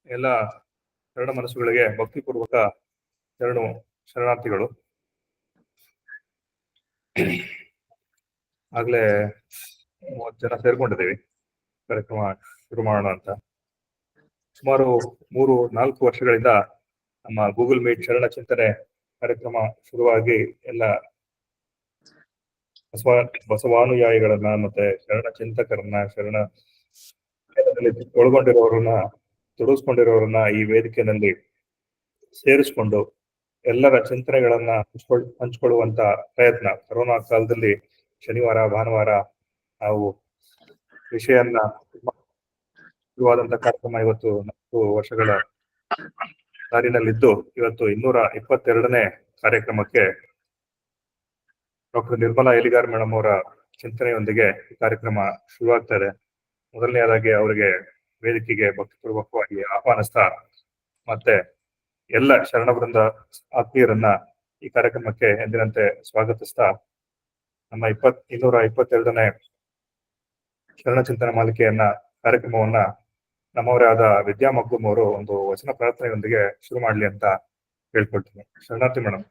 ಎಲ್ಲ ಶರಣ ಮನಸ್ಸುಗಳಿಗೆ ಭಕ್ತಿಪೂರ್ವಕ ಶರಣಾರ್ಥಿಗಳು. ಆಗ್ಲೇ 30 ಜನ ಸೇರ್ಕೊಂಡಿದ್ದೀವಿ ಕಾರ್ಯಕ್ರಮ ಶುರು ಮಾಡೋಣ ಅಂತ. ಸುಮಾರು 3-4 ವರ್ಷಗಳಿಂದ ನಮ್ಮ ಗೂಗಲ್ ಮೀಟ್ ಶರಣ ಚಿಂತನೆ ಕಾರ್ಯಕ್ರಮ ಶುರುವಾಗಿ ಎಲ್ಲ ಬಸವಾನುಯಾಯಿಗಳನ್ನ ಮತ್ತೆ ಶರಣ ಚಿಂತಕರನ್ನ ಶರಣ ಒಳಗೊಂಡಿರೋರನ್ನ ತೊಡಗಿಸ್ಕೊಂಡಿರೋರನ್ನ ಈ ವೇದಿಕೆಯಲ್ಲಿ ಸೇರಿಸ್ಕೊಂಡು ಎಲ್ಲರ ಚಿಂತನೆಗಳನ್ನ ಹಂಚ್ಕೊಳ್ಳುವಂತ ಪ್ರಯತ್ನ. ಕೊರೋನಾ ಕಾಲದಲ್ಲಿ ಶನಿವಾರ ಭಾನುವಾರ ನಾವು ವಿಷಯನ್ನ ಶುರುವಾದಂತ ಕಾರ್ಯಕ್ರಮ ಇವತ್ತು 4 ವರ್ಷಗಳ ಸಾಲಿನಲ್ಲಿದ್ದು ಇವತ್ತು 222ನೇ ಕಾರ್ಯಕ್ರಮಕ್ಕೆ ಡಾಕ್ಟರ್ ನಿರ್ಮಲಾ ಎಲಿಗಾರ್ ಮೇಡಮ್ ಅವರ ಚಿಂತನೆಯೊಂದಿಗೆ ಈ ಕಾರ್ಯಕ್ರಮ ಶುರುವಾಗ್ತಾ ಇದೆ. ಮೊದಲನೆಯದಾಗಿ ಅವರಿಗೆ ವೇದಿಕೆಗೆ ಭಕ್ತಿಪೂರ್ವಕವಾಗಿ ಆಹ್ವಾನಿಸ್ತಾ ಮತ್ತೆ ಎಲ್ಲ ಶರಣ ವೃಂದ ಆತ್ಮೀಯರನ್ನ ಈ ಕಾರ್ಯಕ್ರಮಕ್ಕೆ ಎಂದಿನಂತೆ ಸ್ವಾಗತಿಸ್ತಾ ನಮ್ಮ 222ನೇ ಶರಣ ಚಿಂತನೆ ಮಾಲಿಕೆಯನ್ನ ಕಾರ್ಯಕ್ರಮವನ್ನ ನಮ್ಮವರೇ ಆದ ವಿದ್ಯಾ ಮಗ್ದುಮ್ ಅವರು ಒಂದು ವಚನ ಪ್ರಾರ್ಥನೆಯೊಂದಿಗೆ ಶುರು ಮಾಡ್ಲಿ ಅಂತ ಹೇಳ್ಕೊಳ್ತೀನಿ. ಶರಣಾರ್ಥಿ ಮೇಡಮ್.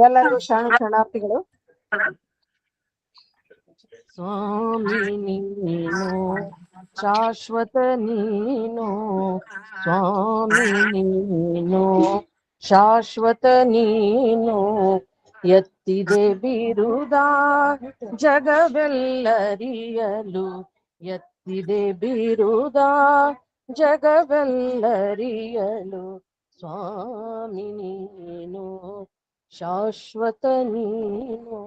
ಎಲ್ಲರಿಗೂ ಶರಣಾರ್ಥಿಗಳು. ಸ್ವಾಮಿ ನೀನು ಶಾಶ್ವತ ನೀನು, ಸ್ವಾಮಿ ನೀನು ಶಾಶ್ವತ ನೀನು, ಎತ್ತಿದೆ ಬಿರುದ ಜಗವೆಲ್ಲರಿಯಲು, ಎತ್ತಿದೆ ಬಿರುದ ಜಗವೆಲ್ಲರಿಯಲು, ಸ್ವಾಮಿ ನೀನು ಶಾಶ್ವತ ನೀನು.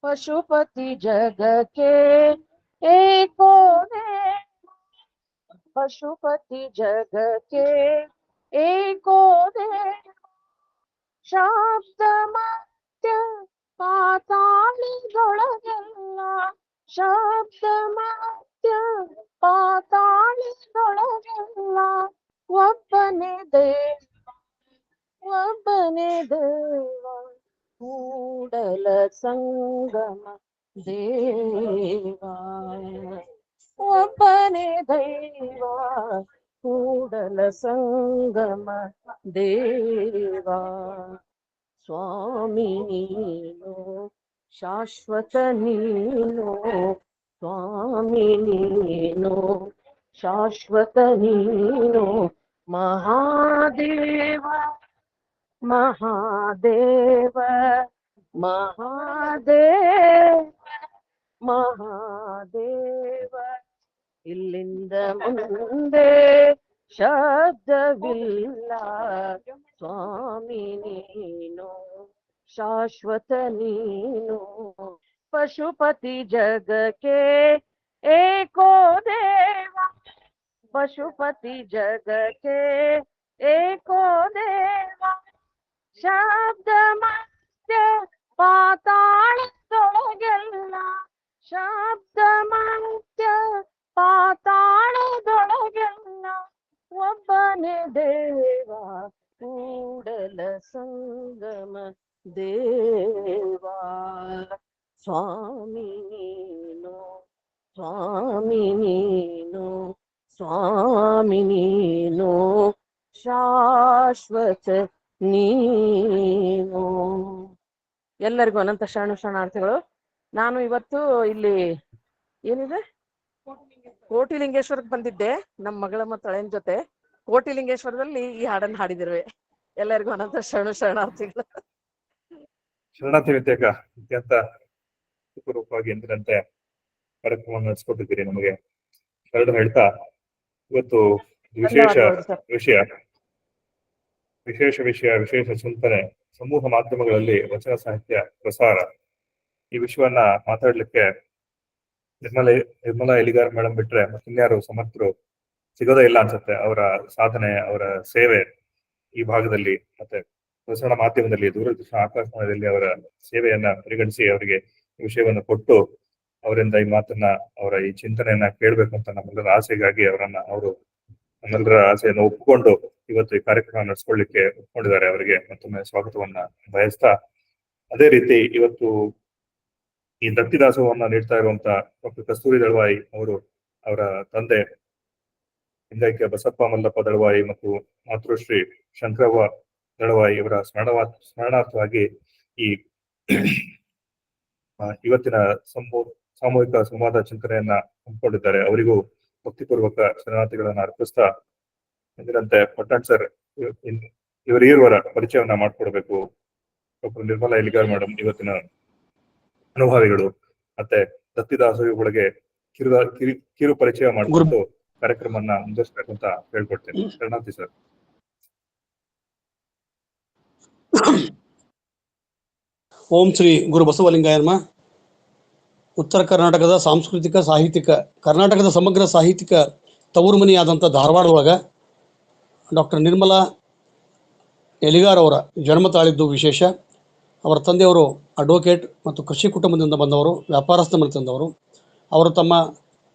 ಪಶುಪತಿ ಜಗಕ್ಕೆ ಏಕೋ ದೇವ, ಪಶುಪತಿ ಜಗಕ್ಕೆ ಏಕೋ ದೇವ, ಶಬ್ದ ಮಧ್ಯ ಪಾತಾಳದೊಳಗೆಲ್ಲ, ಶಬ್ದ ಮಧ್ಯ ಪಾತಾಳದೊಳಗೆಲ್ಲ ಒಬ್ಬನೇ ದೇವ, ಒಬ್ಬನೇ ದೇವ, ಕೂಡಲ ಸಂಗಮ ದೇವ, ಒಬ್ಬನೇ ದೈವ, ಕೂಡಲ ಸಂಗಮ ದೇವ. ಸ್ವಾಮಿ ನೀನು ಶಾಶ್ವತ ನೀನು, ಸ್ವಾಮಿ ನೀನು ಶಾಶ್ವತ ನೀನು, ಮಹಾದೇವ ಮಹಾದೇವ ಮಹಾದೇವ ಮಹಾದೇವ, ಇಲ್ಲಿಂದ ಮುಂದೆ ಶಬ್ದವಿಲ್ಲ, ಸ್ವಾಮಿ ನೀನು ಶಾಶ್ವತ ನೀನು. ಪಶುಪತಿ ಜಗಕ್ಕೆ ಏಕೋ ದೇವ, ಪಶುಪತಿ ಜಗಕ್ಕೆ ಏಕೋ ದೇವ, ಶಬ್ದ ಮಧ್ಯ ಪಾತಾಳದೊಳಗೆಲ್ಲ, ಶಬ್ದ ಮಧ್ಯ ಪಾತಾಳದೊಳಗೆಲ್ಲ ಒಬ್ಬನೇ ದೇವ, ಕೂಡಲ ಸಂಗಮ ದೇವ. ಸ್ವಾಮಿ ನೀನು, ಸ್ವಾಮಿ ನೀನು, ಸ್ವಾಮಿ ನೀನು ಶಾಶ್ವತ ನೀನು. ಎಲ್ಲರಿಗೂ ಅನಂತ ಶರಣಾರ್ಥಿಗಳು. ನಾನು ಇವತ್ತು ಇಲ್ಲಿ ಏನಿದೆ ಕೋಟಿಲಿಂಗೇಶ್ವರಕ್ಕೆ ಬಂದಿದ್ದೆ ನಮ್ಮ ಮಗಳ ಮತ್ತು ಅಳಿಯನ ಜೊತೆ. ಕೋಟಿಲಿಂಗೇಶ್ವರದಲ್ಲಿ ಈ ಹಾಡನ್ನು ಹಾಡಿದಿರುವೆ. ಎಲ್ಲರಿಗೂ ಅನಂತ ಶರಣಾರ್ಥಿಗಳು. ಶರಣಾರ್ಥಿ ವಿದ್ಯಾಕ ಅತ್ಯಂತ ಪೂರ್ವಕವಾಗಿ ಎಂದಿನಂತೆ ಕಾರ್ಯಕ್ರಮ ನಡೆಸ್ಕೊಟ್ಟಿದ್ದೀರಿ. ನಮಗೆ ಶರಣ ಹೇಳ್ತಾ ಇವತ್ತು ವಿಶೇಷ ಚಿಂತನೆ ಸಮೂಹ ಮಾಧ್ಯಮಗಳಲ್ಲಿ ವಚನ ಸಾಹಿತ್ಯ ಪ್ರಸಾರ, ಈ ವಿಷಯವನ್ನ ಮಾತಾಡ್ಲಿಕ್ಕೆ ನಿರ್ಮಲಾ ಎಲಿಗಾರ್ ಮೇಡಮ್ ಬಿಟ್ರೆ ಮತ್ತಿನ್ಯಾರು ಸಮರ್ಥರು ಸಿಗೋದೇ ಇಲ್ಲ ಅನ್ಸುತ್ತೆ. ಅವರ ಸಾಧನೆ, ಅವರ ಸೇವೆ ಈ ಭಾಗದಲ್ಲಿ ಮತ್ತೆ ಪ್ರಸಾರ ಮಾಧ್ಯಮದಲ್ಲಿ, ದೂರದರ್ಶನ ಆಕಾಶವಾಣಿಯಲ್ಲಿ ಅವರ ಸೇವೆಯನ್ನ ಪರಿಗಣಿಸಿ ಅವರಿಗೆ ಈ ವಿಷಯವನ್ನು ಕೊಟ್ಟು ಅವರಿಂದ ಈ ಮಾತನ್ನ, ಅವರ ಈ ಚಿಂತನೆಯನ್ನ ಕೇಳ್ಬೇಕು ಅಂತ ನಮ್ಮೆಲ್ಲರ ಆಸೆಗಾಗಿ ನಮ್ಮೆಲ್ಲರ ಆಸೆಯನ್ನು ಒಪ್ಪಿಕೊಂಡು ಇವತ್ತು ಈ ಕಾರ್ಯಕ್ರಮ ನಡೆಸ್ಕೊಳ್ಳಿಕ್ಕೆ ಒಪ್ಕೊಂಡಿದ್ದಾರೆ. ಅವರಿಗೆ ಮತ್ತೊಮ್ಮೆ ಸ್ವಾಗತವನ್ನ ಬಯಸ್ತಾ, ಅದೇ ರೀತಿ ಇವತ್ತು ಈ ದತ್ತಿದಾಸವನ್ನ ನೀಡ್ತಾ ಇರುವಂತ ಡಾಕ್ಟರ್ ಕಸ್ತೂರಿ ದಳವಾಯಿ ಅವರು, ಅವರ ತಂದೆ ಲಿಂಗೈಕ್ಯ ಬಸಪ್ಪ ಮಲ್ಲಪ್ಪ ದಳವಾಯಿ ಮತ್ತು ಮಾತೃಶ್ರೀ ಶಂಕರವ್ವ ದಳವಾಯಿ ಇವರ ಸ್ಮರಣಾರ್ಥವಾಗಿ ಈ ಇವತ್ತಿನ ಸಾಮೂಹಿಕ ಸಂವಾದ ಚಿಂತನೆಯನ್ನ ಹಮ್ಮಿಕೊಂಡಿದ್ದಾರೆ. ಅವರಿಗೂ ಭಕ್ತಿಪೂರ್ವಕ ಶರಣಾರ್ಥಿಗಳನ್ನ ಅರ್ಪಿಸ್ತಾ, ಇದರಂತೆ ಪಟ್ಟಣ್ ಸರ್ ಇವರ ಪರಿಚಯವನ್ನ ಮಾಡ್ಕೊಡ್ಬೇಕು. ಡಾಕ್ಟರ್ ನಿರ್ಮಲಾ ಎಲಿಗಾರ್ ಮೇಡಮ್ ಇವತ್ತಿನ ಅನುಭವಿಗಳು ಮತ್ತೆ ದತ್ತಿದಾಸರಿಗೆ ಕಿರು ಪರಿಚಯ ಮಾಡಿಕೊಂಡು ಕಾರ್ಯಕ್ರಮವನ್ನ ಮುಂದುವರಿಸಬೇಕು ಅಂತ ಹೇಳ್ಕೊಡ್ತೇನೆ. ಶರಣಾರ್ಥಿ ಸರ್. ಓಂ ಶ್ರೀ ಗುರು ಬಸವಲಿಂಗಾಯ ನಮಃ. ಉತ್ತರ ಕರ್ನಾಟಕದ ಸಾಂಸ್ಕೃತಿಕ ಸಾಹಿತ್ಯಿಕ ಕರ್ನಾಟಕದ ಸಮಗ್ರ ಸಾಹಿತ್ಯಿಕ ತವರು ಮನೆಯಾದಂಥ ಧಾರವಾಡದೊಳಗೆ ಡಾಕ್ಟರ್ ನಿರ್ಮಲಾ ಎಲಿಗಾರ್ ಅವರ ಜನ್ಮ ತಾಳಿದ್ದು ವಿಶೇಷ. ಅವರ ತಂದೆಯವರು ಅಡ್ವೊಕೇಟ್ ಮತ್ತು ಕೃಷಿ ಕುಟುಂಬದಿಂದ ಬಂದವರು, ವ್ಯಾಪಾರಸ್ಥ ಮನೆ ತಂದವರು. ಅವರು ತಮ್ಮ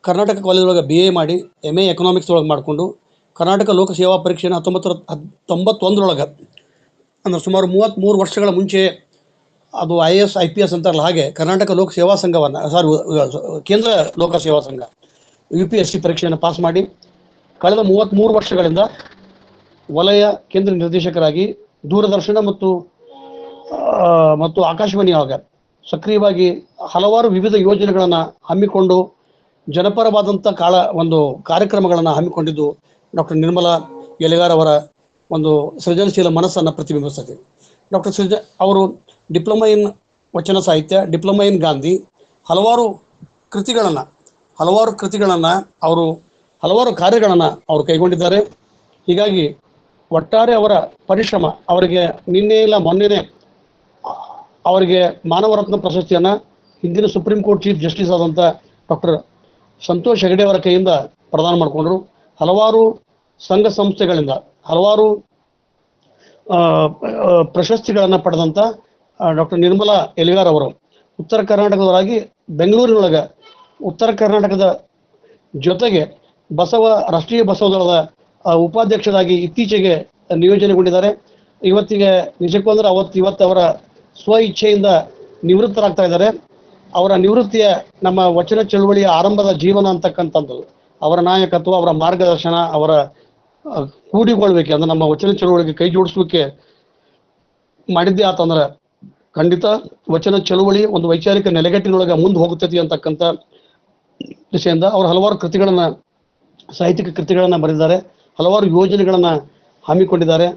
ಕರ್ನಾಟಕ ಕಾಲೇಜೊಳಗೆ BA ಮಾಡಿ MA ಎಕನಾಮಿಕ್ಸ್ ಒಳಗೆ ಮಾಡಿಕೊಂಡು ಕರ್ನಾಟಕ ಲೋಕ ಸೇವಾ ಪರೀಕ್ಷೆಯನ್ನು 1991 ಅಂದರೆ ಸುಮಾರು 33 ವರ್ಷಗಳ ಮುಂಚೆ ಅದು IAS IPS ಅಂತಾರಲ್ಲ, ಹಾಗೆ ಕರ್ನಾಟಕ ಲೋಕ ಸೇವಾ ಸಂಘವನ್ನು ಕೇಂದ್ರ ಲೋಕ ಸೇವಾ ಸಂಘ UPSC ಪರೀಕ್ಷೆಯನ್ನು ಪಾಸ್ ಮಾಡಿ ಕಳೆದ 33 ವರ್ಷಗಳಿಂದ ವಲಯ ಕೇಂದ್ರ ನಿರ್ದೇಶಕರಾಗಿ ದೂರದರ್ಶನ ಮತ್ತು ಆಕಾಶವಾಣಿಯಾಗ ಸಕ್ರಿಯವಾಗಿ ಹಲವಾರು ವಿವಿಧ ಯೋಜನೆಗಳನ್ನು ಹಮ್ಮಿಕೊಂಡು ಜನಪರವಾದಂಥ ಒಂದು ಕಾರ್ಯಕ್ರಮಗಳನ್ನು ಹಮ್ಮಿಕೊಂಡಿದ್ದು ಡಾಕ್ಟರ್ ನಿರ್ಮಲಾ ಎಲಿಗಾರ್ ಅವರ ಒಂದು ಸೃಜನಶೀಲ ಮನಸ್ಸನ್ನು ಪ್ರತಿಬಿಂಬಿಸುತ್ತದೆ. ಡಾಕ್ಟರ್ ಅವರು ಡಿಪ್ಲೊಮಾ ಇನ್ ವಚನ ಸಾಹಿತ್ಯ, ಡಿಪ್ಲೊಮಾ ಇನ್ ಗಾಂಧಿ, ಹಲವಾರು ಕೃತಿಗಳನ್ನು ಅವರು ಹಲವಾರು ಕಾರ್ಯಗಳನ್ನು ಅವರು ಕೈಗೊಂಡಿದ್ದಾರೆ. ಹೀಗಾಗಿ ಒಟ್ಟಾರೆ ಅವರ ಪರಿಶ್ರಮ ಅವರಿಗೆ ನಿನ್ನೆ ಇಲ್ಲ ಮೊನ್ನೆನೇ ಅವರಿಗೆ ಮಾನವ ರತ್ನ ಪ್ರಶಸ್ತಿಯನ್ನು ಹಿಂದಿನ ಸುಪ್ರೀಂ ಕೋರ್ಟ್ ಚೀಫ್ ಜಸ್ಟಿಸ್ ಆದಂಥ ಡಾಕ್ಟರ್ ಸಂತೋಷ್ ಹೆಗಡೆ ಅವರ ಕೈಯಿಂದ ಪ್ರದಾನ ಮಾಡಿಕೊಂಡ್ರು. ಹಲವಾರು ಸಂಘ ಸಂಸ್ಥೆಗಳಿಂದ ಹಲವಾರು ಪ್ರಶಸ್ತಿಗಳನ್ನು ಪಡೆದಂಥ ಡಾಕ್ಟರ್ ನಿರ್ಮಲಾ ಎಲಿಗಾರ್ ಅವರು ಉತ್ತರ ಕರ್ನಾಟಕದವರಾಗಿ ಬೆಂಗಳೂರಿನೊಳಗೆ ಉತ್ತರ ಕರ್ನಾಟಕದ ಜೊತೆಗೆ ರಾಷ್ಟ್ರೀಯ ಬಸವ ದಳದ ಉಪಾಧ್ಯಕ್ಷರಾಗಿ ಇತ್ತೀಚೆಗೆ ನಿಯೋಜನೆಗೊಂಡಿದ್ದಾರೆ. ಇವತ್ತಿಗೆ ನಿಜಕ್ಕೂ ಅಂದ್ರೆ ಇವತ್ತು ಅವರ ಸ್ವ ಇಚ್ಛೆಯಿಂದ ನಿವೃತ್ತರಾಗ್ತಾ ಇದ್ದಾರೆ. ಅವರ ನಿವೃತ್ತಿಯ ನಮ್ಮ ವಚನ ಚಳುವಳಿಯ ಆರಂಭದ ಜೀವನ ಅಂತಕ್ಕಂಥದ್ದು, ಅವರ ನಾಯಕತ್ವ, ಅವರ ಮಾರ್ಗದರ್ಶನ, ಅವರ ಕೂಡಿಗೊಳ್ಬೇಕೆ ಅಂದ್ರೆ ನಮ್ಮ ವಚನ ಚಳುವಳಿಗೆ ಕೈ ಜೋಡಿಸ್ಲಿಕ್ಕೆ ಮಾಡಿದ್ದೇ ಆತಂದ್ರೆ ಖಂಡಿತ ವಚನ ಚಳುವಳಿ ಒಂದು ವೈಚಾರಿಕ ನೆಲೆಗಟ್ಟಿನೊಳಗೆ ಮುಂದೆ ಹೋಗುತ್ತದೆ ಅಂತಕ್ಕಂಥ ವಿಷಯದಿಂದ ಅವರು ಹಲವಾರು ಸಾಹಿತ್ಯಿಕ ಕೃತಿಗಳನ್ನು ಬರೆದಿದ್ದಾರೆ, ಹಲವಾರು ಯೋಜನೆಗಳನ್ನು ಹಮ್ಮಿಕೊಂಡಿದ್ದಾರೆ.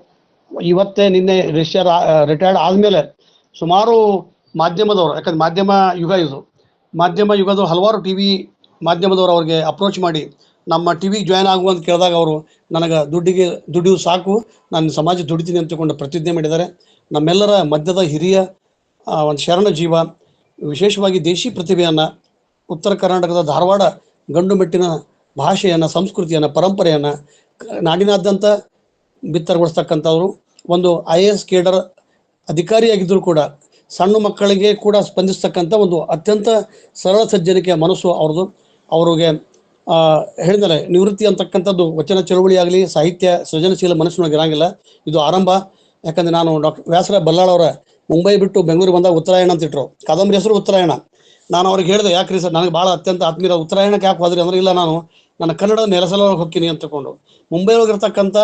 ಇವತ್ತೇ ನಿನ್ನೆ ರಿಟೈರ್ಡ್ ಆದಮೇಲೆ ಸುಮಾರು ಮಾಧ್ಯಮದವರು, ಯಾಕಂದ್ರೆ ಮಾಧ್ಯಮ ಯುಗದ ಹಲವಾರು TV ಮಾಧ್ಯಮದವರು ಅವ್ರಿಗೆ ಅಪ್ರೋಚ್ ಮಾಡಿ ನಮ್ಮ TVಗೆ ಜಾಯ್ನ್ ಆಗುವಂತ ಕೇಳಿದಾಗ ಅವರು ನನಗೆ ದುಡ್ಡು ಸಾಕು, ನಾನು ಸಮಾಜ ದುಡಿತೀನಿ ಅಂತಕೊಂಡು ಪ್ರತಿಜ್ಞೆ ಮಾಡಿದ್ದಾರೆ. ನಮ್ಮೆಲ್ಲರ ಮಧ್ಯದ ಹಿರಿಯ ಒಂದು ಶರಣ ಜೀವ, ವಿಶೇಷವಾಗಿ ದೇಶಿ ಪ್ರತಿಭೆಯನ್ನು, ಉತ್ತರ ಕರ್ನಾಟಕದ ಧಾರವಾಡ ಗಂಡು ಮೆಟ್ಟಿನ ಭಾಷೆಯನ್ನು, ಸಂಸ್ಕೃತಿಯನ್ನು, ಪರಂಪರೆಯನ್ನು ನಾಡಿನಾದ್ಯಂತ ಬಿತ್ತರಗೊಳಿಸ್ತಕ್ಕಂಥವ್ರು. ಒಂದು IAS ಕೇಡರ್ ಅಧಿಕಾರಿಯಾಗಿದ್ದರೂ ಕೂಡ ಸಣ್ಣ ಮಕ್ಕಳಿಗೆ ಕೂಡ ಸ್ಪಂದಿಸ್ತಕ್ಕಂಥ ಒಂದು ಅತ್ಯಂತ ಸರಳ ಸಜ್ಜನಿಕೆಯ ಮನಸ್ಸು ಅವ್ರದ್ದು. ಅವ್ರಿಗೆ ಹೇಳಿದರೆ ನಿವೃತ್ತಿ ಅಂತಕ್ಕಂಥದ್ದು ವಚನ ಚಳುವಳಿ ಆಗಲಿ, ಸಾಹಿತ್ಯ ಸೃಜನಶೀಲ ಮನಸ್ಸಿನೊಳಗೆ ಇರಂಗಿಲ್ಲ. ಇದು ಆರಂಭ. ಯಾಕಂದ್ರೆ ನಾನು ಡಾಕ್ಟರ್ ವ್ಯಾಸರ ಬಲ್ಲಾಳವರ ಮುಂಬೈ ಬಿಟ್ಟು ಬೆಂಗಳೂರು ಬಂದಾಗ ಉತ್ತರಾಯಣ ಅಂತ ಇಟ್ಟರು, ಕಾದಂಬರಿ ಹೆಸರು ಉತ್ತರಾಯಣ. ನಾನು ಅವ್ರಿಗೆ ಹೇಳಿದೆ, ಯಾಕ್ರಿ ಸರ್ ನನಗೆ ಭಾಳ ಅತ್ಯಂತ ಆತ್ಮೀಯ ಉತ್ತರಾಯಣಕ್ಕೆ ಯಾಕೆ ಹೋದ್ರಿ ಅಂದ್ರೆ, ಇಲ್ಲ ನಾನು ನನ್ನ ಕನ್ನಡದ ನೆಲಸಲೊಳಗೆ ಹೋಗ್ತೀನಿ ಅಂತಕೊಂಡು ಮುಂಬೈ ಒಳಗಿರ್ತಕ್ಕಂಥ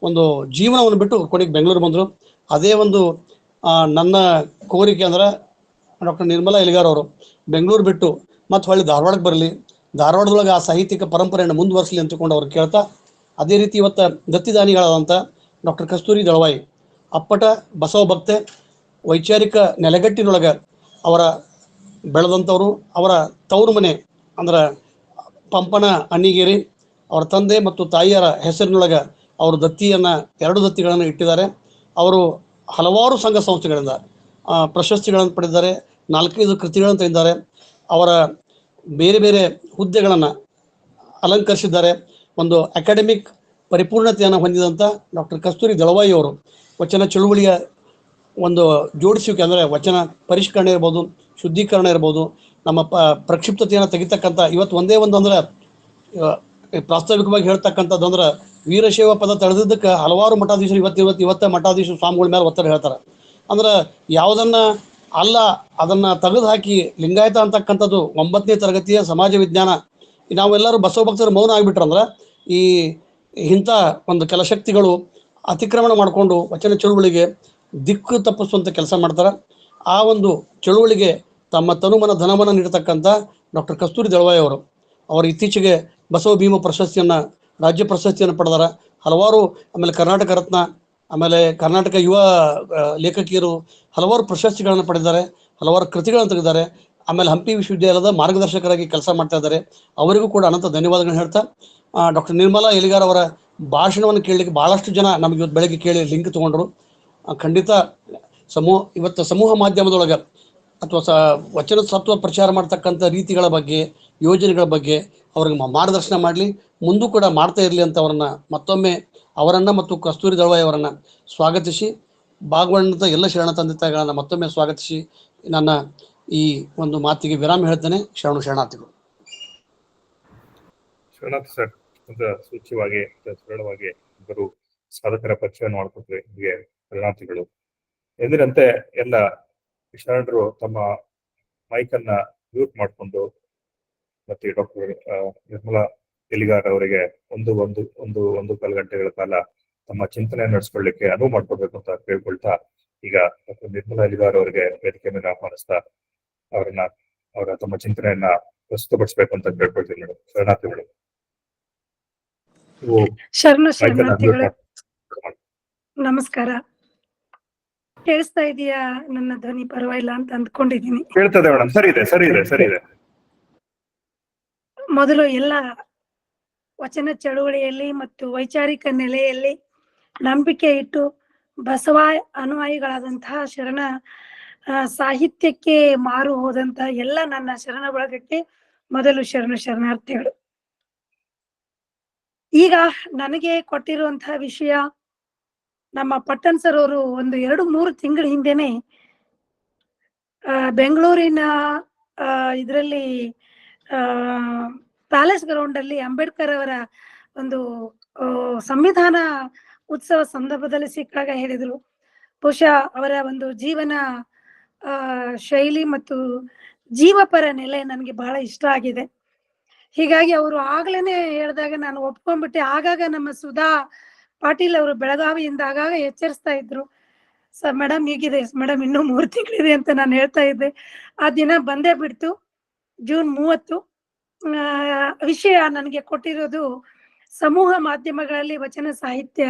ಒಂದು ಜೀವನವನ್ನು ಬಿಟ್ಟು ಕೊನೆಗೆ ಬೆಂಗಳೂರು ಬಂದರು. ಅದೇ ಒಂದು ನನ್ನ ಕೋರಿಕೆ ಅಂದ್ರೆ ಡಾಕ್ಟರ್ ನಿರ್ಮಲಾ ಎಲಿಗಾರ್ ಅವರು ಬೆಂಗಳೂರು ಬಿಟ್ಟು ಮತ್ತೆ ಹೊಳ್ಳಿ ಧಾರವಾಡಕ್ಕೆ ಬರಲಿ, ಧಾರವಾಡದೊಳಗೆ ಆ ಸಾಹಿತ್ಯಿಕ ಪರಂಪರೆಯನ್ನು ಮುಂದುವರಿಸಲಿ ಅಂತಕೊಂಡು ಅವ್ರು ಕೇಳ್ತಾ, ಅದೇ ರೀತಿ ಇವತ್ತು ದತ್ತಿದಾನಿಗಳಾದಂಥ ಡಾಕ್ಟರ್ ಕಸ್ತೂರಿ ದಳವಾಯಿ ಅಪ್ಪಟ ಬಸವ ಭಕ್ತೆ, ವೈಚಾರಿಕ ನೆಲೆಗಟ್ಟಿನೊಳಗೆ ಅವರ ಬೆಳೆದಂಥವರು. ಅವರ ತವರು ಮನೆ ಅಂದ್ರೆ ಪಂಪನ ಅಣ್ಣಿಗೇರಿ, ಅವರ ತಂದೆ ಮತ್ತು ತಾಯಿಯರ ಹೆಸರಿನೊಳಗೆ ಅವರು ಎರಡು ದತ್ತಿಗಳನ್ನು ಇಟ್ಟಿದ್ದಾರೆ. ಅವರು ಹಲವಾರು ಸಂಘ ಸಂಸ್ಥೆಗಳಿಂದ ಪ್ರಶಸ್ತಿಗಳನ್ನು ಪಡೆದಿದ್ದಾರೆ, 4-5 ಕೃತಿಗಳನ್ನು ತಂದಿದ್ದಾರೆ. ಅವರ ಬೇರೆ ಬೇರೆ ಹುದ್ದೆಗಳನ್ನು ಅಲಂಕರಿಸಿದ್ದಾರೆ. ಒಂದು ಅಕಾಡೆಮಿಕ್ ಪರಿಪೂರ್ಣತೆಯನ್ನು ಹೊಂದಿದಂಥ ಡಾಕ್ಟರ್ ಕಸ್ತೂರಿ ದಳವಾಯಿ ಅವರು ವಚನ ಚಳುವಳಿಯ ಒಂದು ಜೋಡಿಸುವಿಕೆ ಅಂದರೆ ವಚನ ಪರಿಷ್ಕರಣೆ ಇರ್ಬೋದು, ಶುದ್ಧೀಕರಣ ಇರ್ಬೋದು, ನಮ್ಮ ಪ್ರಕ್ಷಿಪ್ತತೆಯನ್ನು ತೆಗಿತಕ್ಕಂಥ ಇವತ್ತು ಒಂದೇ ಒಂದು ಅಂದ್ರೆ ಪ್ರಾಸ್ತಾವಿಕವಾಗಿ ಹೇಳ್ತಕ್ಕಂಥದ್ದು ಅಂದ್ರೆ ವೀರಶೈವ ಪದ ತಳೆದಿದ್ದಕ್ಕೆ ಹಲವಾರು ಮಠಾಧೀಶರು ಇವತ್ತ ಮಠಾಧೀಶರು ಸ್ವಾಮಿಗಳ ಮೇಲೆ ಒತ್ತಡ ಹೇಳ್ತಾರೆ. ಅಂದ್ರೆ ಯಾವುದನ್ನ ಅಲ್ಲ ಅದನ್ನ ತೆಗೆದು ಹಾಕಿ ಲಿಂಗಾಯತ ಅಂತಕ್ಕಂಥದ್ದು 9ನೇ ತರಗತಿಯ ಸಮಾಜ ವಿಜ್ಞಾನ. ನಾವೆಲ್ಲರೂ ಬಸವ ಭಕ್ತರು ಮೌನ ಆಗಿಬಿಟ್ರಂದ್ರೆ ಈ ಇಂಥ ಒಂದು ಕೆಲ ಶಕ್ತಿಗಳು ಅತಿಕ್ರಮಣ ಮಾಡಿಕೊಂಡು ವಚನ ಚಳುವಳಿಗೆ ದಿಕ್ಕು ತಪ್ಪಿಸುವಂಥ ಕೆಲಸ ಮಾಡ್ತಾರೆ. ಆ ಒಂದು ಚಳುವಳಿಗೆ ತಮ್ಮ ತನುಮನ ಧನಮನ ನೀಡತಕ್ಕಂಥ ಡಾಕ್ಟರ್ ಕಸ್ತೂರಿ ದಳವಾಯಿ ಅವರು ಇತ್ತೀಚೆಗೆ ಬಸವ ಭೀಮ ಪ್ರಶಸ್ತಿಯನ್ನು, ರಾಜ್ಯ ಪ್ರಶಸ್ತಿಯನ್ನು ಪಡೆದಾರ. ಹಲವಾರು, ಆಮೇಲೆ ಕರ್ನಾಟಕ ರತ್ನ, ಆಮೇಲೆ ಕರ್ನಾಟಕ ಯುವ ಲೇಖಕಿಯರು ಹಲವಾರು ಪ್ರಶಸ್ತಿಗಳನ್ನು ಪಡೆದಿದ್ದಾರೆ, ಹಲವಾರು ಕೃತಿಗಳನ್ನು ತೆಗೆದಿದ್ದಾರೆ. ಆಮೇಲೆ ಹಂಪಿ ವಿಶ್ವವಿದ್ಯಾಲಯದ ಮಾರ್ಗದರ್ಶಕರಾಗಿ ಕೆಲಸ ಮಾಡ್ತಾ ಇದ್ದಾರೆ. ಅವರಿಗೂ ಕೂಡ ಅನಂತ ಧನ್ಯವಾದಗಳನ್ನ ಹೇಳ್ತಾ, ಡಾಕ್ಟರ್ ನಿರ್ಮಲಾ ಎಲಿಗಾರ್ ಅವರ ಭಾಷಣವನ್ನು ಕೇಳಲಿಕ್ಕೆ ಭಾಳಷ್ಟು ಜನ ನಮಗೆ ಇವತ್ತು ಬೆಳಗ್ಗೆ ಕೇಳಿ ಲಿಂಕ್ ತೊಗೊಂಡ್ರು. ಖಂಡಿತ ಇವತ್ತು ಸಮೂಹ ಮಾಧ್ಯಮದೊಳಗೆ ಅಥವಾ ವಚನ ಸತ್ವ ಪ್ರಚಾರ ಮಾಡ್ತಕ್ಕಂಥ ರೀತಿಗಳ ಬಗ್ಗೆ, ಯೋಜನೆಗಳ ಬಗ್ಗೆ ಅವ್ರಿಗೆ ಮಾರ್ಗದರ್ಶನ ಮಾಡಲಿ, ಮುಂದೂ ಕೂಡ ಮಾಡ್ತಾ ಇರಲಿ ಅಂತ ಮತ್ತೊಮ್ಮೆ ಅವರನ್ನು ಮತ್ತು ಕಸ್ತೂರಿ ದಳವಾಯಿ ಅವರನ್ನು ಸ್ವಾಗತಿಸಿ, ಭಾಗವಹಿಸಿದ ಎಲ್ಲ ಶರಣ ತಂದೆ ತಾಯಿಗಳನ್ನು ಮತ್ತೊಮ್ಮೆ ಸ್ವಾಗತಿಸಿ ನನ್ನ ಈ ಒಂದು ಮಾತಿಗೆ ವಿರಾಮ ಹೇಳ್ತೇನೆ. ಶರಣಾರ್ಥಿಗಳು. ಶರಣಾರ್ಥಿ ಸರ್, ಸೂಚ್ಯವಾಗಿ ಸರಳವಾಗಿ ಇಬ್ಬರು ಸಾಧಕರ ಪರಿಚಯವನ್ನು ಮಾಡಿಕೊಟ್ರೆ ನಿಮಗೆ ಶರಣಾರ್ಥಿಗಳು. ಎಂದಿನಂತೆ ಎಲ್ಲ ಶರಣರು ತಮ್ಮ ಮೈಕನ್ನ ಮ್ಯೂಟ್ ಮಾಡಿಕೊಂಡು ಮತ್ತೆ ಡಾಕ್ಟರ್ ನಿರ್ಮಲಾ ಎಲಿಗಾರ್ ಅವರಿಗೆ ಒಂದು ಕಾಲು ಗಂಟೆಗಳ ಕಾಲ ತಮ್ಮ ಚಿಂತನೆಯನ್ನು ನಡೆಸ್ಕೊಳ್ಳಿಕ್ಕೆ ಅನುವು ಮಾಡ್ಕೊಡ್ಬೇಕು ಅಂತ ಕೇಳ್ಕೊಳ್ತಾ, ಈಗ ಡಾಕ್ಟರ್ ನಿರ್ಮಲಾ ಎಲಿಗಾರ್ ಅವರಿಗೆ ವೇದಿಕೆ ಮೇಲೆ ಆಹ್ವಾನಿಸ್ತಾ ಅವರ ತಮ್ಮ ಚಿಂತನೆಯನ್ನ ಪ್ರಸ್ತುತಪಡಿಸ್ಬೇಕು ಅಂತ ಕೇಳ್ಕೊಳ್ತೀನಿ ಮೇಡಮ್. ಶರಣಾರ್ಥಿಗಳು. ಶರಣಾರ್ಥಿಗಳು ನಮಸ್ಕಾರ. ಕೇಳಿಸ್ತಾ ಇದೆಯಾ? ನನ್ನ ಧ್ವನಿ ಪರವಾಗಿಲ್ಲ ಅಂತ ಅಂದ್ಕೊಂಡಿದ್ದೀನಿ. ಕೇಳ್ತದೆ ಮೇಡಮ್. ಸರಿ ಇದೆ. ಮೊದಲು ಎಲ್ಲ ವಚನ ಚಳುವಳಿಯಲ್ಲಿ ಮತ್ತು ವೈಚಾರಿಕ ನೆಲೆಯಲ್ಲಿ ನಂಬಿಕೆ ಇಟ್ಟು ಬಸವ ಅನುಯಾಯಿಗಳಾದಂತಹ ಶರಣ ಸಾಹಿತ್ಯಕ್ಕೆ ಮಾರು ಹೋದಂತ ಎಲ್ಲ ನನ್ನ ಶರಣ ಬಳಗಕ್ಕೆ ಮೊದಲು ಶರಣಾರ್ಥಿಗಳು. ಈಗ ನನಗೆ ಕೊಟ್ಟಿರುವಂತಹ ವಿಷಯ, ನಮ್ಮ ಪಟ್ಟಣ್ ಸರ್ ಅವರು ಒಂದು 2-3 ತಿಂಗಳ ಹಿಂದೆನೆ ಬೆಂಗಳೂರಿನ ಇದರಲ್ಲಿ ಪ್ಯಾಲೇಸ್ ಗ್ರೌಂಡ್ ಅಲ್ಲಿ ಅಂಬೇಡ್ಕರ್ ಅವರ ಒಂದು ಸಂವಿಧಾನ ಉತ್ಸವ ಸಂದರ್ಭದಲ್ಲಿ ಸಿಕ್ಕಾಗ ಹೇಳಿದ್ರು, ಬಹುಶಃ ಅವರ ಒಂದು ಜೀವನ ಶೈಲಿ ಮತ್ತು ಜೀವಪರ ನೆಲೆ ನನಗೆ ಬಹಳ ಇಷ್ಟ ಆಗಿದೆ. ಹೀಗಾಗಿ ಅವರು ಆಗ್ಲೇನೆ ಹೇಳಿದಾಗ ನಾನು ಒಪ್ಕೊಂಡ್ಬಿಟ್ಟೆ. ಆಗಾಗ ನಮ್ಮ ಸುಧಾ ಪಾಟೀಲ್ ಅವರು ಬೆಳಗಾವಿಯಿಂದ ಆಗಾಗ ಎಚ್ಚರಿಸ್ತಾ ಇದ್ರು, ಮೇಡಮ್ ಹೀಗಿದೆ ಮೇಡಮ್, ಇನ್ನೂ 3 ತಿಂಗಳಿದೆ ಅಂತ ನಾನು ಹೇಳ್ತಾ ಇದ್ದೆ. ಆ ದಿನ ಬಂದೇ ಬಿಡ್ತು. ಜೂನ್ 30 ವಿಷಯ ನನಗೆ ಕೊಟ್ಟಿರೋದು ಸಮೂಹ ಮಾಧ್ಯಮಗಳಲ್ಲಿ ವಚನ ಸಾಹಿತ್ಯ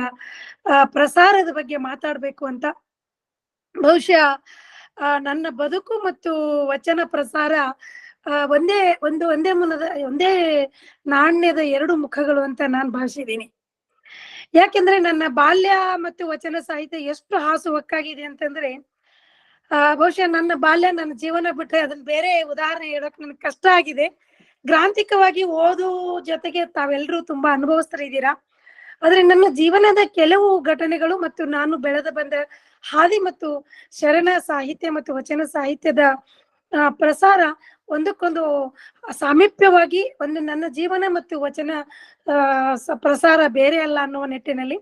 ಪ್ರಸಾರದ ಬಗ್ಗೆ ಮಾತಾಡ್ಬೇಕು ಅಂತ. ಬಹುಶಃ ನನ್ನ ಬದುಕು ಮತ್ತು ವಚನ ಪ್ರಸಾರ ಒಂದೇ ನಾಣ್ಯದ 2 ಮುಖಗಳು ಅಂತ ನಾನು ಭಾವಿಸಿದ್ದೀನಿ. ಯಾಕೆಂದ್ರೆ ನನ್ನ ಬಾಲ್ಯ ಮತ್ತು ವಚನ ಸಾಹಿತ್ಯ ಎಷ್ಟು ಹಾಸುಹೊಕ್ಕಾಗಿದೆ ಅಂತಂದ್ರೆ, ಬಹುಶಃ ನನ್ನ ಬಾಲ್ಯ ನನ್ನ ಜೀವನ ಬಿಟ್ಟರೆ ಅದನ್ನ ಬೇರೆ ಉದಾಹರಣೆ ಹೇಳಕ್ ನನಗೆ ಕಷ್ಟ ಆಗಿದೆ. ಗ್ರಾಂಥಿಕವಾಗಿ ಓದು ಜೊತೆಗೆ ತಾವೆಲ್ಲರೂ ತುಂಬಾ ಅನುಭವಿಸ್ತಿದ್ದೀರಾ. ಆದ್ರೆ ನನ್ನ ಜೀವನದ ಕೆಲವು ಘಟನೆಗಳು ಮತ್ತು ನಾನು ಬೆಳೆದ ಬಂದ ಹಾದಿ ಮತ್ತು ಶರಣ ಸಾಹಿತ್ಯ ಮತ್ತು ವಚನ ಸಾಹಿತ್ಯದ ಪ್ರಸಾರ ಒಂದಕ್ಕೊಂದು ಸಾಮೀಪ್ಯವಾಗಿ ನನ್ನ ಜೀವನ ಮತ್ತು ವಚನ ಪ್ರಸಾರ ಬೇರೆ ಅಲ್ಲ ಅನ್ನುವ ನಿಟ್ಟಿನಲ್ಲಿ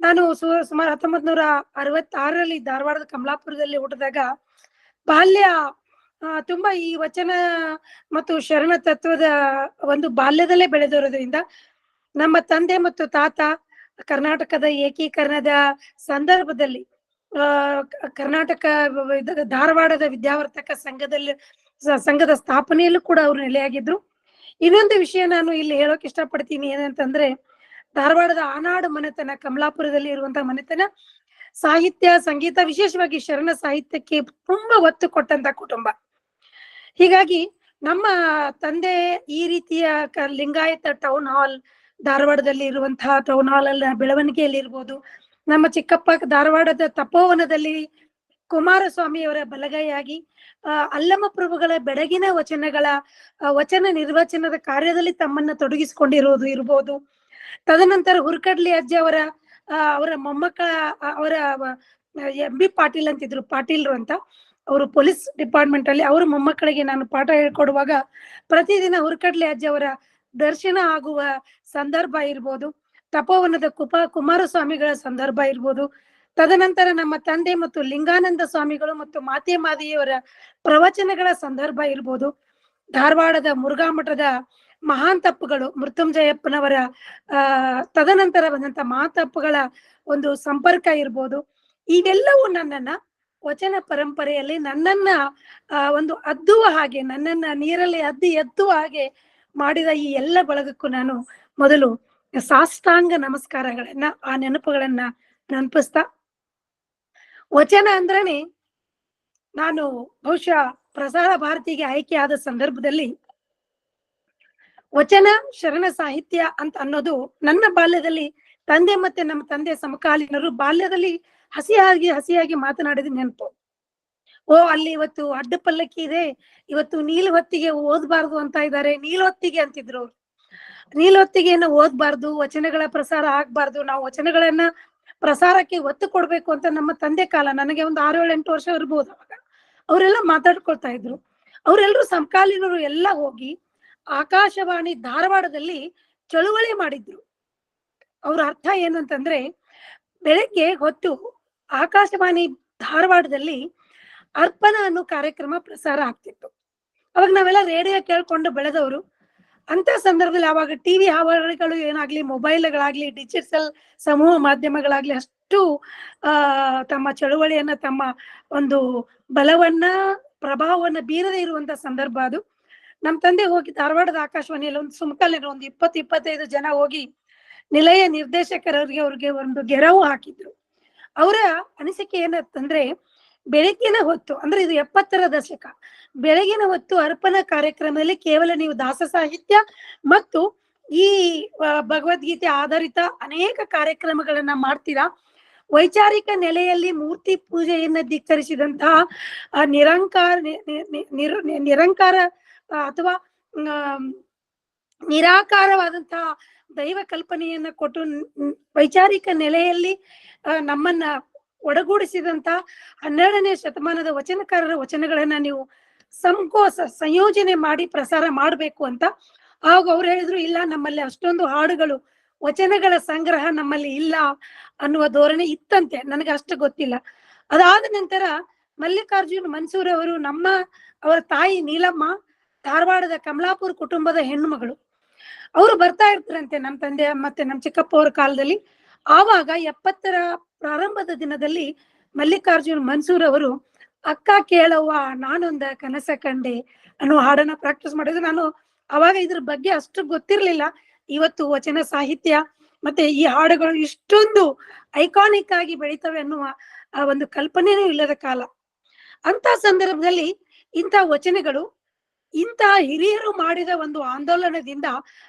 ನಾನು ಸುಮಾರು 1966ರಲ್ಲಿ ಧಾರವಾಡದ ಕಮಲಾಪುರದಲ್ಲಿ ಹುಟ್ಟಿದಾಗ ಬಾಲ್ಯ ತುಂಬಾ ಈ ವಚನ ಮತ್ತು ಶರಣ ತತ್ವದ ಒಂದು ಬಾಲ್ಯದಲ್ಲೇ ಬೆಳೆದಿರೋದ್ರಿಂದ ನಮ್ಮ ತಂದೆ ಮತ್ತು ತಾತ ಕರ್ನಾಟಕದ ಏಕೀಕರಣದ ಸಂದರ್ಭದಲ್ಲಿ ಕರ್ನಾಟಕ ಧಾರವಾಡದ ವಿದ್ಯಾವರ್ತಕ ಸಂಘದ ಸ್ಥಾಪನೆಯಲ್ಲೂ ಕೂಡ ಅವರು ನೆಲೆಯಾಗಿದ್ರು. ಇನ್ನೊಂದು ವಿಷಯ ನಾನು ಇಲ್ಲಿ ಹೇಳೋಕೆ ಇಷ್ಟಪಡ್ತೀನಿ ಏನಂತಂದ್ರೆ, ಧಾರವಾಡದ ಆನಾಡು ಮನೆತನ, ಕಮಲಾಪುರದಲ್ಲಿ ಇರುವಂತಹ ಮನೆತನ ಸಾಹಿತ್ಯ ಸಂಗೀತ ವಿಶೇಷವಾಗಿ ಶರಣ ಸಾಹಿತ್ಯಕ್ಕೆ ತುಂಬಾ ಒತ್ತು ಕೊಟ್ಟಂತ ಕುಟುಂಬ. ಹೀಗಾಗಿ ನಮ್ಮ ತಂದೆ ಈ ರೀತಿಯ ಲಿಂಗಾಯತ ಟೌನ್ ಹಾಲ್, ಧಾರವಾಡದಲ್ಲಿ ಇರುವಂತಹ ಟೌನ್ ಹಾಲ್ ಅಲ್ಲ ಬೆಳವಣಿಗೆಯಲ್ಲಿ ಇರ್ಬೋದು, ನಮ್ಮ ಚಿಕ್ಕಪ್ಪ ಧಾರವಾಡದ ತಪೋವನದಲ್ಲಿ ಕುಮಾರಸ್ವಾಮಿಯವರ ಬಲಗೈಯಾಗಿ ಅಲ್ಲಮ ಪ್ರಭುಗಳ ಬೆಡಗಿನ ವಚನ ನಿರ್ವಚನದ ಕಾರ್ಯದಲ್ಲಿ ತಮ್ಮನ್ನ ತೊಡಗಿಸಿಕೊಂಡಿರೋದು ಇರ್ಬೋದು. ತದನಂತರ ಹುರ್ಕಡ್ಲಿ ಅಜ್ಜ ಅವರ ಮೊಮ್ಮಕ್ಕಳ ಅವರ ಎಂ ಬಿ ಪಾಟೀಲ್ ಅಂತಿದ್ರು, ಪಾಟೀಲ್ರು ಅಂತ, ಅವರು ಪೊಲೀಸ್ ಡಿಪಾರ್ಟ್ಮೆಂಟ್ ಅಲ್ಲಿ ಅವ್ರ ಮೊಮ್ಮಕ್ಕಳಿಗೆ ನಾನು ಪಾಠ ಹೇಳ್ಕೊಡುವಾಗ ಪ್ರತಿದಿನ ಹುರ್ಕಡ್ಲಿ ಅಜ್ಜ ಅವರ ದರ್ಶನ ಆಗುವ ಸಂದರ್ಭ ಇರ್ಬೋದು, ತಪೋವನದ ಕುಮಾರಸ್ವಾಮಿಗಳ ಸಂದರ್ಭ ಇರ್ಬೋದು, ತದನಂತರ ನಮ್ಮ ತಂದೆ ಮತ್ತು ಲಿಂಗಾನಂದ ಸ್ವಾಮಿಗಳು ಮತ್ತು ಮಾತೆ ಮಾದಿಯವರ ಪ್ರವಚನಗಳ ಸಂದರ್ಭ ಇರ್ಬೋದು. ಧಾರವಾಡದ ಮುರುಘಾ ಮಠದ ಮಹಾಂತಪ್ಪುಗಳು ಮೃತ್ಯುಂಜಯಪ್ಪನವರ ತದನಂತರ ಬಂದಂತ ಮಹಾಂತಪ್ಪುಗಳ ಒಂದು ಸಂಪರ್ಕ ಇರ್ಬೋದು. ಇವೆಲ್ಲವೂ ನನ್ನನ್ನ ವಚನ ಪರಂಪರೆಯಲ್ಲಿ ನನ್ನನ್ನ ಒಂದು ಅದ್ದುವ ಹಾಗೆ, ನನ್ನನ್ನ ನೀರಲ್ಲಿ ಎತ್ತುವ ಹಾಗೆ ಮಾಡಿದ ಈ ಎಲ್ಲ ಬಳಗಕ್ಕೂ ನಾನು ಮೊದಲು ಸಾಷ್ಟಾಂಗ ನಮಸ್ಕಾರಗಳನ್ನ, ಆ ನೆನಪುಗಳನ್ನ ನೆನಪಿಸ್ತಾ, ವಚನ ಅಂದ್ರೇನೆ ನಾನು ಬಹುಶಃ ಪ್ರಸಾರ ಭಾರತಿಗೆ ಆಯ್ಕೆ ಆದ ಸಂದರ್ಭದಲ್ಲಿ ವಚನ ಶರಣ ಸಾಹಿತ್ಯ ಅಂತ ಅನ್ನೋದು ನನ್ನ ಬಾಲ್ಯದಲ್ಲಿ ತಂದೆ ಮತ್ತೆ ನಮ್ಮ ತಂದೆ ಸಮಕಾಲೀನರು ಬಾಲ್ಯದಲ್ಲಿ ಹಸಿಯಾಗಿ ಮಾತನಾಡಿದ ನೆನಪು. ಅಲ್ಲಿ ಇವತ್ತು ಅಡ್ಡ ಪಲ್ಲಕ್ಕಿ ಇದೆ, ಇವತ್ತು ನೀಲುವತ್ತಿಗೆ ಓದ್ಬಾರ್ದು ಅಂತ ಇದ್ದಾರೆ. ನೀಲುವತ್ತಿಗೆ ಅಂತಿದ್ರು ಅವ್ರು. ನೀಲುವತ್ತಿಗೆಯನ್ನ ಓದ್ಬಾರ್ದು, ವಚನಗಳ ಪ್ರಸಾರ ಆಗ್ಬಾರ್ದು, ನಾವು ವಚನಗಳನ್ನ ಪ್ರಸಾರಕ್ಕೆ ಒತ್ತು ಕೊಡ್ಬೇಕು ಅಂತ ನಮ್ಮ ತಂದೆ ಕಾಲ, ನನಗೆ ಒಂದು 6-7-8 ವರ್ಷ ಇರ್ಬೋದು ಅವಾಗ, ಅವರೆಲ್ಲ ಮಾತಾಡ್ಕೊಳ್ತಾ ಇದ್ರು. ಅವರೆಲ್ಲರೂ ಸಮಕಾಲೀನರು ಎಲ್ಲ ಹೋಗಿ ಆಕಾಶವಾಣಿ ಧಾರವಾಡದಲ್ಲಿ ಚಳುವಳಿ ಮಾಡಿದ್ರು. ಅವ್ರ ಅರ್ಥ ಏನು ಅಂತಂದ್ರೆ, ಬೆಳಗ್ಗೆ ಹೊತ್ತು ಆಕಾಶವಾಣಿ ಧಾರವಾಡದಲ್ಲಿ ಅರ್ಪಣಾ ಅನ್ನೋ ಕಾರ್ಯಕ್ರಮ ಪ್ರಸಾರ ಆಗ್ತಿತ್ತು. ಅವಾಗ ನಾವೆಲ್ಲ ರೇಡಿಯೋ ಕೇಳ್ಕೊಂಡು ಬೆಳೆದವರು. ಅಂತ ಸಂದರ್ಭದಲ್ಲಿ ಅವಾಗ ಟಿವಿ ಹಾವಳಿಗಳು ಏನಾಗ್ಲಿ, ಮೊಬೈಲ್ಗಳಾಗ್ಲಿ, ಡಿಜಿಟಲ್ ಸಮೂಹ ಮಾಧ್ಯಮಗಳಾಗ್ಲಿ ಅಷ್ಟು ತಮ್ಮ ಚಳುವಳಿಯನ್ನ, ತಮ್ಮ ಒಂದು ಬಲವನ್ನ, ಪ್ರಭಾವವನ್ನ ಬೀರದೇ ಇರುವಂತ ಸಂದರ್ಭ ಅದು. ನಮ್ ತಂದೆ ಹೋಗಿ ಧಾರವಾಡದ ಆಕಾಶವಾಣಿಯಲ್ಲಿ ಒಂದು ಸುಮಕಲ್ಲಿರೋ ಒಂದು 20-25 ಜನ ಹೋಗಿ ನಿಲಯ ಅವ್ರಿಗೆ ಒಂದು ಗೆರವು ಹಾಕಿದ್ರು. ಅವರ ಅನಿಸಿಕೆ ಏನಂತಂದ್ರೆ, ಬೆಳಗಿನ ಹೊತ್ತು ಅಂದ್ರೆ ಇದು 70ರ ದಶಕ, ಬೆಳಗಿನ ಹೊತ್ತು ಅರ್ಪಣಾ ಕಾರ್ಯಕ್ರಮದಲ್ಲಿ ಕೇವಲ ನೀವು ದಾಸ ಸಾಹಿತ್ಯ ಮತ್ತು ಈ ಭಗವದ್ಗೀತೆ ಆಧಾರಿತ ಅನೇಕ ಕಾರ್ಯಕ್ರಮಗಳನ್ನ ಮಾಡ್ತೀರಾ. ವೈಚಾರಿಕ ನೆಲೆಯಲ್ಲಿ ಮೂರ್ತಿ ಪೂಜೆಯನ್ನ ಧಿಕ್ಕರಿಸಿದಂತಹ ನಿರಂಕಾರ ಅಥವಾ ನಿರಾಕಾರವಾದಂತಹ ದೈವ ಕಲ್ಪನೆಯನ್ನ ಕೊಟ್ಟು ವೈಚಾರಿಕ ನೆಲೆಯಲ್ಲಿ ನಮ್ಮನ್ನ ಒಡಗೂಡಿಸಿದಂತ 12ನೇ ಶತಮಾನದ ವಚನಕಾರರ ವಚನಗಳನ್ನ ನೀವು ಸಂಯೋಜನೆ ಮಾಡಿ ಪ್ರಸಾರ ಮಾಡ್ಬೇಕು ಅಂತ. ಆಗ ಅವ್ರು ಹೇಳಿದ್ರು, ಇಲ್ಲ, ನಮ್ಮಲ್ಲಿ ಅಷ್ಟೊಂದು ಹಾಡುಗಳು, ವಚನಗಳ ಸಂಗ್ರಹ ನಮ್ಮಲ್ಲಿ ಇಲ್ಲ ಅನ್ನುವ ಧೋರಣೆ ಇತ್ತಂತೆ. ನನಗೆ ಅಷ್ಟು ಗೊತ್ತಿಲ್ಲ. ಅದಾದ ನಂತರ ಮಲ್ಲಿಕಾರ್ಜುನ್ ಮನ್ಸೂರ್ ಅವರು, ಅವರ ತಾಯಿ ನೀಲಮ್ಮ ಧಾರವಾಡದ ಕಮಲಾಪುರ ಕುಟುಂಬದ ಹೆಣ್ಣು ಮಗಳು, ಅವರು ಬರ್ತಾ ಇರ್ತಾರಂತೆ ನಮ್ಮ ತಂದೆ ಮತ್ತೆ ನಮ್ಮ ಚಿಕ್ಕಪ್ಪ ಅವರ ಕಾಲದಲ್ಲಿ. ಆವಾಗ 70ರ ಪ್ರಾರಂಭದ ದಿನದಲ್ಲಿ ಮಲ್ಲಿಕಾರ್ಜುನ್ ಮನ್ಸೂರ್ ಅವರು ಅಕ್ಕ ಕೇಳವ್ವ ನಾನೊಂದ ಕನಸ ಕಂಡೆ ಅನ್ನೋ ಹಾಡನ್ನ ಪ್ರಾಕ್ಟೀಸ್ ಮಾಡಿದ್ರು. ನಾನು ಅವಾಗ ಇದ್ರ ಬಗ್ಗೆ ಅಷ್ಟು ಗೊತ್ತಿರ್ಲಿಲ್ಲ. ಇವತ್ತು ವಚನ ಸಾಹಿತ್ಯ ಮತ್ತೆ ಈ ಹಾಡುಗಳು ಇಷ್ಟೊಂದು ಐಕಾನಿಕ್ ಆಗಿ ಬೆಳಿತವೆ ಅನ್ನುವ ಒಂದು ಕಲ್ಪನೆನೂ ಇಲ್ಲದ ಕಾಲ. ಅಂತ ಸಂದರ್ಭದಲ್ಲಿ ಇಂಥ ವಚನಗಳು, ಇಂಥ ಹಿರಿಯರು ಮಾಡಿದ ಒಂದು ಆಂದೋಲನದಿಂದ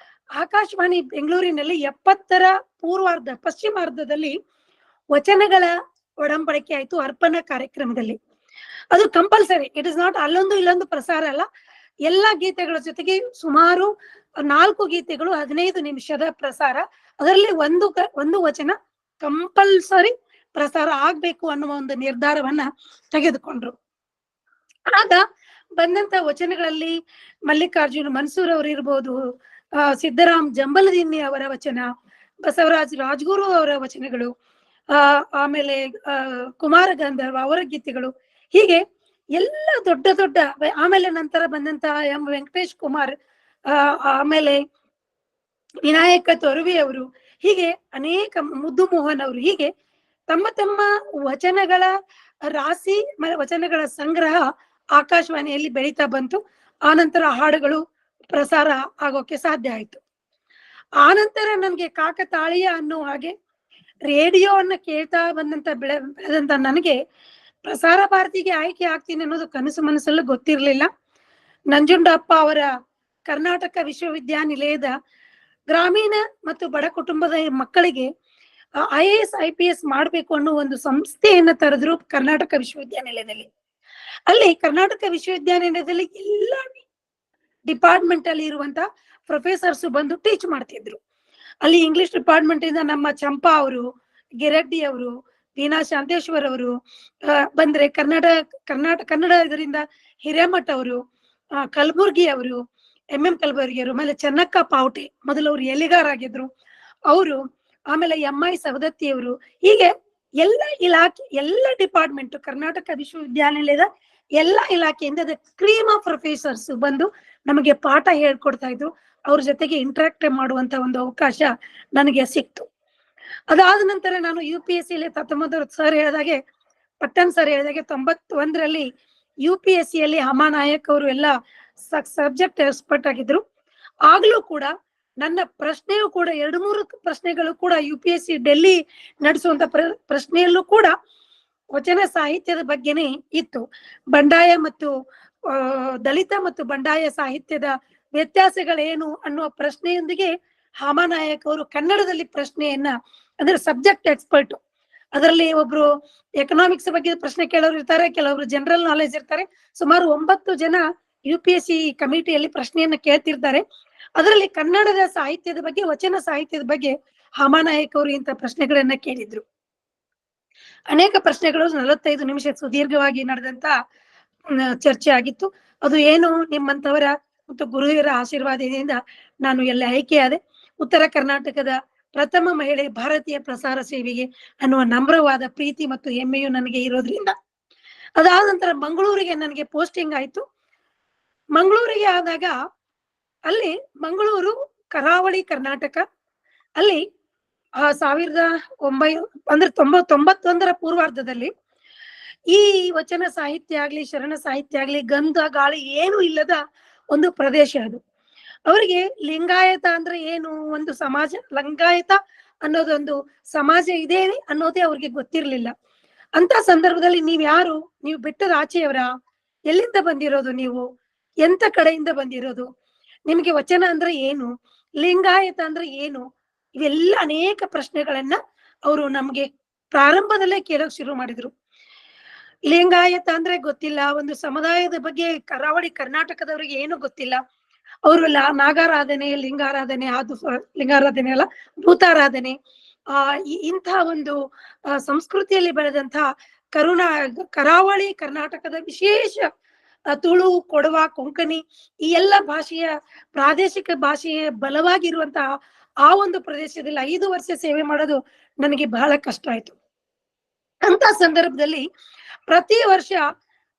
ಆಕಾಶವಾಣಿ ಬೆಂಗಳೂರಿನಲ್ಲಿ 70ರ ಪೂರ್ವಾರ್ಧ, ಪಶ್ಚಿಮಾರ್ಧದಲ್ಲಿ ವಚನಗಳ ಒಡಂಬಡಿಕೆ ಆಯ್ತು ಅರ್ಪಣಾ ಕಾರ್ಯಕ್ರಮದಲ್ಲಿ. ಅದು ಕಂಪಲ್ಸರಿ, ಇಟ್ ಇಸ್ ನಾಟ್ ಅಲ್ಲೊಂದು ಇಲ್ಲೊಂದು ಪ್ರಸಾರ ಅಲ್ಲ. ಎಲ್ಲಾ ಗೀತೆಗಳ ಜೊತೆಗೆ ಸುಮಾರು 4 ಗೀತೆಗಳು 15 ನಿಮಿಷದ ಪ್ರಸಾರ, ಅದರಲ್ಲಿ ಒಂದು ವಚನ ಕಂಪಲ್ಸರಿ ಪ್ರಸಾರ ಆಗ್ಬೇಕು ಅನ್ನುವ ಒಂದು ನಿರ್ಧಾರವನ್ನ ತೆಗೆದುಕೊಂಡ್ರು. ಆಗ ಬಂದಂತ ವಚನಗಳಲ್ಲಿ ಮಲ್ಲಿಕಾರ್ಜುನ ಮನ್ಸೂರ್ ಅವರು ಇರ್ಬೋದು, ಸಿದ್ದರಾಮ್ ಜಂಬಲದಿನ್ನಿ ಅವರ ವಚನ, ಬಸವರಾಜ್ ರಾಜ್ಗುರು ಅವರ ವಚನಗಳು, ಆಮೇಲೆ ಕುಮಾರ ಗಂಧರ್ವ ಅವರ ಗೀತೆಗಳು, ಹೀಗೆ ಎಲ್ಲ ದೊಡ್ಡ ಆಮೇಲೆ ನಂತರ ಬಂದಂತ ಎಂ ವೆಂಕಟೇಶ್ ಕುಮಾರ್, ಆಮೇಲೆ ವಿನಾಯಕ ತೊರವಿ ಅವರು, ಹೀಗೆ ಅನೇಕ, ಮುದ್ದು ಮೋಹನ್ ಅವರು, ಹೀಗೆ ತಮ್ಮ ವಚನಗಳ ರಾಶಿ, ವಚನಗಳ ಸಂಗ್ರಹ ಆಕಾಶವಾಣಿಯಲ್ಲಿ ಬೆಳೀತಾ ಬಂತು. ಆನಂತರ ಹಾಡುಗಳು ಪ್ರಸಾರ ಆಗೋಕೆ ಸಾಧ್ಯ ಆಯ್ತು. ಆನಂತರ ನನ್ಗೆ ಕಾಕತಾಳೀಯ ಅನ್ನೋ ಹಾಗೆ ರೇಡಿಯೋವನ್ನ ಕೇಳ್ತಾ ಬಂದಂತ ಬೆಳೆದಂತ ನನಗೆ ಪ್ರಸಾರ ಭಾರತಿಗೆ ಆಯ್ಕೆ ಆಗ್ತೀನಿ ಅನ್ನೋದು ಕನಸು ಮನಸ್ಸಲ್ಲೂ ಗೊತ್ತಿರ್ಲಿಲ್ಲ. ನಂಜುಂಡಪ್ಪ ಅವರ ಕರ್ನಾಟಕ ವಿಶ್ವವಿದ್ಯಾನಿಲಯದ ಗ್ರಾಮೀಣ ಮತ್ತು ಬಡ ಕುಟುಂಬದ ಮಕ್ಕಳಿಗೆ IAS IPS ಮಾಡ್ಬೇಕು ಅನ್ನೋ ಒಂದು ಸಂಸ್ಥೆಯನ್ನ ತೆರೆದ್ರು ಕರ್ನಾಟಕ ವಿಶ್ವವಿದ್ಯಾನಿಲಯದಲ್ಲಿ. ಅಲ್ಲಿ ಕರ್ನಾಟಕ ವಿಶ್ವವಿದ್ಯಾನಿಲಯದಲ್ಲಿ ಎಲ್ಲ ಡಿಪಾರ್ಟ್ಮೆಂಟ್ ಅಲ್ಲಿ ಇರುವಂತ ಪ್ರೊಫೆಸರ್ಸ್ ಬಂದು ಟೀಚ್ ಮಾಡ್ತಿದ್ರು. ಅಲ್ಲಿ ಇಂಗ್ಲಿಷ್ ಡಿಪಾರ್ಟ್ಮೆಂಟ್ ಇಂದ ನಮ್ಮ ಚಂಪಾ ಅವರು, ಗಿರೆಡ್ಡಿ ಅವರು, ವೀಣಾ ಶಾಂತೇಶ್ವರ್ ಅವರು ಬಂದ್ರೆ, ಕನ್ನಡ ಇದರಿಂದ ಹಿರೇಮಠ ಅವರು, ಕಲಬುರ್ಗಿ ಅವರು, MM ಕಲಬುರ್ಗಿ ಅವರು, ಆಮೇಲೆ ಚೆನ್ನಕ್ಕ ಪಾವಟೆ, ಮೊದಲು ಅವರು ಎಲಿಗಾರಾಗಿದ್ರು ಅವರು, ಆಮೇಲೆ MI ಸವದತ್ತಿ ಅವರು, ಹೀಗೆ ಎಲ್ಲ ಇಲಾಖೆ, ಎಲ್ಲ ಡಿಪಾರ್ಟ್ಮೆಂಟ್, ಕರ್ನಾಟಕ ವಿಶ್ವವಿದ್ಯಾನಿಲಯದ ಎಲ್ಲಾ ಇಲಾಖೆಯಿಂದ ಕ್ರೀಮ್ ಆಫ್ ಪ್ರೊಫೆಸರ್ಸ್ ಬಂದು ನಮಗೆ ಪಾಠ ಹೇಳ್ಕೊಡ್ತಾ ಇದ್ರು. ಅವ್ರ ಜೊತೆಗೆ ಇಂಟ್ರಾಕ್ಟ್ ಮಾಡುವಂತ ಒಂದು ಅವಕಾಶ ನನಗೆ ಸಿಕ್ತು. ಅದಾದ ನಂತರ ನಾನು UPSC ಸರ್ ಹೇಳಿದಾಗೆ, ಪಟ್ಟಣ್ ಸರ್ ಹೇಳಿದಾಗೆ 91ರಲ್ಲಿ UPSC ಯಲ್ಲಿ ಹಮಾನಾಯಕ್ ಅವರು ಎಲ್ಲ ಸಬ್ಜೆಕ್ಟ್ ಎಕ್ಸ್ಪರ್ಟ್ ಆಗಿದ್ರು. ಆಗ್ಲೂ ಕೂಡ ನನ್ನ ಪ್ರಶ್ನೆಯೂ ಕೂಡ 2-3 ಪ್ರಶ್ನೆಗಳು ಕೂಡ UPSC ಡೆಲ್ಲಿ ನಡೆಸುವಂತ ಪ್ರಶ್ನೆಯಲ್ಲೂ ಕೂಡ ವಚನ ಸಾಹಿತ್ಯದ ಬಗ್ಗೆನೇ ಇತ್ತು. ಬಂಡಾಯ ಮತ್ತು ದಲಿತ ಮತ್ತು ಬಂಡಾಯ ಸಾಹಿತ್ಯದ ವ್ಯತ್ಯಾಸಗಳೇನು ಅನ್ನುವ ಪ್ರಶ್ನೆಯೊಂದಿಗೆ ಹಾಮಾನಾಯಕ್ ಅವರು ಕನ್ನಡದಲ್ಲಿ ಪ್ರಶ್ನೆಯನ್ನ, ಅಂದ್ರೆ ಸಬ್ಜೆಕ್ಟ್ ಎಕ್ಸ್ಪರ್ಟ್, ಅದರಲ್ಲಿ ಒಬ್ರು ಎಕನಾಮಿಕ್ಸ್ ಬಗ್ಗೆ ಪ್ರಶ್ನೆ ಕೇಳೋರು ಇರ್ತಾರೆ, ಕೆಲವರು ಜನರಲ್ ನಾಲೆಜ್ ಇರ್ತಾರೆ. ಸುಮಾರು 9 ಜನ UPSC ಕಮಿಟಿಯಲ್ಲಿ ಪ್ರಶ್ನೆಯನ್ನ ಕೇಳ್ತಿರ್ತಾರೆ. ಅದರಲ್ಲಿ ಕನ್ನಡದ ಸಾಹಿತ್ಯದ ಬಗ್ಗೆ, ವಚನ ಸಾಹಿತ್ಯದ ಬಗ್ಗೆ ಹಾಮಾನಾಯಕ್ ಅವರು ಇಂಥ ಪ್ರಶ್ನೆಗಳನ್ನ ಕೇಳಿದ್ರು. ಅನೇಕ ಪ್ರಶ್ನೆಗಳು 45 ನಿಮಿಷ ಸುದೀರ್ಘವಾಗಿ ನಡೆದಂತ ಚರ್ಚೆ ಆಗಿತ್ತು. ಅದು ಏನು, ನಿಮ್ಮಂತವರ ಮತ್ತು ಗುರುಹಿಯರ ಆಶೀರ್ವಾದದಿಂದ ನಾನು ಎಲ್ಲ ಆಯ್ಕೆಯಾದೆ. ಉತ್ತರ ಕರ್ನಾಟಕದ ಪ್ರಥಮ ಮಹಿಳೆ ಭಾರತೀಯ ಪ್ರಸಾರ ಸೇವೆಗೆ ಅನ್ನುವ ನಮ್ರವಾದ ಪ್ರೀತಿ ಮತ್ತು ಹೆಮ್ಮೆಯು ನನಗೆ ಇರೋದ್ರಿಂದ. ಅದಾದ ನಂತರ ಮಂಗಳೂರಿಗೆ ನನಗೆ ಪೋಸ್ಟಿಂಗ್ ಆಯ್ತು. ಮಂಗಳೂರಿಗೆ ಆದಾಗ ಅಲ್ಲಿ ಮಂಗಳೂರು ಕರಾವಳಿ ಕರ್ನಾಟಕ, ಅಲ್ಲಿ 1991ರ ಪೂರ್ವಾರ್ಧದಲ್ಲಿ ಈ ವಚನ ಸಾಹಿತ್ಯ ಆಗ್ಲಿ, ಶರಣ ಸಾಹಿತ್ಯ ಆಗ್ಲಿ, ಗಂಧ ಗಾಳಿ ಏನು ಇಲ್ಲದ ಒಂದು ಪ್ರದೇಶ ಅದು. ಅವರಿಗೆ ಲಿಂಗಾಯತ ಅಂದ್ರೆ ಏನು, ಒಂದು ಸಮಾಜ, ಲಿಂಗಾಯತ ಅನ್ನೋದೊಂದು ಸಮಾಜ ಇದೆ ಅನ್ನೋದೇ ಅವ್ರಿಗೆ ಗೊತ್ತಿರ್ಲಿಲ್ಲ. ಅಂತ ಸಂದರ್ಭದಲ್ಲಿ ನೀವ್ ಯಾರು, ನೀವು ಬೆಟ್ಟದ ಆಚೆಯವರ, ಎಲ್ಲಿಂದ ಬಂದಿರೋದು, ನೀವು ಎಂತ ಕಡೆಯಿಂದ ಬಂದಿರೋದು, ನಿಮ್ಗೆ ವಚನ ಅಂದ್ರೆ ಏನು, ಲಿಂಗಾಯತ ಅಂದ್ರೆ ಏನು, ಇವೆಲ್ಲ ಅನೇಕ ಪ್ರಶ್ನೆಗಳನ್ನ ಅವರು ನಮ್ಗೆ ಪ್ರಾರಂಭದಲ್ಲೇ ಕೇಳೋಕ್ ಶುರು ಮಾಡಿದ್ರು. ಲಿಂಗಾಯತ ಅಂದ್ರೆ ಗೊತ್ತಿಲ್ಲ, ಒಂದು ಸಮುದಾಯದ ಬಗ್ಗೆ ಕರಾವಳಿ ಕರ್ನಾಟಕದವರಿಗೆ ಏನು ಗೊತ್ತಿಲ್ಲ. ಅವರು ನಾಗಾರಾಧನೆ, ಲಿಂಗಾರಾಧನೆ, ಅದು ಲಿಂಗಾರಾಧನೆ ಅಲ್ಲ, ಭೂತಾರಾಧನೆ, ಇಂಥ ಒಂದು ಸಂಸ್ಕೃತಿಯಲ್ಲಿ ಬೆಳೆದಂತಹ ಕರಾವಳಿ ಕರ್ನಾಟಕದ ವಿಶೇಷ ತುಳು, ಕೊಡವ, ಕೊಂಕಣಿ, ಈ ಎಲ್ಲ ಭಾಷೆಯ ಪ್ರಾದೇಶಿಕ ಭಾಷೆಯ ಬಲವಾಗಿರುವಂತಹ ಆ ಒಂದು ಪ್ರದೇಶದಲ್ಲಿ 5 ವರ್ಷ ಸೇವೆ ಮಾಡೋದು ನನಗೆ ಬಹಳ ಕಷ್ಟ ಆಯ್ತು. ಅಂತ ಸಂದರ್ಭದಲ್ಲಿ ಪ್ರತಿ ವರ್ಷ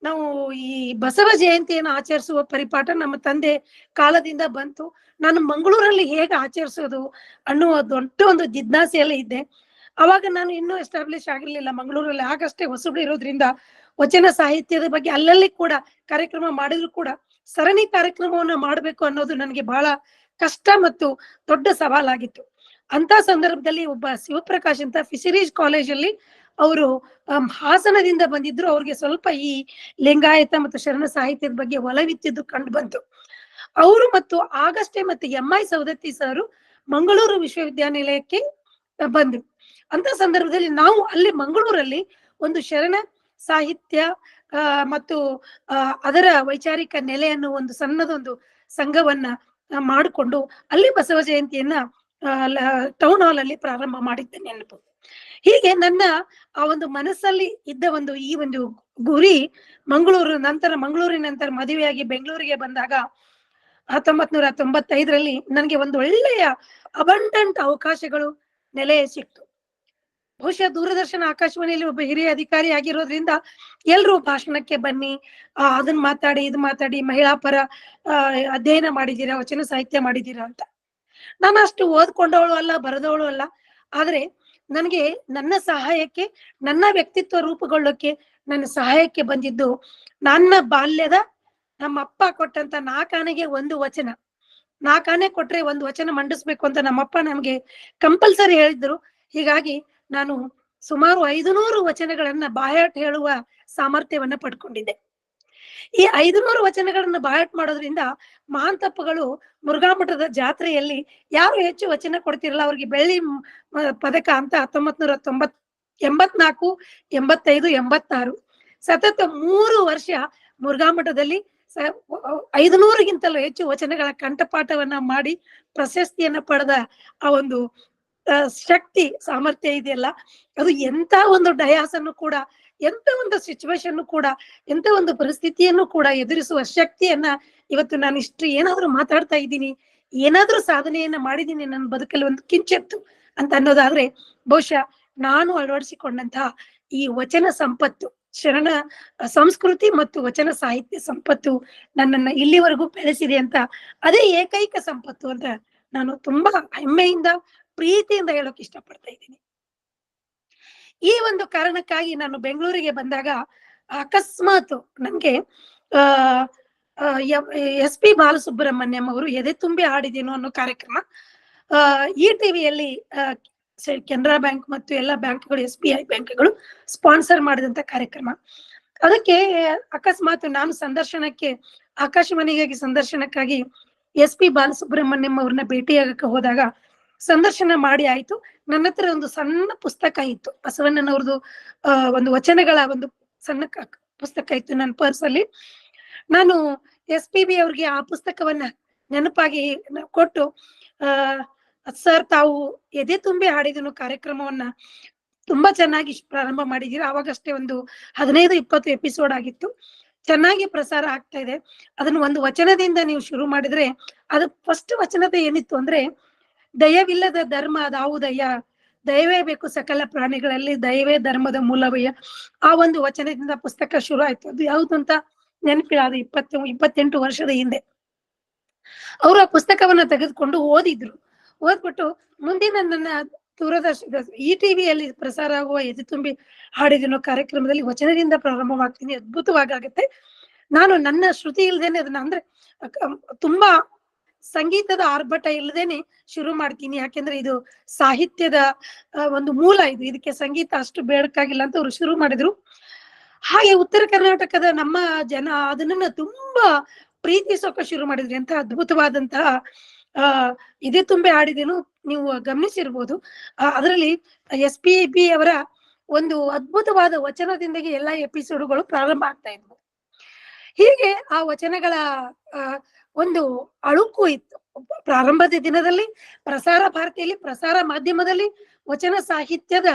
ನಾವು ಈ ಬಸವ ಜಯಂತಿಯನ್ನು ಆಚರಿಸುವ ಪರಿಪಾಠ ನಮ್ಮ ತಂದೆ ಕಾಲದಿಂದ ಬಂತು. ನಾನು ಮಂಗಳೂರಲ್ಲಿ ಹೇಗೆ ಆಚರಿಸೋದು ಅನ್ನುವ ದೊಡ್ಡ ಒಂದು ಜಿಜ್ಞಾಸೆಯಲ್ಲೇ ಇದ್ದೆ. ಅವಾಗ ನಾನು ಇನ್ನೂ ಎಸ್ಟಾಬ್ಲಿಷ್ ಆಗಿರ್ಲಿಲ್ಲ ಮಂಗಳೂರಲ್ಲಿ, ಆಗಷ್ಟೇ ಹೊಸಬರು ಇರೋದ್ರಿಂದ ವಚನ ಸಾಹಿತ್ಯದ ಬಗ್ಗೆ ಅಲ್ಲಲ್ಲಿ ಕೂಡ ಕಾರ್ಯಕ್ರಮ ಮಾಡಿದ್ರು ಕೂಡ ಸರಣಿ ಕಾರ್ಯಕ್ರಮವನ್ನ ಮಾಡ್ಬೇಕು ಅನ್ನೋದು ನನಗೆ ಬಹಳ ಕಷ್ಟ ಮತ್ತು ದೊಡ್ಡ ಸವಾಲಾಗಿತ್ತು. ಅಂತ ಸಂದರ್ಭದಲ್ಲಿ ಒಬ್ಬ ಶಿವಪ್ರಕಾಶ್ ಅಂತ ಫಿಶರೀಸ್ ಕಾಲೇಜಲ್ಲಿ ಅವರು ಹಾಸನದಿಂದ ಬಂದಿದ್ರು. ಅವ್ರಿಗೆ ಸ್ವಲ್ಪ ಈ ಲಿಂಗಾಯತ ಮತ್ತು ಶರಣ ಸಾಹಿತ್ಯದ ಬಗ್ಗೆ ಒಲವಿತ್ತಿದ್ದು ಕಂಡು ಬಂತು. ಅವರು ಮತ್ತು ಆಗಷ್ಟೇ ಮತ್ತು MI ಸವದತ್ತಿ ಸರ್ ಮಂಗಳೂರು ವಿಶ್ವವಿದ್ಯಾನಿಲಯಕ್ಕೆ ಬಂದ್ರು. ಅಂತ ಸಂದರ್ಭದಲ್ಲಿ ನಾವು ಅಲ್ಲಿ ಮಂಗಳೂರಲ್ಲಿ ಒಂದು ಶರಣ ಸಾಹಿತ್ಯ ಮತ್ತು ಅದರ ವೈಚಾರಿಕ ನೆಲೆಯನ್ನು ಒಂದು ಸಣ್ಣದೊಂದು ಸಂಘವನ್ನ ಮಾಡಿಕೊಂಡು ಅಲ್ಲಿ ಬಸವ ಜಯಂತಿಯನ್ನ ಟೌನ್ ಹಾಲ್ ಅಲ್ಲಿ ಪ್ರಾರಂಭ ಮಾಡಿದ್ದೆ ನೆನಪು. ಹೀಗೆ ನನ್ನ ಆ ಒಂದು ಮನಸ್ಸಲ್ಲಿ ಇದ್ದ ಈ ಒಂದು ಗುರಿ ಮಂಗಳೂರಿನ ನಂತರ ಮದುವೆಯಾಗಿ ಬೆಂಗಳೂರಿಗೆ ಬಂದಾಗ 1995ರಲ್ಲಿ ನನಗೆ ಒಂದು ಒಳ್ಳೆಯ ಅಬಂಡೆಂಟ್ ಅವಕಾಶಗಳು ನೆಲೆ ಸಿಕ್ತು. ಬಹುಶಃ ದೂರದರ್ಶನ ಆಕಾಶವಾಣಿಯಲ್ಲಿ ಒಬ್ಬ ಹಿರಿಯ ಅಧಿಕಾರಿ ಆಗಿರೋದ್ರಿಂದ ಎಲ್ರು ಭಾಷಣಕ್ಕೆ ಬನ್ನಿ, ಅದನ್ನ ಮಾತಾಡಿ, ಇದು ಮಾತಾಡಿ, ಮಹಿಳಾ ಪರ ಅಧ್ಯಯನ ಮಾಡಿದೀರಾ, ವಚನ ಸಾಹಿತ್ಯ ಮಾಡಿದೀರಾ ಅಂತ. ನಾನು ಅಷ್ಟು ಓದ್ಕೊಂಡವಳು ಅಲ್ಲ, ಬರೆದವಳು ಅಲ್ಲ. ಆದ್ರೆ ನನಗೆ ನನ್ನ ಸಹಾಯಕ್ಕೆ, ನನ್ನ ವ್ಯಕ್ತಿತ್ವ ರೂಪುಗೊಳ್ಳೋಕೆ ನನ್ನ ಸಹಾಯಕ್ಕೆ ಬಂದಿದ್ದು ನನ್ನ ಬಾಲ್ಯದ ನಮ್ಮ ಅಪ್ಪ ಕೊಟ್ಟಂತ 4 ಆನೆಗೆ 1 ವಚನ. 4 ಆನೆ ಕೊಟ್ರೆ 1 ವಚನ ಮಂಡಿಸ್ಬೇಕು ಅಂತ ನಮ್ಮಪ್ಪ ನಮ್ಗೆ ಕಂಪಲ್ಸರಿ ಹೇಳಿದ್ರು. ಹೀಗಾಗಿ ನಾನು ಸುಮಾರು 500 ವಚನಗಳನ್ನ ಬಾಯಾಟ್ ಹೇಳುವ ಸಾಮರ್ಥ್ಯವನ್ನ ಪಡ್ಕೊಂಡಿದ್ದೆ. ಈ 500 ವಚನಗಳನ್ನ ಬಾಯಾಟ್ ಮಾಡೋದ್ರಿಂದ ಮಹಾಂತಪ್ಪಗಳು ಮುರುಘಾ ಮಠದ ಜಾತ್ರೆಯಲ್ಲಿ ಯಾರು ಹೆಚ್ಚು ವಚನ ಕೊಡ್ತಿರಲ್ಲ ಅವ್ರಿಗೆ ಬೆಳ್ಳಿ ಪದಕ ಅಂತ 1984, 85, 86 ಸತತ 3 ವರ್ಷ ಮುರುಘಾ ಮಠದಲ್ಲಿ 500ಗಿಂತಲೂ ಹೆಚ್ಚು ವಚನಗಳ ಕಂಠಪಾಠವನ್ನ ಮಾಡಿ ಪ್ರಶಸ್ತಿಯನ್ನ ಪಡೆದ ಆ ಒಂದು ಶಕ್ತಿ, ಸಾಮರ್ಥ್ಯ ಇದೆಯಲ್ಲ, ಅದು ಎಂತ ಒಂದು ಡಯಾಸನ್ನು ಕೂಡ, ಎಂತ ಒಂದು ಸಿಚುವೇಶನ್ ಕೂಡ, ಎಂತ ಒಂದು ಪರಿಸ್ಥಿತಿಯನ್ನು ಕೂಡ ಎದುರಿಸುವ ಶಕ್ತಿಯನ್ನ ಇವತ್ತು ನಾನು ಇಷ್ಟು ಏನಾದ್ರೂ ಮಾತಾಡ್ತಾ ಇದ್ದೀನಿ, ಏನಾದ್ರೂ ಸಾಧನೆಯನ್ನ ಮಾಡಿದ್ದೀನಿ ನನ್ನ ಬದುಕಲ್ಲಿ ಒಂದು ಕಿಂಚೆತ್ತು ಅಂತ ಅನ್ನೋದಾದ್ರೆ ಬಹುಶಃ ನಾನು ಅಳವಡಿಸಿಕೊಂಡಂತಹ ಈ ವಚನ ಸಂಪತ್ತು, ಶರಣ ಸಂಸ್ಕೃತಿ ಮತ್ತು ವಚನ ಸಾಹಿತ್ಯ ಸಂಪತ್ತು ನನ್ನನ್ನ ಇಲ್ಲಿವರೆಗೂ ಬೆಳೆಸಿದೆ ಅಂತ, ಅದೇ ಏಕೈಕ ಸಂಪತ್ತು ಅಂತ ನಾನು ತುಂಬಾ ಹೆಮ್ಮೆಯಿಂದ ಪ್ರೀತಿಯಿಂದ ಹೇಳೋಕೆ ಇಷ್ಟಪಡ್ತಾ ಇದ್ದೀನಿ. ಈ ಒಂದು ಕಾರಣಕ್ಕಾಗಿ ನಾನು ಬೆಂಗಳೂರಿಗೆ ಬಂದಾಗ ಅಕಸ್ಮಾತ್ ನನ್ಗೆ ಎಸ್ ಪಿ ಬಾಲಸುಬ್ರಹ್ಮಣ್ಯಂ ಅವರು ಎದೆ ತುಂಬಿ ಹಾಡಿದೇನು ಅನ್ನೋ ಕಾರ್ಯಕ್ರಮ ಈ ಟಿವಿಯಲ್ಲಿ ಕೆನರಾ ಬ್ಯಾಂಕ್ ಮತ್ತು ಎಲ್ಲ ಬ್ಯಾಂಕ್ಗಳು, SBI ಬ್ಯಾಂಕ್ಗಳು ಸ್ಪಾನ್ಸರ್ ಮಾಡಿದಂತ ಕಾರ್ಯಕ್ರಮ. ಅದಕ್ಕೆ ಅಕಸ್ಮಾತ್ ನಾನು ಸಂದರ್ಶನಕ್ಕೆ ಆಕಾಶವಾಣಿಗಾಗಿ ಸಂದರ್ಶನಕ್ಕಾಗಿ SP ಬಾಲಸುಬ್ರಹ್ಮಣ್ಯಂ ಅವ್ರನ್ನ ಭೇಟಿಯಾಗಕ್ಕೆ ಹೋದಾಗ ಸಂದರ್ಶನ ಮಾಡಿ ಆಯ್ತು. ನನ್ನ ಹತ್ರ ಒಂದು ಸಣ್ಣ ಪುಸ್ತಕ ಇತ್ತು, ಬಸವಣ್ಣನವ್ರದ್ದು ಒಂದು ವಚನಗಳ ಒಂದು ಸಣ್ಣ ಪುಸ್ತಕ ಇತ್ತು ನನ್ನ ಪರ್ಸಲ್ಲಿ. ನಾನು SPB ಅವ್ರಿಗೆ ಆ ಪುಸ್ತಕವನ್ನ ನೆನಪಾಗಿ ಕೊಟ್ಟು, ಸರ್ ತಾವು ಎದೆ ತುಂಬಿ ಹಾಡಿದನು ಕಾರ್ಯಕ್ರಮವನ್ನ ತುಂಬಾ ಚೆನ್ನಾಗಿ ಪ್ರಾರಂಭ ಮಾಡಿದೀರ, ಅವಾಗಷ್ಟೇ ಒಂದು 15-20 ಎಪಿಸೋಡ್ ಆಗಿತ್ತು, ಚೆನ್ನಾಗಿ ಪ್ರಸಾರ ಆಗ್ತಾ ಇದೆ, ಅದನ್ನ ಒಂದು ವಚನದಿಂದ ನೀವು ಶುರು ಮಾಡಿದ್ರೆ, ಅದು ಫಸ್ಟ್ ವಚನದ ಏನಿತ್ತು ಅಂದ್ರೆ, ದಯವಿಲ್ಲದ ಧರ್ಮ ಅದಾವುದಯ್ಯ, ದಯವೇ ಬೇಕು ಸಕಲ ಪ್ರಾಣಿಗಳಲ್ಲಿ, ದಯವೇ ಧರ್ಮದ ಮೂಲವಯ್ಯ. ಆ ಒಂದು ವಚನದಿಂದ ಪುಸ್ತಕ ಶುರು ಆಯ್ತು. ಅದು ಯಾವುದು ಅಂತ ನೆನಪಿಲ್ಲ, ಅದು 28 ವರ್ಷದ ಹಿಂದೆ. ಅವರು ಆ ಪುಸ್ತಕವನ್ನ ತೆಗೆದುಕೊಂಡು ಓದ್ಬಿಟ್ಟು ಮುಂದಿನ ನನ್ನ ದೂರದರ್ಶನ ಈ ಟಿವಿಯಲ್ಲಿ ಪ್ರಸಾರ ಆಗುವ ಎದೆ ತುಂಬಿ ಹಾಡಿದಿನೋ ಕಾರ್ಯಕ್ರಮದಲ್ಲಿ ವಚನದಿಂದ ಪ್ರಾರಂಭವಾಗ್ತೀನಿ, ಅದ್ಭುತವಾಗತ್ತೆ. ನಾನು ನನ್ನ ಶ್ರುತಿ ಇಲ್ದೇನೆ ಅದನ್ನ, ಅಂದ್ರೆ ತುಂಬಾ ಸಂಗೀತದ ಆರ್ಭಟ ಇಲ್ಲದೇನೆ ಶುರು ಮಾಡ್ತೀನಿ, ಯಾಕೆಂದ್ರೆ ಇದು ಸಾಹಿತ್ಯದ ಒಂದು ಮೂಲ, ಇದಕ್ಕೆ ಸಂಗೀತ ಅಷ್ಟು ಬೇಡಕ್ಕಾಗಿಲ್ಲ ಅಂತ ಅವ್ರು ಶುರು ಮಾಡಿದ್ರು. ಹಾಗೆ ಉತ್ತರ ಕರ್ನಾಟಕದ ನಮ್ಮ ಜನ ಅದನ್ನ ತುಂಬಾ ಪ್ರೀತಿಸೋಕೆ ಶುರು ಮಾಡಿದ್ರಿ. ಅಂತ ಅದ್ಭುತವಾದಂತಹ ಇದೇ ತುಂಬೆ ಹಾಡಿದೇನು ನೀವು ಗಮನಿಸಿರ್ಬೋದು. ಅದರಲ್ಲಿ SPB ಅವರ ಒಂದು ಅದ್ಭುತವಾದ ವಚನದಿಂದಾಗಿ ಎಲ್ಲಾ ಎಪಿಸೋಡ್ಗಳು ಪ್ರಾರಂಭ ಆಗ್ತಾ ಇದ್ವು. ಹೀಗೆ ಆ ವಚನಗಳ ಒಂದು ಅಳುಕು ಇತ್ತು. ಪ್ರಾರಂಭದ ದಿನದಲ್ಲಿ ಪ್ರಸಾರ ಭಾರತಿಯಲ್ಲಿ, ಪ್ರಸಾರ ಮಾಧ್ಯಮದಲ್ಲಿ ವಚನ ಸಾಹಿತ್ಯದ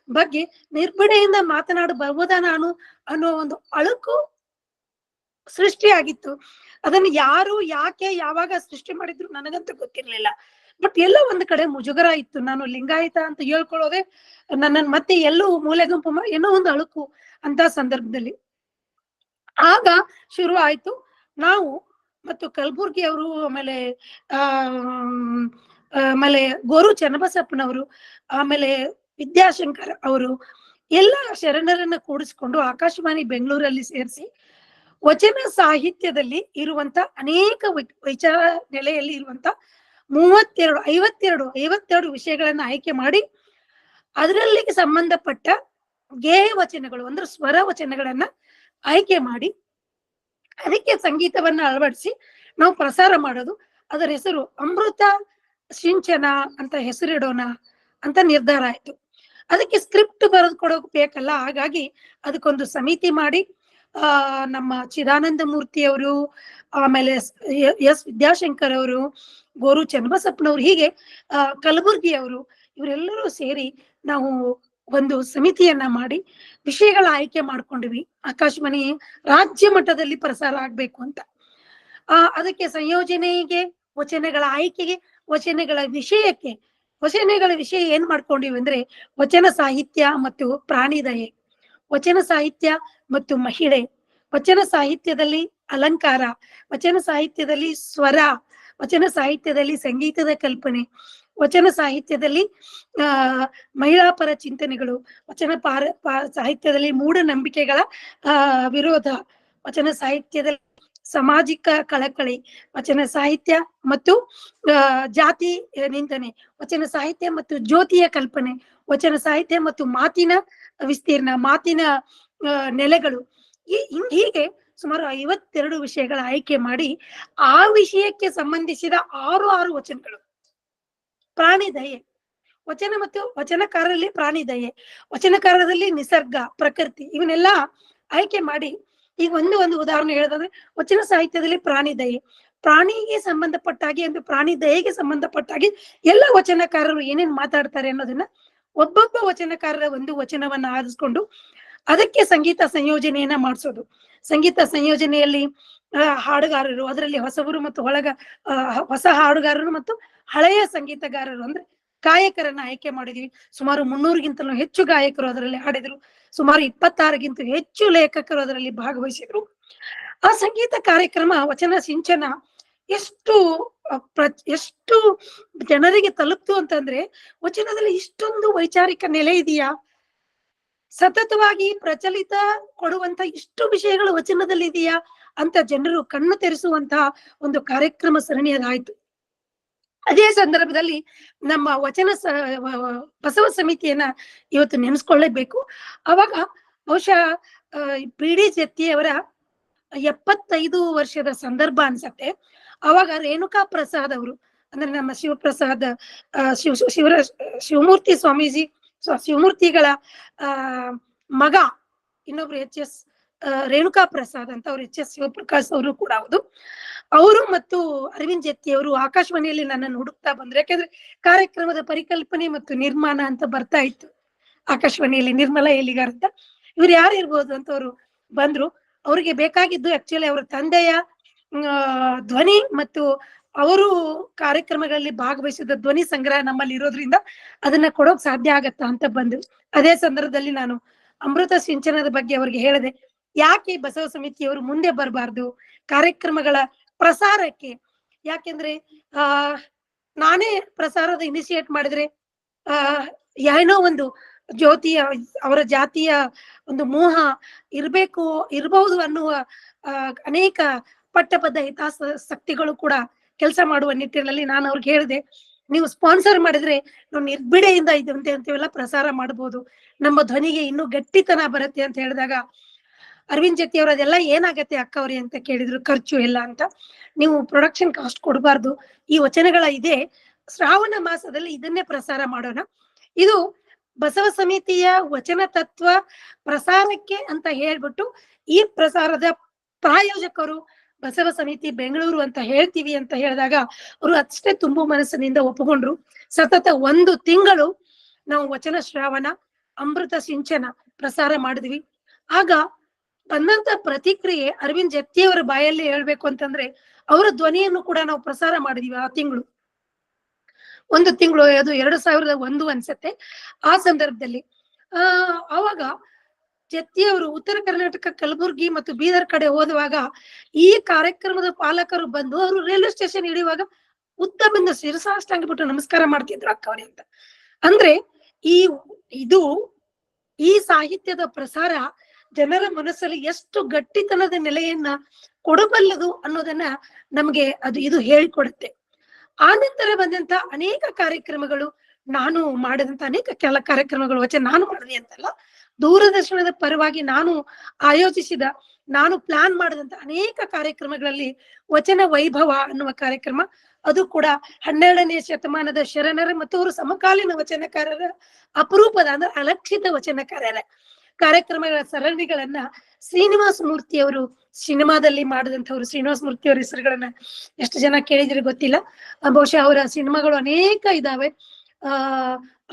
ಬಗ್ಗೆ ನಿರ್ಭಡೆಯಿಂದ ಮಾತನಾಡಬಹುದಾ ನಾನು ಅನ್ನೋ ಒಂದು ಅಳುಕು ಸೃಷ್ಟಿಯಾಗಿತ್ತು. ಅದನ್ನು ಯಾರು, ಯಾಕೆ, ಯಾವಾಗ ಸೃಷ್ಟಿ ಮಾಡಿದ್ರು ನನಗಂತೂ ಗೊತ್ತಿರ್ಲಿಲ್ಲ. ಬಟ್ ಎಲ್ಲ ಒಂದ್ ಕಡೆ ಮುಜುಗರ ಇತ್ತು. ನಾನು ಲಿಂಗಾಯತ ಅಂತ ಹೇಳ್ಕೊಳ್ಳೋದೆ ನನ್ನನ್ನು ಮತ್ತೆ ಎಲ್ಲೂ ಮೂಲೆಗುಂಪು ಏನೋ ಒಂದು ಅಳುಕು ಅಂತ ಸಂದರ್ಭದಲ್ಲಿ ಆಗ ಶುರು ಆಯ್ತು. ನಾವು ಮತ್ತು ಕಲಬುರ್ಗಿ ಅವರು, ಆಮೇಲೆ ಗೋರು ಚನ್ನಬಸಪ್ಪನವರು, ಆಮೇಲೆ ವಿದ್ಯಾಶಂಕರ್ ಅವರು ಎಲ್ಲ ಶರಣರನ್ನ ಕೂಡಿಸ್ಕೊಂಡು ಆಕಾಶವಾಣಿ ಬೆಂಗಳೂರಲ್ಲಿ ಸೇರಿಸಿ ವಚನ ಸಾಹಿತ್ಯದಲ್ಲಿ ಇರುವಂತ ಅನೇಕ ವಿಚಾರ ನೆಲೆಯಲ್ಲಿ ಇರುವಂತ 52 ವಿಷಯಗಳನ್ನ ಆಯ್ಕೆ ಮಾಡಿ ಅದರಲ್ಲಿಗೆ ಸಂಬಂಧಪಟ್ಟ ಗೇಯ ವಚನಗಳು ಅಂದ್ರೆ ಸ್ವರ ವಚನಗಳನ್ನ ಆಯ್ಕೆ ಮಾಡಿ ಅದಕ್ಕೆ ಸಂಗೀತವನ್ನ ಅಳವಡಿಸಿ ನಾವು ಪ್ರಸಾರ ಮಾಡೋದು. ಅದರ ಹೆಸರು ಅಮೃತ ಸಿಂಚನ ಅಂತ ಹೆಸರಿಡೋಣ ಅಂತ ನಿರ್ಧಾರ ಆಯ್ತು. ಅದಕ್ಕೆ ಸ್ಕ್ರಿಪ್ಟ್ ಬರೆದು ಕೊಡೋಕ್ ಬೇಕಲ್ಲ, ಹಾಗಾಗಿ ಅದಕ್ಕೊಂದು ಸಮಿತಿ ಮಾಡಿ ನಮ್ಮ ಚಿದಾನಂದ ಮೂರ್ತಿ ಅವರು, ಆಮೇಲೆ S ವಿದ್ಯಾಶಂಕರ್ ಅವರು, ಗೋರು ಚನ್ನಬಸಪ್ಪನವರು, ಹೀಗೆ ಕಲಬುರ್ಗಿ ಅವರು, ಇವರೆಲ್ಲರೂ ಸೇರಿ ನಾವು ಒಂದು ಸಮಿತಿಯನ್ನ ಮಾಡಿ ವಿಷಯಗಳ ಆಯ್ಕೆ ಮಾಡ್ಕೊಂಡಿವಿ. ಆಕಾಶವಾಣಿ ರಾಜ್ಯ ಮಟ್ಟದಲ್ಲಿ ಪ್ರಸಾರ ಆಗ್ಬೇಕು ಅಂತ. ಅದಕ್ಕೆ ಸಂಯೋಜನೆಗೆ, ವಚನಗಳ ಆಯ್ಕೆಗೆ, ವಚನಗಳ ವಿಷಯ ಏನ್ ಮಾಡ್ಕೊಂಡಿವಿ ಅಂದ್ರೆ ವಚನ ಸಾಹಿತ್ಯ ಮತ್ತು ಪ್ರಾಣಿ ದಯೆ, ವಚನ ಸಾಹಿತ್ಯ ಮತ್ತು ಮಹಿಳೆ, ವಚನ ಸಾಹಿತ್ಯದಲ್ಲಿ ಅಲಂಕಾರ, ವಚನ ಸಾಹಿತ್ಯದಲ್ಲಿ ಸ್ವರ, ವಚನ ಸಾಹಿತ್ಯದಲ್ಲಿ ಸಂಗೀತದ ಕಲ್ಪನೆ, ವಚನ ಸಾಹಿತ್ಯದಲ್ಲಿ ಮಹಿಳಾ ಪರ ಚಿಂತನೆಗಳು, ವಚನ ಸಾಹಿತ್ಯದಲ್ಲಿ ಮೂಢನಂಬಿಕೆಗಳ ವಿರೋಧ, ವಚನ ಸಾಹಿತ್ಯದಲ್ಲಿ ಸಾಮಾಜಿಕ ಕಳಕಳಿ, ವಚನ ಸಾಹಿತ್ಯ ಮತ್ತು ಜಾತಿ ನಿಂದನೆ, ವಚನ ಸಾಹಿತ್ಯ ಮತ್ತು ಜ್ಯೋತಿಯ ಕಲ್ಪನೆ, ವಚನ ಸಾಹಿತ್ಯ ಮತ್ತು ಮಾತಿನ ವಿಸ್ತೀರ್ಣ, ಮಾತಿನ ನೆಲೆಗಳು, ಹೀಗೆ ಸುಮಾರು 52 ವಿಷಯಗಳ ಆಯ್ಕೆ ಮಾಡಿ ಆ ವಿಷಯಕ್ಕೆ ಸಂಬಂಧಿಸಿದ 6 ವಚನಗಳು. ಪ್ರಾಣಿ ದಯೆ, ವಚನ ಮತ್ತು ವಚನಕಾರರಲ್ಲಿ ಪ್ರಾಣಿ ದಯೆ, ವಚನಕಾರರಲ್ಲಿ ನಿಸರ್ಗ, ಪ್ರಕೃತಿ, ಇವನ್ನೆಲ್ಲ ಆಯ್ಕೆ ಮಾಡಿ, ಈಗ ಒಂದು ಉದಾಹರಣೆ ಹೇಳೋದಾದ್ರೆ ವಚನ ಸಾಹಿತ್ಯದಲ್ಲಿ ಪ್ರಾಣಿ ದಯೆ, ಪ್ರಾಣಿಗೆ ಸಂಬಂಧಪಟ್ಟಾಗಿ ಅಂದ್ರೆ ಪ್ರಾಣಿ ದಯೆಗೆ ಸಂಬಂಧಪಟ್ಟಾಗಿ ಎಲ್ಲ ವಚನಕಾರರು ಏನೇನ್ ಮಾತಾಡ್ತಾರೆ ಅನ್ನೋದನ್ನ ಒಬ್ಬೊಬ್ಬ ವಚನಕಾರರ ಒಂದು ವಚನವನ್ನ ಆರಿಸ್ಕೊಂಡು ಅದಕ್ಕೆ ಸಂಗೀತ ಸಂಯೋಜನೆಯನ್ನ ಮಾಡಿಸೋದು. ಸಂಗೀತ ಸಂಯೋಜನೆಯಲ್ಲಿ ಹಾಡುಗಾರರು, ಅದರಲ್ಲಿ ಹೊಸಬರು ಮತ್ತು ಹೊಸ ಹಾಡುಗಾರರು ಮತ್ತು ಹಳೆಯ ಸಂಗೀತಗಾರರು ಅಂದ್ರೆ ಗಾಯಕರನ್ನ ಆಯ್ಕೆ ಮಾಡಿದ್ವಿ. ಸುಮಾರು 300ಗಿಂತಲೂ ಹೆಚ್ಚು ಗಾಯಕರು ಅದರಲ್ಲಿ ಹಾಡಿದ್ರು. ಸುಮಾರು 26ಗಿಂತ ಹೆಚ್ಚು ಲೇಖಕರು ಅದರಲ್ಲಿ ಭಾಗವಹಿಸಿದ್ರು. ಆ ಸಂಗೀತ ಕಾರ್ಯಕ್ರಮ ವಚನ ಸಿಂಚನ ಎಷ್ಟು ಎಷ್ಟು ಜನರಿಗೆ ತಲುಪ್ತು ಅಂತಂದ್ರೆ, ವಚನದಲ್ಲಿ ಇಷ್ಟೊಂದು ವೈಚಾರಿಕ ನೆಲೆ ಇದೆಯಾ, ಸತತವಾಗಿ ಪ್ರಚಲಿತ ಕೊಡುವಂತ ಇಷ್ಟು ವಿಷಯಗಳು ವಚನದಲ್ಲಿ ಇದೆಯಾ ಅಂತ ಜನರು ಕಣ್ಣು ತೆರೆಸುವಂತಹ ಒಂದು ಕಾರ್ಯಕ್ರಮ ಸರಣಿ ಅದಾಯ್ತು. ಅದೇ ಸಂದರ್ಭದಲ್ಲಿ ನಮ್ಮ ವಚನ ಬಸವ ಸಮಿತಿಯನ್ನ ಇವತ್ತು ನೆನೆಸ್ಕೊಳ್ಳೇಬೇಕು. ಅವಾಗ ಬಹುಶಃ BD ಜತ್ತಿಯವರ 75 ವರ್ಷದ ಸಂದರ್ಭ ಅನ್ಸತ್ತೆ. ಅವಾಗ ರೇಣುಕಾ ಪ್ರಸಾದ್ ಅವರು, ಅಂದ್ರೆ ನಮ್ಮ ಶಿವಪ್ರಸಾದ್ ಶಿವಮೂರ್ತಿ ಸ್ವಾಮೀಜಿ, ಶಿವಮೂರ್ತಿಗಳ ಮಗ ಇನ್ನೊಬ್ರು HS ರೇಣುಕಾ ಪ್ರಸಾದ್ ಅಂತ, ಅವ್ರು HS ಶಿವಪ್ರಕಾಶ್ ಅವರು ಕೂಡ ಹೌದು. ಅವರು ಮತ್ತು ಅರವಿಂದ್ ಜತ್ತಿ ಅವರು ಆಕಾಶವಾಣಿಯಲ್ಲಿ ನನ್ನನ್ನು ಹುಡುಕ್ತಾ ಬಂದ್ರು. ಯಾಕಂದ್ರೆ ಕಾರ್ಯಕ್ರಮದ ಪರಿಕಲ್ಪನೆ ಮತ್ತು ನಿರ್ಮಾಣ ಅಂತ ಬರ್ತಾ ಇತ್ತು ಆಕಾಶವಾಣಿಯಲ್ಲಿ, ನಿರ್ಮಲಾ ಎಲಿಗಾರ್ ಅಂತ. ಇವ್ರು ಯಾರು ಇರ್ಬೋದು ಅಂತ ಅವರು ಬಂದ್ರು. ಅವ್ರಿಗೆ ಬೇಕಾಗಿದ್ದು ಆಕ್ಚುಲಿ ಅವರ ತಂದೆಯ ಧ್ವನಿ ಮತ್ತು ಅವರು ಕಾರ್ಯಕ್ರಮಗಳಲ್ಲಿ ಭಾಗವಹಿಸಿದ ಧ್ವನಿ ಸಂಗ್ರಹ ನಮ್ಮಲ್ಲಿ ಇರೋದ್ರಿಂದ ಅದನ್ನ ಕೊಡೋಕ್ ಸಾಧ್ಯ ಆಗತ್ತಾ ಅಂತ ಬಂದ್ರು. ಅದೇ ಸಂದರ್ಭದಲ್ಲಿ ನಾನು ಅಮೃತ ಸಿಂಚನದ ಬಗ್ಗೆ ಅವ್ರಿಗೆ ಹೇಳಿದೆ, ಯಾಕೆ ಬಸವ ಸಮಿತಿಯವರು ಮುಂದೆ ಬರಬಾರ್ದು ಕಾರ್ಯಕ್ರಮಗಳ ಪ್ರಸಾರಕ್ಕೆ? ಯಾಕೆಂದ್ರೆ ನಾನೇ ಪ್ರಸಾರದ ಇನಿಶಿಯೇಟ್ ಮಾಡಿದ್ರೆ ಏನೋ ಒಂದು ಜ್ಯೋತಿಯ ಅವರ ಜಾತಿಯ ಒಂದು ಮೋಹ ಇರಬಹುದು ಅನ್ನುವ ಅನೇಕ ಪಟ್ಟಬದ್ಧ ಹಿತಾಸಕ್ತಿಗಳು ಕೂಡ ಕೆಲಸ ಮಾಡುವ ನಿಟ್ಟಿನಲ್ಲಿ ನಾನು ಅವ್ರಿಗೆ ಹೇಳಿದೆ, ನೀವು ಸ್ಪಾನ್ಸರ್ ಮಾಡಿದ್ರೆ ನಾವು ನಿರ್ಬಿಡೆಯಿಂದ ಇದಂತೆ ಅಂತೆಲ್ಲ ಪ್ರಸಾರ ಮಾಡ್ಬೋದು, ನಮ್ಮ ಧ್ವನಿಗೆ ಇನ್ನೂ ಗಟ್ಟಿತನ ಬರುತ್ತೆ ಅಂತ ಹೇಳಿದಾಗ ಅರವಿಂದ್ ಜತ್ತಿ ಅವರು ಅದೆಲ್ಲ ಏನಾಗತ್ತೆ ಅಕ್ಕ ಅವ್ರಿ ಅಂತ ಕೇಳಿದ್ರು. ಖರ್ಚು ಎಲ್ಲ ಅಂತ, ನೀವು ಪ್ರೊಡಕ್ಷನ್ ಕಾಸ್ಟ್ ಕೊಡಬಾರ್ದು, ಈ ವಚನಗಳ ಇದೆ, ಶ್ರಾವಣ ಮಾಸದಲ್ಲಿ ಇದನ್ನೇ ಪ್ರಸಾರ ಮಾಡೋಣ. ಇದು ಬಸವ ಸಮಿತಿಯ ವಚನ ತತ್ವ ಪ್ರಸಾರಕ್ಕೆ ಅಂತ ಹೇಳ್ಬಿಟ್ಟು ಈ ಪ್ರಸಾರದ ಪ್ರಾಯೋಜಕರು ಬಸವ ಸಮಿತಿ ಬೆಂಗಳೂರು ಅಂತ ಹೇಳ್ತೀವಿ ಅಂತ ಹೇಳಿದಾಗ ಅವರು ಅಷ್ಟೇ ತುಂಬು ಮನಸ್ಸಿನಿಂದ ಒಪ್ಪಿಕೊಂಡ್ರು. ಸತತ 1 ತಿಂಗಳು ನಾವು ವಚನ ಶ್ರಾವಣ ಅಮೃತ ಸಿಂಚನ ಪ್ರಸಾರ ಮಾಡಿದ್ವಿ. ಆಗ ಬಂದಂತ ಪ್ರತಿಕ್ರಿಯೆ ಅರವಿಂದ್ ಜತ್ತಿಯವರ ಬಾಯಲ್ಲಿ ಹೇಳ್ಬೇಕು ಅಂತಂದ್ರೆ, ಅವರ ಧ್ವನಿಯನ್ನು ಕೂಡ ನಾವು ಪ್ರಸಾರ ಮಾಡಿದ್ವಿ ಆ ತಿಂಗಳು. 1 ತಿಂಗಳು, ಅದು 2001 ಅನ್ಸತ್ತೆ. ಆ ಸಂದರ್ಭದಲ್ಲಿ ಆವಾಗ ಜತ್ತಿಯವರು ಉತ್ತರ ಕರ್ನಾಟಕ ಕಲಬುರ್ಗಿ ಮತ್ತು ಬೀದರ್ ಕಡೆ ಹೋದುವಾಗ ಈ ಕಾರ್ಯಕ್ರಮದ ಪಾಲಕರು ಬಂದು ಅವರು ರೈಲ್ವೆ ಸ್ಟೇಷನ್ ಇಳಿಯುವಾಗ ಉತ್ತಮಿಂದ ಶಿರಸಾಷ್ಟಾಂಗ ಬಿಟ್ಟು ನಮಸ್ಕಾರ ಮಾಡ್ತಿದ್ರು ಅಕ್ಕವ್ರೆ ಅಂತ. ಅಂದ್ರೆ ಈ ಸಾಹಿತ್ಯದ ಪ್ರಸಾರ ಜನರ ಮನಸ್ಸಲ್ಲಿ ಎಷ್ಟು ಗಟ್ಟಿತನದ ನೆಲೆಯನ್ನ ಕೊಡಬಲ್ಲದು ಅನ್ನೋದನ್ನ ನಮ್ಗೆ ಇದು ಹೇಳಿಕೊಡುತ್ತೆ. ಆ ನಂತರ ಬಂದಂತ ಅನೇಕ ಕಾರ್ಯಕ್ರಮಗಳು, ನಾನು ಮಾಡಿದಂತ ಅನೇಕ ಕೆಲ ಕಾರ್ಯಕ್ರಮಗಳು ವಚನ ನಾನು ಮಾಡಿದೆ ಅಂತಲ್ಲ, ದೂರದರ್ಶನದ ಪರವಾಗಿ ನಾನು ಆಯೋಜಿಸಿದ, ನಾನು ಪ್ಲಾನ್ ಮಾಡಿದಂತ ಅನೇಕ ಕಾರ್ಯಕ್ರಮಗಳಲ್ಲಿ ವಚನ ವೈಭವ ಅನ್ನುವ ಕಾರ್ಯಕ್ರಮ, ಅದು ಕೂಡ 12ನೇ ಶತಮಾನದ ಶರಣರ ಮತ್ತು ಅವರು ಸಮಕಾಲೀನ ವಚನಕಾರರ ಅಪರೂಪದ ಅಂದ್ರೆ ಅಲಕ್ಷಿತ ವಚನಕಾರರ ಕಾರ್ಯಕ್ರಮಗಳ ಸರಣಿಗಳನ್ನ ಶ್ರೀನಿವಾಸ ಮೂರ್ತಿ ಅವರು ಸಿನಿಮಾದಲ್ಲಿ ಮಾಡಿದಂಥವ್ರು. ಶ್ರೀನಿವಾಸ ಮೂರ್ತಿ ಅವರ ಹೆಸರುಗಳನ್ನ ಎಷ್ಟು ಜನ ಕೇಳಿದ್ರೆ ಗೊತ್ತಿಲ್ಲ, ಬಹುಶಃ ಅವರ ಸಿನಿಮಾಗಳು ಅನೇಕ ಇದಾವೆ.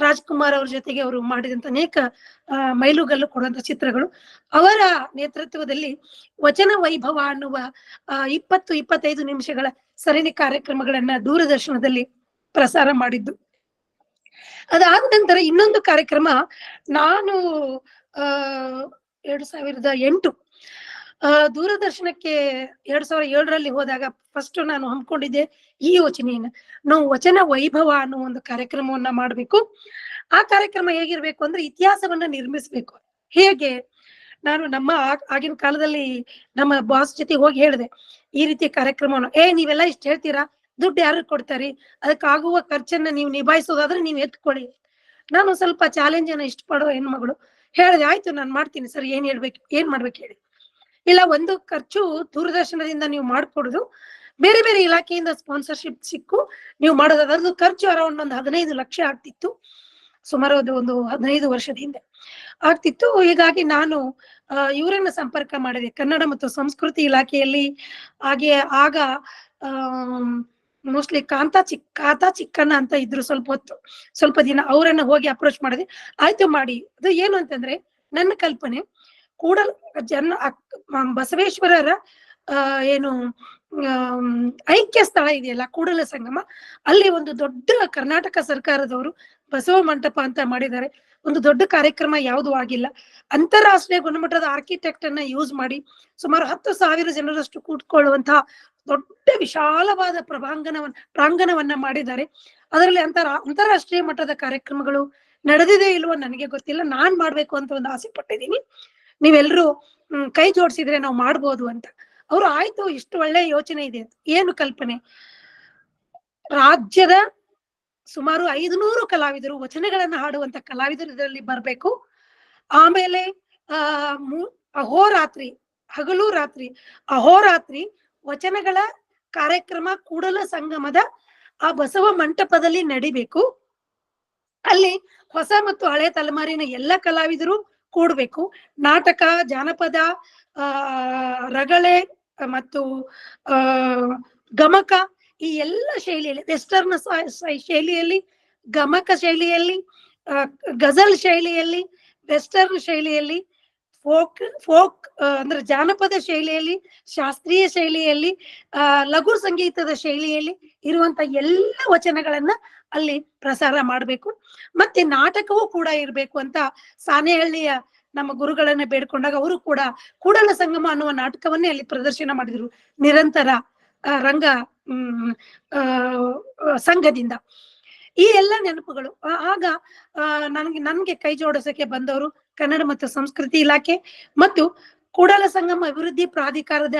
ರಾಜ್ಕುಮಾರ್ ಅವ್ರ ಜೊತೆಗೆ ಅವರು ಮಾಡಿದಂತ ಅನೇಕ ಮೈಲುಗಲ್ಲು ಕೊಡುವಂತ ಚಿತ್ರಗಳು. ಅವರ ನೇತೃತ್ವದಲ್ಲಿ ವಚನ ವೈಭವ ಅನ್ನುವ 20-25 ನಿಮಿಷಗಳ ಸರಣಿ ಕಾರ್ಯಕ್ರಮಗಳನ್ನ ದೂರದರ್ಶನದಲ್ಲಿ ಪ್ರಸಾರ ಮಾಡಿದ್ದು. ಅದಾದ ನಂತರ ಇನ್ನೊಂದು ಕಾರ್ಯಕ್ರಮ, ನಾನು 2008 ದೂರದರ್ಶನಕ್ಕೆ 2007ರಲ್ಲಿ ಹೋದಾಗ ಫಸ್ಟ್ ನಾನು ಹಮ್ಮಿಕೊಂಡಿದ್ದೆ ಈ ಯೋಚನೆಯನ್ನ, ನಾವು ವಚನ ವೈಭವ ಅನ್ನೋ ಒಂದು ಕಾರ್ಯಕ್ರಮವನ್ನ ಮಾಡ್ಬೇಕು. ಆ ಕಾರ್ಯಕ್ರಮ ಹೇಗಿರ್ಬೇಕು ಅಂದ್ರೆ ಇತಿಹಾಸವನ್ನ ನಿರ್ಮಿಸ್ಬೇಕು. ಹೇಗೆ? ನಾನು ನಮ್ಮ ಆಗಿನ ಕಾಲದಲ್ಲಿ ನಮ್ಮ ಬಾಸ್ ಜೊತೆ ಹೋಗಿ ಹೇಳಿದೆ, ಈ ರೀತಿ ಕಾರ್ಯಕ್ರಮವನ್ನು ನೀವೆಲ್ಲ ಇಷ್ಟ ಹೇಳ್ತೀರಾ, ದುಡ್ಡು ಯಾರು ಕೊಡ್ತಾರಿ, ಅದಕ್ಕಾಗುವ ಖರ್ಚನ್ನ ನೀವು ನಿಭಾಯಿಸೋದಾದ್ರೆ ನೀವು ಎತ್ಕೊಳ್ಳಿ. ನಾನು ಸ್ವಲ್ಪ ಚಾಲೆಂಜ್ ಅನ್ನ ಇಷ್ಟಪಡೋ ಹೆಣ್ಮಗಳು ಹೇಳಿದೆ, ಆಯ್ತು ನಾನು ಮಾಡ್ತೀನಿ ಸರ್, ಏನ್ ಮಾಡ್ಬೇಕು ಹೇಳಿ. ಇಲ್ಲ, ಒಂದು ಖರ್ಚು ದೂರದರ್ಶನದಿಂದ ನೀವು ಮಾಡ್ಕೊಡುದು, ಬೇರೆ ಬೇರೆ ಇಲಾಖೆಯಿಂದ ಸ್ಪಾನ್ಸರ್ಶಿಪ್ ಸಿಕ್ಕು ನೀವು ಮಾಡೋದು, ಅದರದ್ದು ಖರ್ಚು ಅರೌಂಡ್ ಒಂದು 15 ಲಕ್ಷ ಆಗ್ತಿತ್ತು. ಸುಮಾರು ಒಂದು 15 ವರ್ಷದ ಹಿಂದೆ ಆಗ್ತಿತ್ತು. ಹೀಗಾಗಿ ನಾನು ಇವರನ್ನ ಸಂಪರ್ಕ ಮಾಡಿದೆ, ಕನ್ನಡ ಮತ್ತು ಸಂಸ್ಕೃತಿ ಇಲಾಖೆಯಲ್ಲಿ. ಹಾಗೆ ಆಗ ಮೋಸ್ಟ್ಲಿ ಕಾಂತಾ ಚಿಕ್ಕಣ್ಣ ಅಂತ ಇದ್ರು, ಸ್ವಲ್ಪ ದಿನ ಅವರನ್ನ ಹೋಗಿ ಅಪ್ರೋಚ್ ಮಾಡಿದೆ. ಆಯ್ತು ಮಾಡಿ. ಅದು ಏನು ಅಂತಂದ್ರೆ, ನನ್ನ ಕಲ್ಪನೆ ಬಸವೇಶ್ವರರ ಐಕ್ಯ ಸ್ಥಳ ಇದೆಯಲ್ಲ ಕೂಡಲ ಸಂಗಮ, ಅಲ್ಲಿ ಒಂದು ದೊಡ್ಡ ಕರ್ನಾಟಕ ಸರ್ಕಾರದವರು ಬಸವ ಮಂಟಪ ಅಂತ ಮಾಡಿದ್ದಾರೆ. ಒಂದು ದೊಡ್ಡ ಕಾರ್ಯಕ್ರಮ ಯಾವುದು ಆಗಿಲ್ಲ. ಅಂತಾರಾಷ್ಟ್ರೀಯ ಗುಣಮಟ್ಟದ ಆರ್ಕಿಟೆಕ್ಟ್ ಅನ್ನ ಯೂಸ್ ಮಾಡಿ ಸುಮಾರು 10,000 ಜನರಷ್ಟು ಕೂತ್ಕೊಳ್ಳುವಂತಹ ದೊಡ್ಡ ವಿಶಾಲವಾದ ಪ್ರಾಂಗಣವನ್ನ ಮಾಡಿದ್ದಾರೆ. ಅದರಲ್ಲಿ ಅಂತಾರಾಷ್ಟ್ರೀಯ ಮಟ್ಟದ ಕಾರ್ಯಕ್ರಮಗಳು ನಡೆದಿದೆ ಇಲ್ವೋ ನನಗೆ ಗೊತ್ತಿಲ್ಲ. ನಾನ್ ಮಾಡ್ಬೇಕು ಅಂತ ಒಂದು ಆಸೆ ಪಟ್ಟಿದ್ದೀನಿ. ನೀವೆಲ್ರೂ ಕೈ ಜೋಡಿಸಿದ್ರೆ ನಾವು ಮಾಡ್ಬೋದು ಅಂತ. ಅವರು ಆಯ್ತು, ಇಷ್ಟು ಒಳ್ಳೆ ಯೋಚನೆ ಇದೆ ಅಂತ. ಏನು ಕಲ್ಪನೆ? ರಾಜ್ಯದ ಸುಮಾರು 500 ಕಲಾವಿದರು, ವಚನಗಳನ್ನ ಹಾಡುವಂತ ಕಲಾವಿದರು ಇದರಲ್ಲಿ ಬರ್ಬೇಕು. ಆಮೇಲೆ ಅಹೋರಾತ್ರಿ, ಹಗಲು ರಾತ್ರಿ ಅಹೋರಾತ್ರಿ ವಚನಗಳ ಕಾರ್ಯಕ್ರಮ ಕೂಡಲ ಸಂಗಮದ ಆ ಬಸವ ಮಂಟಪದಲ್ಲಿ ನಡಿಬೇಕು. ಅಲ್ಲಿ ಹೊಸ ಮತ್ತು ಹಳೆ ತಲೆಮಾರಿನ ಎಲ್ಲ ಕಲಾವಿದರು ಕೂಡ್ಬೇಕು. ನಾಟಕ, ಜಾನಪದ, ರಗಳೆ ಮತ್ತು ಗಮಕ, ಈ ಎಲ್ಲ ಶೈಲಿಯಲ್ಲಿ, ವೆಸ್ಟರ್ನ್ ಶೈಲಿಯಲ್ಲಿ, ಗಮಕ ಶೈಲಿಯಲ್ಲಿ, ಗಜಲ್ ಶೈಲಿಯಲ್ಲಿ, ವೆಸ್ಟರ್ನ್ ಶೈಲಿಯಲ್ಲಿ, ಫೋಕ್ ಅಂದ್ರೆ ಜಾನಪದ ಶೈಲಿಯಲ್ಲಿ, ಶಾಸ್ತ್ರೀಯ ಶೈಲಿಯಲ್ಲಿ, ಲಘು ಸಂಗೀತದ ಶೈಲಿಯಲ್ಲಿ ಇರುವಂತ ಎಲ್ಲ ವಚನಗಳನ್ನ ಅಲ್ಲಿ ಪ್ರಸಾರ ಮಾಡ್ಬೇಕು. ಮತ್ತೆ ನಾಟಕವೂ ಕೂಡ ಇರ್ಬೇಕು ಅಂತ ಸಾಣೇಹಳ್ಳಿಯ ನಮ್ಮ ಗುರುಗಳನ್ನ ಬೇಡ್ಕೊಂಡಾಗ ಅವರು ಕೂಡ ಕೂಡಲ ಸಂಗಮ ಅನ್ನುವ ನಾಟಕವನ್ನೇ ಅಲ್ಲಿ ಪ್ರದರ್ಶನ ಮಾಡಿದ್ರು, ನಿರಂತರ ರಂಗ ಸಂಘದಿಂದ. ಈ ಎಲ್ಲ ನೆನಪುಗಳು. ಆಗ ನನ್ಗೆ ಕೈ ಜೋಡಿಸಕ್ಕೆ ಬಂದವರು ಕನ್ನಡ ಮತ್ತು ಸಂಸ್ಕೃತಿ ಇಲಾಖೆ ಮತ್ತು ಕೂಡಲ ಸಂಗಮ ಅಭಿವೃದ್ಧಿ ಪ್ರಾಧಿಕಾರದ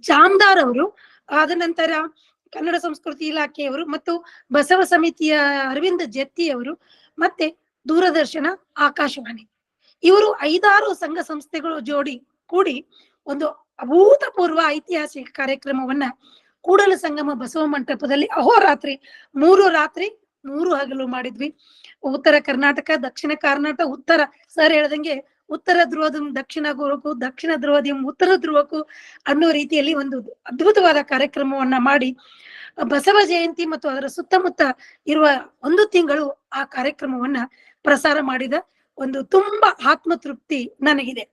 ಜಾಮದಾರ್ ಅವರು, ಆದ ನಂತರ ಕನ್ನಡ ಸಂಸ್ಕೃತಿ ಇಲಾಖೆಯವರು ಮತ್ತು ಬಸವ ಸಮಿತಿಯ ಅರವಿಂದ ಜತ್ತಿಯವರು, ಮತ್ತೆ ದೂರದರ್ಶನ, ಆಕಾಶವಾಣಿ, ಇವರು 5-6 ಸಂಘ ಸಂಸ್ಥೆಗಳು ಜೋಡಿ ಕೂಡಿ ಒಂದು ಅಭೂತಪೂರ್ವ ಐತಿಹಾಸಿಕ ಕಾರ್ಯಕ್ರಮವನ್ನ ಕೂಡಲ ಸಂಗಮ ಬಸವ ಮಂಟಪದಲ್ಲಿ ಅಹೋರಾತ್ರಿ 3 ರಾತ್ರಿ 3 ಹಗಲು ಮಾಡಿದ್ವಿ. ಉತ್ತರ ಕರ್ನಾಟಕ, ದಕ್ಷಿಣ ಕರ್ನಾಟಕ, ಉತ್ತರ ಸರ್ ಹೇಳ್ದಂಗೆ ಉತ್ತರ ಧ್ರುವದ ದಕ್ಷಿಣ ಧ್ರುವಕ್ಕೂ, ದಕ್ಷಿಣ ಧ್ರುವದ ಉತ್ತರ ಧ್ರುವಕ್ಕೂ ಅನ್ನೋ ರೀತಿಯಲ್ಲಿ ಒಂದು ಅದ್ಭುತವಾದ ಕಾರ್ಯಕ್ರಮವನ್ನ ಮಾಡಿ ಬಸವ ಜಯಂತಿ ಮತ್ತು ಅದರ ಸುತ್ತಮುತ್ತ ಇರುವ 1 ತಿಂಗಳು ಆ ಕಾರ್ಯಕ್ರಮವನ್ನ ಪ್ರಸಾರ ಮಾಡಿದ ಒಂದು ತುಂಬಾ ಆತ್ಮತೃಪ್ತಿ ನನಗಿದೆ.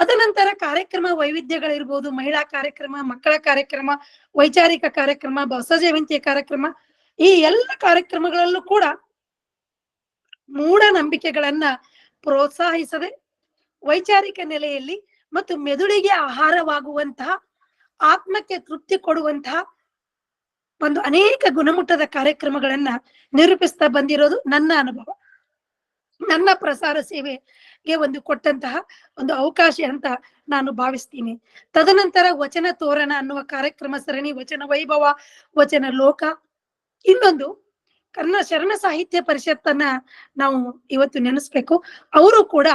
ಅದನಂತರ ಕಾರ್ಯಕ್ರಮ ವೈವಿಧ್ಯಗಳಿರ್ಬೋದು, ಮಹಿಳಾ ಕಾರ್ಯಕ್ರಮ, ಮಕ್ಕಳ ಕಾರ್ಯಕ್ರಮ, ವೈಚಾರಿಕ ಕಾರ್ಯಕ್ರಮ, ಬಸವ ಜಯಂತಿಯ ಕಾರ್ಯಕ್ರಮ, ಈ ಎಲ್ಲ ಕಾರ್ಯಕ್ರಮಗಳಲ್ಲೂ ಕೂಡ ಮೂಢನಂಬಿಕೆಗಳನ್ನ ಪ್ರೋತ್ಸಾಹಿಸದೆ ವೈಚಾರಿಕ ನೆಲೆಯಲ್ಲಿ ಮತ್ತು ಮೆದುಳಿಗೆ ಆಹಾರವಾಗುವಂತಹ, ಆತ್ಮಕ್ಕೆ ತೃಪ್ತಿ ಕೊಡುವಂತಹ ಒಂದು ಅನೇಕ ಗುಣಮಟ್ಟದ ಕಾರ್ಯಕ್ರಮಗಳನ್ನ ನಿರೂಪಿಸ್ತಾ ಬಂದಿರೋದು ನನ್ನ ಅನುಭವ. ನನ್ನ ಪ್ರಸಾರ ಸೇವೆಗೆ ಒಂದು ಕೊಟ್ಟಂತಹ ಒಂದು ಅವಕಾಶ ಅಂತ ನಾನು ಭಾವಿಸ್ತೀನಿ. ತದನಂತರ ವಚನ ತೋರಣ ಅನ್ನುವ ಕಾರ್ಯಕ್ರಮ ಸರಣಿ, ವಚನ ವೈಭವ, ವಚನ ಲೋಕ. ಇನ್ನೊಂದು ಕನ್ನಡ ಶರಣ ಸಾಹಿತ್ಯ ಪರಿಷತ್ತನ್ನ ನಾವು ಇವತ್ತು ನೆನೆಸ್ಬೇಕು. ಅವರು ಕೂಡ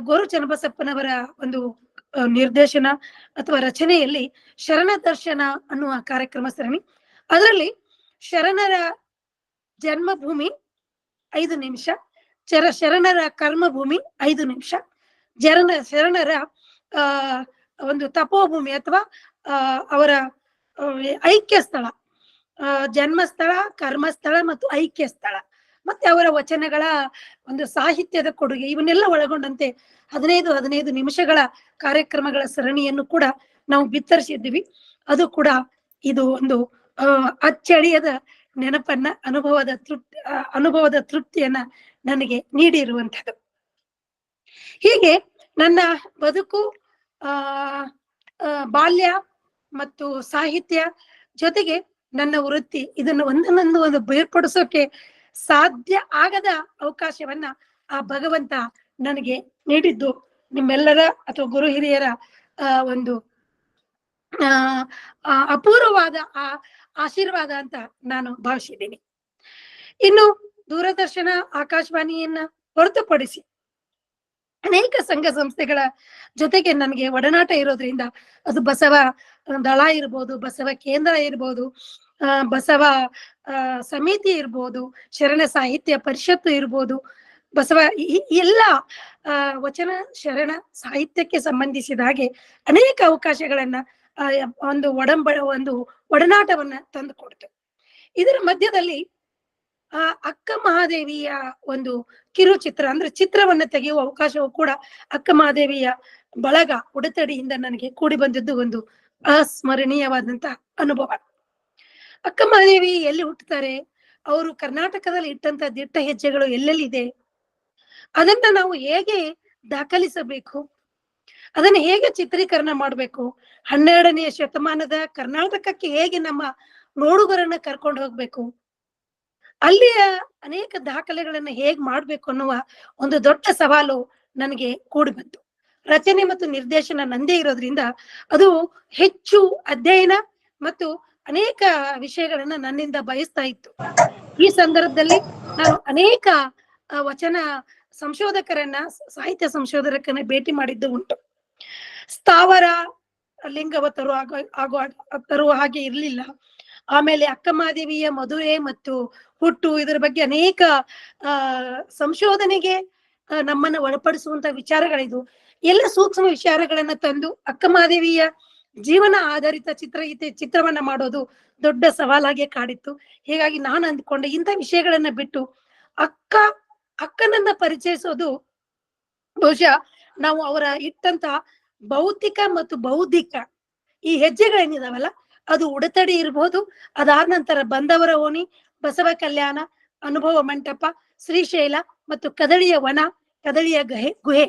ಗೋರು ಚನ್ನಬಸಪ್ಪನವರ ಒಂದು ನಿರ್ದೇಶನ ಅಥವಾ ರಚನೆಯಲ್ಲಿ ಶರಣ ದರ್ಶನ ಅನ್ನುವ ಕಾರ್ಯಕ್ರಮ ಸರಣಿ. ಅದರಲ್ಲಿ ಶರಣರ ಜನ್ಮಭೂಮಿ 5 ನಿಮಿಷ, ಶರಣರ ಕರ್ಮಭೂಮಿ 5 ನಿಮಿಷ, ಶರಣರ ಒಂದು ತಪೋಭೂಮಿ ಅಥವಾ ಅವರ ಐಕ್ಯ ಸ್ಥಳ, ಜನ್ಮಸ್ಥಳ, ಕರ್ಮಸ್ಥಳ ಮತ್ತು ಐಕ್ಯ ಸ್ಥಳ, ಮತ್ತೆ ಅವರ ವಚನಗಳ ಒಂದು ಸಾಹಿತ್ಯದ ಕೊಡುಗೆ, ಇವನ್ನೆಲ್ಲ ಒಳಗೊಂಡಂತೆ 15 ನಿಮಿಷಗಳ ಕಾರ್ಯಕ್ರಮಗಳ ಸರಣಿಯನ್ನು ಕೂಡ ನಾವು ಬಿತ್ತರಿಸಿದ್ದೀವಿ. ಅದು ಕೂಡ ಇದು ಒಂದು ಅಚ್ಚಳಿಯದ ನೆನಪನ್ನ, ಅನುಭವದ ತೃಪ್ತಿಯನ್ನ ನನಗೆ ನೀಡಿರುವಂಥದ್ದು. ಹೀಗೆ ನನ್ನ ಬದುಕು, ಬಾಲ್ಯ ಮತ್ತು ಸಾಹಿತ್ಯ ಜೊತೆಗೆ ನನ್ನ ವೃತ್ತಿ, ಇದನ್ನು ಒಂದನ್ನೊಂದು ಬೇರ್ಪಡಿಸೋಕೆ ಸಾಧ್ಯ ಆಗದ ಅವಕಾಶವನ್ನ ಆ ಭಗವಂತ ನನಗೆ ನೀಡಿದ್ದು ನಿಮ್ಮೆಲ್ಲರ ಅಥವಾ ಗುರು ಹಿರಿಯರ ಒಂದು ಅಪೂರ್ವವಾದ ಆಶೀರ್ವಾದ ಅಂತ ನಾನು ಭಾವಿಸಿದ್ದೀನಿ. ಇನ್ನು ದೂರದರ್ಶನ, ಆಕಾಶವಾಣಿಯನ್ನ ಹೊರತುಪಡಿಸಿ ಅನೇಕ ಸಂಘ ಸಂಸ್ಥೆಗಳ ಜೊತೆಗೆ ನನಗೆ ಒಡನಾಟ ಇರೋದ್ರಿಂದ, ಅದು ಬಸವ ದಳ ಇರ್ಬೋದು, ಬಸವ ಕೇಂದ್ರ ಇರ್ಬೋದು, ಬಸವ ಸಮಿತಿ ಇರ್ಬೋದು, ಶರಣ ಸಾಹಿತ್ಯ ಪರಿಷತ್ತು ಇರ್ಬೋದು, ಬಸವ ಎಲ್ಲ ವಚನ ಶರಣ ಸಾಹಿತ್ಯಕ್ಕೆ ಸಂಬಂಧಿಸಿದ ಹಾಗೆ ಅನೇಕ ಅವಕಾಶಗಳನ್ನ ಒಂದು ಒಡನಾಟವನ್ನ ತಂದು ಕೊಡ್ತು. ಇದರ ಮಧ್ಯದಲ್ಲಿ ಅಕ್ಕ ಮಹಾದೇವಿಯ ಒಂದು ಕಿರುಚಿತ್ರ ಅಂದ್ರೆ ಚಿತ್ರವನ್ನ ತೆಗೆಯುವ ಅವಕಾಶವೂ ಕೂಡ ಅಕ್ಕ ಮಹಾದೇವಿಯ ಬಳಗ ಉಡತಡಿಯಿಂದ ನನಗೆ ಕೂಡಿ ಬಂದಿದ್ದು ಒಂದು ಅಸ್ಮರಣೀಯವಾದಂತ ಅನುಭವ. ಅಕ್ಕ ಮಹಾದೇವಿ ಎಲ್ಲಿ ಹುಟ್ಟುತ್ತಾರೆ, ಅವರು ಕರ್ನಾಟಕದಲ್ಲಿ ಇಟ್ಟಂತ ದಿಟ್ಟ ಹೆಜ್ಜೆಗಳು ಎಲ್ಲೆಲ್ಲಿದೆ, ಅದನ್ನ ನಾವು ಹೇಗೆ ದಾಖಲಿಸಬೇಕು, ಅದನ್ನ ಹೇಗೆ ಚಿತ್ರೀಕರಣ ಮಾಡಬೇಕು, 12ನೇ ಶತಮಾನದ ಕರ್ನಾಟಕಕ್ಕೆ ಹೇಗೆ ನಮ್ಮ ನೋಡುಗರನ್ನ ಕರ್ಕೊಂಡು ಹೋಗ್ಬೇಕು, ಅಲ್ಲಿಯ ಅನೇಕ ದಾಖಲೆಗಳನ್ನ ಹೇಗ್ ಮಾಡ್ಬೇಕು ಅನ್ನುವ ಒಂದು ದೊಡ್ಡ ಸವಾಲು ನನಗೆ ಕೂಡಿ ಬಂತು. ರಚನೆ ಮತ್ತು ನಿರ್ದೇಶನ ನಂದೇ ಇರೋದ್ರಿಂದ ಅದು ಹೆಚ್ಚು ಅಧ್ಯಯನ ಮತ್ತು ಅನೇಕ ವಿಷಯಗಳನ್ನ ನನ್ನಿಂದ ಬಯಸ್ತಾ ಇತ್ತು. ಈ ಸಂದರ್ಭದಲ್ಲಿ ನಾನು ಅನೇಕ ವಚನ ಸಂಶೋಧಕರನ್ನ, ಸಾಹಿತ್ಯ ಸಂಶೋಧಕರನ್ನ ಭೇಟಿ ಮಾಡಿದ್ದು ಉಂಟು. ಸ್ಥಾವರ ಲಿಂಗವ ತರುವ ಹಾಗೆ ಇರ್ಲಿಲ್ಲ. ಆಮೇಲೆ ಅಕ್ಕ ಮಹಾದೇವಿಯ ಮದುವೆ ಮತ್ತು ಹುಟ್ಟು, ಇದರ ಬಗ್ಗೆ ಅನೇಕ ಸಂಶೋಧನೆಗೆ ನಮ್ಮನ್ನ ಒಳಪಡಿಸುವಂತ ವಿಚಾರಗಳಿದು. ಎಲ್ಲ ಸೂಕ್ಷ್ಮ ವಿಚಾರಗಳನ್ನ ತಂದು ಅಕ್ಕ ಮಹಾದೇವಿಯ ಜೀವನ ಆಧಾರಿತ ಚಿತ್ರವನ್ನ ಮಾಡೋದು ದೊಡ್ಡ ಸವಾಲಾಗೆ ಕಾಡಿತ್ತು. ಹೀಗಾಗಿ ನಾನು ಅಂದ್ಕೊಂಡೆ, ಇಂಥ ವಿಷಯಗಳನ್ನ ಬಿಟ್ಟು ಅಕ್ಕನನ್ನ ಪರಿಚಯಿಸೋದು ಬಹುಶಃ ನಾವು ಅವರ ಇಟ್ಟಂತ ಭೌತಿಕ ಮತ್ತು ಬೌದ್ಧಿಕ ಈ ಹೆಜ್ಜೆಗಳೇನಿದಾವಲ್ಲ, ಅದು ಉಡತಡಿ ಇರ್ಬೋದು, ಅದಾದ ನಂತರ ಬಂದವರ ಓಣಿ, ಬಸವ ಕಲ್ಯಾಣ, ಅನುಭವ ಮಂಟಪ, ಶ್ರೀಶೈಲ ಮತ್ತು ಕದಳಿಯ ವನ, ಕದಳಿಯ ಗುಹೆ,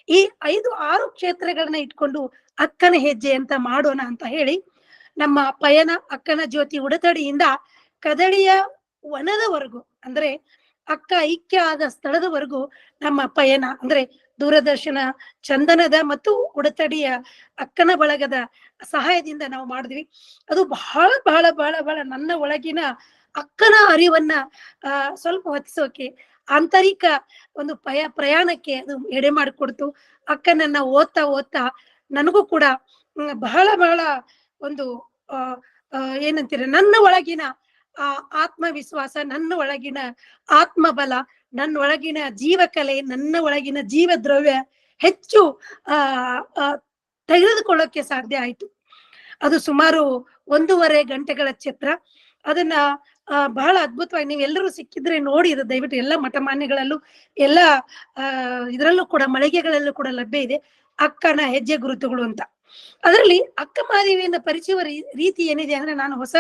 ಈ 5-6 ಕ್ಷೇತ್ರಗಳನ್ನ ಇಟ್ಕೊಂಡು ಅಕ್ಕನ ಹೆಜ್ಜೆ ಅಂತ ಮಾಡೋಣ ಅಂತ ಹೇಳಿ ನಮ್ಮ ಪಯಣ ಅಕ್ಕನ ಜ್ಯೋತಿ ಉಡತಡಿಯಿಂದ ಕದಳಿಯ ವನದವರೆಗೂ, ಅಂದ್ರೆ ಅಕ್ಕ ಐಕ್ಯ ಆದ ಸ್ಥಳದವರೆಗೂ ನಮ್ಮ ಪಯಣ, ಅಂದ್ರೆ ದೂರದರ್ಶನ ಚಂದನದ ಮತ್ತು ಉಡತಡಿಯ ಅಕ್ಕನ ಬಳಗದ ಸಹಾಯದಿಂದ ನಾವು ಮಾಡಿದ್ವಿ. ಅದು ಬಹಳ ಬಹಳ ಬಹಳ ಬಹಳ ನನ್ನ ಒಳಗಿನ ಅಕ್ಕನ ಅರಿವನ್ನ ಸ್ವಲ್ಪ ಹೊತ್ತಿಸೋಕೆ, ಆಂತರಿಕ ಒಂದು ಪ್ರಯಾಣಕ್ಕೆ ಅದು ಎಡೆ ಮಾಡಿಕೊಡ್ತು. ಅಕ್ಕನನ್ನ ಓದ್ತಾ ನನಗೂ ಕೂಡ ಬಹಳ ಬಹಳ ಒಂದು ಏನಂತೀರ, ನನ್ನ ಒಳಗಿನ ಆತ್ಮವಿಶ್ವಾಸ, ನನ್ನ ಒಳಗಿನ ಆತ್ಮಬಲ, ನನ್ನ ಒಳಗಿನ ಜೀವಕಲೆ, ನನ್ನ ಒಳಗಿನ ಜೀವ ದ್ರವ್ಯ ಹೆಚ್ಚು ತೆಗೆದುಕೊಳ್ಳೋಕೆ ಸಾಧ್ಯ ಆಯ್ತು. ಅದು ಸುಮಾರು 1.5 ಗಂಟೆಗಳ ಚಿತ್ರ. ಅದನ್ನ ಬಹಳ ಅದ್ಭುತವಾಗಿ ನೀವೆಲ್ಲರೂ ಸಿಕ್ಕಿದ್ರೆ ನೋಡಿ, ಇದು ದಯವಿಟ್ಟು ಎಲ್ಲ ಮಠಮಾನ್ಯಗಳಲ್ಲೂ ಎಲ್ಲ ಇದರಲ್ಲೂ ಕೂಡ ಮಳಿಗೆಗಳಲ್ಲೂ ಕೂಡ ಲಭ್ಯ ಇದೆ, ಅಕ್ಕನ ಹೆಜ್ಜೆ ಗುರುತುಗಳು ಅಂತ. ಅದರಲ್ಲಿ ಅಕ್ಕ ಮಹಾದೇವಿಯಿಂದ ಪರಿಚಯ ರೀತಿ ಏನಿದೆ ಅಂದ್ರೆ, ನಾನು ಹೊಸ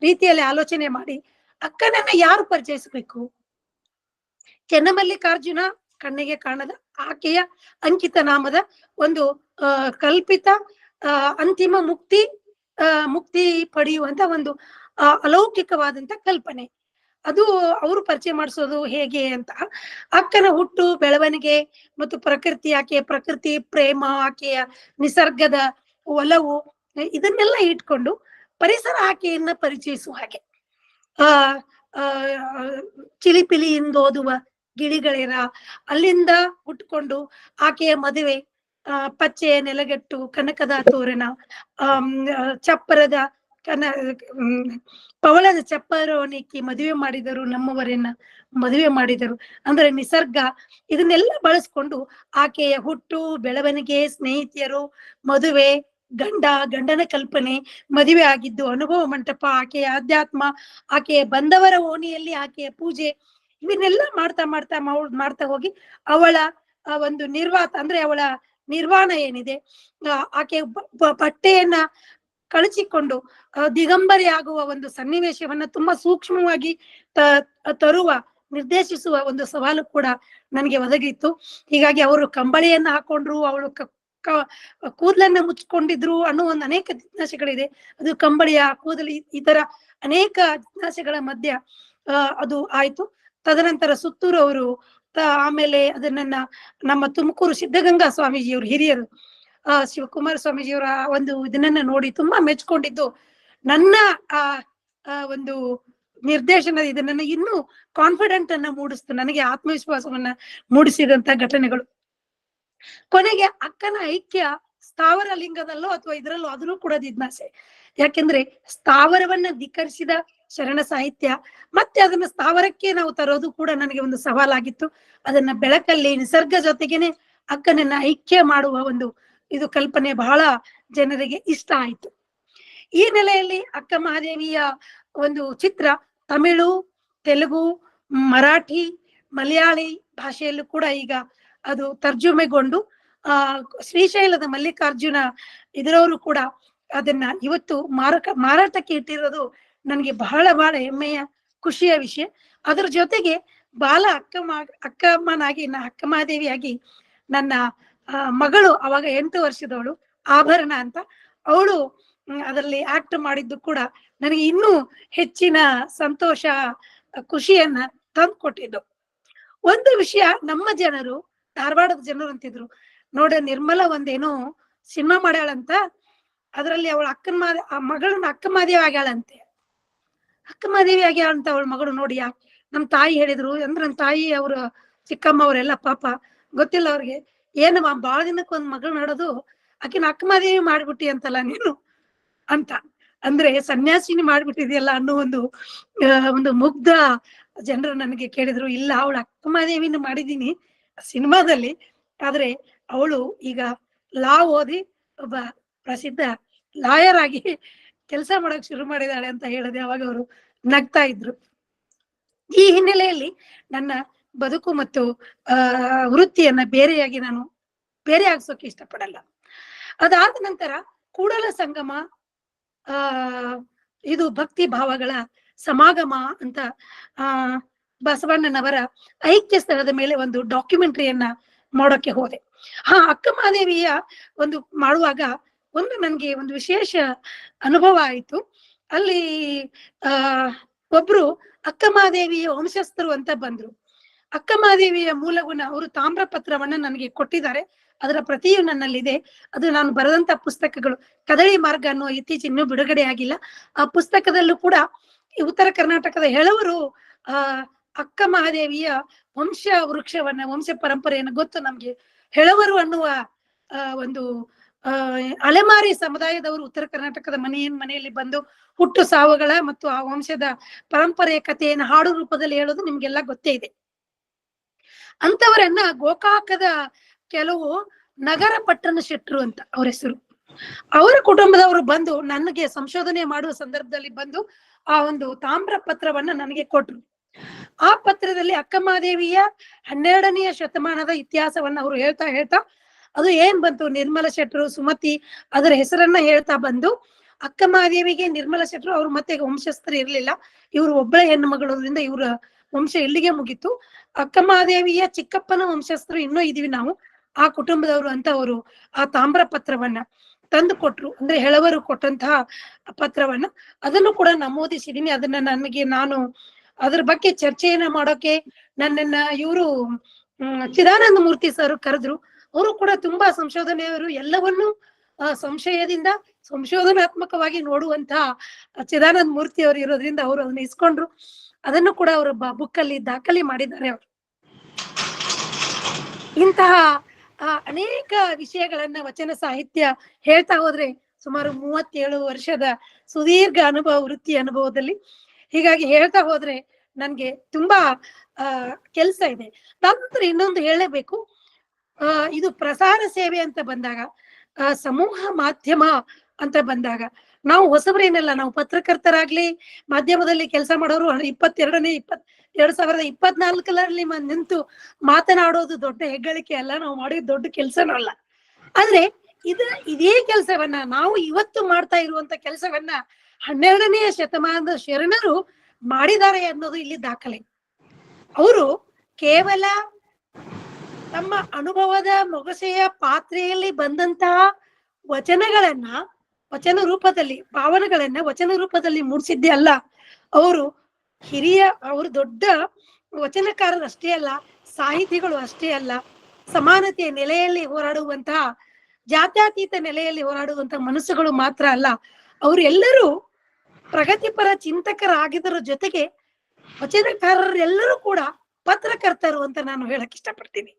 ರೀತಿಯಲ್ಲಿ ಆಲೋಚನೆ ಮಾಡಿ ಅಕ್ಕನನ್ನ ಯಾರು ಪರಿಚಯಿಸಬೇಕು. ಚೆನ್ನಮಲ್ಲಿಕಾರ್ಜುನ ಕಣ್ಣಿಗೆ ಕಾಣದ ಆಕೆಯ ಅಂಕಿತ ನಾಮದ ಒಂದು ಕಲ್ಪಿತ ಅಂತಿಮ ಮುಕ್ತಿ ಪಡೆಯುವಂತ ಒಂದು ಅಲೌಕಿಕವಾದಂತ ಕಲ್ಪನೆ. ಅದು ಅವರು ಪರಿಚಯ ಮಾಡಿಸೋದು ಹೇಗೆ ಅಂತ, ಅಕ್ಕನ ಹುಟ್ಟು, ಬೆಳವಣಿಗೆ ಮತ್ತು ಪ್ರಕೃತಿ, ಆಕೆಯ ಪ್ರಕೃತಿ ಪ್ರೇಮ, ಆಕೆಯ ನಿಸರ್ಗದ ಒಲವು, ಇದನ್ನೆಲ್ಲ ಇಟ್ಕೊಂಡು ಪರಿಸರ ಆಕೆಯನ್ನ ಪರಿಚಯಿಸುವ ಹಾಗೆ. ಚಿಲಿಪಿಲಿಯಿಂದ ಓದುವ ಗಿಳಿಗಳೇರ, ಅಲ್ಲಿಂದ ಹುಟ್ಕೊಂಡು ಆಕೆಯ ಮದುವೆ, ಪಚ್ಚೆಯ ನೆಲಗಟ್ಟು, ಕನಕದ ತೋರಣ, ಚಪ್ಪರದ ಪವಳದ ಚಪ್ಪರವನಿಕ್ಕಿ ಮದುವೆ ಮಾಡಿದರು, ನಮ್ಮವರನ್ನ ಮದುವೆ ಮಾಡಿದರು, ಅಂದ್ರೆ ನಿಸರ್ಗ, ಇದನ್ನೆಲ್ಲ ಬಳಸ್ಕೊಂಡು ಆಕೆಯ ಹುಟ್ಟು, ಬೆಳವಣಿಗೆ, ಸ್ನೇಹಿತಿಯರು, ಮದುವೆ, ಗಂಡನ ಕಲ್ಪನೆ, ಮದುವೆ ಆಗಿದ್ದು, ಅನುಭವ ಮಂಟಪ, ಆಕೆಯ ಅಧ್ಯಾತ್ಮ, ಆಕೆಯ ಬಂದವರ ಓಣಿಯಲ್ಲಿ ಆಕೆಯ ಪೂಜೆ, ಇವನ್ನೆಲ್ಲ ಮಾಡ್ತಾ ಹೋಗಿ ಅವಳ ಒಂದು ಅಂದ್ರೆ ಅವಳ ನಿರ್ವಾಣ ಏನಿದೆ, ಆಕೆ ಬಟ್ಟೆಯನ್ನ ಕಳಚಿಕೊಂಡು ದಿಗಂಬರಿ ಆಗುವ ಒಂದು ಸನ್ನಿವೇಶವನ್ನ ತುಂಬಾ ಸೂಕ್ಷ್ಮವಾಗಿ ನಿರ್ದೇಶಿಸುವ ಒಂದು ಸವಾಲು ಕೂಡ ನನಗೆ ಒದಗಿತ್ತು. ಹೀಗಾಗಿ ಅವರು ಕಂಬಳಿಯನ್ನ ಹಾಕೊಂಡ್ರು, ಅವಳು ಕೂದಲನ್ನ ಮುಚ್ಕೊಂಡಿದ್ರು ಅನ್ನೋ ಒಂದು ಅನೇಕ ಜಿಜ್ಞಾಸೆಗಳಿದೆ. ಅದು ಕಂಬಳಿಯ ಕೂದಲು, ಈ ತರ ಅನೇಕ ಜಿಜ್ಞಾಸೆಗಳ ಮಧ್ಯ ಅದು ಆಯ್ತು. ತದನಂತರ ಸುತ್ತೂರು ಅವರು, ಆಮೇಲೆ ಅದನ್ನ ನಮ್ಮ ತುಮಕೂರು ಸಿದ್ಧಗಂಗಾ ಸ್ವಾಮೀಜಿಯವರು, ಹಿರಿಯರು, ಶಿವಕುಮಾರ ಸ್ವಾಮೀಜಿಯವರ ಒಂದು ಇದನ್ನ ನೋಡಿ ತುಂಬಾ ಮೆಚ್ಕೊಂಡಿದ್ದು, ನನ್ನ ಒಂದು ನಿರ್ದೇಶನ ಇದನ್ನ ಇನ್ನೂ ಕಾನ್ಫಿಡೆಂಟ್ ಅನ್ನ ಮೂಡಿಸ್ತು, ನನಗೆ ಆತ್ಮವಿಶ್ವಾಸವನ್ನ ಮೂಡಿಸಿದಂತ ಘಟನೆಗಳು. ಕೊನೆಗೆ ಅಕ್ಕನ ಐಕ್ಯ ಸ್ಥಾವರ ಲಿಂಗದಲ್ಲೋ ಅಥವಾ ಇದರಲ್ಲೋ ಅದನ್ನು ಕೂಡ ಜಿಜ್ಞಾಸೆ. ಯಾಕೆಂದ್ರೆ ಸ್ಥಾವರವನ್ನ ಧಿಕ್ಕರಿಸಿದ ಶರಣ ಸಾಹಿತ್ಯ, ಮತ್ತೆ ಅದನ್ನ ಸ್ಥಾವರಕ್ಕೆ ನಾವು ತರೋದು ಕೂಡ ನನಗೆ ಒಂದು ಸವಾಲಾಗಿತ್ತು. ಅದನ್ನ ಬೆಳಕಲ್ಲಿ ನಿಸರ್ಗ ಜೊತೆಗೇನೆ ಅಕ್ಕನನ್ನ ಐಕ್ಯ ಮಾಡುವ ಒಂದು ಇದು ಕಲ್ಪನೆ ಬಹಳ ಜನರಿಗೆ ಇಷ್ಟ ಆಯ್ತು. ಈ ನೆಲೆಯಲ್ಲಿ ಅಕ್ಕ ಮಹಾದೇವಿಯ ಒಂದು ಚಿತ್ರ ತಮಿಳು, ತೆಲುಗು, ಮರಾಠಿ, ಮಲಯಾಳಿ ಭಾಷೆಯಲ್ಲೂ ಕೂಡ ಈಗ ಅದು ತರ್ಜುಮೆಗೊಂಡು ಶ್ರೀಶೈಲದ ಮಲ್ಲಿಕಾರ್ಜುನ ಇದರವರು ಕೂಡ ಅದನ್ನ ಇವತ್ತು ಮಾರಾಟಕ್ಕೆ ಇಟ್ಟಿರೋದು ನನಗೆ ಬಹಳ ಬಹಳ ಹೆಮ್ಮೆಯ ಖುಷಿಯ ವಿಷಯ. ಅದ್ರ ಜೊತೆಗೆ ಬಾಲ ಅಕ್ಕಮ್ಮನಾಗಿ ಅಕ್ಕಮಹಾದೇವಿಯಾಗಿ ನನ್ನ ಮಗಳು ಅವಾಗ 8 ವರ್ಷದವಳು ಆಭರಣ ಅಂತ ಅವಳು ಅದರಲ್ಲಿ ಆಕ್ಟ್ ಮಾಡಿದ್ದು ಕೂಡ ನನಗೆ ಇನ್ನೂ ಹೆಚ್ಚಿನ ಸಂತೋಷ ಖುಷಿಯನ್ನ ತಂದು ಕೊಟ್ಟಿದ್ದು. ಒಂದು ವಿಷಯ, ನಮ್ಮ ಜನರು, ಧಾರವಾಡದ ಜನರು ಅಂತಿದ್ರು, ನೋಡ ನಿರ್ಮಲ ಒಂದೇನೋ ಸಿನಿಮಾ ಮಾಡ್ಯಾಳಂತ, ಅದರಲ್ಲಿ ಅವಳ ಮಗಳನ್ನ ಅಕ್ಕಮಹಾದೇವಿ ಆಗ್ಯಾಳಂತೆ. ಅಕ್ಕಮಹಾದೇವಿ ಆಗ್ಯಾಳಂತ ಅವಳ ಮಗಳು. ನೋಡಿ, ನಮ್ ತಾಯಿ ಹೇಳಿದ್ರು ಅಂದ್ರೆ, ನಮ್ ತಾಯಿ ಅವ್ರ ಚಿಕ್ಕಮ್ಮ ಅವರೆಲ್ಲ ಪಾಪ ಗೊತ್ತಿಲ್ಲ ಅವ್ರಿಗೆ, ಏನು ಬಾಳ ದಿನಕ್ಕೆ ಒಂದ್ ಮಗಳು ನೋಡೋದು, ಆಕಿನ ಅಕ್ಕಮಹಾದೇವಿ ಮಾಡ್ಬಿಟ್ಟಿ ಅಂತಲ್ಲ ನೀನು ಅಂತ. ಅಂದ್ರೆ ಸನ್ಯಾಸಿನಿ ಮಾಡ್ಬಿಟ್ಟಿದ್ಯಲ್ಲ ಅನ್ನೋ ಒಂದು ಮುಗ್ಧ ಜನರು ನನಗೆ ಕೇಳಿದ್ರು. ಇಲ್ಲ, ಅವಳು ಅಕ್ಕಮಹಾದೇವಿನ ಮಾಡಿದೀನಿ ಸಿನಿಮಾದಲ್ಲಿ, ಆದ್ರೆ ಅವಳು ಈಗ ಲಾ ಓದಿ ಒಬ್ಬ ಪ್ರಸಿದ್ಧ ಲಾಯರ್ ಆಗಿ ಕೆಲಸ ಮಾಡಕ್ ಶುರು ಮಾಡಿದಾಳೆ ಅಂತ ಹೇಳಿದೆ. ಅವಾಗ ಅವರು ನಗ್ತಾ ಇದ್ರು. ಈ ಹಿನ್ನೆಲೆಯಲ್ಲಿ ನನ್ನ ಬದುಕು ಮತ್ತು ವೃತ್ತಿಯನ್ನ ನಾನು ಬೇರೆ ಆಗ್ಸೋಕೆ ಇಷ್ಟಪಡಲ್ಲ. ಅದಾದ ನಂತರ ಕೂಡಲ ಸಂಗಮ, ಇದು ಭಕ್ತಿ ಭಾವಗಳ ಸಮಾಗಮ ಅಂತ ಬಸವಣ್ಣನವರ ಐಕ್ಯ ಸ್ಥಳದ ಮೇಲೆ ಒಂದು ಡಾಕ್ಯುಮೆಂಟರಿಯನ್ನ ಮಾಡೋಕೆ ಹೋದೆ. ಅಕ್ಕಮಹಾದೇವಿಯ ಮಾಡುವಾಗ ನನ್ಗೆ ಒಂದು ವಿಶೇಷ ಅನುಭವ ಆಯ್ತು. ಅಲ್ಲಿ ಒಬ್ರು ಅಕ್ಕಮಹಾದೇವಿಯ ವಂಶಸ್ಥರು ಅಂತ ಬಂದ್ರು. ಅಕ್ಕಮಹಾದೇವಿಯ ಮೂಲಗುಣ ಅವರು ತಾಮ್ರ ಪತ್ರವನ್ನ ನನಗೆ ಕೊಟ್ಟಿದ್ದಾರೆ. ಅದರ ಪ್ರತಿಯು ನನ್ನಲ್ಲಿದೆ. ಅದು ನಾನು ಬರೆದಂತ ಪುಸ್ತಕಗಳು. ಕದಳಿ ಮಾರ್ಗ ಅನ್ನೋ ಇತ್ತೀಚೆಗೆ ಇನ್ನೂ ಬಿಡುಗಡೆ ಆಗಿಲ್ಲ. ಆ ಪುಸ್ತಕದಲ್ಲೂ ಕೂಡ ಈ ಉತ್ತರ ಕರ್ನಾಟಕದ ಹೆಳವರು ಅಕ್ಕಮಹಾದೇವಿಯ ವಂಶ ಪರಂಪರೆಯನ್ನು ಗೊತ್ತು ನಮ್ಗೆ. ಹೆಳವರು ಅನ್ನುವ ಒಂದು ಅಲೆಮಾರಿ ಸಮುದಾಯದವರು ಉತ್ತರ ಕರ್ನಾಟಕದ ಮನೆಯಲ್ಲಿ ಬಂದು ಹುಟ್ಟು ಸಾವುಗಳ ಮತ್ತು ಆ ವಂಶದ ಪರಂಪರೆಯ ಕಥೆಯನ್ನು ಹಾಡು ರೂಪದಲ್ಲಿ ಹೇಳೋದು ನಿಮ್ಗೆಲ್ಲ ಗೊತ್ತೇ ಇದೆ. ಅಂತವರನ್ನ ಗೋಕಾಕದ ಕೆಲವು ನಗರ ಪಟ್ಟಣ ಶೆಟ್ರು ಅಂತ ಅವ್ರ ಹೆಸರು, ಅವರ ಕುಟುಂಬದವರು ಬಂದು ನನಗೆ ಸಂಶೋಧನೆ ಮಾಡುವ ಸಂದರ್ಭದಲ್ಲಿ ಬಂದು ಆ ಒಂದು ತಾಮ್ರ ಪತ್ರವನ್ನ ನನಗೆ ಕೊಟ್ರು. ಆ ಪತ್ರದಲ್ಲಿ ಅಕ್ಕಮಹಾದೇವಿಯ 12ನೇ ಶತಮಾನದ ಇತಿಹಾಸವನ್ನ ಅವರು ಹೇಳ್ತಾ ಅದು ಏನ್ ಬಂತು, ನಿರ್ಮಲ ಶೆಟ್ರು, ಸುಮತಿ, ಅದರ ಹೆಸರನ್ನ ಹೇಳ್ತಾ ಬಂದು, ಅಕ್ಕಮಹಾದೇವಿಗೆ ನಿರ್ಮಲ ಶೆಟ್ರು ಅವ್ರು ಮತ್ತೆ ವಂಶಸ್ಥರು ಇರ್ಲಿಲ್ಲ, ಇವ್ರು ಒಬ್ಬಳೆ ಹೆಣ್ಣು ಮಗಳೋದ್ರಿಂದ ಇವರ ವಂಶ ಇಲ್ಲಿಗೆ ಮುಗಿತು. ಅಕ್ಕಮಹಾದೇವಿಯ ಚಿಕ್ಕಪ್ಪನ ವಂಶಸ್ಥರು ಇನ್ನೂ ಇದೀವಿ ನಾವು, ಆ ಕುಟುಂಬದವರು ಅಂತ ಅವರು ಆ ತಾಮ್ರ ಪತ್ರವನ್ನ ತಂದು ಕೊಟ್ರು. ಅಂದ್ರೆ ಹೆಳವರು ಕೊಟ್ಟಂತಹ ಪತ್ರವನ್ನ ಅದನ್ನು ಕೂಡ ನಮೂದಿಸಿದೀನಿ. ಅದನ್ನ ನಾನು ಅದ್ರ ಬಗ್ಗೆ ಚರ್ಚೆಯನ್ನ ಮಾಡೋಕೆ ನನ್ನನ್ನ ಇವರು ಚಿದಾನಂದ ಮೂರ್ತಿ ಸರ್ ಕರೆದ್ರು. ಅವರು ಕೂಡ ತುಂಬಾ ಸಂಶೋಧನೆಯವರು, ಎಲ್ಲವನ್ನೂ ಸಂಶಯದಿಂದ ಸಂಶೋಧನಾತ್ಮಕವಾಗಿ ನೋಡುವಂತಹ ಚಿದಾನಂದ ಮೂರ್ತಿ ಅವರು ಇರೋದ್ರಿಂದ ಅವರು ಅದನ್ನ ಇಸ್ಕೊಂಡ್ರು. ಅದನ್ನು ಕೂಡ ಅವರು ಬುಕ್ ಅಲ್ಲಿ ದಾಖಲೆ ಮಾಡಿದ್ದಾರೆ. ಅವರು ಇಂತಹ ಅನೇಕ ವಿಷಯಗಳನ್ನ ವಚನ ಸಾಹಿತ್ಯ ಹೇಳ್ತಾ ಹೋದ್ರೆ ಸುಮಾರು 37 ವರ್ಷದ ಸುದೀರ್ಘ ವೃತ್ತಿ ಅನುಭವದಲ್ಲಿ, ಹೀಗಾಗಿ ಹೇಳ್ತಾ ಹೋದ್ರೆ ನನ್ಗೆ ತುಂಬಾ ಕೆಲಸ ಇದೆ. ನಂತರ ಇನ್ನೊಂದು ಹೇಳಬೇಕು, ಇದು ಪ್ರಸಾರ ಸೇವೆ ಅಂತ ಬಂದಾಗ, ಸಮೂಹ ಮಾಧ್ಯಮ ಅಂತ ಬಂದಾಗ ನಾವು ಹೊಸಬರೇನಲ್ಲ, ನಾವು ಪತ್ರಕರ್ತರಾಗ್ಲಿ ಮಾಧ್ಯಮದಲ್ಲಿ ಕೆಲಸ ಮಾಡೋರು 2024ರಲ್ಲಿ ನಿಂತು ಮಾತನಾಡೋದು ದೊಡ್ಡ ಹೆಗ್ಗಳಿಕೆ ಅಲ್ಲ, ನಾವು ಮಾಡಿದ ದೊಡ್ಡ ಕೆಲ್ಸನೂ ಅಲ್ಲ. ಆದ್ರೆ ಇದೇ ಕೆಲಸವನ್ನ ನಾವು ಇವತ್ತು ಮಾಡ್ತಾ ಇರುವಂತ ಕೆಲಸವನ್ನ 12ನೇ ಶತಮಾನದ ಶರಣರು ಮಾಡಿದ್ದಾರೆ ಅನ್ನೋದು ಇಲ್ಲಿ ದಾಖಲೆ. ಅವರು ಕೇವಲ ತಮ್ಮ ಅನುಭವದ ಮೊಗಸೆಯ ಪಾತ್ರೆಯಲ್ಲಿ ಬಂದಂತಹ ವಚನ ರೂಪದಲ್ಲಿ, ಭಾವನೆಗಳನ್ನ ವಚನ ರೂಪದಲ್ಲಿ ಮೂಡಿಸಿದ್ದೇ ಅಲ್ಲ. ಅವರು ದೊಡ್ಡ ವಚನಕಾರರಷ್ಟೇ ಅಲ್ಲ, ಸಾಹಿತಿಗಳು ಅಷ್ಟೇ ಅಲ್ಲ, ಸಮಾನತೆಯ ನೆಲೆಯಲ್ಲಿ ಹೋರಾಡುವಂತಹ, ಜಾತ್ಯತೀತ ನೆಲೆಯಲ್ಲಿ ಹೋರಾಡುವಂತಹ ಮನಸ್ಸುಗಳು ಮಾತ್ರ ಅಲ್ಲ, ಅವರು ಎಲ್ಲರೂ ಪ್ರಗತಿಪರ ಚಿಂತಕರಾಗಿದ್ದರ ಜೊತೆಗೆ ವಚನಕಾರರೆಲ್ಲರೂ ಕೂಡ ಪತ್ರಕರ್ತರು ಅಂತ ನಾನು ಹೇಳಕ್ ಇಷ್ಟಪಡ್ತೀನಿ.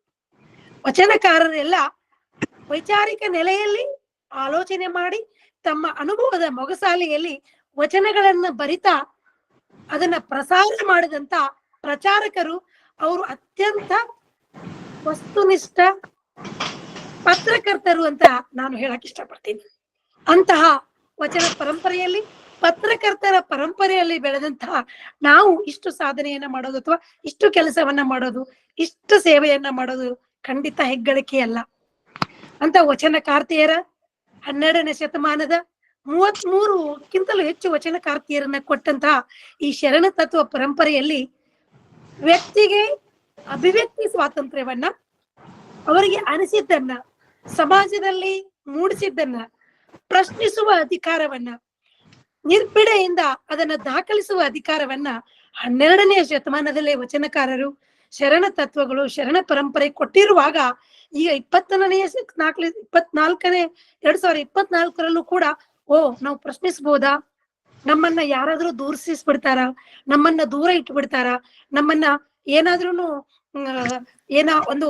ವಚನಕಾರರೆಲ್ಲ ವೈಚಾರಿಕ ನೆಲೆಯಲ್ಲಿ ಆಲೋಚನೆ ಮಾಡಿ ತಮ್ಮ ಅನುಭವದ ಮೊಗಸಾಲೆಯಲ್ಲಿ ವಚನಗಳನ್ನ ಬರಿತಾ ಅದನ್ನ ಪ್ರಸಾರ ಮಾಡಿದಂತ ಪ್ರಚಾರಕರು. ಅವರು ಅತ್ಯಂತ ವಸ್ತುನಿಷ್ಠ ಪತ್ರಕರ್ತರು ಅಂತ ನಾನು ಹೇಳಕ್ ಇಷ್ಟಪಡ್ತೀನಿ. ಅಂತಹ ವಚನ ಪರಂಪರೆಯಲ್ಲಿ, ಪತ್ರಕರ್ತರ ಪರಂಪರೆಯಲ್ಲಿ ಬೆಳೆದಂತಹ ನಾವು ಇಷ್ಟು ಸಾಧನೆಯನ್ನ ಮಾಡೋದು ಅಥವಾ ಇಷ್ಟು ಕೆಲಸವನ್ನ ಮಾಡೋದು, ಇಷ್ಟು ಸೇವೆಯನ್ನ ಮಾಡೋದು ಖಂಡಿತ ಹೆಗ್ಗಳಿಕೆ ಅಲ್ಲ. ಅಂತ ವಚನಕಾರ್ತಿಯರ 12ನೇ ಶತಮಾನದ 33ಕ್ಕಿಂತಲೂ ಹೆಚ್ಚು ವಚನಕಾರ್ತಿಯರನ್ನ ಕೊಟ್ಟಂತಹ ಈ ಶರಣ ತತ್ವ ಪರಂಪರೆಯಲ್ಲಿ ವ್ಯಕ್ತಿಗೆ ಅಭಿವ್ಯಕ್ತಿ ಸ್ವಾತಂತ್ರ್ಯವನ್ನ, ಅವರಿಗೆ ಅನಿಸಿದ್ದನ್ನ, ಸಮಾಜದಲ್ಲಿ ಮೂಡಿಸಿದ್ದನ್ನ ಪ್ರಶ್ನಿಸುವ ಅಧಿಕಾರವನ್ನ, ನಿರ್ಭಿಡೆಯಿಂದ ಅದನ್ನ ದಾಖಲಿಸುವ ಅಧಿಕಾರವನ್ನ 12ನೇ ಶತಮಾನದಲ್ಲೇ ವಚನಕಾರರು, ಶರಣ ತತ್ವಗಳು, ಶರಣ ಪರಂಪರೆ ಕೊಟ್ಟಿರುವಾಗ ಈಗ 2024ರಲ್ಲೂ ಕೂಡ ನಾವು ಪ್ರಶ್ನಿಸಬಹುದಾ? ನಮ್ಮನ್ನ ಯಾರಾದ್ರೂ ದೂರಿಸ್ಬಿಡ್ತಾರ? ನಮ್ಮನ್ನ ದೂರ ಇಟ್ಬಿಡ್ತಾರ? ನಮ್ಮನ್ನ ಏನಾದ್ರೂ ಒಂದು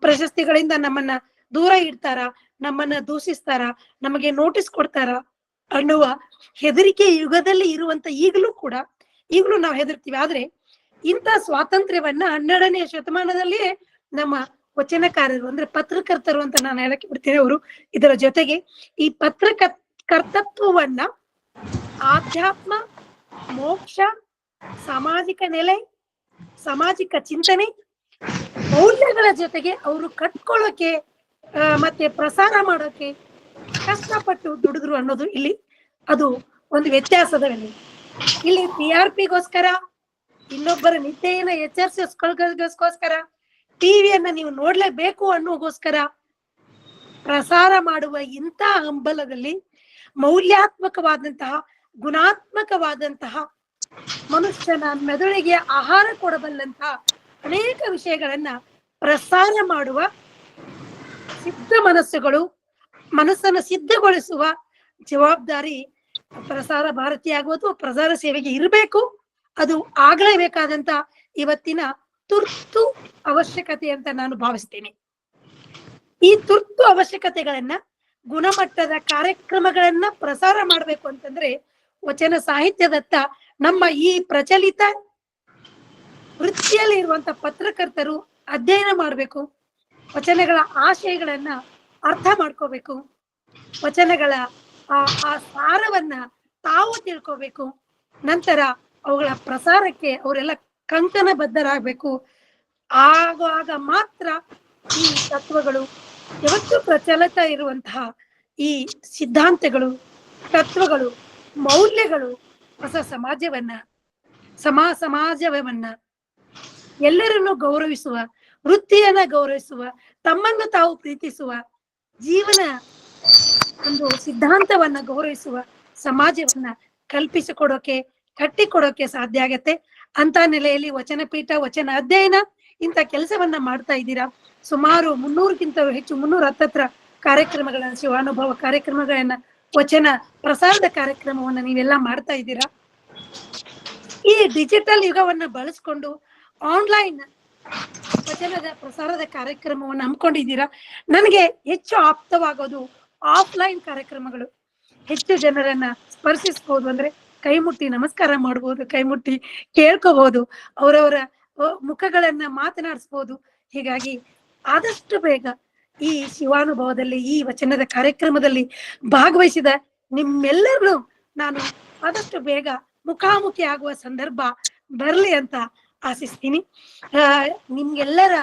ಪ್ರಶಸ್ತಿಗಳಿಂದ ನಮ್ಮನ್ನ ದೂರ ಇಡ್ತಾರ? ನಮ್ಮನ್ನ ದೂಷಿಸ್ತಾರ? ನಮಗೆ ನೋಟಿಸ್ ಕೊಡ್ತಾರ ಅನ್ನುವ ಹೆದರಿಕೆ ಯುಗದಲ್ಲಿ ಇರುವಂತ ಈಗಲೂ ನಾವು ಹೆದರ್ತೀವಿ. ಆದ್ರೆ ಇಂಥ ಸ್ವಾತಂತ್ರ್ಯವನ್ನ 12ನೇ ಶತಮಾನದಲ್ಲಿಯೇ ನಮ್ಮ ವಚನಕಾರರು ಅಂದ್ರೆ ಪತ್ರಕರ್ತರು ಅಂತ ನಾನು ಹೇಳಕ್ಕೆ ಬಿಡ್ತೇನೆ, ಅವರು ಇದರ ಜೊತೆಗೆ ಈ ಕರ್ತೃತ್ವವನ್ನ ಆಧ್ಯಾತ್ಮ, ಮೋಕ್ಷ, ಸಾಮಾಜಿಕ ನೆಲೆ, ಸಾಮಾಜಿಕ ಚಿಂತನೆ, ಮೌಲ್ಯಗಳ ಜೊತೆಗೆ ಅವರು ಕಟ್ಕೊಳ್ಳೋಕೆ ಮತ್ತೆ ಪ್ರಸಾರ ಮಾಡೋಕೆ ಕಷ್ಟಪಟ್ಟು ದುಡಿದ್ರು ಅನ್ನೋದು ಇಲ್ಲಿ ಅದು ಒಂದು ವ್ಯತ್ಯಾಸದ ಬೆಲೆ. ಇಲ್ಲಿ TRPಗೋಸ್ಕರ, ಇನ್ನೊಬ್ಬರ ನಿದ್ದೆಯನ್ನ ಎಚ್ಚರಿಸೋಸ್ಕರ, ಟಿವಿಯನ್ನ ನೀವು ನೋಡ್ಲೇಬೇಕು ಅನ್ನೋಗೋಸ್ಕರ ಪ್ರಸಾರ ಮಾಡುವ ಇಂಥ ಹಂಬಲದಲ್ಲಿ ಮೌಲ್ಯಾತ್ಮಕವಾದಂತಹ, ಗುಣಾತ್ಮಕವಾದಂತಹ, ಮನುಷ್ಯನ ಮೆದುಳಿಗೆ ಆಹಾರ ಕೊಡಬಲ್ಲಂತಹ ಅನೇಕ ವಿಷಯಗಳನ್ನ ಪ್ರಸಾರ ಮಾಡುವ ಸಿದ್ಧ ಮನಸ್ಸನ್ನು ಸಿದ್ಧಗೊಳಿಸುವ ಜವಾಬ್ದಾರಿ ಪ್ರಸಾರ ಭಾರತಿ ಆಗುವುದು, ಪ್ರಸಾರ ಸೇವೆಗೆ ಇರಬೇಕು. ಅದು ಆಗ್ಲೇಬೇಕಾದಂತ ಇವತ್ತಿನ ತುರ್ತು ಅವಶ್ಯಕತೆ ಅಂತ ನಾನು ಭಾವಿಸ್ತೇನೆ. ಈ ತುರ್ತು ಅವಶ್ಯಕತೆಗಳನ್ನ, ಗುಣಮಟ್ಟದ ಕಾರ್ಯಕ್ರಮಗಳನ್ನ ಪ್ರಸಾರ ಮಾಡ್ಬೇಕು ಅಂತಂದ್ರೆ ವಚನ ಸಾಹಿತ್ಯದತ್ತ ನಮ್ಮ ಈ ಪ್ರಚಲಿತ ವೃತ್ತಿಯಲ್ಲಿ ಇರುವಂತ ಪತ್ರಕರ್ತರು ಅಧ್ಯಯನ ಮಾಡ್ಬೇಕು. ವಚನಗಳ ಆಶಯಗಳನ್ನ ಅರ್ಥ ಮಾಡ್ಕೋಬೇಕು. ವಚನಗಳ ಆ ಸಾರವನ್ನ ತಾವು ತಿಳ್ಕೋಬೇಕು. ನಂತರ ಅವುಗಳ ಪ್ರಸಾರಕ್ಕೆ ಅವರೆಲ್ಲ ಕಂಕಣಬದ್ಧರಾಗಬೇಕು. ಆಗ ಮಾತ್ರ ಈ ತತ್ವಗಳು, ಯಾವತ್ತೂ ಪ್ರಚಲಿತ ಇರುವಂತಹ ಈ ಸಿದ್ಧಾಂತಗಳು, ತತ್ವಗಳು, ಮೌಲ್ಯಗಳು ಹೊಸ ಸಮಾಜವನ್ನ ಎಲ್ಲರನ್ನು ಗೌರವಿಸುವ, ವೃತ್ತಿಯನ್ನ ಗೌರವಿಸುವ, ತಮ್ಮನ್ನು ತಾವು ಪ್ರೀತಿಸುವ, ಜೀವನ ಒಂದು ಸಿದ್ಧಾಂತವನ್ನ ಗೌರವಿಸುವ ಸಮಾಜವನ್ನ ಕಲ್ಪಿಸಿಕೊಡೋಕೆ, ಕಟ್ಟಿಕೊಡೋಕೆ ಸಾಧ್ಯ ಆಗತ್ತೆ. ಅಂತ ನೆಲೆಯಲ್ಲಿ ವಚನಪೀಠ, ವಚನ ಅಧ್ಯಯನ ಇಂಥ ಕೆಲಸವನ್ನ ಮಾಡ್ತಾ ಇದ್ದೀರಾ. ಸುಮಾರು 300ಕ್ಕಿಂತಲೂ ಹೆಚ್ಚು, 310 ಕಾರ್ಯಕ್ರಮಗಳನ್ನ, ಶಿವಾನುಭವ ಕಾರ್ಯಕ್ರಮಗಳನ್ನ, ವಚನ ಪ್ರಸಾರದ ಕಾರ್ಯಕ್ರಮವನ್ನ ನೀವೆಲ್ಲ ಮಾಡ್ತಾ ಇದ್ದೀರಾ. ಈ ಡಿಜಿಟಲ್ ಯುಗವನ್ನ ಬಳಸ್ಕೊಂಡು ಆನ್ಲೈನ್ ವಚನದ ಪ್ರಸಾರದ ಕಾರ್ಯಕ್ರಮವನ್ನು ಹಮ್ಮಿಕೊಂಡಿದ್ದೀರಾ. ನನಗೆ ಹೆಚ್ಚು ಆಪ್ತವಾಗೋದು ಆಫ್ಲೈನ್ ಕಾರ್ಯಕ್ರಮಗಳು. ಹೆಚ್ಚು ಜನರನ್ನ ಸ್ಪರ್ಶಿಸಬಹುದು, ಅಂದ್ರೆ ಕೈ ಮುಟ್ಟಿ ನಮಸ್ಕಾರ ಮಾಡ್ಬೋದು, ಕೈ ಮುಟ್ಟಿ ಕೇಳ್ಕೋಬಹುದು, ಅವರವರ ಮುಖಗಳನ್ನ ಮಾತನಾಡಿಸ್ಬೋದು. ಹೀಗಾಗಿ ಆದಷ್ಟು ಬೇಗ ಈ ಶಿವಾನುಭವದಲ್ಲಿ, ಈ ವಚನದ ಕಾರ್ಯಕ್ರಮದಲ್ಲಿ ಭಾಗವಹಿಸಿದ ನಿಮ್ಮೆಲ್ಲರೂ ನಾನು ಆದಷ್ಟು ಬೇಗ ಮುಖಾಮುಖಿ ಆಗುವ ಸಂದರ್ಭ ಬರಲಿ ಅಂತ ಆಶಿಸ್ತೀನಿ. ನಿಮ್ಗೆಲ್ಲರ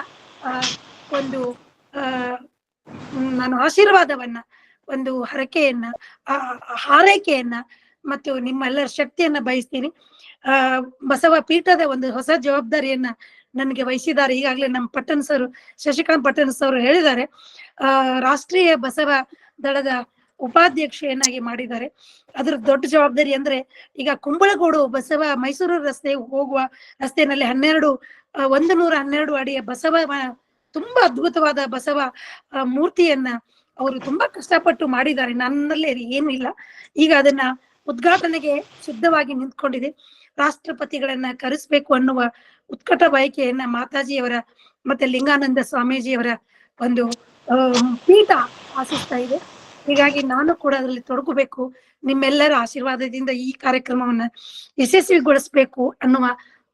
ಒಂದು ನಾನು ಆಶೀರ್ವಾದವನ್ನ, ಒಂದು ಹರಕೆಯನ್ನ, ಹಾರೈಕೆಯನ್ನ ಮತ್ತು ನಿಮ್ಮೆಲ್ಲರ ಶಕ್ತಿಯನ್ನ ಬಯಸ್ತೀನಿ. ಬಸವ ಪೀಠದ ಒಂದು ಹೊಸ ಜವಾಬ್ದಾರಿಯನ್ನ ನನಗೆ ವಹಿಸಿದ್ದಾರೆ. ಈಗಾಗಲೇ ನಮ್ಮ ಪಟ್ಟಣ ಸರ್, ಶಶಿಕಾಂತ್ ಪಟ್ಟಣ ಸರ್ ಹೇಳಿದ್ದಾರೆ, ರಾಷ್ಟ್ರೀಯ ಬಸವ ದಳದ ಉಪಾಧ್ಯಕ್ಷೆಯನ್ನಾಗಿ ಮಾಡಿದ್ದಾರೆ. ಅದ್ರ ದೊಡ್ಡ ಜವಾಬ್ದಾರಿ ಅಂದ್ರೆ, ಈಗ ಕುಂಬಳಗೋಡು ಬಸವ ಮೈಸೂರು ರಸ್ತೆ ಹೋಗುವ ರಸ್ತೆಯಲ್ಲಿ 112 ಅಡಿಯ ಬಸವ, ತುಂಬಾ ಅದ್ಭುತವಾದ ಬಸವ ಮೂರ್ತಿಯನ್ನ ಅವರು ತುಂಬಾ ಕಷ್ಟಪಟ್ಟು ಮಾಡಿದ್ದಾರೆ. ನನ್ನಲ್ಲಿ ಏನೂ ಇಲ್ಲ. ಈಗ ಅದನ್ನ ಉದ್ಘಾಟನೆಗೆ ಸಿದ್ಧವಾಗಿ ನಿಂತ್ಕೊಂಡಿದೆ. ರಾಷ್ಟ್ರಪತಿಗಳನ್ನ ಕರೆಸ್ಬೇಕು ಅನ್ನುವ ಉತ್ಕಟ ಬಯಕೆಯನ್ನ ಮಾತಾಜಿಯವರ ಮತ್ತೆ ಲಿಂಗಾನಂದ ಸ್ವಾಮೀಜಿಯವರ ಒಂದು ಪೀಠ ಆಶಿಸ್ತಾ ಇದೆ. ಹೀಗಾಗಿ ನಾನು ಕೂಡ ಅದರಲ್ಲಿ ತೊಡಗಬೇಕು. ನಿಮ್ಮೆಲ್ಲರ ಆಶೀರ್ವಾದದಿಂದ ಈ ಕಾರ್ಯಕ್ರಮವನ್ನ ಯಶಸ್ವಿಗೊಳಿಸ್ಬೇಕು ಅನ್ನುವ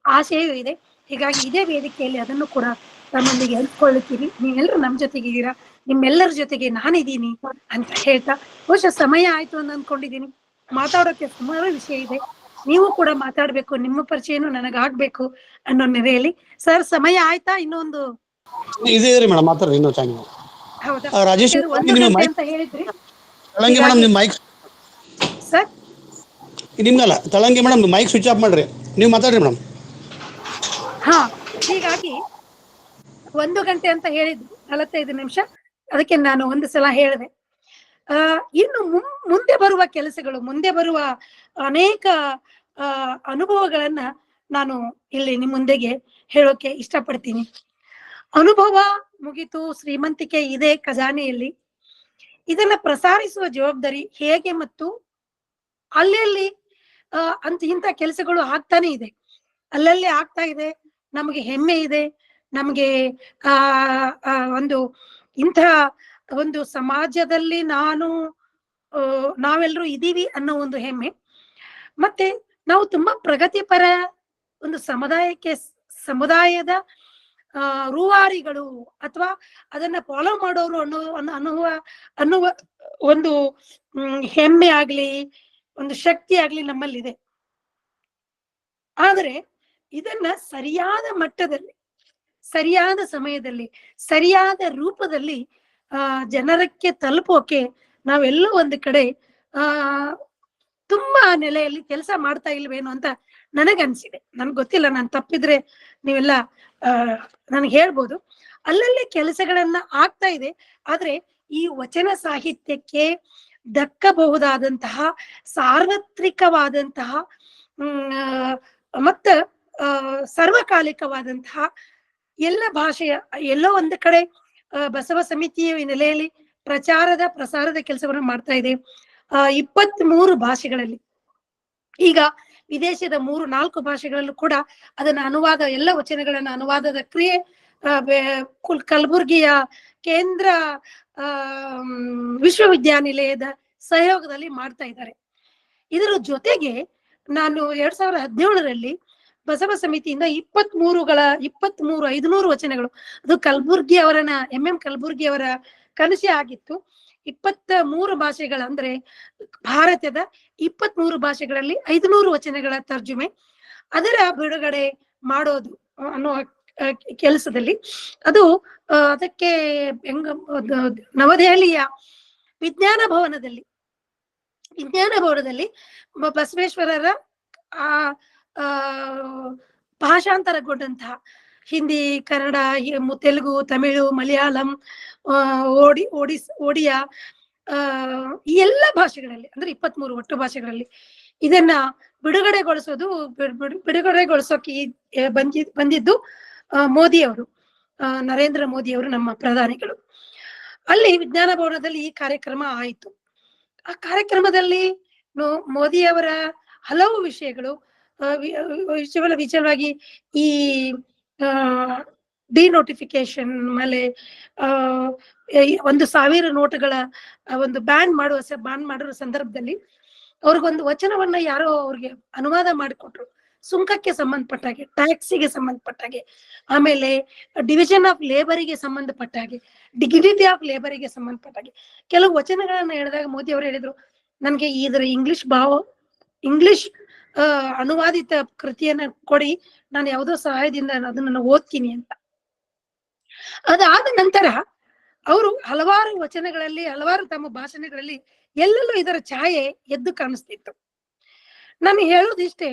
ಆಶೆಯೂ ಇದೆ. ಹೀಗಾಗಿ ಇದೇ ವೇದಿಕೆಯಲ್ಲಿ ಅದನ್ನು ಕೂಡ ನಮ್ಮೊಂದಿಗೆ ಹಂಚ್ಕೊಳ್ಳುತ್ತೀರಿ. ನೀವೆಲ್ಲರೂ ನಮ್ಮ ಜೊತೆಗಿದ್ದೀರಾ, ನಿಮ್ಮೆಲ್ಲರ ಜೊತೆಗೆ ನಾನಿದ್ದೀನಿ ಅಂತ ಹೇಳ್ತಾ, ಬಹುಶಃ ಸಮಯ ಆಯ್ತು ಅಂತ ಅನ್ಕೊಂಡಿದ್ದೀನಿ. ಮಾತಾಡೋಕೆ ಸುಮಾರು ವಿಷಯ ಇದೆ, ನೀವು ಕೂಡ ಮಾತಾಡ್ಬೇಕು, ನಿಮ್ಮ ಪರಿಚಯನೂ ನನಗಾಗ್ಬೇಕು ಅನ್ನೋ ನೆಲೆಯಲ್ಲಿ. ಸರ್, ಸಮಯ ಆಯ್ತಾ? ಇನ್ನೊಂದು ಇದೆ ಮೇಡಮ್, ಮಾತಾಡ್ರಿ ಇನ್ನೂ ಚೆನ್ನಾಗಿ. ಹೌದಾ? ರಾಜೇಶ್ ಯಾಕಂದ್ರೆ 1 ನಿಮ್ಮ ಗಂಟೆ ಮೈಕ್ ಅಂತ ಹೇಳಿದ್ರಿ. ತಳಂಗಿ ಮೇಡಮ್, ನಿಮ್ಮ ಮೈಕ್ ಸರ್ ನಿಮ್ಗಲ್ಲ, Talangi madam mic switch off ಮಾಡ್ರಿ, ನೀವು ಮಾತಾಡ್ರಿ ಮೇಡಮ್. ಹಾ, ಹೀಗಾಗಿ 1 ಗಂಟೆ ಅಂತ ಹೇಳಿದ್ರು, 45 ನಿಮಿಷ. ಅದಕ್ಕೆ ನಾನು ಒಂದು ಸಲ ಹೇಳಿದೆ. ಇನ್ನು ಮುಂದೆ ಬರುವ ಕೆಲಸಗಳು, ಮುಂದೆ ಬರುವ ಅನೇಕ ಅನುಭವಗಳನ್ನ ನಾನು ಇಲ್ಲಿ ನಿಮ್ಮ ಮುಂದೆಗೆ ಹೇಳೋಕೆ ಇಷ್ಟಪಡ್ತೀನಿ. ಅನುಭವ ಮುಗಿತು, ಶ್ರೀಮಂತಿಕೆ ಇದೆ ಖಜಾನೆಯಲ್ಲಿ. ಇದನ್ನ ಪ್ರಸಾರಿಸುವ ಜವಾಬ್ದಾರಿ ಹೇಗೆ ಮತ್ತು ಅಲ್ಲಲ್ಲಿ ಇಂಥ ಕೆಲಸಗಳು ಆಗ್ತಾನೆ ಇದೆ, ಅಲ್ಲಲ್ಲಿ ಆಗ್ತಾ ಇದೆ. ನಮಗೆ ಹೆಮ್ಮೆ ಇದೆ, ನಮಗೆ ಒಂದು ಇಂಥ ಒಂದು ಸಮಾಜದಲ್ಲಿ ನಾವೆಲ್ಲರೂ ಇದೀವಿ ಅನ್ನೋ ಒಂದು ಹೆಮ್ಮೆ. ಮತ್ತೆ ನಾವು ತುಂಬಾ ಪ್ರಗತಿಪರ ಒಂದು ಸಮುದಾಯದ ರೂವಾರಿಗಳು, ಅಥವಾ ಅದನ್ನ ಫಾಲೋ ಮಾಡೋರು ಅನ್ನುವ ಒಂದು ಹೆಮ್ಮೆ ಆಗ್ಲಿ, ಒಂದು ಶಕ್ತಿ ಆಗ್ಲಿ ನಮ್ಮಲ್ಲಿದೆ. ಆದರೆ ಇದನ್ನ ಸರಿಯಾದ ಮಟ್ಟದಲ್ಲಿ, ಸರಿಯಾದ ಸಮಯದಲ್ಲಿ, ಸರಿಯಾದ ರೂಪದಲ್ಲಿ ಜನರಕ್ಕೆ ತಲುಪೋಕೆ ನಾವೆಲ್ಲೋ ಒಂದು ಕಡೆ ತುಂಬಾ ನೆಲೆಯಲ್ಲಿ ಕೆಲಸ ಮಾಡ್ತಾ ಇಲ್ವೇನೋ ಅಂತ ನನಗನ್ಸಿದೆ. ನನ್ಗೆ ಗೊತ್ತಿಲ್ಲ, ನಾನು ತಪ್ಪಿದ್ರೆ ನೀವೆಲ್ಲ ನನಗೆ ಹೇಳ್ಬೋದು. ಅಲ್ಲಲ್ಲಿ ಕೆಲಸಗಳನ್ನ ಆಗ್ತಾ ಇದೆ. ಆದ್ರೆ ಈ ವಚನ ಸಾಹಿತ್ಯಕ್ಕೆ ದಕ್ಕಬಹುದಾದಂತಹ ಸಾರ್ವತ್ರಿಕವಾದಂತಹ ಮತ್ತ ಸರ್ವಕಾಲಿಕವಾದಂತಹ ಎಲ್ಲ ಭಾಷೆಯ ಎಲ್ಲೋ ಒಂದು ಕಡೆ ಬಸವ ಸಮಿತಿಯ ನೆಲೆಯಲ್ಲಿ ಪ್ರಸಾರದ ಕೆಲಸವನ್ನು ಮಾಡ್ತಾ ಇದೆ. 23 ಭಾಷೆಗಳಲ್ಲಿ, ಈಗ ವಿದೇಶದ 3-4 ಭಾಷೆಗಳಲ್ಲೂ ಕೂಡ ಅದನ್ನ ಅನುವಾದ, ಎಲ್ಲ ವಚನಗಳನ್ನ ಅನುವಾದದ ಕ್ರಿಯೆ ಕಲಬುರ್ಗಿಯ ಕೇಂದ್ರ ವಿಶ್ವವಿದ್ಯಾನಿಲಯದ ಸಹಯೋಗದಲ್ಲಿ ಮಾಡ್ತಾ ಇದ್ದಾರೆ. ಇದರ ಜೊತೆಗೆ ನಾನು 2017ರಲ್ಲಿ ಬಸವ ಸಮಿತಿಯಿಂದ 500 ವಚನಗಳು, ಅದು ಕಲಬುರ್ಗಿ ಅವರನ್ನ MM ಕಲಬುರ್ಗಿ ಅವರ ಕನಸೆ ಆಗಿತ್ತು. 23 ಭಾಷೆಗಳ, ಅಂದ್ರೆ ಭಾರತದ 23 ಭಾಷೆಗಳಲ್ಲಿ 500 ವಚನಗಳ ತರ್ಜುಮೆ, ಅದರ ಬಿಡುಗಡೆ ಮಾಡೋದು ಅನ್ನೋ ಕೆಲಸದಲ್ಲಿ ಅದು ಅದಕ್ಕೆ ನವದೆಹಲಿಯ ವಿಜ್ಞಾನ ಭವನದಲ್ಲಿ ಬಸವೇಶ್ವರರ ಭಾಷಾಂತರಗೊಂಡಂತಹ ಹಿಂದಿ, ಕನ್ನಡ, ತೆಲುಗು, ತಮಿಳು, ಮಲಯಾಳಂ, ಒಡಿಯಾ, ಈ ಎಲ್ಲ ಭಾಷೆಗಳಲ್ಲಿ, ಅಂದ್ರೆ 23 ಒಟ್ಟು ಭಾಷೆಗಳಲ್ಲಿ ಇದನ್ನ ಬಿಡುಗಡೆಗೊಳಿಸೋಕೆ ಬಂದಿದ್ದು ಮೋದಿ ಅವರು, ನರೇಂದ್ರ ಮೋದಿ ಅವರು, ನಮ್ಮ ಪ್ರಧಾನಿಗಳು. ಅಲ್ಲಿ ವಿಜ್ಞಾನ ಭವನದಲ್ಲಿ ಈ ಕಾರ್ಯಕ್ರಮ ಆಯಿತು. ಆ ಕಾರ್ಯಕ್ರಮದಲ್ಲಿ ಮೋದಿಯವರ ಹಲವು ವಿಷಯಗಳು, ವಿಶೇಷವಾಗಿ ಈ ಡಿನೋಟಿಫಿಕೇಶನ್ ಮೇಲೆ 1,000 ನೋಟುಗಳ ಒಂದು ಬ್ಯಾನ್ ಮಾಡುವ ಸಂದರ್ಭದಲ್ಲಿ ಅವ್ರಿಗೊಂದು ವಚನವನ್ನ ಯಾರೋ ಅವ್ರಿಗೆ ಅನುವಾದ ಮಾಡಿಕೊಟ್ರು. ಸುಂಕಕ್ಕೆ ಸಂಬಂಧಪಟ್ಟಾಗೆ, ಟ್ಯಾಕ್ಸಿಗೆ ಸಂಬಂಧಪಟ್ಟಾಗೆ, ಆಮೇಲೆ ಡಿವಿಷನ್ ಆಫ್ ಲೇಬರಿಗೆ ಸಂಬಂಧಪಟ್ಟಾಗೆ, ಡಿಗ್ನಿಟಿ ಆಫ್ ಲೇಬರಿಗೆ ಸಂಬಂಧಪಟ್ಟಾಗೆ ಕೆಲವು ವಚನಗಳನ್ನ ಹೇಳಿದಾಗ ಮೋದಿ ಅವರು ಹೇಳಿದ್ರು, ನನ್ಗೆ ಇದರ ಇಂಗ್ಲಿಷ್ ಅನುವಾದಿತ ಕೃತಿಯನ್ನ ಕೊಡಿ, ನಾನು ಯಾವುದೋ ಸಹಾಯದಿಂದ ಅದನ್ನ ಓದ್ತೀನಿ ಅಂತ. ಅದಾದ ನಂತರ ಅವರು ಹಲವಾರು ವಚನಗಳಲ್ಲಿ, ಹಲವಾರು ತಮ್ಮ ಭಾಷಣಗಳಲ್ಲಿ ಎಲ್ಲೆಲ್ಲೂ ಇದರ ಛಾಯೆ ಎದ್ದು ಕಾಣಿಸ್ತಿತ್ತು. ನಾನು ಹೇಳೋದಿಷ್ಟೇ,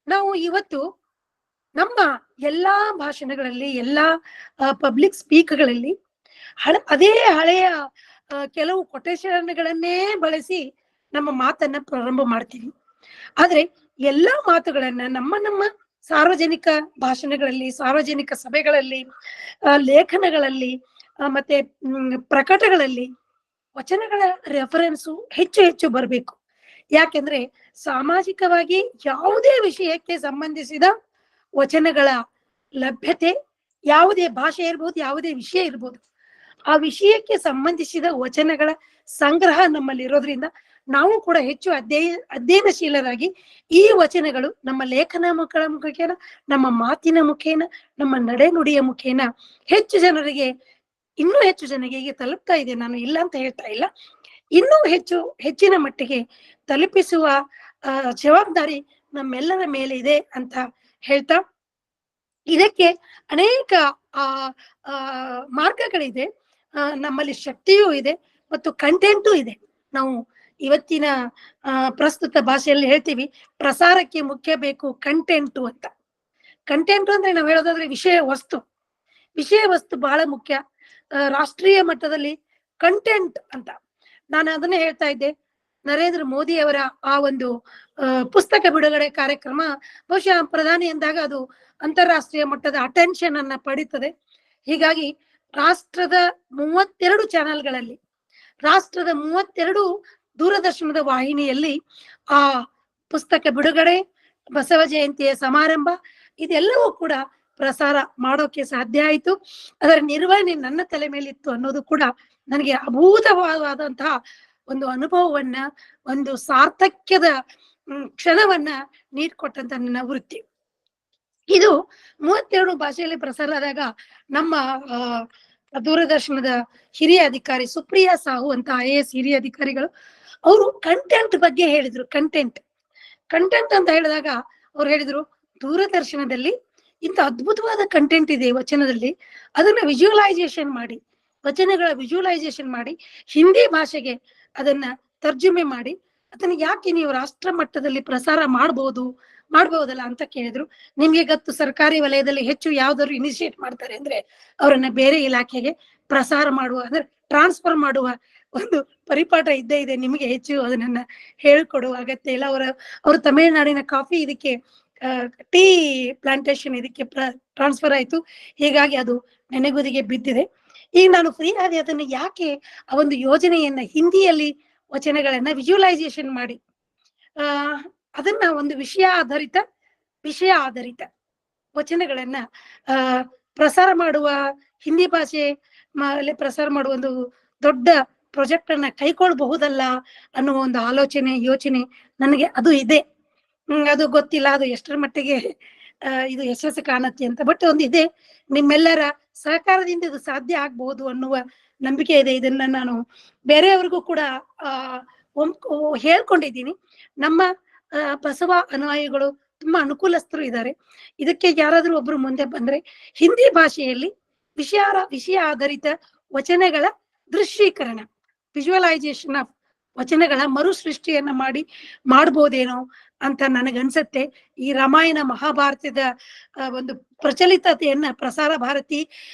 ನಾವು ಇವತ್ತು ನಮ್ಮ ಎಲ್ಲಾ ಭಾಷಣಗಳಲ್ಲಿ, ಎಲ್ಲಾ ಪಬ್ಲಿಕ್ ಸ್ಪೀಕ್ಗಳಲ್ಲಿ ಅದೇ ಹಳೆಯ ಕೆಲವು ಕೊಟೇಶನ್ಗಳನ್ನೇ ಬಳಸಿ ನಮ್ಮ ಮಾತನ್ನ ಪ್ರಾರಂಭ ಮಾಡ್ತೀವಿ. ಆದ್ರೆ ಎಲ್ಲಾ ಮಾತುಗಳನ್ನ ನಮ್ಮ ಸಾರ್ವಜನಿಕ ಭಾಷಣಗಳಲ್ಲಿ, ಸಾರ್ವಜನಿಕ ಸಭೆಗಳಲ್ಲಿ, ಲೇಖನಗಳಲ್ಲಿ, ಮತ್ತೆ ಪ್ರಕಟಗಳಲ್ಲಿ ವಚನಗಳ ರೆಫರೆನ್ಸು ಹೆಚ್ಚು ಬರಬೇಕು. ಯಾಕೆಂದ್ರೆ ಸಾಮಾಜಿಕವಾಗಿ ಯಾವುದೇ ವಿಷಯಕ್ಕೆ ಸಂಬಂಧಿಸಿದ ವಚನಗಳ ಲಭ್ಯತೆ, ಯಾವುದೇ ಭಾಷೆ ಇರ್ಬೋದು, ಯಾವುದೇ ವಿಷಯ ಇರ್ಬೋದು, ಆ ವಿಷಯಕ್ಕೆ ಸಂಬಂಧಿಸಿದ ವಚನಗಳ ಸಂಗ್ರಹ ನಮ್ಮಲ್ಲಿ ಇರೋದ್ರಿಂದ ನಾವು ಕೂಡ ಹೆಚ್ಚು ಅಧ್ಯಯನಶೀಲರಾಗಿ ಈ ವಚನಗಳು ನಮ್ಮ ಲೇಖನ ಮುಖೇನ, ನಮ್ಮ ಮಾತಿನ ಮುಖೇನ, ನಮ್ಮ ನಡೆನುಡಿಯ ಮುಖೇನ ಇನ್ನೂ ಹೆಚ್ಚು ಜನರಿಗೆ ತಲುಪ್ತಾ ಇದೆ. ನಾನು ಇಲ್ಲ ಅಂತ ಹೇಳ್ತಾ ಇಲ್ಲ, ಇನ್ನೂ ಹೆಚ್ಚಿನ ಮಟ್ಟಿಗೆ ತಲುಪಿಸುವ ಜವಾಬ್ದಾರಿ ನಮ್ಮೆಲ್ಲರ ಮೇಲೆ ಇದೆ ಅಂತ ಹೇಳ್ತಾ, ಇದಕ್ಕೆ ಅನೇಕ ಮಾರ್ಗಗಳಿದೆ. ನಮ್ಮಲ್ಲಿ ಶಕ್ತಿಯೂ ಇದೆ ಮತ್ತು ಕಂಟೆಂಟೂ ಇದೆ. ನಾವು ಇವತ್ತಿನ ಪ್ರಸ್ತುತ ಭಾಷೆಯಲ್ಲಿ ಹೇಳ್ತೀವಿ, ಪ್ರಸಾರಕ್ಕೆ ಮುಖ್ಯ ಬೇಕು ಕಂಟೆಂಟು ಅಂತ. ಕಂಟೆಂಟು ಅಂದ್ರೆ ನಾವು ಹೇಳೋದಾದ್ರೆ ವಿಷಯ ವಸ್ತು ಬಹಳ ಮುಖ್ಯ. ರಾಷ್ಟ್ರೀಯ ಮಟ್ಟದಲ್ಲಿ ಕಂಟೆಂಟ್ ಅಂತ ನಾನು ಅದನ್ನೇ ಹೇಳ್ತಾ ಇದ್ದೆ. ನರೇಂದ್ರ ಮೋದಿ ಅವರ ಆ ಒಂದು ಪುಸ್ತಕ ಬಿಡುಗಡೆ ಕಾರ್ಯಕ್ರಮ ಬಹುಶಃ ಪ್ರಧಾನಿ ಎಂದಾಗ ಅದು ಅಂತಾರಾಷ್ಟ್ರೀಯ ಮಟ್ಟದ ಅಟೆನ್ಷನ್ ಅನ್ನ ಪಡೀತದೆ. ಹೀಗಾಗಿ ರಾಷ್ಟ್ರದ 32 ಚಾನೆಲ್ಗಳಲ್ಲಿ, ರಾಷ್ಟ್ರದ 32 ದೂರದರ್ಶನದ ವಾಹಿನಿಯಲ್ಲಿ ಆ ಪುಸ್ತಕ ಬಿಡುಗಡೆ, ಬಸವ ಜಯಂತಿಯ ಸಮಾರಂಭ ಇದೆಲ್ಲವೂ ಕೂಡ ಪ್ರಸಾರ ಮಾಡೋಕೆ ಸಾಧ್ಯ ಆಯಿತು. ಅದರ ನಿರ್ವಹಣೆ ನನ್ನ ತಲೆ ಮೇಲಿತ್ತು ಅನ್ನೋದು ಕೂಡ ನನಗೆ ಅಭೂತವಾದಂತಹ ಒಂದು ಅನುಭವವನ್ನ, ಒಂದು ಸಾರ್ಥಕ್ಯದ ಕ್ಷಣವನ್ನ ನೀಡ್ಕೊಟ್ಟಂತ ನನ್ನ ವೃತ್ತಿ. ಇದು 32 ಭಾಷೆಯಲ್ಲಿ ಪ್ರಸಾರ ಆದಾಗ ನಮ್ಮ ದೂರದರ್ಶನದ ಹಿರಿಯ ಅಧಿಕಾರಿ ಸುಪ್ರಿಯಾ ಸಾಹು ಅಂತ IAS ಹಿರಿಯ ಅಧಿಕಾರಿಗಳು ಅವರು ಕಂಟೆಂಟ್ ಬಗ್ಗೆ ಹೇಳಿದ್ರು. ಕಂಟೆಂಟ್ ಅಂತ ಹೇಳಿದಾಗ ಅವ್ರು ಹೇಳಿದ್ರು, ದೂರದರ್ಶನದಲ್ಲಿ ಇಂಥ ಅದ್ಭುತವಾದ ಕಂಟೆಂಟ್ ಇದೆ ವಚನದಲ್ಲಿ, ಅದನ್ನ ವಿಜುವಲೈಸೇಷನ್ ಮಾಡಿ, ವಚನಗಳ ವಿಜುವಲೈಸೇಷನ್ ಮಾಡಿ ಹಿಂದಿ ಭಾಷೆಗೆ ಅದನ್ನ ತರ್ಜುಮೆ ಮಾಡಿ ಅದನ್ನ ಯಾಕೆ ನೀವು ರಾಷ್ಟ್ರ ಮಟ್ಟದಲ್ಲಿ ಪ್ರಸಾರ ಮಾಡ್ಬಹುದಲ್ಲ ಅಂತ ಕೇಳಿದ್ರು. ನಿಮ್ಗೆ ಗೊತ್ತು, ಸರ್ಕಾರಿ ವಲಯದಲ್ಲಿ ಹೆಚ್ಚು ಯಾವ್ದಾದ್ರು ಇನಿಷಿಯೇಟ್ ಮಾಡ್ತಾರೆ ಅಂದ್ರೆ ಅವರನ್ನ ಬೇರೆ ಇಲಾಖೆಗೆ ಪ್ರಸಾರ ಮಾಡುವ ಅಂದ್ರೆ ಟ್ರಾನ್ಸ್ಫರ್ ಮಾಡುವ ಒಂದು ಪರಿಪಾಠ ಇದ್ದೇ ಇದೆ. ನಿಮಗೆ ಹೆಚ್ಚು ಅದನ್ನ ಹೇಳ್ಕೊಡುವ ಅಗತ್ಯ ಇಲ್ಲ. ಅವರು ತಮಿಳುನಾಡಿನ ಕಾಫಿ ಇದಕ್ಕೆ ಟೀ ಪ್ಲಾಂಟೇಶನ್ ಇದಕ್ಕೆ ಟ್ರಾನ್ಸ್ಫರ್ ಆಯ್ತು. ಹೀಗಾಗಿ ಅದು ನೆನೆಗುದಿಗೆ ಬಿದ್ದಿದೆ. ಈಗ ನಾನು ಫ್ರೀ ಆಗಿ ಅದನ್ನ ಯಾಕೆ ಆ ಒಂದು ಯೋಜನೆಯನ್ನ ಹಿಂದಿಯಲ್ಲಿ ವಚನಗಳನ್ನ ವಿಜುವಲೈಸೇಷನ್ ಮಾಡಿ ಅದನ್ನ ಒಂದು ವಿಷಯ ಆಧಾರಿತ ವಚನಗಳನ್ನ ಪ್ರಸಾರ ಮಾಡುವ, ಹಿಂದಿ ಭಾಷೆ ಪ್ರಸಾರ ಮಾಡುವ ಒಂದು ದೊಡ್ಡ ಪ್ರಾಜೆಕ್ಟ್ ಅನ್ನ ಕೈಗೊಳ್ಳಬಹುದಲ್ಲ ಅನ್ನುವ ಒಂದು ಯೋಚನೆ ನನಗೆ ಅದು ಇದೆ. ಅದು ಗೊತ್ತಿಲ್ಲ ಅದು ಎಷ್ಟರ ಮಟ್ಟಿಗೆ ಇದು ಯಶಸ್ಸು ಕಾಣುತ್ತೆ ಅಂತ. ಬಟ್ ಒಂದು ಇದೆ, ನಿಮ್ಮೆಲ್ಲರ ಸಹಕಾರದಿಂದ ಇದು ಸಾಧ್ಯ ಆಗ್ಬಹುದು ಅನ್ನುವ ನಂಬಿಕೆ ಇದೆ. ಇದನ್ನ ನಾನು ಬೇರೆಯವ್ರಿಗೂ ಕೂಡ ಹೇಳ್ಕೊಂಡಿದ್ದೀನಿ. ನಮ್ಮ ಬಸವ ಅನುಯಾಯಿಗಳು ತುಂಬಾ ಅನುಕೂಲಸ್ಥರು ಇದ್ದಾರೆ. ಇದಕ್ಕೆ ಯಾರಾದ್ರೂ ಒಬ್ರು ಮುಂದೆ ಬಂದ್ರೆ ಹಿಂದಿ ಭಾಷೆಯಲ್ಲಿ ವಿಷಯ ಆಧಾರಿತ ವಚನಗಳ ದೃಶ್ಯೀಕರಣ, ವಿಜುವಲೈಸೇಷನ್ ಆಫ್ ವಚನಗಳ ಮರು ಸೃಷ್ಟಿಯನ್ನ ಮಾಡ್ಬೋದೇನೋ ಅಂತ ನನಗನ್ಸತ್ತೆ. ಈ ರಾಮಾಯಣ ಮಹಾಭಾರತದ ಒಂದು ಪ್ರಚಲಿತತೆಯನ್ನ ಪ್ರಸಾರ ಭಾರತಿ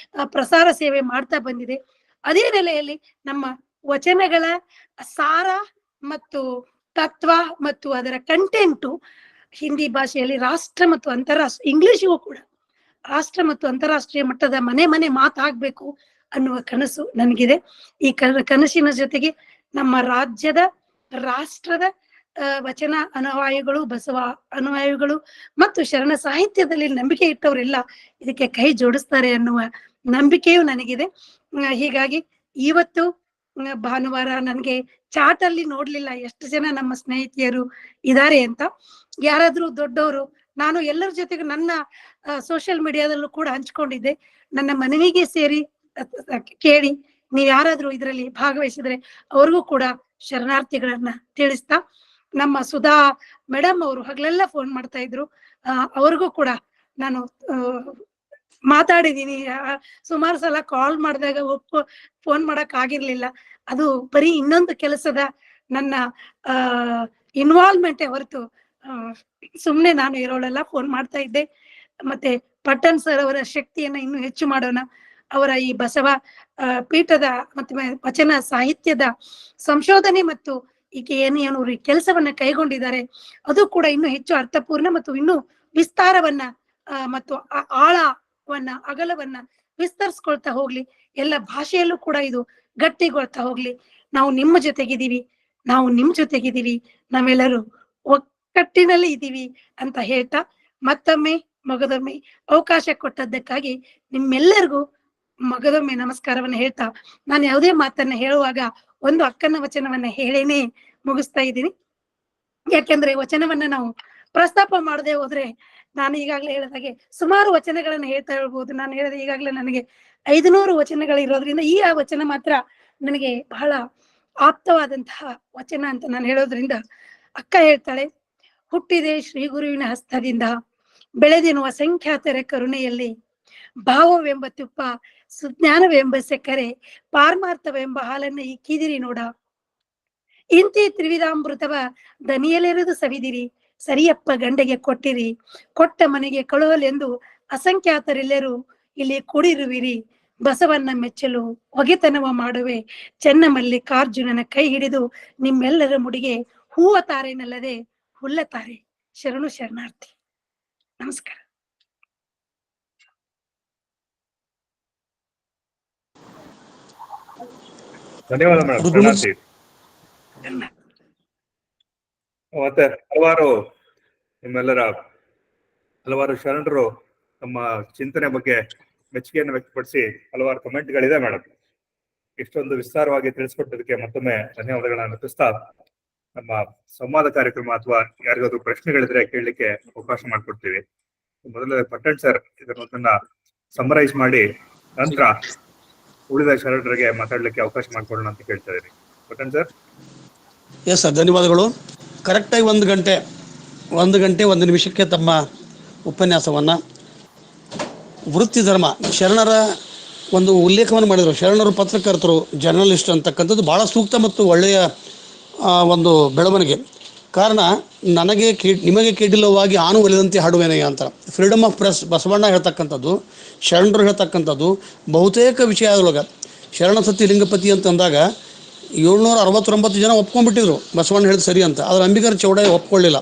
ಪ್ರಸಾರ ಸೇವೆ ಮಾಡ್ತಾ ಬಂದಿದೆ. ಅದೇ ನೆಲೆಯಲ್ಲಿ ನಮ್ಮ ವಚನಗಳ ಸಾರ ಮತ್ತು ತತ್ವ ಮತ್ತು ಅದರ ಕಂಟೆಂಟು ಹಿಂದಿ ಭಾಷೆಯಲ್ಲಿ ರಾಷ್ಟ್ರ ಮತ್ತು ಅಂತಾರಾಷ್ಟ್ರೀಯ, ಇಂಗ್ಲಿಷಿಗೂ ಕೂಡ ರಾಷ್ಟ್ರ ಮತ್ತು ಅಂತಾರಾಷ್ಟ್ರೀಯ ಮಟ್ಟದ ಮನೆ ಮಾತಾಗ್ಬೇಕು ಅನ್ನುವ ಕನಸು ನನಗಿದೆ. ಈ ಕನಸಿನ ಜೊತೆಗೆ ನಮ್ಮ ರಾಷ್ಟ್ರದ ವಚನ ಅನುಯಾಯಿಗಳು, ಬಸವ ಅನುಯಾಯಿಗಳು ಮತ್ತು ಶರಣ ಸಾಹಿತ್ಯದಲ್ಲಿ ನಂಬಿಕೆ ಇಟ್ಟವರೆಲ್ಲ ಇದಕ್ಕೆ ಕೈ ಜೋಡಿಸ್ತಾರೆ ಅನ್ನುವ ನಂಬಿಕೆಯೂ ನನಗಿದೆ. ಹೀಗಾಗಿ ಇವತ್ತು ಭಾನುವಾರ ನನಗೆ ಚಾಟ್ ಅಲ್ಲಿ ನೋಡ್ಲಿಲ್ಲ ಎಷ್ಟು ಜನ ನಮ್ಮ ಸ್ನೇಹಿತಿಯರು ಇದ್ದಾರೆ ಅಂತ. ಯಾರಾದ್ರೂ ದೊಡ್ಡವರು, ನಾನು ಎಲ್ಲರ ಜೊತೆಗೆ ನನ್ನ ಸೋಷಿಯಲ್ ಮೀಡಿಯಾದಲ್ಲೂ ಕೂಡ ಹಂಚ್ಕೊಂಡಿದ್ದೆ. ನನ್ನ ಮನವಿಗೆ ಸೇರಿ ಕೇಳಿ ನೀವ್ ಯಾರಾದ್ರೂ ಇದರಲ್ಲಿ ಭಾಗವಹಿಸಿದ್ರೆ ಅವ್ರಿಗೂ ಕೂಡ ಶರಣಾರ್ಥಿಗಳನ್ನ ತಿಳಿಸ್ತಾ, ನಮ್ಮ ಸುಧಾ ಮೇಡಮ್ ಅವರು ಹಗಲೆಲ್ಲ ಫೋನ್ ಮಾಡ್ತಾ ಇದ್ರು, ಅವ್ರಿಗೂ ಕೂಡ ನಾನು ಮಾತಾಡಿದೀನಿ. ಸುಮಾರು ಸಲ ಕಾಲ್ ಮಾಡಿದಾಗ ಫೋನ್ ಮಾಡಕ್ ಆಗಿರ್ಲಿಲ್ಲ. ಅದು ಬರೀ ಇನ್ನೊಂದು ಕೆಲಸದ ನನ್ನ ಇನ್ವಾಲ್ವ್ಮೆಂಟೇ ಹೊರತು ಸುಮ್ನೆ ನಾನು ಇರೋಳೆಲ್ಲ ಫೋನ್ ಮಾಡ್ತಾ ಇದ್ದೆ. ಮತ್ತೆ ಪಟ್ಟಣ್ ಸರ್ ಅವರ ಶಕ್ತಿಯನ್ನ ಇನ್ನೂ ಹೆಚ್ಚು ಮಾಡೋಣ, ಅವರ ಈ ಬಸವ ಪೀಠದ ಮತ್ತೆ ವಚನ ಸಾಹಿತ್ಯದ ಸಂಶೋಧನೆ ಮತ್ತು ಈಗ ಏನು ಕೆಲಸವನ್ನ ಕೈಗೊಂಡಿದ್ದಾರೆ ಅದು ಕೂಡ ಇನ್ನೂ ಹೆಚ್ಚು ಅರ್ಥಪೂರ್ಣ ಮತ್ತು ಇನ್ನೂ ವಿಸ್ತಾರವನ್ನ ಮತ್ತು ಆಳವನ್ನ ಅಗಲವನ್ನ ವಿಸ್ತರಿಸ್ಕೊಳ್ತಾ ಹೋಗ್ಲಿ. ಎಲ್ಲ ಭಾಷೆಯಲ್ಲೂ ಕೂಡ ಇದು ಗಟ್ಟಿಗೊಳ್ತಾ ಹೋಗ್ಲಿ. ನಾವು ನಿಮ್ಮ ಜೊತೆಗಿದ್ದೀವಿ, ನಾವು ನಿಮ್ ಜೊತೆಗಿದ್ದೀವಿ, ನಾವೆಲ್ಲರೂ ಒಕ್ಕಟ್ಟಿನಲ್ಲಿ ಇದ್ದೀವಿ ಅಂತ ಹೇಳ್ತಾ ಮತ್ತೊಮ್ಮೆ ಮಗದೊಮ್ಮೆ ಅವಕಾಶ ಕೊಟ್ಟದ್ದಕ್ಕಾಗಿ ನಿಮ್ಮೆಲ್ಲರಿಗೂ ಮಗದೊಮ್ಮೆ ನಮಸ್ಕಾರವನ್ನ ಹೇಳ್ತಾ, ನಾನು ಯಾವುದೇ ಮಾತನ್ನ ಹೇಳುವಾಗ ಒಂದು ಅಕ್ಕನ ವಚನವನ್ನ ಹೇಳೇನೆ ಮುಗಿಸ್ತಾ ಇದ್ದೀನಿ. ಯಾಕೆಂದ್ರೆ ವಚನವನ್ನ ನಾವು ಪ್ರಸ್ತಾಪ ಮಾಡದೆ ಹೋದ್ರೆ, ನಾನು ಈಗಾಗಲೇ ಹೇಳಿದಾಗೆ ಸುಮಾರು ವಚನಗಳನ್ನ ಹೇಳ್ತಾ ಹೇಳ್ಬೋದು. ನಾನು ಹೇಳಿದೆ ಈಗಾಗಲೇ ನನಗೆ 500 ವಚನಗಳು ಇರೋದ್ರಿಂದ ಈ ಆ ವಚನ ಮಾತ್ರ ನನಗೆ ಬಹಳ ಆಪ್ತವಾದಂತಹ ವಚನ ಅಂತ ನಾನು ಹೇಳೋದ್ರಿಂದ, ಅಕ್ಕ ಹೇಳ್ತಾಳೆ, ಹುಟ್ಟಿದೆ ಶ್ರೀ ಗುರುವಿನ ಹಸ್ತದಿಂದ, ಬೆಳೆದೆನು ಅಸಂಖ್ಯಾತರ ಕರುಣೆಯಲ್ಲಿ, ಭಾವವೆಂಬ ತುಪ್ಪ, ಸುಜ್ಞಾನವೆಂಬ ಸಕ್ಕರೆ, ಪಾರಮಾರ್ಥವೆಂಬ ಹಾಲನ್ನ ಇಕ್ಕಿದಿರಿ ನೋಡ. ಇಂತಿ ತ್ರಿವಿಧಾಮೃತವ ದನಿಯಲೆರೆದು ಸವಿದಿರಿ. ಸರಿಯಪ್ಪ ಗಂಡೆಗೆ ಕೊಟ್ಟಿರಿ, ಕೊಟ್ಟ ಮನೆಗೆ ಕಳುಹಲೆಂದು ಅಸಂಖ್ಯಾತರೆಲ್ಲರೂ ಇಲ್ಲಿ ಕೂಡಿರುವಿರಿ. ಬಸವನ್ನ ಮೆಚ್ಚಲು ಹೊಗೆತನವ ಮಾಡುವೆ, ಚೆನ್ನ ಮಲ್ಲಿಕಾರ್ಜುನನ ಕೈ ಹಿಡಿದು ನಿಮ್ಮೆಲ್ಲರ ಮುಡಿಗೆ ಹೂವ ತಾರೇನಲ್ಲದೆ ಹುಲ್ಲ ತಾರೆ. ಶರಣು ಶರಣಾರ್ಥಿ. ನಮಸ್ಕಾರ. ಧನ್ಯವಾದ ಮೇಡಮ್, ಶರಣಾರ್ಥಿ. ಮತ್ತೆ ನಿಮ್ಮೆಲ್ಲರ ಹಲವಾರು ಶರಣರು ತಮ್ಮ ಚಿಂತನೆ ಬಗ್ಗೆ ಮೆಚ್ಚುಗೆಯನ್ನು ವ್ಯಕ್ತಪಡಿಸಿ ಹಲವಾರು ಕಮೆಂಟ್ಗಳಿದೆ ಮೇಡಮ್. ಇಷ್ಟೊಂದು ವಿಸ್ತಾರವಾಗಿ ತಿಳಿಸ್ಕೊಟ್ಟದಕ್ಕೆ ಮತ್ತೊಮ್ಮೆ ಧನ್ಯವಾದಗಳನ್ನ ಅರ್ಪಿಸ್ತಾ, ನಮ್ಮ ಸಂವಾದ ಕಾರ್ಯಕ್ರಮ ಅಥವಾ ಯಾರಿಗಾದ್ರೂ ಪ್ರಶ್ನೆಗಳಿದ್ರೆ ಕೇಳಲಿಕ್ಕೆ ಅವಕಾಶ ಮಾಡ್ಕೊಡ್ತೀವಿ. ಮೊದಲ ಪಟ್ಟಣ್ ಸರ್ ಇದನ್ನ ಸಮರೈಸ್ ಮಾಡಿ ನಂತರ ಉಳಿದ ಶರಣರಿಗೆ ಮಾತಾಡ್ಲಿಕ್ಕೆ ಅವಕಾಶ ಮಾಡ್ಕೊಡೋಣ ಅಂತ ಕೇಳ್ತಾ ಇದ್ದೀನಿ. ಪಟ್ಟಣ್ ಸರ್. ಎಸ್ ಸರ್, ಧನ್ಯವಾದಗಳು. ಕರೆಕ್ಟಾಗಿ 1 ಗಂಟೆ 1 ನಿಮಿಷಕ್ಕೆ ತಮ್ಮ ಉಪನ್ಯಾಸವನ್ನು ವೃತ್ತಿ ಧರ್ಮ ಶರಣರ ಒಂದು ಉಲ್ಲೇಖವನ್ನು ಮಾಡಿದರು. ಶರಣರು ಪತ್ರಕರ್ತರು, ಜರ್ನಲಿಸ್ಟ್ ಅಂತಕ್ಕಂಥದ್ದು ಭಾಳ ಸೂಕ್ತ ಮತ್ತು ಒಳ್ಳೆಯ ಒಂದು ಬೆಳವಣಿಗೆ. ಕಾರಣ ನಿಮಗೆ ಕೇಡಿಲ್ಲವಾಗಿ ಆನು ಒಲಿದಂತೆ ಹಾಡುವೇನೆಯ ಅಂತ ಫ್ರೀಡಮ್ ಆಫ್ ಪ್ರೆಸ್ ಬಸವಣ್ಣ ಹೇಳ್ತಕ್ಕಂಥದ್ದು, ಶರಣರು ಹೇಳ್ತಕ್ಕಂಥದ್ದು ಬಹುತೇಕ ವಿಷಯದೊಳಗೆ. ಶರಣ ಸತಿ ಲಿಂಗಪತಿ ಅಂತಂದಾಗ 769 ಜನ ಒಪ್ಕೊಂಡ್ಬಿಟ್ಟಿದ್ರು ಬಸವಣ್ಣ ಹೇಳಿದ ಸರಿ ಅಂತ. ಆದರೆ ಅಂಬಿಗರ ಚೌಡಯ್ಯ ಒಪ್ಕೊಳ್ಳಿಲ್ಲ.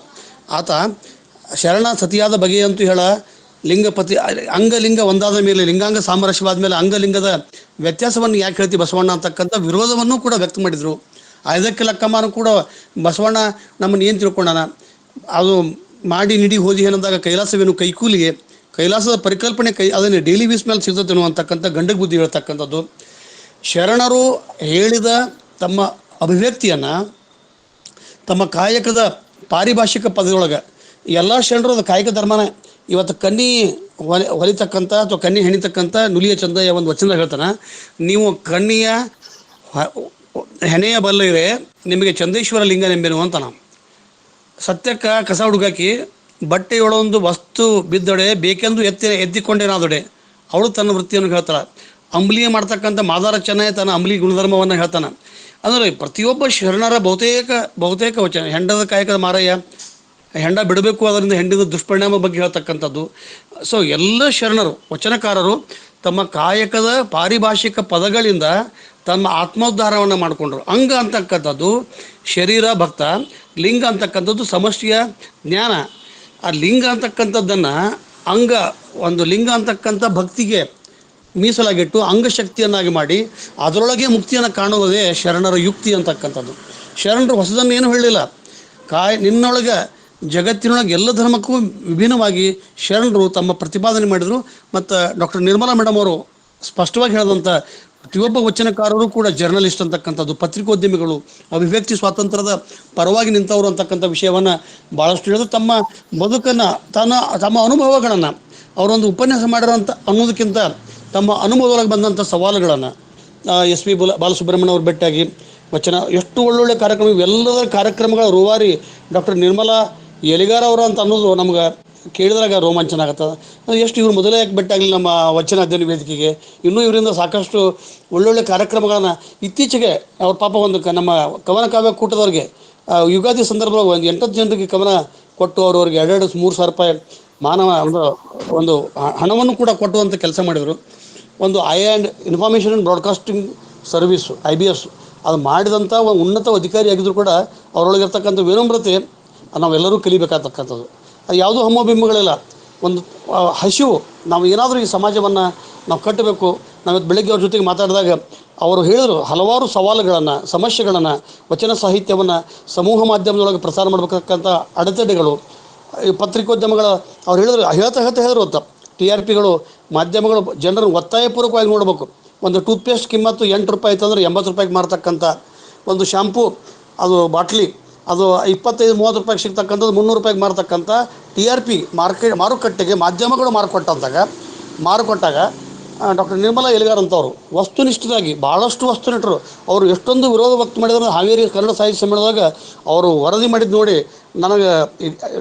ಆತ ಶರಣ ಸತಿಯಾದ ಬಗೆಯಂತೂ ಹೇಳ, ಲಿಂಗಪತಿ ಅಂಗಲಿಂಗ ಒಂದಾದ ಮೇಲೆ, ಲಿಂಗಾಂಗ ಸಾಮರಸ್ಯವಾದ ಮೇಲೆ ಅಂಗಲಿಂಗದ ವ್ಯತ್ಯಾಸವನ್ನು ಯಾಕೆ ಹೇಳ್ತೀವಿ ಬಸವಣ್ಣ ಅಂತಕ್ಕಂಥ ವಿರೋಧವನ್ನು ಕೂಡ ವ್ಯಕ್ತ ಮಾಡಿದರು. ಇದಕ್ಕೆ ಲಕ್ಕಮ್ಮನೂ ಕೂಡ ಬಸವಣ್ಣ ನಮ್ಮನ್ನು ಏನು ತಿಳ್ಕೊಂಡಾನ, ಅದು ಮಾಡಿ ನಿಡಿ ಹೋದಿ ಏನಂದಾಗ ಕೈಲಾಸವೇನು ಕೈಕೂಲಿಗೆ, ಕೈಲಾಸದ ಪರಿಕಲ್ಪನೆ ಅದನ್ನೇ ಡೈಲಿ ವೀಸ್ ಮೇಲೆ ಸಿಗ್ತತೇನೋ ಅಂತಕ್ಕಂಥ ಗಂಡಗ ಬುದ್ಧಿ ಹೇಳ್ತಕ್ಕಂಥದ್ದು. ಶರಣರು ಹೇಳಿದ ತಮ್ಮ ಅಭಿವ್ಯಕ್ತಿಯನ್ನು ತಮ್ಮ ಕಾಯಕದ ಪಾರಿಭಾಷಿಕ ಪದದೊಳಗೆ ಎಲ್ಲ ಶರಣರು ಅದು ಕಾಯಕ ಧರ್ಮನೇ. ಇವತ್ತು ಕನ್ನಿ ಹೊಲಿತಕ್ಕಂಥ ಅಥವಾ ಕನ್ನಿ ಹೆಣಿತಕ್ಕಂಥ ನುಲಿಯ ಚಂದಯ್ಯ ಒಂದು ವಚನ ಹೇಳ್ತಾನೆ, ನೀವು ಕಣ್ಣಿಯ ಹೆಣೆಯ ಬಲ್ಲಿರೆ ನಿಮಗೆ ಚಂದೇಶ್ವರ ಲಿಂಗ ನೆಂಬೆನು ಅಂತ. ನಾವು ಸತ್ಯಕ್ಕೆ ಕಸ ಹುಡುಗಾಕಿ ಬಟ್ಟೆಯೊಳೊಂದು ವಸ್ತು ಬಿದ್ದೊಡೆ ಬೇಕೆಂದು ಎದ್ದಿಕೊಂಡೇನಾದೊಡೆ ಅವಳು ತನ್ನ ವೃತ್ತಿಯನ್ನು ಹೇಳ್ತಾಳೆ. ಅಂಬ್ಲಿಯ ಮಾಡ್ತಕ್ಕಂಥ ಮಾದಾರ ಚೆನ್ನಯ್ಯ ತನ್ನ ಅಂಬ್ಲಿ ಗುಣಧರ್ಮವನ್ನು ಹೇಳ್ತಾನೆ. ಅಂದರೆ ಪ್ರತಿಯೊಬ್ಬ ಶರಣರ ಬಹುತೇಕ ವಚನ, ಹೆಂಡದ ಕಾಯಕದ ಮಾರಯ್ಯ, ಹೆಂಡ ಬಿಡಬೇಕು, ಅದರಿಂದ ಹೆಂಡಿದ ದುಷ್ಪರಿಣಾಮ ಬಗ್ಗೆ ಹೇಳ್ತಕ್ಕಂಥದ್ದು. ಸೊ ಎಲ್ಲ ಶರಣರು ವಚನಕಾರರು ತಮ್ಮ ಕಾಯಕದ ಪಾರಿಭಾಷಿಕ ಪದಗಳಿಂದ ತಮ್ಮ ಆತ್ಮೋದ್ಧಾರವನ್ನು ಮಾಡಿಕೊಂಡ್ರು. ಅಂಗ ಅಂತಕ್ಕಂಥದ್ದು ಶರೀರ ಭಕ್ತ, ಲಿಂಗ ಅಂತಕ್ಕಂಥದ್ದು ಸಮಷ್ಟಿಯ ಜ್ಞಾನ. ಆ ಲಿಂಗ ಅಂತಕ್ಕಂಥದ್ದನ್ನು ಒಂದು ಲಿಂಗ ಅಂತಕ್ಕಂಥ ಭಕ್ತಿಗೆ ಮೀಸಲಾಗಿಟ್ಟು ಅಂಗಶಕ್ತಿಯನ್ನಾಗಿ ಮಾಡಿ ಅದರೊಳಗೆ ಮುಕ್ತಿಯನ್ನು ಕಾಣುವುದೇ ಶರಣರ ಯುಕ್ತಿ ಅಂತಕ್ಕಂಥದ್ದು. ಶರಣರು ಹೊಸದನ್ನು ಏನೂ ಹೇಳಲಿಲ್ಲ. ನಿನ್ನೊಳಗೆ ಜಗತ್ತಿನೊಳಗೆ ಎಲ್ಲ ಧರ್ಮಕ್ಕೂ ವಿಭಿನ್ನವಾಗಿ ಶರಣರು ತಮ್ಮ ಪ್ರತಿಪಾದನೆ ಮಾಡಿದರು. ಮತ್ತು ಡಾಕ್ಟರ್ ನಿರ್ಮಲಾ ಮೇಡಮ್ ಅವರು ಸ್ಪಷ್ಟವಾಗಿ ಹೇಳಿದಂಥ ಪ್ರತಿಯೊಬ್ಬ ವಚನಕಾರರು ಕೂಡ ಜರ್ನಲಿಸ್ಟ್ ಅಂತಕ್ಕಂಥದ್ದು, ಪತ್ರಿಕೋದ್ಯಮಿಗಳು, ಅಭಿವ್ಯಕ್ತಿ ಸ್ವಾತಂತ್ರ್ಯದ ಪರವಾಗಿ ನಿಂತವರು ಅಂತಕ್ಕಂಥ ವಿಷಯವನ್ನು ಭಾಳಷ್ಟು ಹೇಳಿದ್ರು. ತಮ್ಮ ಬದುಕನ್ನು ತಮ್ಮ ಅನುಭವಗಳನ್ನು ಅವರೊಂದು ಉಪನ್ಯಾಸ ಮಾಡಿರೋಂಥ ಅನ್ನೋದಕ್ಕಿಂತ ತಮ್ಮ ಅನುಭವದೊಳಗೆ ಬಂದಂಥ ಸವಾಲುಗಳನ್ನು SP ಬಾಲಸುಬ್ರಹ್ಮಣ್ಯ ಅವ್ರು ಭೇಟಿಯಾಗಿ ವಚನ ಎಷ್ಟು ಒಳ್ಳೊಳ್ಳೆ ಕಾರ್ಯಕ್ರಮ, ಇವೆಲ್ಲದರ ಕಾರ್ಯಕ್ರಮಗಳ ರೂವಾರಿ ಡಾಕ್ಟರ್ ನಿರ್ಮಲಾ ಎಲಿಗಾರ ಅವರು ಅಂತ ಅನ್ನೋದು ನಮ್ಗೆ ಕೇಳಿದಾಗ ರೋಮಾಂಚನ ಆಗತ್ತದ. ಎಷ್ಟು ಇವ್ರು ಮೊದಲೇ ಯಾಕೆ ಭೇಟಿಯಾಗಲಿ ನಮ್ಮ ವಚನ ಅಧ್ಯಯನ ವೇದಿಕೆಗೆ. ಇನ್ನೂ ಇವರಿಂದ ಸಾಕಷ್ಟು ಒಳ್ಳೊಳ್ಳೆ ಕಾರ್ಯಕ್ರಮಗಳನ್ನು ಇತ್ತೀಚೆಗೆ ಅವ್ರ ಪಾಪ ಒಂದು ನಮ್ಮ ಕವನ ಕಾವ್ಯ ಕೂಟದವ್ರಿಗೆ ಯುಗಾದಿ ಸಂದರ್ಭದಲ್ಲಿ ಒಂದು 8 ಜನರಿಗೆ ಕವನ ಕೊಟ್ಟು ಅವ್ರವ್ರಿಗೆ 2-3 ಸಾವಿರ ರೂಪಾಯಿ ಮಾನವ ಒಂದು ಹಣವನ್ನು ಕೂಡ ಕೊಟ್ಟುವಂಥ ಕೆಲಸ ಮಾಡಿದರು. ಒಂದು information and broadcasting service IBS ಅದು ಮಾಡಿದಂಥ ಒಂದು ಉನ್ನತ ಅಧಿಕಾರಿಯಾಗಿದ್ದರೂ ಕೂಡ ಅವರೊಳಗಿರ್ತಕ್ಕಂಥ ವಿನಮ್ರತೆ ನಾವೆಲ್ಲರೂ ಕಲಿಬೇಕಾಗ್ತಕ್ಕಂಥದ್ದು. ಅದು ಯಾವುದೂ ಹಮ್ಮಬಿಂಬಗಳಿಲ್ಲ, ಒಂದು ಹಸಿವು. ನಾವು ಏನಾದರೂ ಈ ಸಮಾಜವನ್ನು ನಾವು ಕಟ್ಟಬೇಕು. ನಾವಿತ್ತು ಬೆಳಗ್ಗೆ ಅವ್ರ ಜೊತೆಗೆ ಮಾತಾಡಿದಾಗ ಅವರು ಹೇಳಿದರು ಹಲವಾರು ಸವಾಲುಗಳನ್ನು, ಸಮಸ್ಯೆಗಳನ್ನು, ವಚನ ಸಾಹಿತ್ಯವನ್ನು ಸಮೂಹ ಮಾಧ್ಯಮದೊಳಗೆ ಪ್ರಸಾರ ಮಾಡಬೇಕಂತ ಅಡೆತಡೆಗಳು, ಈ ಪತ್ರಿಕೋದ್ಯಮಗಳ ಅವ್ರು ಹೇಳಿದ್ರು ಅಂತ TRPಗಳು, ಮಾಧ್ಯಮಗಳು ಜನರನ್ನು ಒತ್ತಾಯಪೂರ್ವಕವಾಗಿ ನೋಡಬೇಕು. ಒಂದು ಟೂತ್ಪೇಸ್ಟ್ ಕಿಮ್ಮತ್ತು 8 ರೂಪಾಯಿ ಆಯ್ತಂದ್ರೆ 80 ರೂಪಾಯಿಗೆ ಮಾರ್ತಕ್ಕಂಥ ಒಂದು ಶಾಂಪೂ, ಅದು ಬಾಟ್ಲಿ ಅದು 25-30 ರೂಪಾಯಿಗೆ ಸಿಗ್ತಕ್ಕಂಥದ್ದು 300 ರೂಪಾಯಿಗೆ ಮಾರ್ತಕ್ಕಂಥ TRP ಮಾರುಕಟ್ಟೆಗೆ ಮಾಧ್ಯಮಗಳು ಮಾರುಕೊಟ್ಟಾಗ ಡಾಕ್ಟರ್ ನಿರ್ಮಲಾ ಎಲಿಗಾರ್ ಅಂತವರು ವಸ್ತುನಿಷ್ಠರಾಗಿ ಭಾಳಷ್ಟು ವಸ್ತುನಿಷ್ಠರು. ಅವರು ಎಷ್ಟೊಂದು ವಿರೋಧ ವ್ಯಕ್ತ ಮಾಡಿದ್ರೆ ಹಾವೇರಿ ಕನ್ನಡ ಸಾಹಿತ್ಯ ಸಮ್ಮೇಳನದಾಗ ಅವರು ವರದಿ ಮಾಡಿದ್ದು ನೋಡಿ ನನಗೆ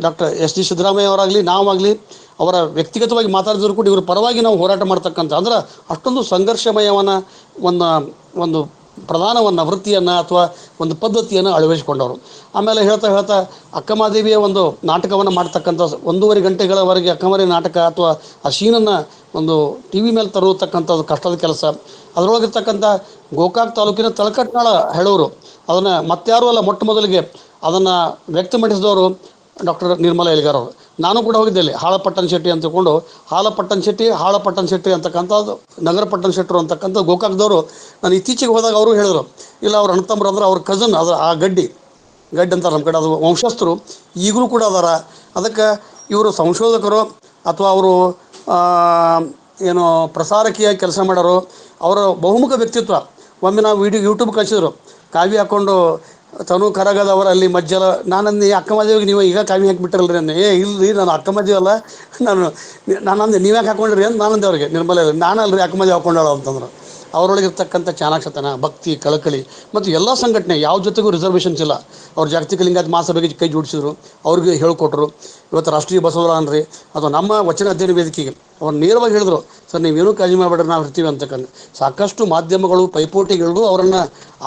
ಡಾಕ್ಟರ್ SD ಸಿದ್ದರಾಮಯ್ಯ ಅವರಾಗಲಿ, ನಾವಾಗಲಿ ಅವರ ವ್ಯಕ್ತಿಗತವಾಗಿ ಮಾತಾಡಿದ್ರು ಕೂಡ ಇವ್ರ ಪರವಾಗಿ ನಾವು ಹೋರಾಟ ಮಾಡ್ತಕ್ಕಂಥ ಅಂದ್ರೆ ಅಷ್ಟೊಂದು ಸಂಘರ್ಷಮಯವನ್ನ ಒಂದು ಪ್ರಧಾನವನ್ನು ವೃತ್ತಿಯನ್ನು ಅಥವಾ ಒಂದು ಪದ್ಧತಿಯನ್ನು ಅಳವಡಿಸಿಕೊಂಡವರು. ಆಮೇಲೆ ಹೇಳ್ತಾ ಹೇಳ್ತಾ ಅಕ್ಕಮಹಾದೇವಿಯ ಒಂದು ನಾಟಕವನ್ನು ಮಾಡ್ತಕ್ಕಂಥ 1.5 ಗಂಟೆಗಳವರೆಗೆ ಅಕ್ಕಮಹಾದೇವಿ ನಾಟಕ ಅಥವಾ ಆ ಶೀನನ್ನು ಒಂದು ಟಿ ವಿ ಮೇಲೆ ತರತಕ್ಕಂಥದ್ದು ಕಷ್ಟದ ಕೆಲಸ. ಅದರೊಳಗಿರ್ತಕ್ಕಂಥ ಗೋಕಾಕ್ ತಾಲೂಕಿನ ತಳಕಟ್ನಾಳ ಹೇಳೋರು ಅದನ್ನು ಮತ್ತಾರೂ ಅಲ್ಲ, ಮೊಟ್ಟ ಮೊದಲಿಗೆ ಅದನ್ನು ವ್ಯಕ್ತಪಡಿಸಿದವರು ಡಾಕ್ಟರ್ ನಿರ್ಮಲಾ ಎಲಿಗಾರ್ ಅವರು. ನಾನು ಕೂಡ ಹೋಗಿದ್ದೆ ಅಲ್ಲಿ. ಹಾಳಪಟ್ಟಣ ಶೆಟ್ಟಿ ಅಂತ ತಿಳ್ಕೊಂಡು ಹಾಳಪಟ್ಟಣ ಶೆಟ್ಟಿ ಅಂತಕ್ಕಂಥದ್ದು ನಗರ ಪಟ್ಟಣ ಶೆಟ್ಟರು ಅಂತಕ್ಕಂಥ ಗೋಕಾಕ್ದವರು. ನಾನು ಇತ್ತೀಚೆಗೆ ಹೋದಾಗ ಅವರು ಹೇಳಿದರು, ಇಲ್ಲ ಅವ್ರ ಅಣ್ಣತಮ್ಮರು ಅಂದ್ರೆ ಅವ್ರ ಕಸನ್ ಅದು ಆ ಗಡ್ಡಿ ಅಂತಾರೆ ನಮ್ಮ ಕಡೆ, ಅದು ವಂಶಸ್ಥರು ಈಗಲೂ ಕೂಡ ಅದಾರ. ಅದಕ್ಕೆ ಇವರು ಸಂಶೋಧಕರು ಅಥವಾ ಅವರು ಏನು ಪ್ರಸಾರಕಿಯಾಗಿ ಕೆಲಸ ಮಾಡೋರು, ಅವರ ಬಹುಮುಖ ವ್ಯಕ್ತಿತ್ವ. ಒಮ್ಮೆ ನಾವು ಯೂಟ್ಯೂಬ್ ಕಳಿಸಿದ್ರು, ಕಾವಿ ಹಾಕ್ಕೊಂಡು ತನು ಕರಗದವರ ಅಲ್ಲಿ ಮಜ್ಜಲ. ನಾನಂದು ಅಕ್ಕಮಹಾದೇವಿಗೆ ನೀವು ಈಗ ಕಾವಿ ಹಾಕಿಬಿಟ್ಟಿರಲ್ರಿ ಅಂದೆ. ಇಲ್ಲರಿ ನಾನು ಅಕ್ಕಮಹಾದೇವಿ ಅಲ್ಲ, ನಾನಂದೆ ನೀವ್ಯಾಕೆ ಹಾಕ್ಕೊಂಡ್ರಿ ಅಂತ ನಾನಂದೆ ಅವ್ರಿಗೆ. ನಿರ್ಮಲ ನಾನಲ್ರಿ ಅಕ್ಕಮಹಾದೇವಿ ಹಾಕ್ಕೊಂಡಾಳ ಅಂತಂದ್ರೆ. ಅವರೊಳಗಿರ್ತಕ್ಕಂಥ ಚಾಣಾಕ್ಷತನ, ಭಕ್ತಿ, ಕಳಕಳಿ ಮತ್ತು ಎಲ್ಲ ಸಂಘಟನೆ ಯಾವ ಜೊತೆಗೂ ರಿಸರ್ವೇಷನ್ಸ್ ಇಲ್ಲ. ಅವ್ರು ಜಾಗತಿಕ ಲಿಂಗಾಯತ ಮಹಾಸಭೆಗೆ ಕೈ ಜೋಡಿಸಿದ್ರು, ಅವ್ರಿಗೆ ಹೇಳ್ಕೊಟ್ರು. ಇವತ್ತು ರಾಷ್ಟ್ರೀಯ ಬಸವರ ಅನ್ರಿ ಅಥವಾ ನಮ್ಮ ವಚನ ಅಧ್ಯಯನ ವೇದಿಕೆಗೆ ಅವ್ರು ನೇರವಾಗಿ ಹೇಳಿದ್ರು, ಸರ್ ನೀವೇನೂ ಕಾಳಜಿ ಮಾಡಬೇಡ್ರಿ, ನಾವು ಇರ್ತೀವಿ ಅಂತಕ್ಕಂಥ. ಸಾಕಷ್ಟು ಮಾಧ್ಯಮಗಳು ಪೈಪೋಟಿಗಳು ಅವರನ್ನು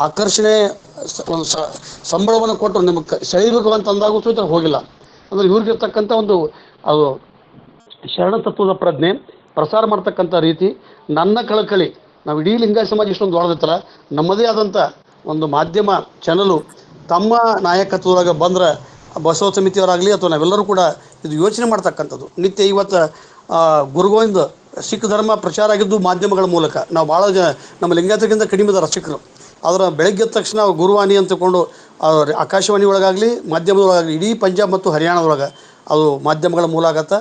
ಆಕರ್ಷಣೆ ಸಂಬಳವನ್ನು ಕೊಟ್ಟರು, ನಿಮಗೆ ಸೆಳೆಯಬೇಕು ಅಂತ ಅಂದಾಗೂ ಸಹಿತ ಹೋಗಿಲ್ಲ. ಅಂದರೆ ಇವ್ರಿಗಿರ್ತಕ್ಕಂಥ ಒಂದು ಅದು ಶರಣ ತತ್ವದ ಪ್ರಜ್ಞೆ, ಪ್ರಸಾರ ಮಾಡ್ತಕ್ಕಂಥ ರೀತಿ, ನನ್ನ ಕಳಕಳಿ. ನಾವು ಇಡೀ ಲಿಂಗಾಯತ ಸಮಾಜ ಇಷ್ಟೊಂದು ದೊಡ್ಡದಿತ್ತಲ್ಲ, ನಮ್ಮದೇ ಆದಂಥ ಒಂದು ಮಾಧ್ಯಮ ಚಾನಲು ತಮ್ಮ ನಾಯಕತ್ವದಾಗ ಬಂದ್ರೆ ಬಸವ ಸಮಿತಿಯವರಾಗಲಿ ಅಥವಾ ನಾವೆಲ್ಲರೂ ಕೂಡ ಇದು ಯೋಚನೆ ಮಾಡ್ತಕ್ಕಂಥದ್ದು. ನಿತ್ಯ ಇವತ್ತು ಗುರುಗೋವಿಂದ ಸಿಖ್ ಧರ್ಮ ಪ್ರಚಾರ ಆಗಿದ್ದು ಮಾಧ್ಯಮಗಳ ಮೂಲಕ. ನಾವು ಭಾಳ ನಮ್ಮ ಲಿಂಗಾಯತರಿಗಿಂತ ಕಡಿಮೆ ಇದ್ದಾರೆ ಸಿಖ್ರು. ಅದರ ಬೆಳಗ್ಗೆ ಎದ್ದ ತಕ್ಷಣ ಗುರುವಾಣಿ ಅಂತಕೊಂಡು ಆಕಾಶವಾಣಿ ಒಳಗಾಗಲಿ ಮಾಧ್ಯಮದೊಳಗಾಗಲಿ ಇಡೀ ಪಂಜಾಬ್ ಮತ್ತು ಹರಿಯಾಣದೊಳಗೆ ಅದು ಮಾಧ್ಯಮಗಳ ಮೂಲ ಆಗತ್ತೆ.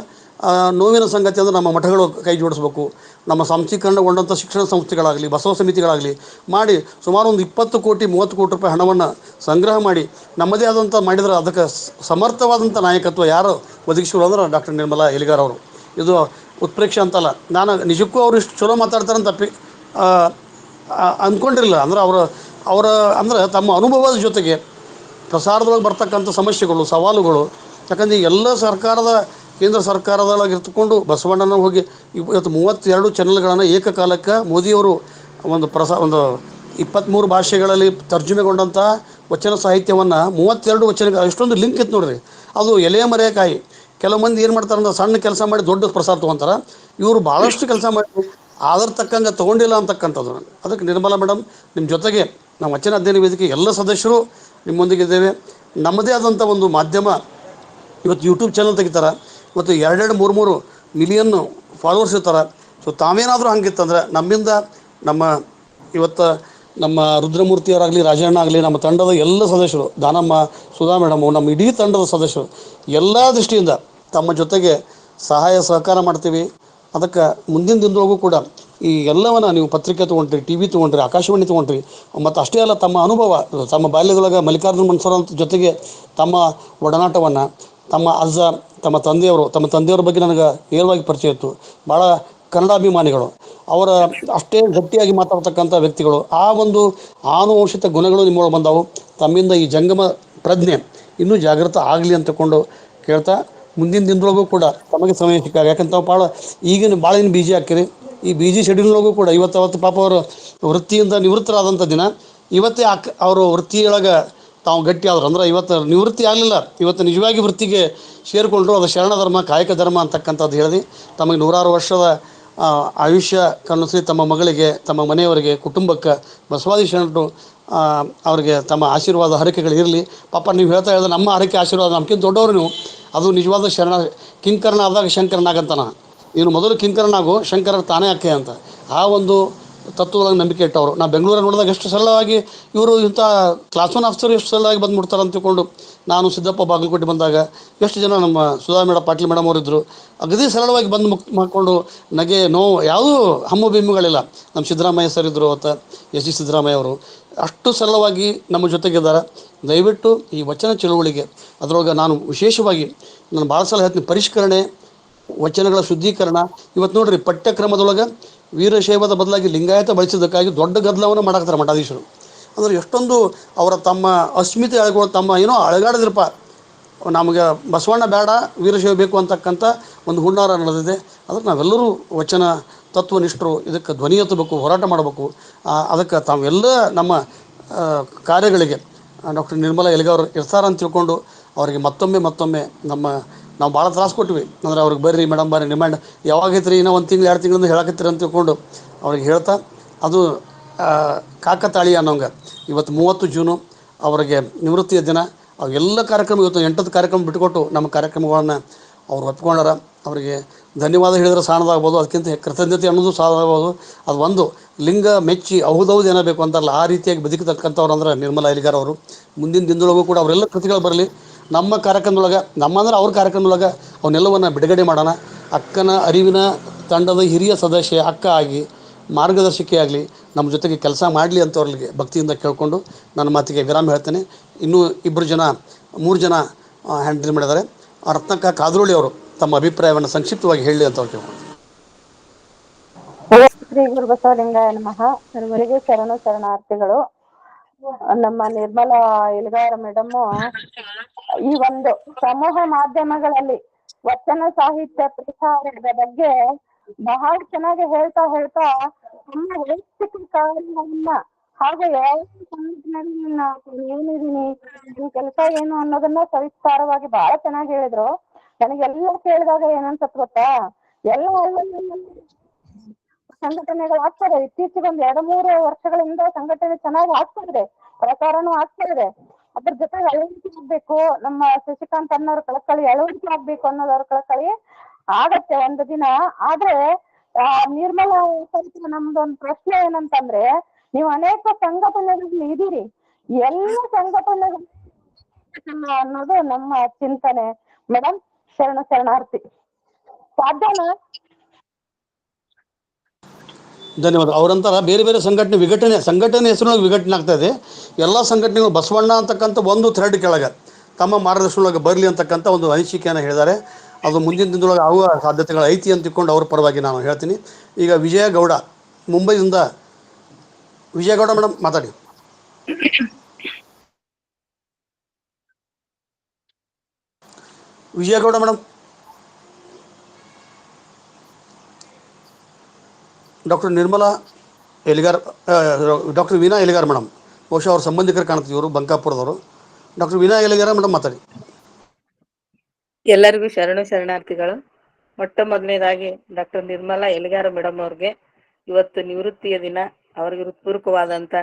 ನೋವಿನ ಸಂಗತಿ ಅಂದರೆ ನಮ್ಮ ಮಠಗಳು ಕೈ ಜೋಡಿಸ್ಬೇಕು. ನಮ್ಮ ಸಂಸ್ಥೀಕರಣಗೊಂಡಂಥ ಶಿಕ್ಷಣ ಸಂಸ್ಥೆಗಳಾಗಲಿ ಬಸವ ಸಮಿತಿಗಳಾಗಲಿ ಮಾಡಿ ಸುಮಾರು ಒಂದು 20 ಕೋಟಿ 30 ಕೋಟಿ ರೂಪಾಯಿ ಹಣವನ್ನು ಸಂಗ್ರಹ ಮಾಡಿ ನಮ್ಮದೇ ಆದಂಥ ಮಾಡಿದ್ರೆ ಅದಕ್ಕೆ ಸಮರ್ಥವಾದಂಥ ನಾಯಕತ್ವ ಯಾರು ಒದಗಿಸಿದ್ರು ಅಂದ್ರೆ ಡಾಕ್ಟರ್ ನಿರ್ಮಲಾ ಎಲಿಗಾರ್ ಅವರು. ಇದು ಉತ್ಪ್ರೇಕ್ಷೆ ಅಂತಲ್ಲ, ನಾನು ನಿಜಕ್ಕೂ ಅವರು ಇಷ್ಟು ಚಲೋ ಮಾತಾಡ್ತಾರಂತ ಅಂದ್ಕೊಂಡಿರಲಿಲ್ಲ. ಅಂದ್ರೆ ಅವರ ಅಂದ್ರೆ ತಮ್ಮ ಅನುಭವದ ಜೊತೆಗೆ ಪ್ರಸಾರದೊಳಗೆ ಬರ್ತಕ್ಕಂಥ ಸಮಸ್ಯೆಗಳು, ಸವಾಲುಗಳು. ಯಾಕಂದರೆ ಎಲ್ಲ ಕೇಂದ್ರ ಸರ್ಕಾರದೊಳಗೆ ಇರ್ತುಕೊಂಡು ಬಸವಣ್ಣನ ಹೋಗಿ ಇವತ್ತು 32 ಚಾನಲ್ಗಳನ್ನು ಏಕಕಾಲಕ್ಕೆ ಮೋದಿಯವರು ಒಂದು 23 ಭಾಷೆಗಳಲ್ಲಿ ತರ್ಜುಮೆಗೊಂಡಂಥ ವಚನ ಸಾಹಿತ್ಯವನ್ನು 32 ವಚನಗಳು ಎಷ್ಟೊಂದು ಲಿಂಕ್ ಇತ್ತು ನೋಡ್ರಿ. ಅದು ಎಲೆಯ ಮರೆಯಕಾಯಿ. ಕೆಲವು ಮಂದಿ ಏನು ಮಾಡ್ತಾರೆ ಅಂದ್ರೆ ಸಣ್ಣ ಕೆಲಸ ಮಾಡಿ ದೊಡ್ಡ ಪ್ರಸಾರ ತೊಗೊತಾರೆ. ಇವರು ಭಾಳಷ್ಟು ಕೆಲಸ ಮಾಡಿ ಆಧಾರ ತಕ್ಕಂಗೆ ತೊಗೊಂಡಿಲ್ಲ ಅಂತಕ್ಕಂಥದ್ದು. ಅದಕ್ಕೆ ನಿರ್ಮಲಾ ಮೇಡಮ್ ನಿಮ್ಮ ಜೊತೆಗೆ ನಾವು ವಚನ ಅಧ್ಯಯನ ವೇದಿಕೆ ಎಲ್ಲ ಸದಸ್ಯರು ನಿಮ್ಮೊಂದಿಗಿದ್ದೇವೆ. ನಮ್ಮದೇ ಆದಂಥ ಒಂದು ಮಾಧ್ಯಮ ಇವತ್ತು ಯೂಟ್ಯೂಬ್ ಚಾನಲ್ ತೆಗಿತಾರೆ. ಇವತ್ತು 2-3 ಮಿಲಿಯನ್ ಫಾಲೋವರ್ಸ್ ಇರ್ತಾರೆ. ಸೊ ತಾವೇನಾದರೂ ಹಂಗಿತ್ತಂದ್ರೆ ನಮ್ಮಿಂದ ಇವತ್ತು ನಮ್ಮ ರುದ್ರಮೂರ್ತಿಯವರಾಗಲಿ, ರಾಜಣ್ಣ ಆಗಲಿ, ನಮ್ಮ ತಂಡದ ಎಲ್ಲ ಸದಸ್ಯರು, ದಾನಮ್ಮ, ಸುಧಾ ಮೇಡಮು, ನಮ್ಮ ಇಡೀ ತಂಡದ ಸದಸ್ಯರು ಎಲ್ಲ ದೃಷ್ಟಿಯಿಂದ ತಮ್ಮ ಜೊತೆಗೆ ಸಹಾಯ ಸಹಕಾರ ಮಾಡ್ತೀವಿ. ಅದಕ್ಕೆ ಮುಂದಿನ ದಿನದೊಳಗೂ ಕೂಡ ಈ ಎಲ್ಲವನ್ನು ನೀವು ಪತ್ರಿಕೆ ತೊಗೊಂಡ್ರಿ, ಟಿ ವಿ ತೊಗೊಂಡ್ರಿ, ಆಕಾಶವಾಣಿ ತೊಗೊಂಡ್ರಿ, ಮತ್ತು ಅಷ್ಟೇ ಅಲ್ಲ ತಮ್ಮ ಅನುಭವ, ತಮ್ಮ ಬಾಲ್ಯದೊಳಗೆ ಮಲ್ಲಿಕಾರ್ಜುನ ಮನ್ಸೂರ್ ಜೊತೆಗೆ ತಮ್ಮ ಒಡನಾಟವನ್ನು, ತಮ್ಮ ಅಜ್ಜ, ತಮ್ಮ ತಂದೆಯವ್ರ ಬಗ್ಗೆ ನನಗೆ ನೇರವಾಗಿ ಪರಿಚಯ ಇತ್ತು. ಭಾಳ ಕನ್ನಡಾಭಿಮಾನಿಗಳು, ಅವರ ಅಷ್ಟೇ ಗಟ್ಟಿಯಾಗಿ ಮಾತಾಡ್ತಕ್ಕಂಥ ವ್ಯಕ್ತಿಗಳು. ಆ ಒಂದು ಆನುವಂಶಿಕ ಗುಣಗಳು ನಿಮ್ಮೊಳಗೆ ಬಂದವು. ತಮ್ಮಿಂದ ಈ ಜಂಗಮ ಪ್ರಜ್ಞೆ ಇನ್ನೂ ಜಾಗೃತ ಆಗಲಿ ಅಂತಕೊಂಡು ಕೇಳ್ತಾ, ಮುಂದಿನ ದಿನದೊಳಗೂ ಕೂಡ ತಮಗೆ ಸಮಯ ಸಿಕ್ಕಾಗ, ಯಾಕಂತ ನಾವು ಭಾಳ ಭಾಳ ಬಿಜಿ ಹಾಕಿರಿ. ಈ ಬಿಜಿ ಶೆಡ್ಯೂಲ್ನೊಳಗೂ ಕೂಡ ಇವತ್ತು ಪಾಪ ಅವರು ವೃತ್ತಿಯಿಂದ ನಿವೃತ್ತರಾದಂಥ ದಿನ. ಇವತ್ತೇ ಅವರು ವೃತ್ತಿಯೊಳಗೆ ತಾವು ಗಟ್ಟಿ ಆದರು. ಅಂದ್ರೆ ಇವತ್ತು ನಿವೃತ್ತಿ ಆಗಲಿಲ್ಲ, ಇವತ್ತು ನಿಜವಾಗಿ ವೃತ್ತಿಗೆ ಸೇರಿಕೊಂಡ್ರು. ಅದು ಶರಣ ಧರ್ಮ, ಕಾಯಕ ಧರ್ಮ ಅಂತಕ್ಕಂಥದ್ದು ಹೇಳಿದೆ. ತಮಗೆ 100 ವರ್ಷದ ಆಯುಷ್ಯ ಕನಸು ತಮ್ಮ ಮಗಳಿಗೆ, ತಮ್ಮ ಮನೆಯವರಿಗೆ, ಕುಟುಂಬಕ್ಕೆ ಬಸವಾದಿ ಶರಣರು ಅವರಿಗೆ ತಮ್ಮ ಆಶೀರ್ವಾದ ಹರಕೆಗಳು ಇರಲಿ. ಪಾಪ ನೀವು ಹೇಳ್ತಾ ಹೇಳಿದ್ರೆ ನಮ್ಮ ಹರಕೆ ಆಶೀರ್ವಾದ, ನಮ್ಗಿಂತ ದೊಡ್ಡವರು ನೀವು. ಅದು ನಿಜವಾದ ಕಿಂಕರನ ಆದಾಗ ಶಂಕರನಾಗಂತಾನ. ಇವನು ಮೊದಲು ಕಿಂಕರನಾಗು, ಶಂಕರ ತಾನೇ ಆಕೆ ಅಂತ ಆ ಒಂದು ತತ್ವದೊಳಗೆ ನಂಬಿಕೆ ಇಟ್ಟವರು. ನಾವು ಬೆಂಗಳೂರಲ್ಲಿ ನೋಡಿದಾಗ ಎಷ್ಟು ಸರಳವಾಗಿ ಇವರು ಇಂಥ ಕ್ಲಾಸ್ 1 ಆಫೀಸರ್ ಎಷ್ಟು ಸರಳವಾಗಿ ಬಂದುಬಿಡ್ತಾರೆ ಅಂತ ತಿಳ್ಕೊಂಡು, ನಾನು ಸಿದ್ದಪ್ಪ ಬಾಗಲಕೋಟೆ ಬಂದಾಗ ಎಷ್ಟು ಜನ ನಮ್ಮ ಸುಧಾ ಪಾಟೀಲ್ ಮೇಡಮ್ ಅವರಿದ್ದರು. ಅಗದಿ ಸರಳವಾಗಿ ಬಂದು ಮಾಡಿಕೊಂಡು ನಗೆ ನೋವು ಯಾವುದೂ ಹಮ್ಮು ಬಿಮ್ಮುಗಳಿಲ್ಲ. ನಮ್ಮ ಸಿದ್ದರಾಮಯ್ಯ ಸರ್ ಇದ್ದರು, ಅವತ್ತು ಎಸ್ ಜಿ ಸಿದ್ದರಾಮಯ್ಯ ಅವರು ಅಷ್ಟು ಸರಳವಾಗಿ ನಮ್ಮ ಜೊತೆಗಿದ್ದಾರೆ. ದಯವಿಟ್ಟು ಈ ವಚನ ಚಳುವಳಿಗೆ ಅದರೊಳಗೆ ನಾನು ವಿಶೇಷವಾಗಿ ನಾನು ಭಾಳ ಸಲ ಹೇಳ್ತೀನಿ, ಪರಿಷ್ಕರಣೆ, ವಚನಗಳ ಶುದ್ಧೀಕರಣ. ಇವತ್ತು ನೋಡಿರಿ ಪಠ್ಯಕ್ರಮದೊಳಗೆ ವೀರಶೈವದ ಬದಲಾಗಿ ಲಿಂಗಾಯತ ಬಳಸಿದ್ದಕ್ಕಾಗಿ ದೊಡ್ಡ ಗದ್ದಲವನ್ನು ಮಾಡಾಕ್ತಾರೆ ಮಠಾಧೀಶರು. ಅಂದರೆ ಎಷ್ಟೊಂದು ಅವರ ತಮ್ಮ ಅಸ್ಮಿತೆ ತಮ್ಮ ಏನೋ ಅಳಗಾಡಿದ್ರಪ್ಪ. ನಮಗೆ ಬಸವಣ್ಣ ಬೇಡ ವೀರಶೈವ ಬೇಕು ಅಂತಕ್ಕಂಥ ಒಂದು ಹುನ್ನಾರ ನಡೆದಿದೆ. ಅದಕ್ಕೆ ನಾವೆಲ್ಲರೂ ವಚನ ತತ್ವನಿಷ್ಠರು ಇದಕ್ಕೆ ಧ್ವನಿ ಎತ್ತಬೇಕು, ಹೋರಾಟ ಮಾಡಬೇಕು. ಅದಕ್ಕೆ ತಾವೆಲ್ಲ ನಮ್ಮ ಕಾರ್ಯಗಳಿಗೆ ಡಾಕ್ಟರ್ ನಿರ್ಮಲಾ ಎಲಿಗಾರ್ ಇರ್ತಾರೆ ಅಂತ ತಿಳ್ಕೊಂಡು ಅವರಿಗೆ ಮತ್ತೊಮ್ಮೆ ನಾವು ಭಾಳ ತ್ರಾಸು ಕೊಟ್ವಿ. ಅಂದರೆ ಅವ್ರಿಗೆ ಬರ್ರಿ ಮೇಡಮ್ ಬರ್ರಿ ಡಿಮ್ಯಾಂಡ್ ಯಾವಾಗೈತ್ರಿ, ಇನ್ನೂ 1 ತಿಂಗಳು 2 ತಿಂಗಳಿಂದ ಹೇಳಕತ್ತೀರಿ ಅಂತ ತಿಳ್ಕೊಂಡು ಅವ್ರಿಗೆ ಹೇಳ್ತಾ, ಅದು ಕಾಕತಾಳಿ ಅನ್ನೋಂಗೆ ಇವತ್ತು 30 ಜೂನು ಅವರಿಗೆ ನಿವೃತ್ತಿಯ ದಿನ. ಅವೆಲ್ಲ ಕಾರ್ಯಕ್ರಮ ಇವತ್ತು 8 ಕಾರ್ಯಕ್ರಮ ಬಿಟ್ಟುಕೊಟ್ಟು ನಮ್ಮ ಕಾರ್ಯಕ್ರಮಗಳನ್ನು ಅವ್ರು ಒಪ್ಕೊಂಡಾರ. ಅವರಿಗೆ ಧನ್ಯವಾದ ಹೇಳಿದ್ರೆ ಸಾಣದಾಗ್ಬೋದು, ಅದಕ್ಕಿಂತ ಕೃತಜ್ಞತೆ ಅನ್ನೋದು ಸಾಣದಾಗ್ಬೋದು. ಅದು ಒಂದು ಲಿಂಗ ಮೆಚ್ಚಿ ಹೌದೌದು ಏನಬೇಕು ಅಂತಾರಲ್ಲ, ಆ ರೀತಿಯಾಗಿ ಬದುಕತಕ್ಕಂಥವ್ರು ಅಂದ್ರೆ ನಿರ್ಮಲಾ ಎಲಿಗಾರ್ ಅವರು. ಮುಂದಿನ ದಿನದೊಳಗೂ ಕೂಡ ಅವರೆಲ್ಲ ಕೃತಿಗಳು ಬರಲಿ. ನಮ್ಮ ಕಾರ್ಯಕ್ರಮದೊಳಗೆ, ನಮ್ಮಂದ್ರೆ ಅವ್ರ ಕಾರ್ಯಕ್ರಮದೊಳಗೆ ಅವನ್ನೆಲ್ಲವನ್ನು ಬಿಡುಗಡೆ ಮಾಡೋಣ. ಅಕ್ಕನ ಅರಿವಿನ ತಂಡದ ಹಿರಿಯ ಸದಸ್ಯೆ ಅಕ್ಕ ಆಗಿ, ಮಾರ್ಗದರ್ಶಿಕೆ ಆಗಲಿ, ನಮ್ಮ ಜೊತೆಗೆ ಕೆಲಸ ಮಾಡಲಿ ಅಂತ ಅವ್ರಿಗೆ ಭಕ್ತಿಯಿಂದ ಕೇಳಿಕೊಂಡು ನನ್ನ ಮಾತಿಗೆ ವಿರಾಮ ಹೇಳ್ತೇನೆ. ಇನ್ನೂ 3 ಜನ ಹ್ಯಾಂಡಲ್ ಮಾಡಿದ್ದಾರೆ. ರತ್ನಕ್ಕ ಕಾದ್ರೋಳಿ ಅವರು ತಮ್ಮ ಅಭಿಪ್ರಾಯವನ್ನು ಸಂಕ್ಷಿಪ್ತವಾಗಿ ಹೇಳಲಿ ಅಂತ ಅವ್ರು ಕೇಳ್ಕೊಂಡು. ಶ್ರೀ ಗುರು ಬಸವಲಿಂಗಾಯ ನಮಃ. ಸರ್ವರಿಗೆ ಶರಣಾರ್ಥಿಗಳು. ನಮ್ಮ ನಿರ್ಮಲಾ ಎಲಿಗಾರ್ ಮೇಡಮ್ ಈ ಒಂದು ಸಮೂಹ ಮಾಧ್ಯಮಗಳಲ್ಲಿ ವಚನ ಸಾಹಿತ್ಯ ಪ್ರಸಾರದ ಬಗ್ಗೆ ಬಹಳ ಚೆನ್ನಾಗಿ ಹೇಳ್ತಾ ತಮ್ಮ ವೈಯಕ್ತಿಕ ಕಾರ್ಯವನ್ನ ಹಾಗೆ ಯಾವ ಸಂಘಟನೆಯಲ್ಲಿ ಏನಿದೀನಿ, ಈ ಕೆಲಸ ಏನು ಅನ್ನೋದನ್ನ ಸವಿಸ್ತಾರವಾಗಿ ಬಹಳ ಚೆನ್ನಾಗಿ ಹೇಳಿದ್ರು. ನನಗೆಲ್ಲ ಕೇಳಿದಾಗ ಏನನ್ಸತ್ ಗೊತ್ತಾ, ಎಲ್ಲ ಸಂಘಟನೆಗಳು ಆಗ್ತದೆ. ಇತ್ತೀಚೆಗೆ 2-3 ವರ್ಷಗಳಿಂದ ಸಂಘಟನೆ ಚೆನ್ನಾಗಿ ಆಗ್ತಿದೆ, ಪ್ರಚಾರನೂ ಆಗ್ತಿದೆ. ಅದ್ರ ಜೊತೆ ಅಳವಡಿಕೆ ಆಗ್ಬೇಕು. ನಮ್ಮ ಶಶಿಕಾಂತ್ ಅನ್ನೋರ್ ಕಳಕಳಿ ಅಳವಡಿಕೆ ಆಗ್ಬೇಕು ಅನ್ನೋದವ್ರ ಕಳಕಳಿ ಆಗತ್ತೆ ಒಂದು ದಿನ. ಆದ್ರೆ ನಿರ್ಮಲಾ ಸಹಿತ ನಮ್ದೊಂದು ಪ್ರಶ್ನೆ ಏನಂತಂದ್ರೆ, ನೀವು ಅನೇಕ ಸಂಘಟನೆಗಳಲ್ಲಿ ಇದೀರಿ, ಎಲ್ಲ ಸಂಘಟನೆಗಳು ಅನ್ನೋದು ನಮ್ಮ ಚಿಂತನೆ. ಮೇಡಮ್ ಶರಣಾರ್ಥಿ. ಸಾಧ್ಯನಾ? ಧನ್ಯವಾದ. ಅವರಂತರ ಬೇರೆ ಬೇರೆ ಸಂಘಟನೆ ಹೆಸರಿನೊಳಗೆ ವಿಘಟನೆ ಆಗ್ತಾ ಇದೆ. ಎಲ್ಲ ಸಂಘಟನೆಗಳು ಬಸವಣ್ಣ ಅಂತಕ್ಕಂಥ ಒಂದು ಥ್ರೆಡ್ ಕೆಳಗೆ ತಮ್ಮ ಮಾರ್ಗದರ್ಶನೊಳಗೆ ಬರಲಿ ಅಂತಕ್ಕಂಥ ಒಂದು ಅನಿಸಿಕೆಯನ್ನು ಹೇಳಿದ್ದಾರೆ. ಅದು ಮುಂದಿನ ದಿನದೊಳಗೆ ಆಗುವ ಸಾಧ್ಯತೆಗಳು ಐತಿ ಅಂತ ತಿಳ್ಕೊಂಡು ಅವ್ರ ಪರವಾಗಿ ನಾನು ಹೇಳ್ತೀನಿ. ಈಗ ವಿಜಯಗೌಡ ಮುಂಬೈದಿಂದ, ವಿಜಯಗೌಡ ಮೇಡಮ್ ಮಾತಾಡಿ. Vijayagowda madam. Doctor Nirmala Eligar, doctor Veena Eligar madam, ಬಹುಶಃ ಅವ್ರ ಸಂಬಂಧಿಕರು ಕಾಣ್ತೀವಿ, ಇವರು ಬಂಕಾಪುರದವರು. ಡಾಕ್ಟರ್ ವೀಣಾ ಎಲಿಗಾರ ಮೇಡಮ್ ಮಾತಾಡಿ. ಎಲ್ಲರಿಗೂ ಶರಣಾರ್ಥಿಗಳು. ಮೊಟ್ಟ ಮೊದಲನೇದಾಗಿ ಡಾಕ್ಟರ್ ನಿರ್ಮಲಾ ಎಲಿಗಾರ ಮೇಡಮ್ ಅವ್ರಿಗೆ ಇವತ್ತು ನಿವೃತ್ತಿಯ ದಿನ, ಅವ್ರಿಗೆ ಹೃತ್ಪೂರ್ವಕವಾದಂತ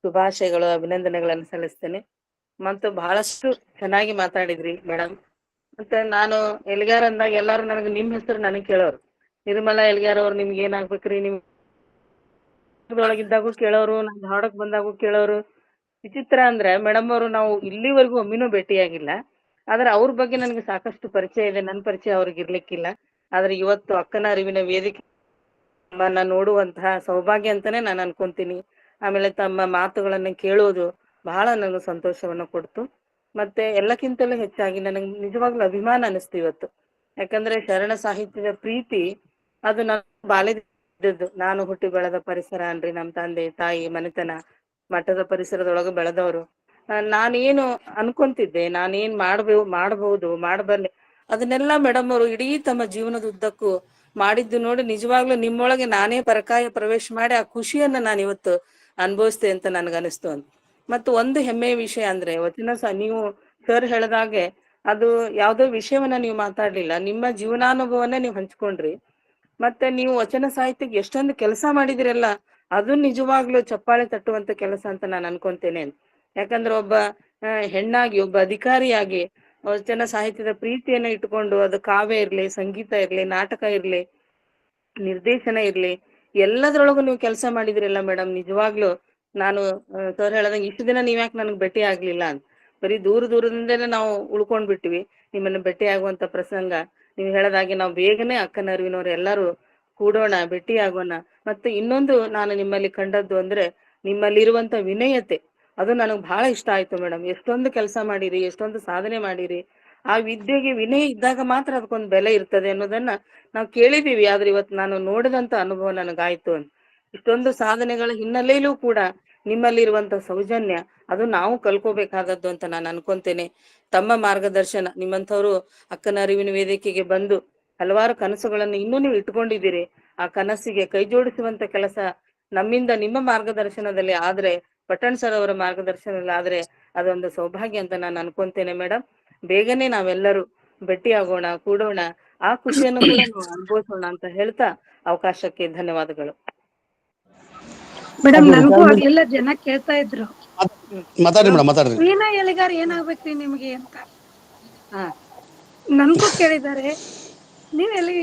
ಶುಭಾಶಯಗಳು, ಅಭಿನಂದನೆಗಳನ್ನು ಸಲ್ಲಿಸ್ತೇನೆ. ಮತ್ತು ಬಹಳಷ್ಟು ಚೆನ್ನಾಗಿ ಮಾತಾಡಿದ್ರಿ ಮೇಡಮ್. ಮತ್ತೆ ನಾನು ಎಲಿಗಾರ ಅಂದಾಗ ಎಲ್ಲಾರು ನನಗೆ ನಿಮ್ ಹೆಸರು ನನಗೆ ಕೇಳೋರು, ನಿರ್ಮಲಾ ಎಲಿಗಾರ್ ಅವ್ರು ನಿಮ್ಗೆ ಏನಾಗ್ಬೇಕ್ರಿ, ನಿಮ್ ಒಳಗಿದ್ದಾಗೂ ಕೇಳೋರು, ನಾನ್ ಧಾರವಾಡಕ್ ಬಂದಾಗೂ ಕೇಳೋರು. ವಿಚಿತ್ರ ಅಂದ್ರೆ ಮೇಡಮ್ ಅವರು ನಾವು ಇಲ್ಲಿವರೆಗೂ ಒಮ್ಮಿನೂ ಭೇಟಿಯಾಗಿಲ್ಲ, ಆದ್ರೆ ಅವ್ರ ಬಗ್ಗೆ ನನಗೆ ಸಾಕಷ್ಟು ಪರಿಚಯ ಇದೆ. ನನ್ನ ಪರಿಚಯ ಅವ್ರಿಗೆ ಇರ್ಲಿಕ್ಕಿಲ್ಲ. ಆದ್ರೆ ಇವತ್ತು ಅಕ್ಕನ ಅರಿವಿನ ವೇದಿಕೆ ನೋಡುವಂತಹ ಸೌಭಾಗ್ಯ ಅಂತಾನೆ ನಾನು ಅನ್ಕೊಂತೀನಿ. ಆಮೇಲೆ ತಮ್ಮ ಮಾತುಗಳನ್ನ ಕೇಳೋದು ಬಹಳ ನನಗೆ ಸಂತೋಷವನ್ನ ಕೊಡ್ತು. ಮತ್ತೆ ಎಲ್ಲಕ್ಕಿಂತಲೂ ಹೆಚ್ಚಾಗಿ ನನಗೆ ನಿಜವಾಗ್ಲೂ ಅಭಿಮಾನ ಅನಿಸ್ತು ಇವತ್ತು. ಯಾಕಂದ್ರೆ ಶರಣ ಸಾಹಿತ್ಯದ ಪ್ರೀತಿ ಅದು ನನ್ನ ಬಾಲ್ಯದ್ದು. ನಾನು ಹುಟ್ಟಿ ಬೆಳೆದ ಪರಿಸರ ಅನ್ರಿ, ನಮ್ಮ ತಂದೆ ತಾಯಿ ಮನೆತನ ಮಠದ ಪರಿಸರದೊಳಗೆ ಬೆಳೆದವರು. ನಾನೇನು ಅನ್ಕೊಂತಿದ್ದೆ, ನಾನೇನ್ ಮಾಡಬಹುದು ಮಾಡಬಲ್ಲೆ, ಅದನ್ನೆಲ್ಲ ಮೇಡಮ್ ಅವರು ಇಡೀ ತಮ್ಮ ಜೀವನದ ಉದ್ದಕ್ಕೂ ಮಾಡಿದ್ದು ನೋಡಿ ನಿಜವಾಗ್ಲೂ ನಿಮ್ಮೊಳಗೆ ನಾನೇ ಪರಕಾಯ ಪ್ರವೇಶ ಮಾಡಿ ಆ ಖುಷಿಯನ್ನ ನಾನು ಇವತ್ತು ಅನುಭವಿಸ್ತೆ ಅಂತ ನನ್ಗನಿಸ್ತು ಅಂತ. ಮತ್ತು ಒಂದು ಹೆಮ್ಮೆಯ ವಿಷಯ ಅಂದ್ರೆ ವಚನ ನೀವು ಸರ್ ಹೇಳಿದಾಗೆ ಅದು ಯಾವ್ದೋ ವಿಷಯವನ್ನ ನೀವು ಮಾತಾಡ್ಲಿಲ್ಲ, ನಿಮ್ಮ ಜೀವನಾನುಭವನ್ನ ನೀವು ಹಂಚ್ಕೊಂಡ್ರಿ. ಮತ್ತೆ ನೀವು ವಚನ ಸಾಹಿತ್ಯಕ್ಕೆ ಎಷ್ಟೊಂದು ಕೆಲಸ ಮಾಡಿದಿರಲ್ಲ, ಅದು ನಿಜವಾಗ್ಲೂ ಚಪ್ಪಾಳೆ ತಟ್ಟುವಂತ ಕೆಲಸ ಅಂತ ನಾನು ಅನ್ಕೊಂತೇನೆ. ಯಾಕಂದ್ರೆ ಒಬ್ಬ ಹೆಣ್ಣಾಗಿ, ಒಬ್ಬ ಅಧಿಕಾರಿಯಾಗಿ ವಚನ ಸಾಹಿತ್ಯದ ಪ್ರೀತಿಯನ್ನ ಇಟ್ಕೊಂಡು, ಅದು ಕಾವ್ಯ ಇರ್ಲಿ, ಸಂಗೀತ ಇರ್ಲಿ, ನಾಟಕ ಇರ್ಲಿ, ನಿರ್ದೇಶನ ಇರ್ಲಿ, ಎಲ್ಲದ್ರೊಳಗು ನೀವು ಕೆಲಸ ಮಾಡಿದಿರಲ್ಲ ಮೇಡಮ್. ನಿಜವಾಗ್ಲೂ ನಾನು ಸರ್ ಹೇಳದಂಗೆ ಇಷ್ಟು ದಿನ ನೀವ್ಯಾಕೆ ನನಗೆ ಭೇಟಿ ಆಗ್ಲಿಲ್ಲ ಅಂತ, ಬರೀ ದೂರದಿಂದಲೇ ನಾವು ಉಳ್ಕೊಂಡ್ಬಿಟ್ವಿ ನಿಮ್ಮನ್ನ ಭೇಟಿ ಆಗುವಂತ ಪ್ರಸಂಗ. ನೀವು ಹೇಳದಾಗೆ ನಾವು ಬೇಗನೆ ಅಕ್ಕನ ಅರಿವಿನವ್ರು ಎಲ್ಲರೂ ಕೂಡೋಣ, ಭೇಟಿ ಆಗೋಣ. ಮತ್ತೆ ಇನ್ನೊಂದು ನಾನು ನಿಮ್ಮಲ್ಲಿ ಕಂಡದ್ದು ಅಂದ್ರೆ ನಿಮ್ಮಲ್ಲಿರುವಂತ ವಿನಯತೆ, ಅದು ನನಗೆ ಬಹಳ ಇಷ್ಟ ಆಯ್ತು ಮೇಡಮ್. ಎಷ್ಟೊಂದು ಕೆಲಸ ಮಾಡಿರಿ, ಎಷ್ಟೊಂದು ಸಾಧನೆ ಮಾಡಿರಿ. ಆ ವಿದ್ಯೆಗೆ ವಿನಯ ಇದ್ದಾಗ ಮಾತ್ರ ಅದಕ್ಕೊಂದು ಬೆಲೆ ಇರ್ತದೆ ಅನ್ನೋದನ್ನ ನಾವು ಕೇಳಿದೀವಿ. ಆದ್ರೆ ಇವತ್ತು ನಾನು ನೋಡಿದಂತ ಅನುಭವ ನನಗಾಯ್ತು. ಇಷ್ಟೊಂದು ಸಾಧನೆಗಳ ಹಿನ್ನೆಲೆಯಲ್ಲೂ ಕೂಡ ನಿಮ್ಮಲ್ಲಿರುವಂತ ಸೌಜನ್ಯ ಅದು ನಾವು ಕಲ್ಕೋಬೇಕಾದದ್ದು ಅಂತ ನಾನು ಅನ್ಕೊಂತೇನೆ. ತಮ್ಮ ಮಾರ್ಗದರ್ಶನ, ನಿಮ್ಮಂಥವ್ರು ಅಕ್ಕನ ಅರಿವಿನ ವೇದಿಕೆಗೆ ಬಂದು ಹಲವಾರು ಕನಸುಗಳನ್ನು ಇನ್ನೂ ನೀವು ಇಟ್ಕೊಂಡಿದ್ದೀರಿ. ಆ ಕನಸಿಗೆ ಕೈ ಜೋಡಿಸುವಂತ ಕೆಲಸ ನಮ್ಮಿಂದ ನಿಮ್ಮ ಮಾರ್ಗದರ್ಶನದಲ್ಲಿ ಆದ್ರೆ, ಪಟ್ಟಣ್ ಸರ್ ಅವರ ಮಾರ್ಗದರ್ಶನದಲ್ಲಿ ಆದ್ರೆ ಅದೊಂದು ಸೌಭಾಗ್ಯ ಅಂತ ನಾನು ಅನ್ಕೊಂತೇನೆ ಮೇಡಮ್. ಬೇಗನೆ ನಾವೆಲ್ಲರೂ ಭೇಟಿ ಆಗೋಣ, ಕೂಡೋಣ, ಆ ಖುಷಿಯನ್ನು ಕೂಡ ನಾವು ಅನುಭವಿಸೋಣ ಅಂತ ಹೇಳ್ತಾ ಅವಕಾಶಕ್ಕೆ ಧನ್ಯವಾದಗಳು. ಮೇಡಮ್, ನನಗೂ ಆಗ್ಲಿಲ್ಲ, ಜನ ಕೇಳ್ತಾ ಇದ್ರು ಮಾತಾಡ್ರಿ ಮೇಡಮ್, ಮಾತಾಡ್ರಿ. ವೀಣಾ ಎಲಿಗಾರ್ ಏನಾಗ್ಬೇಕ್ರಿ ನಿಮ್ಗೆ ಅಂತ ಹಾ ನನ್ಗೂ ಕೇಳಿದ್ದಾರೆ. ನೀವ್ ಎಲ್ಲಿ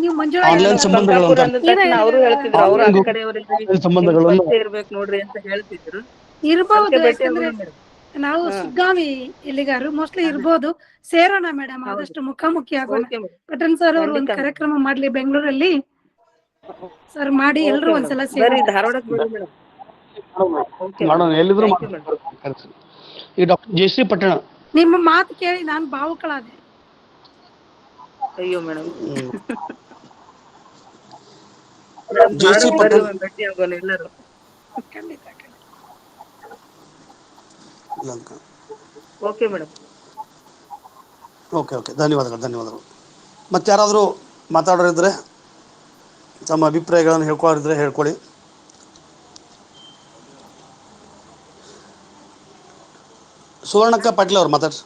ನೀವು ಮಂಜುಳಾ ಆನ್ಲೈನ್ ಸಂಬಂಧಗಳು ಬಂಕಾಪುರ ಅಂತ ಅಂದ ತಕ್ಷಣ ಅವರು ಹೇಳ್ತಿದ್ರು, ಅವರು ಆ ಕಡೆಯವರಿದ್ರಿ ಸಂಬಂಧಗಳನ್ನು ಇರ್ಬೇಕು ನೋಡ್ರಿ ಅಂತ ಹೇಳ್ತಿದ್ರು. ಇರ್ಬಹುದು, ಅದಕ್ಕೆ ಭೇಟಿ ಯಾಕಂದ್ರೆ ಆಗೋಣ ಮೇಡಮ್. ನಾವು ಸುಗ್ಗಾವಿ ಎಲ್ಲಿಗಾರು ಮೋಸ್ಟ್ಲಿ ಇರ್ಬೋದು. ಸೇರೋಣ ಮೇಡಮ್, ಆದಷ್ಟು ಮುಖಾಮುಖಿ ಆಗೋಣ. ಓಕೆ ಮೇಡಮ್, ಪಟನ್ ಸರ್ ಅವರು ಒಂದ್ ಖಂಡಿತ. ಕಾರ್ಯಕ್ರಮ ಮಾಡ್ಲಿ ಬೆಂಗಳೂರಲ್ಲಿ, ಸರ್ ಮಾಡಿ ಎಲ್ರು ಓಕೆ ಒಂದ್ಸಲ ಮೇಡಮ್. ಬರ್ರಿ ಧಾರವಾಡಕ್ಕೆ ಬರ್ರಿ ಮೇಡಮ್. ಓಕೆ ಮಾಡೋಣ, ಎಲ್ಲಿದ್ರು ಥ್ಯಾಂಕ್ ಯು ಮೇಡಮ್. ಈ ಡಾಕ್ಟರ್ ಜಯಶ್ರೀ ಪಟ್ಟಣ ನಿಮ್ಮ ಮಾತು ಕೇಳಿ ನಾನು ಭಾವುಕಳಾದೆ. ಅಯ್ಯೋ ಮೇಡಮ್, ಜಯಶ್ರೀ ಬರ್ರಿ ಪಟ್ಟಣ ಭೇಟಿ ಆಗೋಣ ಎಲ್ಲರೂ. ಖಂಡಿತ ಖಂಡಿತ. Okay madam. ಓಕೆ ಓಕೆ, ಧನ್ಯವಾದಗಳು. ಮತ್ತೆ ಯಾರಾದರೂ ಮಾತಾಡೋರಿದ್ರೆ ತಮ್ಮ ಅಭಿಪ್ರಾಯಗಳನ್ನು ಹೇಳ್ಕೊಳ್ಳಿದ್ರೆ ಹೇಳ್ಕೊಳ್ಳಿ. ಸುವರ್ಣಕ್ಕ ಪಾಟೀಲ್ ಅವ್ರು ಮಾತಾಡ್ರಿ.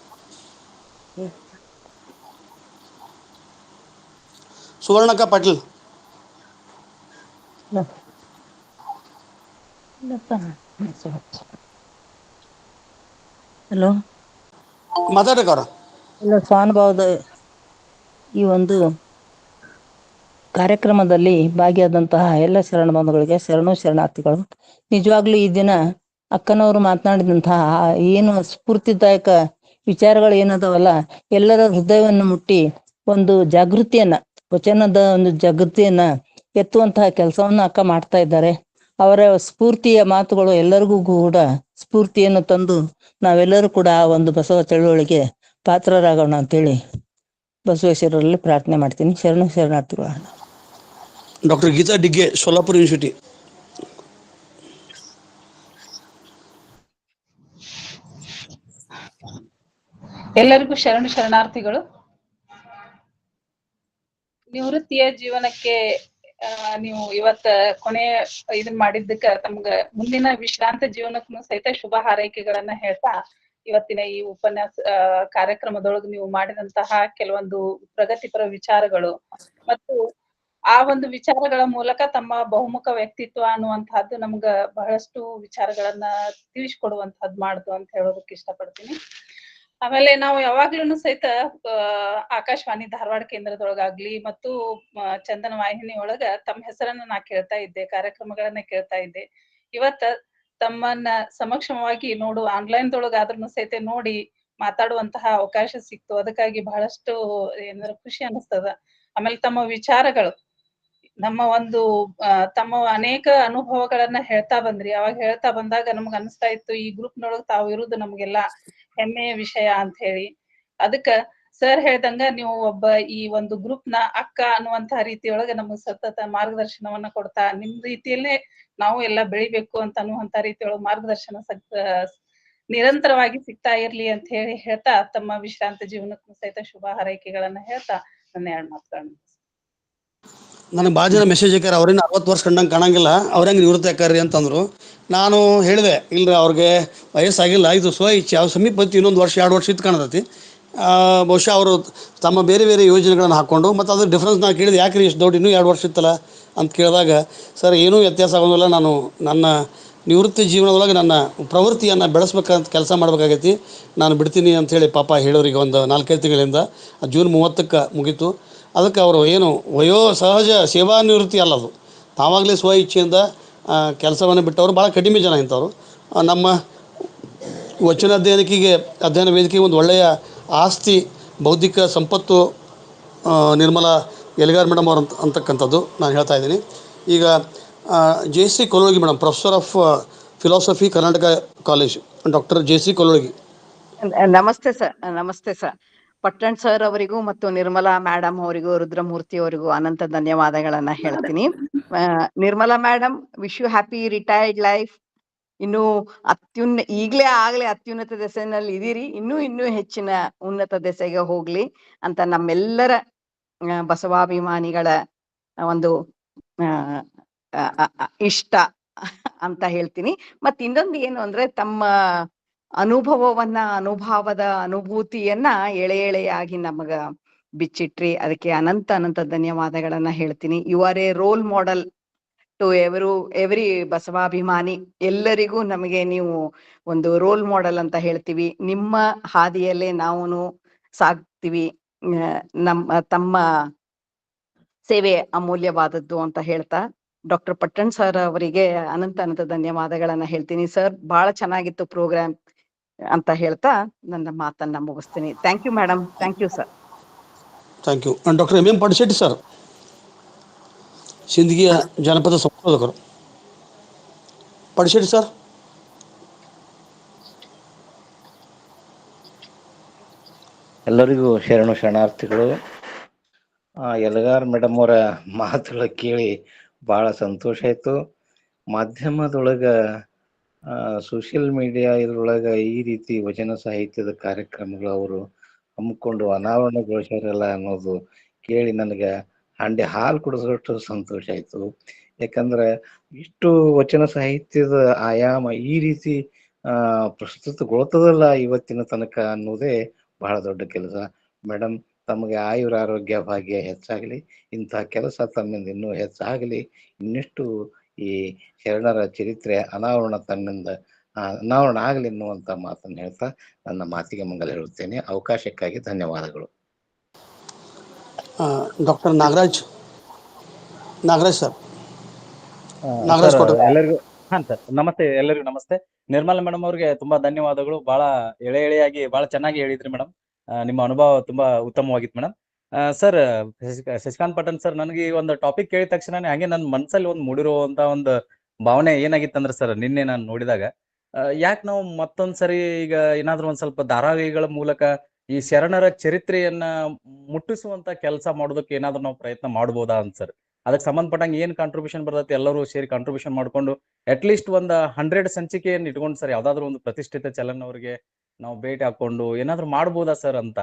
ಸುವರ್ಣಕ್ಕ ಪಾಟೀಲ್ ಹಲೋ, ಮಾತಾಡ್ರಿ ಅವ್ರ. ಎಲ್ಲ ಸ್ವಾನುಭಾವದ ಈ ಒಂದು ಕಾರ್ಯಕ್ರಮದಲ್ಲಿ ಭಾಗಿಯಾದಂತಹ ಎಲ್ಲ ಶರಣ ಬಂಧುಗಳಿಗೆ ಶರಣಾರ್ಥಿಗಳು. ನಿಜವಾಗ್ಲೂ ಈ ದಿನ ಅಕ್ಕನವರು ಮಾತನಾಡಿದಂತಹ ಏನು ಸ್ಫೂರ್ತಿದಾಯಕ ವಿಚಾರಗಳು ಏನದವಲ್ಲ, ಎಲ್ಲರ ಹೃದಯವನ್ನು ಮುಟ್ಟಿ ಒಂದು ಜಾಗೃತಿಯನ್ನ, ವಚನದ ಒಂದು ಜಾಗೃತಿಯನ್ನ ಎತ್ತುವಂತಹ ಕೆಲಸವನ್ನು ಅಕ್ಕ ಮಾಡ್ತಾ ಇದ್ದಾರೆ. ಅವರ ಸ್ಫೂರ್ತಿಯ ಮಾತುಗಳು ಎಲ್ಲರಿಗೂ ಕೂಡ ಸ್ಫೂರ್ತಿಯನ್ನು ತಂದು ನಾವೆಲ್ಲರೂ ಕೂಡ ಆ ಒಂದು ಬಸವ ಚಳುವಳಿಗೆ ಪಾತ್ರರಾಗೋಣ ಅಂತೇಳಿ ಬಸವೇಶ್ವರರಲ್ಲಿ ಪ್ರಾರ್ಥನೆ ಮಾಡ್ತೀನಿ. ಶರಣಾರ್ಥಿಗಳು. Doctor Geeta Digge, Solapur university. ಎಲ್ಲರಿಗೂ ಶರಣಾರ್ಥಿಗಳು. ನಿವೃತ್ತಿಯ ಜೀವನಕ್ಕೆ ನೀವು ಇವತ್ತ ಕೊನೆ ಇದನ್ ಮಾಡಿದ್ದಕ್ಕ ತಮ್ಗ ಮುಂದಿನ ವಿಶ್ರಾಂತ ಜೀವನಕ್ಕೂ ಸಹಿತ ಶುಭ ಹಾರೈಕೆಗಳನ್ನ ಹೇಳ್ತಾ, ಇವತ್ತಿನ ಈ ಉಪನ್ಯಾಸ ಕಾರ್ಯಕ್ರಮದೊಳಗೆ ನೀವು ಮಾಡಿದಂತಹ ಕೆಲವೊಂದು ಪ್ರಗತಿಪರ ವಿಚಾರಗಳು ಮತ್ತು ಆ ಒಂದು ವಿಚಾರಗಳ ಮೂಲಕ ತಮ್ಮ ಬಹುಮುಖ ವ್ಯಕ್ತಿತ್ವ ಅನ್ನುವಂತಹದ್ದು ನಮ್ಗ ಬಹಳಷ್ಟು ವಿಚಾರಗಳನ್ನ ತಿಳಿಸ್ಕೊಡುವಂತಹದ್ದು ಮಾಡ್ದು ಅಂತ ಹೇಳೋದಕ್ಕೆ ಇಷ್ಟಪಡ್ತೀನಿ. ಆಮೇಲೆ ನಾವು ಯಾವಾಗ್ಲೂ ಸಹಿತ ಆಕಾಶವಾಣಿ ಧಾರವಾಡ ಕೇಂದ್ರದೊಳಗಾಗ್ಲಿ ಮತ್ತು ಚಂದನ ವಾಹಿನಿ ಒಳಗ ತಮ್ಮ ಹೆಸರನ್ನ ನಾ ಕೇಳ್ತಾ ಇದ್ದೆ, ಕಾರ್ಯಕ್ರಮಗಳನ್ನ ಕೇಳ್ತಾ ಇದ್ದೆ. ಇವತ್ತ ತಮ್ಮನ್ನ ಸಮಕ್ಷಮವಾಗಿ ಆನ್ಲೈನ್ ದೊಳಗಾದ್ರೂ ಸಹಿತ ನೋಡಿ ಮಾತಾಡುವಂತಹ ಅವಕಾಶ ಸಿಕ್ತು. ಅದಕ್ಕಾಗಿ ಬಹಳಷ್ಟು ಏನಾದ್ರು ಖುಷಿ ಅನಿಸ್ತದ. ಆಮೇಲೆ ತಮ್ಮ ವಿಚಾರಗಳು, ನಮ್ಮ ಒಂದು ತಮ್ಮ ಅನೇಕ ಅನುಭವಗಳನ್ನ ಹೇಳ್ತಾ ಬಂದ್ರಿ. ಅವಾಗ ಹೇಳ್ತಾ ಬಂದಾಗ ನಮ್ಗ ಅನಿಸ್ತಾ ಇತ್ತು, ಈ ಗ್ರೂಪ್ನೊಳಗ್ ತಾವು ಇರುವುದು ನಮ್ಗೆಲ್ಲಾ ಹೆಮ್ಮೆಯ ವಿಷಯ ಅಂತ ಹೇಳಿ. ಅದಕ್ಕ ಸರ್ ಹೇಳ್ದಂಗ ನೀವು ಈ ಒಂದು ಗ್ರೂಪ್ ನ ಅಕ್ಕ ಅನ್ನುವಂತಹ ರೀತಿಯೊಳಗ ನಮಗ್ ಸತತ ಮಾರ್ಗದರ್ಶನವನ್ನ ಕೊಡ್ತಾ, ನಿಮ್ ರೀತಿಯಲ್ಲೇ ನಾವು ಎಲ್ಲಾ ಬೆಳಿಬೇಕು ಅಂತ ಅನ್ನುವಂತ ರೀತಿಯೊಳಗ ಮಾರ್ಗದರ್ಶನ ನಿರಂತರವಾಗಿ ಸಿಗ್ತಾ ಇರ್ಲಿ ಅಂತ ಹೇಳಿ ಹೇಳ್ತಾ, ತಮ್ಮ ವಿಶ್ರಾಂತ ಜೀವನಕ್ಕೂ ಸಹಿತ ಶುಭ ಹಾರೈಕೆಗಳನ್ನ ಹೇಳ್ತಾ ನನ್ನ 2 ಮಾತುಗಳನ್ನ. ನನಗೆ ಭಾಳ ಜನ ಮೆಸೇಜ್ ಹಾಕ್ಯಾರ, ಅವ್ರೇನು 60 ವರ್ಷ ಕಂಡಂಗೆ ಕಾಣಂಗಿಲ್ಲ, ಅವ್ರಂಗೆ ನಿವೃತ್ತಿ ಹಾಕಾರ್ರಿ ಅಂತಂದ್ರು. ನಾನು ಹೇಳಿದೆ, ಇಲ್ರಿ ಅವ್ರಿಗೆ ವಯಸ್ಸಾಗಿಲ್ಲ, ಇದು ಇಚ್ಛೆ, ಅವ್ರು ಸಮೀಪ ಬಂತು, ಇನ್ನೊಂದು ವರ್ಷ 2 ವರ್ಷ ಇತ್ತು ಕಾಣತೈತಿ. ಬಹುಶಃ ಅವರು ತಮ್ಮ ಬೇರೆ ಬೇರೆ ಯೋಜನೆಗಳನ್ನು ಹಾಕ್ಕೊಂಡು, ಮತ್ತು ಅದ್ರ ಡಿಫ್ರೆನ್ಸ್ ನಾನು ಕೇಳಿದೆ, ಯಾಕೆ ರೀ ಇಷ್ಟು ದೊಡ್ಡ ಇನ್ನೂ 2 ವರ್ಷ ಇತ್ತಲ್ಲ ಅಂತ ಕೇಳಿದಾಗ, ಸರ್ ಏನೂ ವ್ಯತ್ಯಾಸ ಆಗೋದಿಲ್ಲ, ನಾನು ನನ್ನ ನಿವೃತ್ತಿ ಜೀವನದೊಳಗೆ ನನ್ನ ಪ್ರವೃತ್ತಿಯನ್ನು ಬೆಳೆಸ್ಬೇಕಂತ ಕೆಲಸ ಮಾಡ್ಬೇಕಾಗೈತಿ, ನಾನು ಬಿಡ್ತೀನಿ ಅಂಥೇಳಿ ಪಾಪ ಹೇಳೋರಿಗೆ ಒಂದು 4-5 ತಿಂಗಳಿಂದ. ಜೂನ್ 30ಕ್ಕೆ ಮುಗೀತು. ಅದಕ್ಕೆ ಅವರು ಏನು ಸಹಜ ಸೇವಾ ನಿವೃತ್ತಿ ಅಲ್ಲ, ಅದು ತಾವಾಗಲೇ ಇಚ್ಛೆಯಿಂದ ಕೆಲಸವನ್ನು ಬಿಟ್ಟವರು ಭಾಳ ಕಡಿಮೆ ಜನ ಇಂಥವ್ರು. ನಮ್ಮ ವಚನ ಅಧ್ಯಯನ ವೇದಿಕೆಗೆ ಒಂದು ಒಳ್ಳೆಯ ಆಸ್ತಿ, ಬೌದ್ಧಿಕ ಸಂಪತ್ತು ನಿರ್ಮಲಾ ಎಲಿಗಾರ್ ಮೇಡಮ್ ಅವರು ಅಂತಕ್ಕಂಥದ್ದು ನಾನು ಹೇಳ್ತಾ ಇದ್ದೀನಿ. ಈಗ J C. Kololgi madam, professor of philosophy, Karnataka college, doctor J C. Kololgi. ನಮಸ್ತೆ ಸರ್. ಪಟ್ಟಣ್ ಸರ್ ಅವರಿಗೂ ಮತ್ತು ನಿರ್ಮಲಾ ಮೇಡಮ್ ಅವರಿಗೂ, ರುದ್ರಮೂರ್ತಿ ಅವರಿಗೂ ಅನಂತ ಧನ್ಯವಾದಗಳನ್ನ ಹೇಳ್ತೀನಿ. Nirmala madam, wish you happy retired life. ಇನ್ನು ಈಗ್ಲೇ ಆಗ್ಲೇ ಅತ್ಯುನ್ನತ ದೆಸೆನಲ್ಲಿ ಇದೀರಿ, ಇನ್ನೂ ಹೆಚ್ಚಿನ ಉನ್ನತ ದೆಸೆಗೆ ಹೋಗ್ಲಿ ಅಂತ ನಮ್ಮೆಲ್ಲರ ಬಸವಾಭಿಮಾನಿಗಳ ಒಂದು ಇಷ್ಟ ಅಂತ ಹೇಳ್ತೀನಿ. ಮತ್ ಇನ್ನೊಂದು ಏನು ಅಂದ್ರೆ, ತಮ್ಮ ಅನುಭವದ ಅನುಭೂತಿಯನ್ನ ಎಳೆಯಾಗಿ ನಮಗ ಬಿಚ್ಚಿಟ್ರಿ. ಅದಕ್ಕೆ ಅನಂತ ಧನ್ಯವಾದಗಳನ್ನ ಹೇಳ್ತೀನಿ. You are a role model to every ಬಸವಾಭಿಮಾನಿ. ಎಲ್ಲರಿಗೂ ನಮಗೆ ನೀವು ಒಂದು ರೋಲ್ ಮಾಡೆಲ್ ಅಂತ ಹೇಳ್ತೀವಿ. ನಿಮ್ಮ ಹಾದಿಯಲ್ಲೇ ನಾವು ಸಾಗ್ತೀವಿ. ತಮ್ಮ ಸೇವೆ ಅಮೂಲ್ಯವಾದದ್ದು ಅಂತ ಹೇಳ್ತಾ, ಡಾಕ್ಟರ್ ಪಟ್ಟಣ್ ಸರ್ ಅವರಿಗೆ ಅನಂತ ಧನ್ಯವಾದಗಳನ್ನ ಹೇಳ್ತೀನಿ. ಸರ್, ಬಹಳ ಚೆನ್ನಾಗಿತ್ತು ಪ್ರೋಗ್ರಾಮ್ ಅಂತ ಹೇಳ್ತಾ ನನ್ನ ಮಾತನ್ನ ಮುಗಿಸ್ತೀನಿ. Thank you madam. Thank you sir. Thank you. Doctor M Padishetti sir, ಸಿಂದಗಿಯ ಜನಪದ ಸಂಶೋಧಕರು. ಪಡಿಶೆಟ್ಟಿ ಸರ್. ಎಲ್ಲರಿಗೂ ಶರಣಾರ್ಥಿಗಳು. ಯಲಗಾರ್ ಮೇಡಮ್ ಅವರ ಮಾತುಗಳ ಕೇಳಿ ಬಹಳ ಸಂತೋಷ ಆಯ್ತು. ಮಾಧ್ಯಮದೊಳಗ ಸೋಷಿಯಲ್ ಮೀಡಿಯಾ ಇದ್ರೊಳಗ ಈ ರೀತಿ ವಚನ ಸಾಹಿತ್ಯದ ಕಾರ್ಯಕ್ರಮಗಳು ಅವರು ಹಮ್ಮಿಕೊಂಡು ಅನಾವರಣಗೊಳಿಸ್ಯಾರಲ್ಲ ಅನ್ನೋದು ಕೇಳಿ ನನಗೆ ಹಂಡೆ ಹಾಲು ಕುಡಿಸೋಷ್ಟು ಸಂತೋಷ ಆಯ್ತು. ಯಾಕಂದ್ರೆ ಇಷ್ಟು ವಚನ ಸಾಹಿತ್ಯದ ಆಯಾಮ ಈ ರೀತಿ ಪ್ರಸ್ತುತಗೊಳ್ತದಲ್ಲ ಇವತ್ತಿನ ತನಕ ಅನ್ನೋದೇ ಬಹಳ ದೊಡ್ಡ ಕೆಲಸ. ಮೇಡಮ್, ತಮಗೆ ಆಯುರಾರೋಗ್ಯ ಭಾಗ್ಯ ಹೆಚ್ಚಾಗಲಿ, ಇಂಥ ಕೆಲಸ ತಮ್ಮಿಂದ ಇನ್ನೂ ಹೆಚ್ಚಾಗಲಿ, ಇನ್ನಿಷ್ಟು ಈ ಶರಣರ ಚರಿತ್ರೆ ಅನಾವರಣ ಆಗಲಿ ಎನ್ನುವಂತ ಮಾತನ್ನು ಹೇಳ್ತಾ ನನ್ನ ಮಾತಿಗೆ ಮಂಗಲ ಹೇಳುತ್ತೇನೆ. ಅವಕಾಶಕ್ಕಾಗಿ ಧನ್ಯವಾದಗಳು. Doctor Nagaraj sir. ಎಲ್ಲರಿಗೂ ಸರ್ ನಮಸ್ತೆ. ಎಲ್ಲರಿಗೂ ನಮಸ್ತೆ. ನಿರ್ಮಲಾ ಮೇಡಮ್ ಅವ್ರಿಗೆ ತುಂಬಾ ಧನ್ಯವಾದಗಳು. ಬಹಳ ಎಳೆಯಾಗಿ ಬಹಳ ಚೆನ್ನಾಗಿ ಹೇಳಿದ್ರಿ ಮೇಡಮ್. ನಿಮ್ಮ ಅನುಭವ ತುಂಬಾ ಉತ್ತಮವಾಗಿತ್ತು madam. Sir, Shashikant Pattan sir, ನನಗೆ ಈ ಒಂದು ಟಾಪಿಕ್ ಕೇಳಿದ ತಕ್ಷಣ ಹಾಗೆ ನನ್ನ ಮನಸ್ಸಲ್ಲಿ ಮೂಡಿರುವಂತ ಒಂದು ಭಾವನೆ ಏನಾಗಿತ್ತಂದ್ರೆ ಸರ್, ನಿನ್ನೆ ನಾನು ನೋಡಿದಾಗ ಯಾಕೆ ನಾವು ಮತ್ತೊಂದ್ಸರಿ ಈಗ ಏನಾದ್ರೂ ಒಂದ್ ಸ್ವಲ್ಪ ಧಾರಾವಾಹಿಗಳ ಮೂಲಕ ಈ ಶರಣರ ಚರಿತ್ರೆಯನ್ನ ಮುಟ್ಟಿಸುವಂತ ಕೆಲಸ ಮಾಡೋದಕ್ಕೆ ಏನಾದ್ರೂ ನಾವು ಪ್ರಯತ್ನ ಮಾಡ್ಬೋದಾ ಅಂತ ಸರ್. ಅದಕ್ಕೆ ಸಂಬಂಧಪಟ್ಟಂಗೆ ಏನ್ ಕಾಂಟ್ರಿಬ್ಯೂಷನ್ ಬರ್ತೈತಿ ಎಲ್ಲರೂ ಸೇರಿ ಕಾಂಟ್ರಿಬ್ಯೂಷನ್ ಮಾಡ್ಕೊಂಡು ಅಟ್ಲೀಸ್ಟ್ ಒಂದು 100 ಸಂಚಿಕೆಯನ್ನು ಇಟ್ಕೊಂಡು ಸರ್, ಯಾವ್ದಾದ್ರು ಒಂದು ಪ್ರತಿಷ್ಠಿತ ಚಲನ್ ಅವರಿಗೆ ನಾವು ಭೇಟಿ ಹಾಕೊಂಡು ಏನಾದ್ರು ಮಾಡ್ಬೋದಾ ಸರ್ ಅಂತ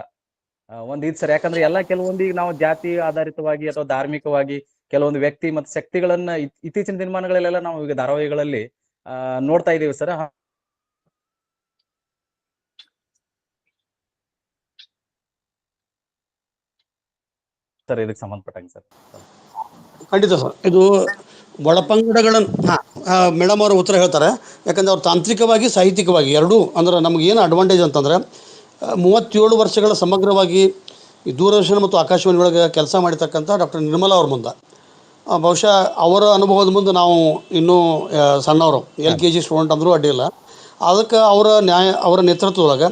ಒಂದ್ ಇದು ಸರ್. ಯಾಕಂದ್ರೆ ಎಲ್ಲ ಕೆಲವೊಂದು ಈಗ ನಾವು ಜಾತಿ ಆಧಾರಿತವಾಗಿ ಅಥವಾ ಧಾರ್ಮಿಕವಾಗಿ ಕೆಲವೊಂದು ವ್ಯಕ್ತಿ ಮತ್ತು ಶಕ್ತಿಗಳನ್ನ ಇತ್ತೀಚಿನ ದಿನಮಾನಗಳಲ್ಲೆಲ್ಲ ನಾವು ಈಗ ಧಾರಾವಾಹಿಗಳಲ್ಲಿ ನೋಡ್ತಾ ಇದೀವಿ ಸರ್. ಸರ್, ಇದಕ್ಕೆ ಸಂಬಂಧಪಟ್ಟಂಗೆ ಸರ್. ಖಂಡಿತ ಸರ್. ಇದು ಒಳಪಂಗಡಗಳನ್ನು ಮೇಡಮ್ ಅವರು ಉತ್ತರ ಹೇಳ್ತಾರೆ. ಯಾಕಂದರೆ ಅವ್ರು ತಾಂತ್ರಿಕವಾಗಿ ಸಾಹಿತ್ಯಿಕವಾಗಿ ಎರಡೂ ಅಂದ್ರೆ ನಮಗೇನು ಅಡ್ವಾಂಟೇಜ್ ಅಂತಂದರೆ 37 ವರ್ಷಗಳ ಸಮಗ್ರವಾಗಿ ಈ ದೂರದರ್ಶನ ಮತ್ತು ಆಕಾಶವಾಣಿ ಒಳಗೆ ಕೆಲಸ ಮಾಡಿರ್ತಕ್ಕಂಥ ಡಾಕ್ಟರ್ ನಿರ್ಮಲಾ ಅವ್ರ ಮುಂದೆ ಬಹುಶಃ ಅವರ ಅನುಭವದ ಮುಂದೆ ನಾವು ಇನ್ನೂ ಸಣ್ಣವರು LKG ಸ್ಟೂಡೆಂಟ್ ಅಂದರೂ ಅಡ್ಡಿಲ್ಲ. ಅದಕ್ಕೆ ಅವರ ನೇತೃತ್ವದೊಳಗೆ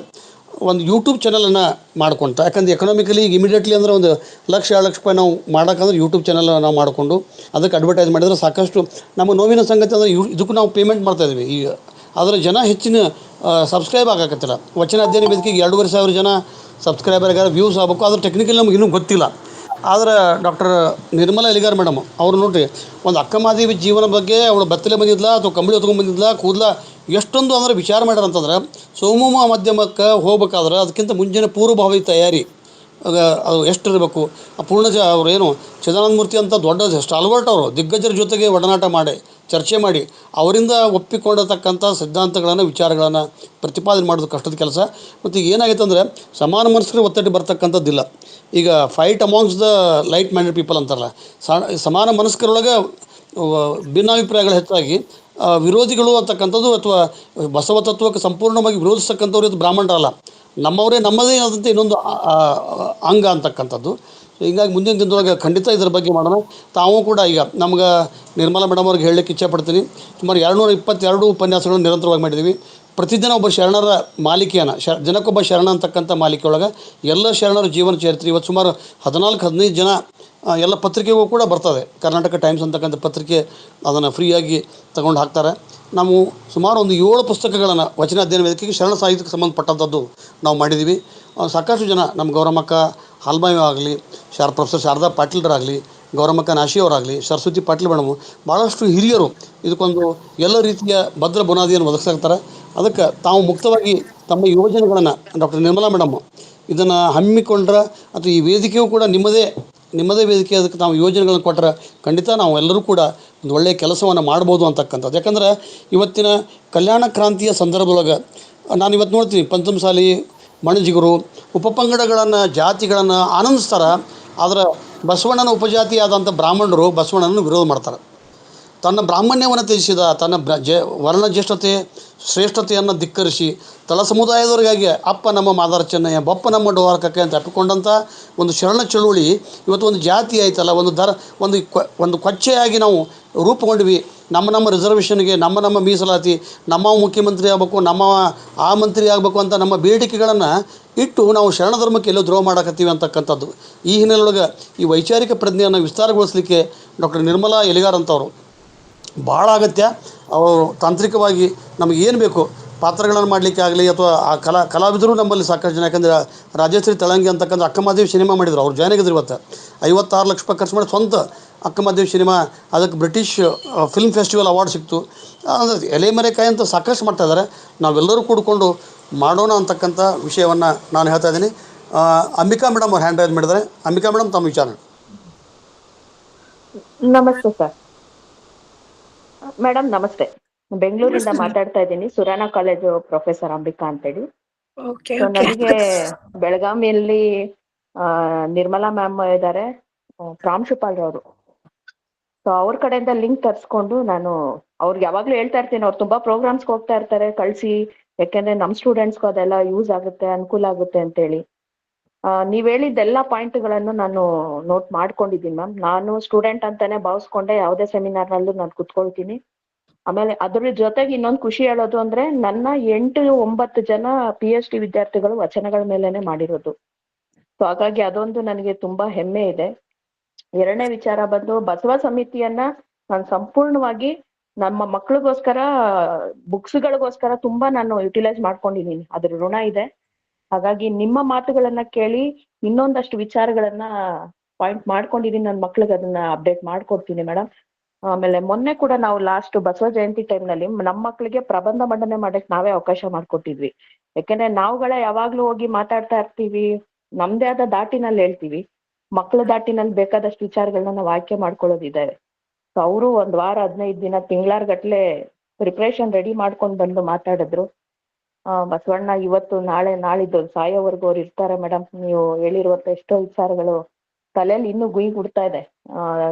ಒಂದು ಯೂಟ್ಯೂಬ್ ಚಾನಲನ್ನು ಮಾಡ್ಕೊಂತ, ಯಾಕಂದ್ರೆ ಎಕನಾಮಿಕಲಿ ಈಗ ಇಮಿಡಿಯೇಟ್ಲಿ ಅಂದರೆ ಒಂದು $1 ಲಕ್ಷ 2 ಲಕ್ಷ ರೂಪಾಯಿ ನಾವು ಮಾಡೋಕ್ಕಂದ್ರೆ ಯೂಟ್ಯೂಬ್ ಚಾನಲ್ ನಾವು ಮಾಡಿಕೊಂಡು ಅದಕ್ಕೆ ಅಡ್ವರ್ಟೈಸ್ ಮಾಡಿದ್ರೆ ಸಾಕಷ್ಟು ನಮ್ಮ ನೋವಿನ ಸಂಗತಿ ಅಂದರೆ ಇದಕ್ಕೂ ನಾವು ಪೇಮೆಂಟ್ ಮಾಡ್ತಾಯಿದ್ವಿ. ಈಗ ಅದರ ಜನ ಹೆಚ್ಚಿನ ಸಬ್ಸ್ಕ್ರೈಬ್ ಆಗೋಕತ್ತಿಲ್ಲ. ವಚನ ಅಧ್ಯಯನ ವೇದಿಕೆಗೆ 2,500 ಜನ ಸಬ್ಸ್ಕ್ರೈಬರ್ ಆಗಾರ, ವ್ಯೂಸ್ ಆಗಬೇಕು. ಅದ್ರ ಟೆಕ್ನಿಕಲಿ ನಮ್ಗೆ ಇನ್ನೂ ಗೊತ್ತಿಲ್ಲ. ಆದರೆ ಡಾಕ್ಟರ್ ನಿರ್ಮಲಾ ಎಲಿಗಾರ್ ಮೇಡಮ್ ಅವ್ರು ನೋಡ್ರಿ, ಒಂದು ಅಕ್ಕಮಾದೇವಿ ಜೀವನ ಬಗ್ಗೆ ಅವಳು ಬತ್ತಲೆ ಬಂದಿದ್ಲ ಅಥವಾ ಕಂಬಳಿ ಹೊತ್ಕೊಂಡ್ಬಂದಿದ್ಲ ಕೂದಲ ಎಷ್ಟೊಂದು ಅಂದ್ರೆ ವಿಚಾರ ಮಾಡ್ಯಾರ ಅಂತಂದ್ರೆ, ಸೋಮುಮ ಮಾಧ್ಯಮಕ್ಕೆ ಹೋಗ್ಬೇಕಾದ್ರೆ ಅದಕ್ಕಿಂತ ಮುಂಜಾನೆ ಪೂರ್ವಭಾವಿ ತಯಾರಿ ಅದು ಎಷ್ಟಿರಬೇಕು. ಪೂರ್ಣಜ ಅವರು ಏನು ಚಿದಾನಂದ ಮೂರ್ತಿ ಅಂತ ದೊಡ್ಡ ಸ್ಟಾಲ್ವರ್ಟ್ ಅವರು ದಿಗ್ಗಜರ ಜೊತೆಗೆ ಒಡನಾಟ ಮಾಡಿ ಚರ್ಚೆ ಮಾಡಿ ಅವರಿಂದ ಒಪ್ಪಿಕೊಂಡಿರ್ತಕ್ಕಂಥ ಸಿದ್ಧಾಂತಗಳನ್ನು ವಿಚಾರಗಳನ್ನು ಪ್ರತಿಪಾದನೆ ಮಾಡೋದು ಕಷ್ಟದ ಕೆಲಸ. ಮತ್ತು ಈಗ ಏನಾಗೈತೆ ಅಂದರೆ ಸಮಾನ ಮನಸ್ಕರ ಒತ್ತಡ ಬರ್ತಕ್ಕಂಥದ್ದಿಲ್ಲ. ಈಗ fight amongst the light minded people ಅಂತಾರಲ್ಲ, ಸಮಾನ ಮನಸ್ಕರೊಳಗೆ ಭಿನ್ನಾಭಿಪ್ರಾಯಗಳು ಹೆಚ್ಚಾಗಿ ವಿರೋಧಿಗಳು ಅಂತಕ್ಕಂಥದ್ದು ಅಥವಾ ಬಸವ ತತ್ವಕ್ಕೆ ಸಂಪೂರ್ಣವಾಗಿ ವಿರೋಧಿಸ್ತಕ್ಕಂಥವ್ರು ಇದು ಬ್ರಾಹ್ಮಣರಲ್ಲ, ನಮ್ಮದೇ ಆದಂಥ ಇನ್ನೊಂದು ಅಂಗ ಅಂತಕ್ಕಂಥದ್ದು. ಹೀಗಾಗಿ ಮುಂದಿನ ದಿನದೊಳಗೆ ಖಂಡಿತ ಇದರ ಬಗ್ಗೆ ಮಾಡೋಣ. ತಾವು ಕೂಡ ಈಗ ನಮ್ಗೆ ನಿರ್ಮಲಾ ಮೇಡಮ್ ಅವ್ರಿಗೆ ಹೇಳಲಿಕ್ಕೆ ಇಚ್ಛೆಪಡ್ತೀನಿ, ಸುಮಾರು 222 ಉಪನ್ಯಾಸಗಳನ್ನು ನಿರಂತರವಾಗಿ ಮಾಡಿದ್ದೀವಿ. ಪ್ರತಿದಿನ ಒಬ್ಬ ಶರಣರ ಮಾಲಿಕೆಯನ್ನು ಜನಕ್ಕೊಬ್ಬ ಶರಣ ಅಂತಕ್ಕಂಥ ಮಾಲಿಕೆ ಒಳಗೆ ಎಲ್ಲ ಶರಣರ ಜೀವನ ಚರಿತ್ರೆ ಇವತ್ತು ಸುಮಾರು 14-15 ಜನ ಎಲ್ಲ ಪತ್ರಿಕೆಗೂ ಕೂಡ ಬರ್ತದೆ. ಕರ್ನಾಟಕ ಟೈಮ್ಸ್ ಅಂತಕ್ಕಂಥ ಪತ್ರಿಕೆ ಅದನ್ನು ಫ್ರೀಯಾಗಿ ತಗೊಂಡು ಹಾಕ್ತಾರೆ. ನಾವು ಸುಮಾರು ಒಂದು 7 ಪುಸ್ತಕಗಳನ್ನು ವಚನ ಅಧ್ಯಯನ ವೇದಿಕೆಗೆ ಶರಣ ಸಾಹಿತ್ಯಕ್ಕೆ ಸಂಬಂಧಪಟ್ಟಂಥದ್ದು ನಾವು ಮಾಡಿದ್ದೀವಿ. ಸಾಕಷ್ಟು ಜನ ನಮ್ಮ ಗೌರಮ್ಮಕ್ಕ ಹಾಲ್ಮಾಯಿ ಆಗಲಿ, ಪ್ರೊಫೆಸರ್ ಶಾರದಾ ಪಾಟೀಲ್ರಾಗಲಿ, ಗೌರಮ್ಮಕ್ಕ ನಾಶಿ ಅವರಾಗಲಿ, ಸರಸ್ವತಿ ಪಾಟೀಲ್ ಮೇಡಮು, ಭಾಳಷ್ಟು ಹಿರಿಯರು ಇದಕ್ಕೊಂದು ಎಲ್ಲ ರೀತಿಯ ಭದ್ರ ಬುನಾದಿಯನ್ನು ಒದಗಿಸಾಕ್ತಾರೆ. ಅದಕ್ಕೆ ತಾವು ಮುಕ್ತವಾಗಿ ತಮ್ಮ ಯೋಜನೆಗಳನ್ನು ಡಾಕ್ಟರ್ ನಿರ್ಮಲಾ ಮೇಡಮ್ ಇದನ್ನು ಹಮ್ಮಿಕೊಂಡ್ರೆ ಅಥವಾ ಈ ವೇದಿಕೆಯೂ ಕೂಡ ನಿಮ್ಮದೇ ವೇದಿಕೆ, ಅದಕ್ಕೆ ನಾವು ಯೋಜನೆಗಳನ್ನು ಕೊಟ್ಟರೆ ಖಂಡಿತ ನಾವು ಎಲ್ಲರೂ ಕೂಡ ಒಂದು ಒಳ್ಳೆಯ ಕೆಲಸವನ್ನು ಮಾಡ್ಬೋದು ಅಂತಕ್ಕಂಥದ್ದು. ಯಾಕಂದ್ರೆ ಇವತ್ತಿನ ಕಲ್ಯಾಣ ಕ್ರಾಂತಿಯ ಸಂದರ್ಭದೊಳಗೆ ನಾನು ಇವತ್ತು ನೋಡ್ತೀನಿ ಪಂಚಮಸಾಲಿ ಮಣಜಿಗರು ಉಪಪಂಗಡಗಳನ್ನು ಜಾತಿಗಳನ್ನು ಆನಂದಿಸ್ತಾರೆ. ಆದರೆ ಬಸವಣ್ಣನ ಉಪಜಾತಿಯಾದಂಥ ಬ್ರಾಹ್ಮಣರು ಬಸವಣ್ಣನನ್ನು ವಿರೋಧ ಮಾಡ್ತಾರೆ. ತನ್ನ ಬ್ರಾಹ್ಮಣ್ಯವನ್ನು ತ್ಯಜಿಸಿದ, ತನ್ನ ವರ್ಣಜ್ಯೇಷ್ಠತೆ ಶ್ರೇಷ್ಠತೆಯನ್ನು ಧಿಕ್ಕರಿಸಿ ತಳ ಸಮುದಾಯದವರಿಗಾಗಿ ಅಪ್ಪ ನಮ್ಮ ಮಾದಾರ ಚೆನ್ನಯ್ಯ, ಬಪ್ಪ ನಮ್ಮ ಡೋವಾರಕಕ್ಕೆ ಅಂತ ಅಪ್ಪಿಕೊಂಡಂಥ ಒಂದು ಶರಣ ಚಳುವಳಿ ಇವತ್ತು ಒಂದು ಜಾತಿ ಆಯ್ತಲ್ಲ, ಒಂದು ಕೊಚ್ಚೆಯಾಗಿ ನಾವು ರೂಪುಗೊಂಡ್ವಿ. ನಮ್ಮ ರಿಸರ್ವೇಷನ್ಗೆ, ನಮ್ಮ ಮೀಸಲಾತಿ, ನಮ್ಮ ಮುಖ್ಯಮಂತ್ರಿ ಆಗಬೇಕು, ನಮ್ಮ ಆ ಮಂತ್ರಿ ಆಗಬೇಕು ಅಂತ ನಮ್ಮ ಬೇಡಿಕೆಗಳನ್ನು ಇಟ್ಟು ನಾವು ಶರಣ ಧರ್ಮಕ್ಕೆ ಎಲ್ಲೋ ದ್ರೋಹ ಮಾಡಕತ್ತೀವಿ ಅಂತಕ್ಕಂಥದ್ದು. ಈ ಹಿನ್ನೆಲೆಯೊಳಗೆ ಈ ವೈಚಾರಿಕ ಪ್ರಜ್ಞೆಯನ್ನು ವಿಸ್ತಾರಗೊಳಿಸಲಿಕ್ಕೆ ಡಾಕ್ಟರ್ ನಿರ್ಮಲಾ ಎಲಿಗಾರ್ ಅಂತವರು ಭಾಳ ಅಗತ್ಯ. ಅವರು ತಾಂತ್ರಿಕವಾಗಿ ನಮಗೆ ಏನು ಬೇಕು ಪಾತ್ರಗಳನ್ನು ಮಾಡಲಿಕ್ಕೆ ಆಗಲಿ ಅಥವಾ ಆ ಕಲಾವಿದರು ನಮ್ಮಲ್ಲಿ ಸಾಕಷ್ಟು ಜನ. ಯಾಕಂದರೆ ರಾಜಶ್ರೀ ತಳಂಗಿ ಅಂತಕ್ಕಂಥ ಅಕ್ಕಮಹಾದೇವಿ ಸಿನಿಮಾ ಮಾಡಿದ್ರು, ಅವ್ರು ಜಾಯ್ನ್ ಆಗಿದ್ರು. ಇವತ್ತು 56 ಲಕ್ಷ ರೂಪಾಯಿ ಖರ್ಚು ಮಾಡಿ ಸ್ವಂತ ಅಕ್ಕಮಹಾದೇವಿ ಸಿನಿಮಾ, ಅದಕ್ಕೆ ಬ್ರಿಟಿಷ್ ಫಿಲ್ಮ್ ಫೆಸ್ಟಿವಲ್ ಅವಾರ್ಡ್ ಸಿಕ್ತು. ಅಂದರೆ ಎಲೆಮರೆಕಾಯಿ ಅಂತ ಸಾಕಷ್ಟು ಮಾಡ್ತಾಯಿದ್ದಾರೆ. ನಾವೆಲ್ಲರೂ ಕೂಡಿಕೊಂಡು ಮಾಡೋಣ ಅಂತಕ್ಕಂಥ ವಿಷಯವನ್ನು ನಾನು ಹೇಳ್ತಾ ಇದ್ದೀನಿ. ಅಂಬಿಕಾ ಮೇಡಮ್ ಅವ್ರು ಹ್ಯಾಂಡ್ ರೈಸ್ ಮಾಡಿದ್ದಾರೆ. ಅಂಬಿಕಾ ಮೇಡಮ್, ತಮ್ಮ ವಿಚಾರ. ನಮಸ್ತೆ ಸರ್. ಮೇಡಮ್ ನಮಸ್ತೆ. ಬೆಂಗಳೂರಿಂದ ಮಾತಾಡ್ತಾ ಇದ್ದೀನಿ. ಸುರಾನ ಕಾಲೇಜು ಪ್ರೊಫೆಸರ್ ಅಂಬಿಕಾ ಅಂತೇಳಿ. ಸೊ ನನಗೆ ಬೆಳಗಾವಿಯಲ್ಲಿ ನಿರ್ಮಲಾ ಮ್ಯಾಮ್ ಇದ್ದಾರೆ, ಪ್ರಾಂಶುಪಾಲರವರು. ಸೊ ಅವ್ರ ಕಡೆಯಿಂದ ಲಿಂಕ್ ತರಿಸ್ಕೊಂಡು ನಾನು ಅವ್ರಿಗೆ ಯಾವಾಗ್ಲೂ ಹೇಳ್ತಾ ಇರ್ತೀನಿ, ಅವ್ರು ತುಂಬಾ ಪ್ರೋಗ್ರಾಮ್ಸ್ಗೆ ಹೋಗ್ತಾ ಇರ್ತಾರೆ, ಕಳಿಸಿ, ಯಾಕೆಂದ್ರೆ ನಮ್ಮ ಸ್ಟೂಡೆಂಟ್ಸ್ಗೂ ಅದೆಲ್ಲ ಯೂಸ್ ಆಗುತ್ತೆ, ಅನುಕೂಲ ಆಗುತ್ತೆ ಅಂತೇಳಿ. ನೀವ್ ಹೇಳಿದ್ದೆಲ್ಲ ಪಾಯಿಂಟ್ಗಳನ್ನು ನಾನು ನೋಟ್ ಮಾಡ್ಕೊಂಡಿದ್ದೀನಿ ಮ್ಯಾಮ್. ನಾನು ಸ್ಟೂಡೆಂಟ್ ಅಂತಾನೆ ಭಾವಿಸ್ಕೊಂಡೆ ಯಾವುದೇ ಸೆಮಿನಾರ್ನಲ್ಲೂ ನಾನು ಕುತ್ಕೊಳ್ತೀನಿ. ಆಮೇಲೆ ಅದ್ರ ಜೊತೆಗೆ ಇನ್ನೊಂದು ಖುಷಿ ಹೇಳೋದು ಅಂದ್ರೆ, ನನ್ನ 8-9 ಜನ PhD ವಿದ್ಯಾರ್ಥಿಗಳು ವಚನಗಳ ಮೇಲೇನೆ ಮಾಡಿರೋದು. ಸೊ ಹಾಗಾಗಿ ಅದೊಂದು ನನಗೆ ತುಂಬಾ ಹೆಮ್ಮೆ ಇದೆ. ಎರಡನೇ ವಿಚಾರ ಬಂದು, ಬಸವ ಸಮಿತಿಯನ್ನ ನಾನು ಸಂಪೂರ್ಣವಾಗಿ ನಮ್ಮ ಮಕ್ಳಿಗೋಸ್ಕರ, ಬುಕ್ಸ್ಗಳಿಗೋಸ್ಕರ ತುಂಬಾ ನಾನು ಯುಟಿಲೈಸ್ ಮಾಡ್ಕೊಂಡಿದ್ದೀನಿ. ಅದ್ರ ಋಣ ಇದೆ. ಹಾಗಾಗಿ ನಿಮ್ಮ ಮಾತುಗಳನ್ನ ಕೇಳಿ ಇನ್ನೊಂದಷ್ಟು ವಿಚಾರಗಳನ್ನ ಪಾಯಿಂಟ್ ಮಾಡ್ಕೊಂಡಿದ್ದೀನಿ. ನನ್ನ ಮಕ್ಳಿಗೆ ಅದನ್ನ ಅಪ್ಡೇಟ್ ಮಾಡ್ಕೊಡ್ತೀನಿ ಮೇಡಮ್. ಆಮೇಲೆ ಮೊನ್ನೆ ಕೂಡ ನಾವು ಲಾಸ್ಟ್ ಬಸವ ಜಯಂತಿ ಟೈಮ್ನಲ್ಲಿ ನಮ್ಮ ಮಕ್ಳಿಗೆ ಪ್ರಬಂಧ ಮಂಡನೆ ಮಾಡಕ್ ನಾವೇ ಅವಕಾಶ ಮಾಡ್ಕೊಟ್ಟಿದ್ವಿ. ಯಾಕೆಂದ್ರೆ ನಾವುಗಳೇ ಯಾವಾಗ್ಲೂ ಹೋಗಿ ಮಾತಾಡ್ತಾ ಇರ್ತೀವಿ, ನಮ್ದೇ ಆದ ದಾಟಿನಲ್ಲಿ ಹೇಳ್ತೀವಿ, ಮಕ್ಳ ದಾಟಿನಲ್ಲಿ ಬೇಕಾದಷ್ಟು ವಿಚಾರಗಳನ್ನ ನಾವು ಆಯ್ಕೆ ಮಾಡ್ಕೊಳ್ಳೋದಿದೆ. ಸೊ ಅವರು 1 ವಾರ 15 ದಿನ ತಿಂಗಳಾರ್ ಗಟ್ಲೆ ಪ್ರಿಪ್ರೇಷನ್ ರೆಡಿ ಮಾಡ್ಕೊಂಡು ಬಂದು ಮಾತಾಡಿದ್ರು. ಬಸವಣ್ಣ ಇವತ್ತು ನಾಳೆ ನಾಳಿದ್ದು ಸಾಯೋವರೆಗೂ ಅವ್ರು ಇರ್ತಾರೆ ಮೇಡಮ್. ನೀವು ಹೇಳಿರುವಂತ ಎಷ್ಟೋ ವಿಚಾರಗಳು ತಲೆಯಲ್ಲಿ ಇನ್ನೂ ಗುಯಿ ಗುಡ್ತಾ ಇದೆ.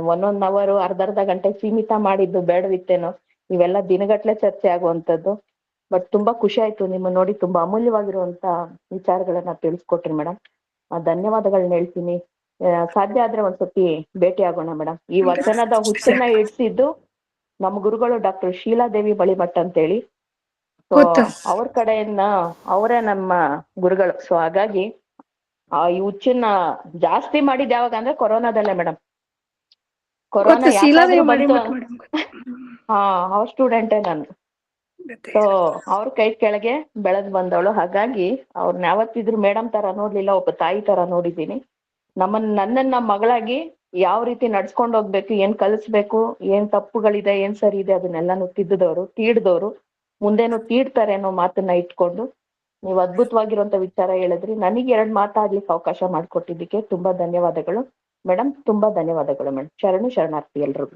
1 ಅವರ್ ಅರ್ಧ ಗಂಟೆ ಸೀಮಿತ ಮಾಡಿದ್ದು ಬೇಡವಿತ್ತೇನೋ, ಇವೆಲ್ಲ ದಿನಗಟ್ಲೆ ಚರ್ಚೆ ಆಗುವಂಥದ್ದು. ಬಟ್ ತುಂಬಾ ಖುಷಿ ಆಯ್ತು ನಿಮ್ಮ ನೋಡಿ, ತುಂಬಾ ಅಮೂಲ್ಯವಾಗಿರುವಂತ ವಿಚಾರಗಳನ್ನ ತಿಳಿಸ್ಕೊಟ್ರಿ ಮೇಡಮ್. ಧನ್ಯವಾದಗಳನ್ನ ಹೇಳ್ತೀನಿ. ಸಾಧ್ಯ ಆದ್ರೆ ಒಂದ್ಸತಿ ಭೇಟಿ ಆಗೋಣ ಮೇಡಮ್. ಈ ವಚನದ ಹುಚ್ಚನ್ನ ಇಡ್ಸಿದ್ದು ನಮ್ಮ ಗುರುಗಳು ಡಾಕ್ಟರ್ ಶೀಲಾದೇವಿ ಬಳಿಮಠ ಅಂತೇಳಿ. ಸೊ ಅವ್ರ ಕಡೆಯಿಂದ ಅವರೇ ನಮ್ಮ ಗುರುಗಳು. ಸೊ ಹಾಗಾಗಿ ಈ ಹುಚ್ಚನ್ನ ಜಾಸ್ತಿ ಮಾಡಿದ್ ಯಾವಾಗ ಅಂದ್ರೆ ಕೊರೋನಾದಲ್ಲೇ ಮೇಡಮ್. ಕೊರೋನಾ ಯಾಕಾದ್ರೂ ಬಂತು, ಅವ್ರ ಸ್ಟೂಡೆಂಟೇ ನಾನು. ಸೊ ಅವ್ರ ಕೈ ಕೆಳಗೆ ಬೆಳೆದ್ ಬಂದವಳು. ಹಾಗಾಗಿ ಅವ್ರನ್ನ ಯಾವತ್ತಿದ್ರು ಮೇಡಮ್ ತರ ನೋಡ್ಲಿಲ್ಲ, ಒಬ್ಬ ತಾಯಿ ತರ ನೋಡಿದ್ದೀನಿ. ನನ್ನನ್ನ ಮಗಳಾಗಿ ಯಾವ ರೀತಿ ನಡ್ಸ್ಕೊಂಡ್ ಹೋಗ್ಬೇಕು, ಏನ್ ಕಲಿಸ್ಬೇಕು, ಏನ್ ತಪ್ಪುಗಳಿದೆ, ಏನ್ ಸರಿ ಇದೆ, ಅದನ್ನೆಲ್ಲಾನು ತೀಡ್ದವ್ರು ಮುಂದೇನು ತೀಡ್ತಾರೆ ಅನ್ನೋ ಮಾತನ್ನ ಇಟ್ಕೊಂಡು ನೀವು ಅದ್ಭುತವಾಗಿರುವಂತ ವಿಚಾರ ಹೇಳಿದ್ರಿ. ನನಗೆ 2 ಮಾತಾಡ್ಲಿಕ್ಕೆ ಅವಕಾಶ ಮಾಡ್ಕೊಟ್ಟಿದ್ದಕ್ಕೆ ತುಂಬಾ ಧನ್ಯವಾದಗಳು ಮೇಡಮ್. ತುಂಬಾ ಧನ್ಯವಾದಗಳು ಮೇಡಮ್. ಶರಣಾರ್ಥಿ ಎಲ್ರಿಗೂ.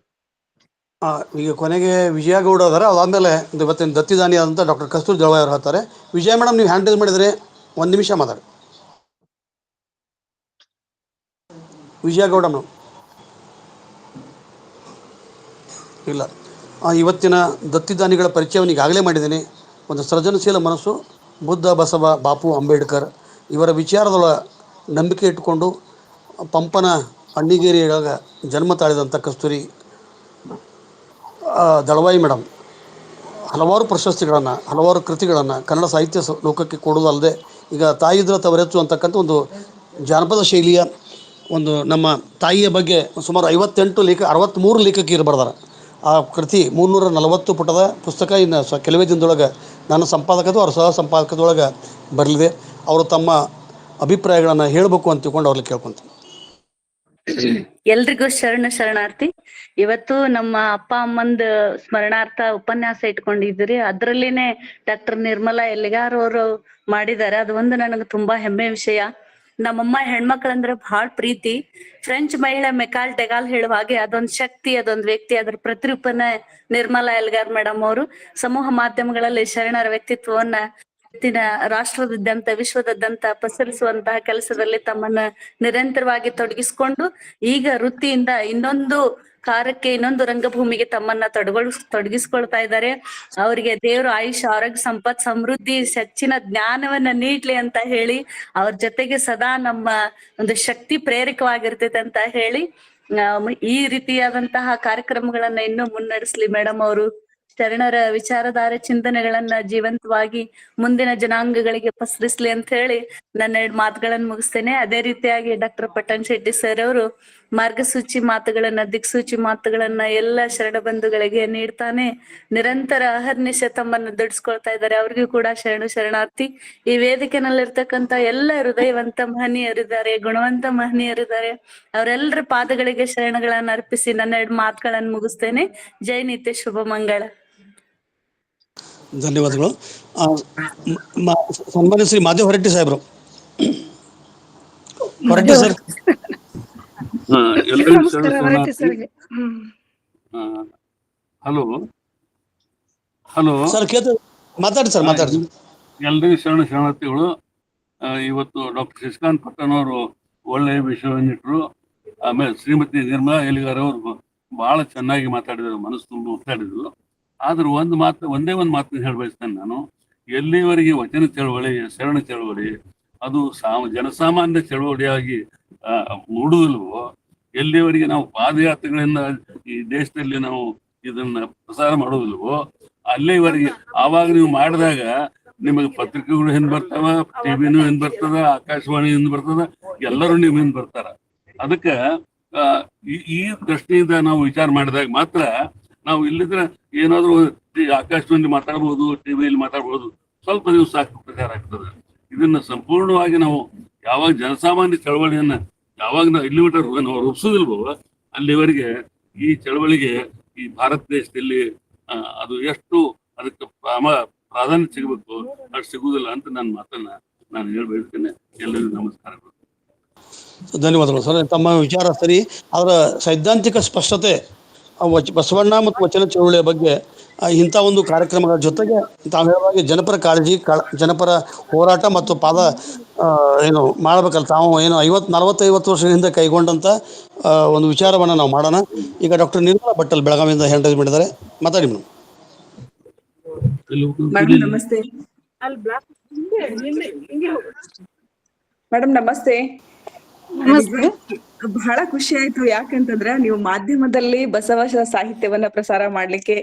ಈಗ ಕೊನೆಗೆ ವಿಜಯಗೌಡ ಅದಾರ. ಅದಾದಮೇಲೆ ಇವತ್ತಿನ ದತ್ತಿದಾನಿ ಆದಂಥ ಡಾಕ್ಟರ್ ಕಸ್ತೂರಿ ದಳವಾಯಿ ಅವರು ಹೇಳ್ತಾರೆ. ವಿಜಯ ಮೇಡಮ್, ನೀವು ಹ್ಯಾಂಡಲ್ ಮಾಡಿದರೆ 1 ನಿಮಿಷ ಮಾತಾಡಿ. ವಿಜಯಗೌಡ ಮೇಡಮ್ ಇಲ್ಲ. ಇವತ್ತಿನ ದತ್ತಿದಾನಿಗಳ ಪರಿಚಯವನ್ನು ಈಗಾಗಲೇ ಮಾಡಿದ್ದೀನಿ. ಒಂದು ಸೃಜನಶೀಲ ಮನಸ್ಸು, ಬುದ್ಧ, ಬಸವ, ಬಾಪು, ಅಂಬೇಡ್ಕರ್ ಇವರ ವಿಚಾರದೊಳ ನಂಬಿಕೆ ಇಟ್ಟುಕೊಂಡು ಪಂಪನ ಅಣ್ಣಿಗೇರಿಯಾಗ ಜನ್ಮ ತಾಳಿದಂಥ ಕಸ್ತೂರಿ ದಳವಾಯಿ ಮೇಡಮ್ ಹಲವಾರು ಪ್ರಶಸ್ತಿಗಳನ್ನು, ಹಲವಾರು ಕೃತಿಗಳನ್ನು ಕನ್ನಡ ಸಾಹಿತ್ಯ ಲೋಕಕ್ಕೆ ಕೊಡುವುದಲ್ಲದೆ, ಈಗ ತಾಯಿದ್ರ ತವರೆಚ್ಚು ಅಂತಕ್ಕಂಥ ಒಂದು ಜಾನಪದ ಶೈಲಿಯ ಒಂದು ನಮ್ಮ ತಾಯಿಯ ಬಗ್ಗೆ ಸುಮಾರು 63 ಲೇಖಕಿಯರು ಬರ್ದಾರೆ. ಆ ಕೃತಿ 340 ಪುಟದ ಪುಸ್ತಕ ಇನ್ನು ಕೆಲವೇ ದಿನದೊಳಗೆ ನನ್ನ ಸಂಪಾದಕದು ಅವ್ರ ಸಹ ಸಂಪಾದಕದೊಳಗೆ ಬರಲಿದೆ. ಅವರು ತಮ್ಮ ಅಭಿಪ್ರಾಯಗಳನ್ನು ಹೇಳಬೇಕು ಅಂತ ತಿಳ್ಕೊಂಡು ಅವ್ರಲ್ಲಿ ಕೇಳ್ಕೊತೀನಿ. ಎಲ್ರಿಗೂ ಶರಣಾರ್ಥಿ. ಇವತ್ತು ನಮ್ಮ ಅಪ್ಪ ಅಮ್ಮಂದ ಸ್ಮರಣಾರ್ಥ ಉಪನ್ಯಾಸ ಇಟ್ಕೊಂಡಿದ್ದೀರಿ. ಅದ್ರಲ್ಲಿನೇ ಡಾಕ್ಟರ್ ನಿರ್ಮಲಾ ಎಲಿಗಾರ್ ಅವರು ಮಾಡಿದ್ದಾರೆ. ಅದು ಒಂದು ನನಗೆ ತುಂಬಾ ಹೆಮ್ಮೆ ವಿಷಯ. ನಮ್ಮಮ್ಮ ಹೆಣ್ಮಕ್ಳಂದ್ರೆ ಬಹಳ ಪ್ರೀತಿ. ಫ್ರೆಂಚ್ ಮಹಿಳೆ ಮೆಕಾಲ್ ಡೆಗಾಲ್ ಹೇಳುವ ಹಾಗೆ ಅದೊಂದ್ ಶಕ್ತಿ, ಅದೊಂದ್ ವ್ಯಕ್ತಿ, ಅದ್ರ ಪ್ರತಿರೂಪನೆ ನಿರ್ಮಲಾ ಎಲಿಗಾರ್ ಮೇಡಮ್ ಅವರು. ಸಮೂಹ ಮಾಧ್ಯಮಗಳಲ್ಲಿ ಶರಣರ ವ್ಯಕ್ತಿತ್ವವನ್ನ ರಾಷ್ಟ್ರದಾದ್ಯಂತ ವಿಶ್ವದಾದ್ಯಂತ ಪಸರಿಸುವಂತಹ ಕೆಲಸದಲ್ಲಿ ತಮ್ಮನ್ನ ನಿರಂತರವಾಗಿ ತೊಡಗಿಸಿಕೊಂಡು ಈಗ ವೃತ್ತಿಯಿಂದ ಇನ್ನೊಂದು ಕಾರ್ಯಕ್ಕೆ, ಇನ್ನೊಂದು ರಂಗಭೂಮಿಗೆ ತಮ್ಮನ್ನ ತೊಡಗಿಸ್ಕೊಳ್ತಾ ಇದ್ದಾರೆ. ಅವರಿಗೆ ದೇವರು ಆಯುಷ್ಯ, ಆರೋಗ್ಯ, ಸಂಪತ್, ಸಮೃದ್ಧಿ, ಹೆಚ್ಚಿನ ಜ್ಞಾನವನ್ನ ನೀಡ್ಲಿ ಅಂತ ಹೇಳಿ, ಅವ್ರ ಜೊತೆಗೆ ಸದಾ ನಮ್ಮ ಒಂದು ಶಕ್ತಿ ಪ್ರೇರಕವಾಗಿರ್ತೈತೆ ಅಂತ ಹೇಳಿ ಈ ರೀತಿಯಾದಂತಹ ಕಾರ್ಯಕ್ರಮಗಳನ್ನ ಇನ್ನೂ ಮುನ್ನಡೆಸ್ಲಿ ಮೇಡಮ್ ಅವರು. ಶರಣರ ವಿಚಾರಧಾರೆ ಚಿಂತನೆಗಳನ್ನ ಜೀವಂತವಾಗಿ ಮುಂದಿನ ಜನಾಂಗಗಳಿಗೆ ಪಸರಿಸ್ಲಿ ಅಂತ ಹೇಳಿ ನನ್ನ 2 ಮಾತುಗಳನ್ನ ಮುಗಿಸ್ತೇನೆ. ಅದೇ ರೀತಿಯಾಗಿ ಡಾಕ್ಟರ್ ಪಟ್ಟಣ್ ಶೆಟ್ಟಿ ಸರ್ ಅವರು ಮಾರ್ಗಸೂಚಿ ಮಾತುಗಳನ್ನ, ದಿಕ್ಸೂಚಿ ಮಾತುಗಳನ್ನ ಎಲ್ಲ ಶರಣ ಬಂಧುಗಳಿಗೆ ನೀಡ್ತಾನೆ ನಿರಂತರ ಅಹರ್ನಿಶ ತಮ್ಮನ್ನು ದುಡಿಸ್ಕೊಳ್ತಾ ಇದ್ದಾರೆ. ಅವ್ರಿಗೂ ಕೂಡ ಶರಣಾರ್ಥಿ. ಈ ವೇದಿಕೆನಲ್ಲಿರ್ತಕ್ಕಂಥ ಎಲ್ಲ ಹೃದಯವಂತ ಮಹನೀಯರಿದ್ದಾರೆ, ಗುಣವಂತ ಮಹನೀಯರಿದ್ದಾರೆ. ಅವರೆಲ್ಲರ ಪಾದಗಳಿಗೆ ಶರಣಗಳನ್ನ ಅರ್ಪಿಸಿ ನನ್ನ 2 ಮಾತುಗಳನ್ನ ಮುಗಿಸ್ತೇನೆ. ಜೈ ನಿತ್ಯ ಶುಭ ಮಂಗಳ. ಧನ್ಯವಾದಗಳು. ಸನ್ಮಾನ್ಯ ಶ್ರೀ ಮಾದೇವ್ ಹೊರಟ್ಟಿ ಸಾಹೇಬ್ರು. Horatti sir. Hello hello sir, ಮಾತಾಡಿ ಸರ್, ಮಾತಾಡಿ. ಎಲ್ರಿಗೂ ಶರಣಾರ್ಥಿಗಳು. ಇವತ್ತು ಡಾಕ್ಟರ್ ಶಶಿಕಾಂತ್ ಪಟ್ಟಣ್ ಅವರು ಒಳ್ಳೆಯ ವಿಷಯವನ್ನಿಟ್ರು. ಆಮೇಲೆ ಶ್ರೀಮತಿ ನಿರ್ಮಲಾ ಎಲಿಗಾರ್ ಅವರು ಬಹಳ ಚೆನ್ನಾಗಿ ಮಾತಾಡಿದ್ರು, ಮನಸ್ಸು ತುಂಬ ಮಾತಾಡಿದ್ರು. ಆದ್ರೂ ಒಂದೇ ಒಂದು ಮಾತನ್ನ ಹೇಳ್ಬಯಸ್ತೇನೆ ನಾನು. ಎಲ್ಲಿವರೆಗೆ ವಚನ ಚಳವಳಿ, ಶರಣ ಚಳವಳಿ ಅದು ಜನಸಾಮಾನ್ಯ ಚಳವಳಿಯಾಗಿ ಮೂಡುವುದಿಲ್ವೋ, ಎಲ್ಲಿವರೆಗೆ ನಾವು ಪಾದಯಾತ್ರೆಗಳಿಂದ ಈ ದೇಶದಲ್ಲಿ ನಾವು ಇದನ್ನ ಪ್ರಸಾರ ಮಾಡೋದಿಲ್ವೋ ಅಲ್ಲಿವರೆಗೆ, ಆವಾಗ ನೀವು ಮಾಡಿದಾಗ ನಿಮಗೆ ಪತ್ರಿಕೆಗಳು ಹಿಂದ್ ಬರ್ತಾವ, ಟಿವಿನೂ ಹಿಂದ್ ಬರ್ತದ, ಆಕಾಶವಾಣಿ ಹಿಂದ್ ಬರ್ತದ, ಎಲ್ಲರೂ ನೀವು ಹಿಂದ್ ಬರ್ತಾರ. ಅದಕ್ಕೆ ಈ ದೃಷ್ಟಿಯಿಂದ ನಾವು ವಿಚಾರ ಮಾಡಿದಾಗ ಮಾತ್ರ ನಾವು ಇಲ್ಲಿದ್ರೆ ಏನಾದ್ರು ಆಕಾಶವಾಣಿ ಮಾತಾಡ್ಬೋದು, ಟಿವಿಯಲ್ಲಿ ಮಾತಾಡ್ಬೋದು, ಸ್ವಲ್ಪ ದಿವಸ ಸಾಕು ಪ್ರಚಾರ ಆಗ್ತದೆ. ಇದನ್ನ ಸಂಪೂರ್ಣವಾಗಿ ನಾವು ಯಾವಾಗ ಜನಸಾಮಾನ್ಯ ಚಳವಳಿಯನ್ನ ಯಾವಾಗ ನಾವು ಇಲ್ಲಿ ಮಟ್ಟ ನಾವು ರೂಪಿಸೋದಿಲ್ವೋ ಅಲ್ಲಿವರೆಗೆ ಈ ಚಳವಳಿಗೆ ಈ ಭಾರತ ದೇಶದಲ್ಲಿ ಅದು ಎಷ್ಟು ಅದಕ್ಕೆ ಪ್ರಾಧಾನ್ಯ ಸಿಗಬೇಕು ಅಷ್ಟು ಸಿಗುವುದಿಲ್ಲ ಅಂತ ನನ್ನ ಮಾತನ್ನ ನಾನು ಹೇಳ್ಬೇಡ್ತೇನೆ. ಎಲ್ಲರಿಗೂ ನಮಸ್ಕಾರಗಳು. ಧನ್ಯವಾದಗಳು ಸರ್. ತಮ್ಮ ವಿಚಾರ ಸರಿ, ಅದರ ಸೈದ್ಧಾಂತಿಕ ಸ್ಪಷ್ಟತೆ, ಬಸವಣ್ಣ ಮತ್ತು ವಚನ ಚಳವಳಿಯ ಬಗ್ಗೆ ಇಂಥ ಒಂದು ಕಾರ್ಯಕ್ರಮಗಳ ಜೊತೆಗೆ ತಾವು ಹೇಳುವಾಗಿ ಜನಪರ ಕಾಳಜಿ, ಜನಪರ ಹೋರಾಟ ಮತ್ತು ಏನು ಮಾಡಬೇಕಲ್ಲ, ತಾವು ಏನು 40-50 ವರ್ಷದ ಹಿಂದೆ ಕೈಗೊಂಡಂಥ ಒಂದು ವಿಚಾರವನ್ನು ನಾವು ಮಾಡೋಣ. ಈಗ ಡಾಕ್ಟರ್ ನಿರ್ಮಲಾ ಭಟ್ಟಲ್ ಬೆಳಗಾವಿಯಿಂದ ಹ್ಯಾಂಡ್ ಮಾಡಿದ್ದಾರೆ, ಮಾತಾಡಿ ಮೇಡಮ್. ಮೇಡಮ್ ನಮಸ್ತೆ. ಮೇಡಮ್ ನಮಸ್ತೆ. ಬಹಳ ಖುಷಿ ಆಯ್ತು. ಯಾಕಂತಂದ್ರೆ ನೀವು ಮಾಧ್ಯಮದಲ್ಲಿ ಬಸವ ಸಾಹಿತ್ಯವನ್ನ ಪ್ರಸಾರ ಮಾಡ್ಲಿಕ್ಕೆ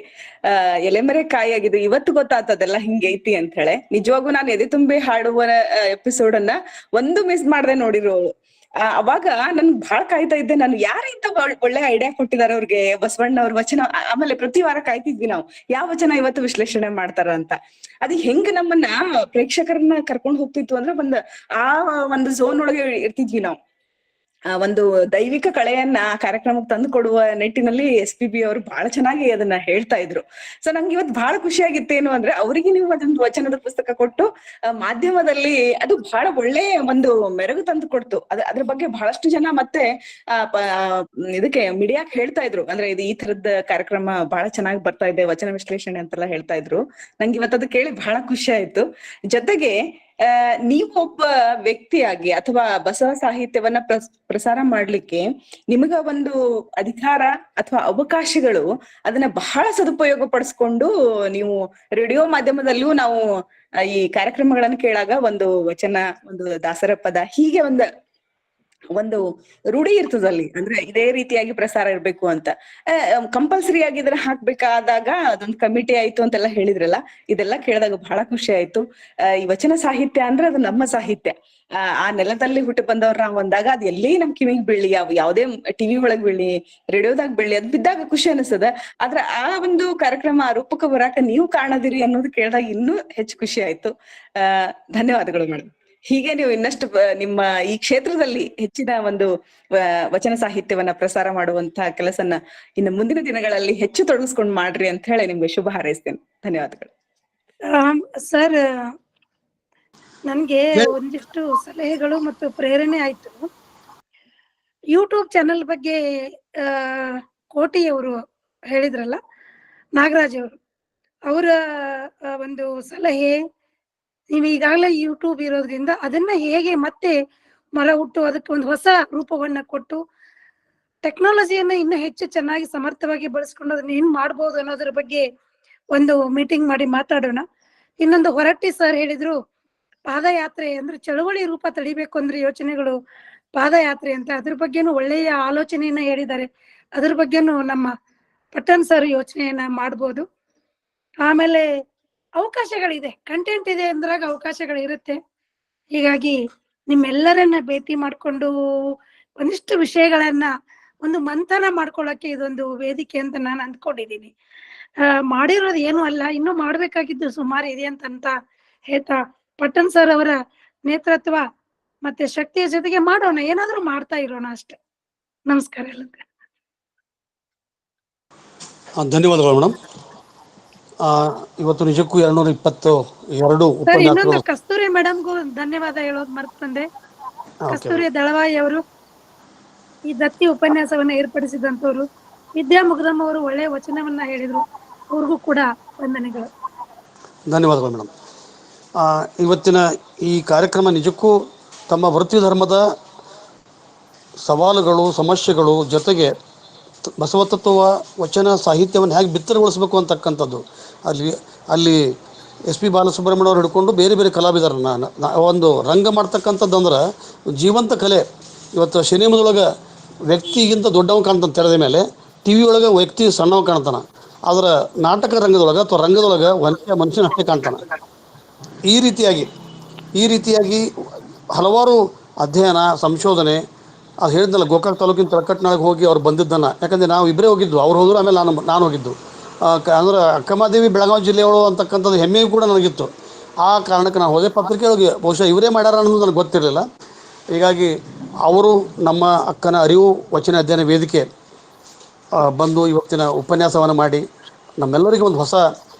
ಎಲೆಮರೆ ಕಾಯಿ ಆಗಿದೆ. ಇವತ್ತು ಗೊತ್ತಾಗ್ತದೆಲ್ಲ ಹಿಂಗೈತಿ ಅಂತ ಹೇಳಿ. ನಿಜವಾಗೂ ನಾನು ಎದೆ ತುಂಬಿ ಹಾಡುವ ಎಪಿಸೋಡ್ ಅನ್ನ ಒಂದು ಮಿಸ್ ಮಾಡ್ದೆ ನೋಡಿರೋಳು. ಅವಾಗ ನನ್ ಬಹಳ ಕಾಯ್ತಾ ಇದ್ದೆ, ನಾನು ಯಾರಿಂತ ಒಳ್ಳೆ ಐಡಿಯಾ ಕೊಟ್ಟಿದ್ದಾರೆ ಅವ್ರಿಗೆ ಬಸವಣ್ಣ ಅವ್ರ ವಚನ. ಆಮೇಲೆ ಪ್ರತಿ ವಾರ ಕಾಯ್ತಿದ್ವಿ ನಾವು ಯಾವ ವಚನ ಇವತ್ತು ವಿಶ್ಲೇಷಣೆ ಮಾಡ್ತಾರ ಅಂತ. ಅದು ಹೆಂಗ್ ನಮ್ಮನ್ನ ಪ್ರೇಕ್ಷಕರನ್ನ ಕರ್ಕೊಂಡ್ ಹೋಗ್ತಿತ್ತು ಅಂದ್ರೆ ಒಂದು ಝೋನ್ ಒಳಗೆ ಇರ್ತಿದ್ವಿ ನಾವು. ಒಂದು ದೈವಿಕ ಕಳೆಯನ್ನ ಕಾರ್ಯಕ್ರಮಕ್ಕೆ ತಂದು ಕೊಡುವ ನಿಟ್ಟಿನಲ್ಲಿ SPB ಅವರು ಬಹಳ ಚೆನ್ನಾಗಿ ಅದನ್ನ ಹೇಳ್ತಾ ಇದ್ರು. ಸೊ ನಂಗೆ ಇವತ್ತು ಬಹಳ ಖುಷಿಯಾಗಿತ್ತೇನು ಅಂದ್ರೆ ಅವರಿಗೆ ನೀವು ಅದೊಂದು ವಚನದ ಪುಸ್ತಕ ಕೊಟ್ಟು ಮಾಧ್ಯಮದಲ್ಲಿ ಅದು ಬಹಳ ಒಳ್ಳೆ ಒಂದು ಮೆರುಗು ತಂದು ಕೊಡ್ತು. ಅದ್ರ ಬಗ್ಗೆ ಬಹಳಷ್ಟು ಜನ ಮತ್ತೆ ಇದಕ್ಕೆ ಮೀಡಿಯಾಕ್ ಹೇಳ್ತಾ ಇದ್ರು, ಅಂದ್ರೆ ಇದು ಈ ತರದ ಕಾರ್ಯಕ್ರಮ ಬಹಳ ಚೆನ್ನಾಗಿ ಬರ್ತಾ ಇದೆ, ವಚನ ವಿಶ್ಲೇಷಣೆ ಅಂತೆಲ್ಲ ಹೇಳ್ತಾ ಇದ್ರು. ನಂಗೆ ಇವತ್ತು ಅದು ಕೇಳಿ ಬಹಳ ಖುಷಿ ಆಯ್ತು. ಜೊತೆಗೆ ನೀವು ಒಬ್ಬ ವ್ಯಕ್ತಿಯಾಗಿ ಅಥವಾ ಬಸವ ಸಾಹಿತ್ಯವನ್ನ ಪ್ರಸಾರ ಮಾಡ್ಲಿಕ್ಕೆ ನಿಮಗ ಒಂದು ಅಧಿಕಾರ ಅಥವಾ ಅವಕಾಶಗಳು, ಅದನ್ನ ಬಹಳ ಸದುಪಯೋಗ ಪಡಿಸ್ಕೊಂಡು ನೀವು ರೇಡಿಯೋ ಮಾಧ್ಯಮದಲ್ಲೂ ನಾವು ಈ ಕಾರ್ಯಕ್ರಮಗಳನ್ನ ಕೇಳಾಗ ಒಂದು ವಚನ, ಒಂದು ದಾಸರ ಪದ, ಹೀಗೆ ಒಂದು ರೂಢಿ ಇರ್ತದಲ್ಲಿ, ಅಂದ್ರೆ ಇದೇ ರೀತಿಯಾಗಿ ಪ್ರಸಾರ ಇರ್ಬೇಕು ಅಂತ. ಕಂಪಲ್ಸರಿ ಆಗಿ ಇದನ್ನ ಹಾಕ್ಬೇಕಾದಾಗ ಅದೊಂದು ಕಮಿಟಿ ಆಯ್ತು ಅಂತೆಲ್ಲ ಹೇಳಿದ್ರಲ್ಲ, ಇದೆಲ್ಲ ಕೇಳಿದಾಗ ಬಹಳ ಖುಷಿ ಆಯ್ತು. ಈ ವಚನ ಸಾಹಿತ್ಯ ಅಂದ್ರೆ ಅದು ನಮ್ಮ ಸಾಹಿತ್ಯ. ಆ ನೆಲದಲ್ಲಿ ಹುಟ್ಟು ಬಂದವ್ರ ನಾವು ಅಂದಾಗ ಅದು ಎಲ್ಲಿ ನಮ್ ಕಿವಿಗ್ ಬೀಳಿ, ಯಾವ್ದೇ ಟಿವಿ ಒಳಗ್ ಬೀಳಿ, ರೇಡಿಯೋದಾಗ ಬೀಳಿ, ಅದ್ ಬಿದ್ದಾಗ ಖುಷಿ ಅನಿಸ್ತದ. ಆದ್ರೆ ಆ ಒಂದು ಕಾರ್ಯಕ್ರಮ ರೂಪಕ್ಕೆ ಬರಾಕ ನೀವು ಕಾಣದಿರಿ ಅನ್ನೋದು ಕೇಳಿದಾಗ ಇನ್ನೂ ಹೆಚ್ಚು ಖುಷಿ ಆಯ್ತು. ಧನ್ಯವಾದಗಳು ಮೇಡಮ್. ಹೀಗೆ ನೀವು ಇನ್ನಷ್ಟು ನಿಮ್ಮ ಈ ಕ್ಷೇತ್ರದಲ್ಲಿ ಹೆಚ್ಚಿನ ಒಂದು ವಚನ ಸಾಹಿತ್ಯವನ್ನ ಪ್ರಸಾರ ಮಾಡುವಂತಹ ಕೆಲಸನ ಇನ್ನು ಮುಂದಿನ ದಿನಗಳಲ್ಲಿ ಹೆಚ್ಚು ತೊಡಗಿಸ್ಕೊಂಡು ಮಾಡ್ರಿ ಅಂತ ಹೇಳಿ ನಿಮ್ಗೆ ಶುಭ ಹಾರೈಸ್ತೇನೆ. ಧನ್ಯವಾದಗಳು. ಸರ್, ನನ್ಗೆ ಒಂದಿಷ್ಟು ಸಲಹೆಗಳು ಮತ್ತು ಪ್ರೇರಣೆ ಆಯ್ತು. ಯೂಟ್ಯೂಬ್ ಚಾನೆಲ್ ಬಗ್ಗೆ ಕೋಟಿಯವರು ಹೇಳಿದ್ರಲ್ಲ, ನಾಗರಾಜ್ ಅವರು, ಅವರ ಒಂದು ಸಲಹೆ, ನೀವು ಈಗಾಗಲೇ ಯೂಟ್ಯೂಬ್ ಇರೋದ್ರಿಂದ ಅದನ್ನ ಹೇಗೆ ಮತ್ತೆ ಮರ ಹುಟ್ಟು ಅದಕ್ಕೆ ಒಂದು ಹೊಸ ರೂಪವನ್ನ ಕೊಟ್ಟು ಟೆಕ್ನಾಲಜಿಯನ್ನ ಇನ್ನೂ ಹೆಚ್ಚು ಚೆನ್ನಾಗಿ ಸಮರ್ಥವಾಗಿ ಬಳಸ್ಕೊಂಡು ಅದನ್ನ ಏನ್ ಮಾಡ್ಬೋದು ಅನ್ನೋದ್ರ ಬಗ್ಗೆ ಒಂದು ಮೀಟಿಂಗ್ ಮಾಡಿ ಮಾತಾಡೋಣ. ಇನ್ನೊಂದು ಹೊರಟ್ಟಿ ಸರ್ ಹೇಳಿದ್ರು, ಪಾದಯಾತ್ರೆ ಅಂದ್ರೆ ಚಳವಳಿ ರೂಪ ತಡಿಬೇಕು ಅಂದ್ರೆ ಯೋಚನೆಗಳು ಪಾದಯಾತ್ರೆ ಅಂತ, ಅದ್ರ ಬಗ್ಗೆನೂ ಒಳ್ಳೆಯ ಆಲೋಚನೆಯನ್ನ ಹೇಳಿದ್ದಾರೆ. ಅದ್ರ ಬಗ್ಗೆನೂ ನಮ್ಮ ಪಟ್ಟಣ್ ಸರ್ ಯೋಚನೆಯನ್ನ ಮಾಡ್ಬೋದು. ಆಮೇಲೆ ಅವಕಾಶಗಳಿದೆ, ಕಂಟೆಂಟ್ ಇದೆ ಅಂದ್ರಾಗ ಅವಕಾಶಗಳಿರುತ್ತೆ. ಹೀಗಾಗಿ ನಿಮ್ಮೆಲ್ಲರನ್ನ ಭೇಟಿ ಮಾಡ್ಕೊಂಡು ಒಂದಿಷ್ಟು ವಿಷಯಗಳನ್ನ ಒಂದು ಮಂಥನ ಮಾಡ್ಕೊಳ್ಳೋಕೆ ಇದೊಂದು ವೇದಿಕೆ ಅಂತ ನಾನು ಅಂದ್ಕೊಂಡಿದ್ದೀನಿ. ಮಾಡಿರೋದು ಏನು ಅಲ್ಲ, ಇನ್ನೂ ಮಾಡ್ಬೇಕಾಗಿದ್ದು ಸುಮಾರು ಇದೆ ಅಂತ ಹೇಳ್ತಾ, ಪಟ್ಟಣ್ ಸರ್ ಅವರ ನೇತೃತ್ವ ಮತ್ತೆ ಶಕ್ತಿಯ ಜೊತೆಗೆ ಮಾಡೋಣ, ಏನಾದ್ರೂ ಮಾಡ್ತಾ ಇರೋಣ ಅಷ್ಟೇ. ನಮಸ್ಕಾರ ಎಲ್ಲರಿಗೂ. ಧನ್ಯವಾದಗಳು ಮೇಡಮ್. ಇವತ್ತು ನಿಜಕ್ಕೂ 222 ಸರ್, ಇನ್ನೊಂದು ಉಪನ್ಯಾಸಗಳು. ಕಸ್ತೂರಿ ಮೇಡಮ್ಗೂ ಧನ್ಯವಾದ ಹೇಳೋದು ಮರ್ತು ಬಂದೆ. ಕಸ್ತೂರಿ ದಳವಾಯಿ ಅವರು ಈ ದತ್ತಿ ಉಪನ್ಯಾಸವನ್ನ ಏರ್ಪಡಿಸಿದಂತವ್ರು. ವಿದ್ಯಾ ಮುಗ್ದಮ್ಮ ಅವರು ಒಳ್ಳೆಯ ವಚನವನ್ನ ಹೇಳಿದ್ರು, ಅವ್ರಿಗೂ ಕೂಡ ವಂದನೆಗಳು. ಧನ್ಯವಾದಗಳು ಮೇಡಮ್. ಇವತ್ತಿನ ಈ ಕಾರ್ಯಕ್ರಮ ನಿಜಕ್ಕೂ ತಮ್ಮ ವೃತ್ತಿ ಧರ್ಮದ ಸವಾಲುಗಳು, ಸಮಸ್ಯೆಗಳು ಜೊತೆಗೆ ಬಸವ ತತ್ವ ವಚನ ಸಾಹಿತ್ಯವನ್ನು ಹೇಗೆ ಬಿತ್ತರಗೊಳಿಸಬೇಕು ಅಂತಕ್ಕಂಥದ್ದು, ಅಲ್ಲಿ SP ಬಾಲಸುಬ್ರಹ್ಮಣ್ಯ ಅವರು ಹಿಡ್ಕೊಂಡು ಬೇರೆ ಬೇರೆ ಕಲಾವಿದರನ್ನ ಒಂದು ರಂಗ ಮಾಡ್ತಕ್ಕಂಥದ್ದು ಅಂದ್ರೆ ಜೀವಂತ ಕಲೆ. ಇವತ್ತು ಸಿನಿಮಾದೊಳಗೆ ವ್ಯಕ್ತಿಗಿಂತ ದೊಡ್ಡವ ಕಾಣ್ತಾನೆ ತೆರೆದ ಮೇಲೆ, TV ಒಳಗೆ ವ್ಯಕ್ತಿ ಸಣ್ಣವ ಕಾಣ್ತಾನೆ, ಆದರೆ ನಾಟಕ ರಂಗದೊಳಗೆ ಅಥವಾ ರಂಗದೊಳಗೆ ಒಂದೇ ಮನುಷ್ಯನ ಅಷ್ಟೇ ಕಾಣ್ತಾನೆ. ಈ ರೀತಿಯಾಗಿ ಹಲವಾರು ಅಧ್ಯಯನ, ಸಂಶೋಧನೆ, ಅದು ಹೇಳಿದ್ನಲ್ಲ, ಗೋಕಾಕ್ ತಾಲೂಕಿನ ತಳಕಟ್ನಾಳಿಗೆ ಹೋಗಿ ಅವ್ರು ಬಂದಿದ್ದನ್ನು, ಯಾಕಂದರೆ ನಾವು ಇಬ್ಬರೇ ಹೋಗಿದ್ದು, ಅವ್ರು ಹೋದ್ರು, ಆಮೇಲೆ ನಾನು ಹೋಗಿದ್ದು. ಅಂದ್ರೆ ಅಕ್ಕಮಹಾದೇವಿ ಬೆಳಗಾವಿ ಜಿಲ್ಲೆಯವರು ಅಂತಕ್ಕಂಥದ್ದು ಹೆಮ್ಮೆಯೂ ಕೂಡ ನನಗಿತ್ತು. ಆ ಕಾರಣಕ್ಕೆ ನಾನು ಹೋದೆ. ಪತ್ರಿಕೆ ಹೋಗಿ ಬಹುಶಃ ಇವರೇ ಮಾಡ್ಯಾರ ಅನ್ನೋದು ನನಗೆ ಗೊತ್ತಿರಲಿಲ್ಲ. ಹೀಗಾಗಿ ಅವರು ನಮ್ಮ ಅಕ್ಕನ ಅರಿವು ವಚನ ಅಧ್ಯಯನ ವೇದಿಕೆ ಬಂದು ಇವತ್ತಿನ ಉಪನ್ಯಾಸವನ್ನು ಮಾಡಿ ನಮ್ಮೆಲ್ಲರಿಗೂ ಒಂದು ಹೊಸ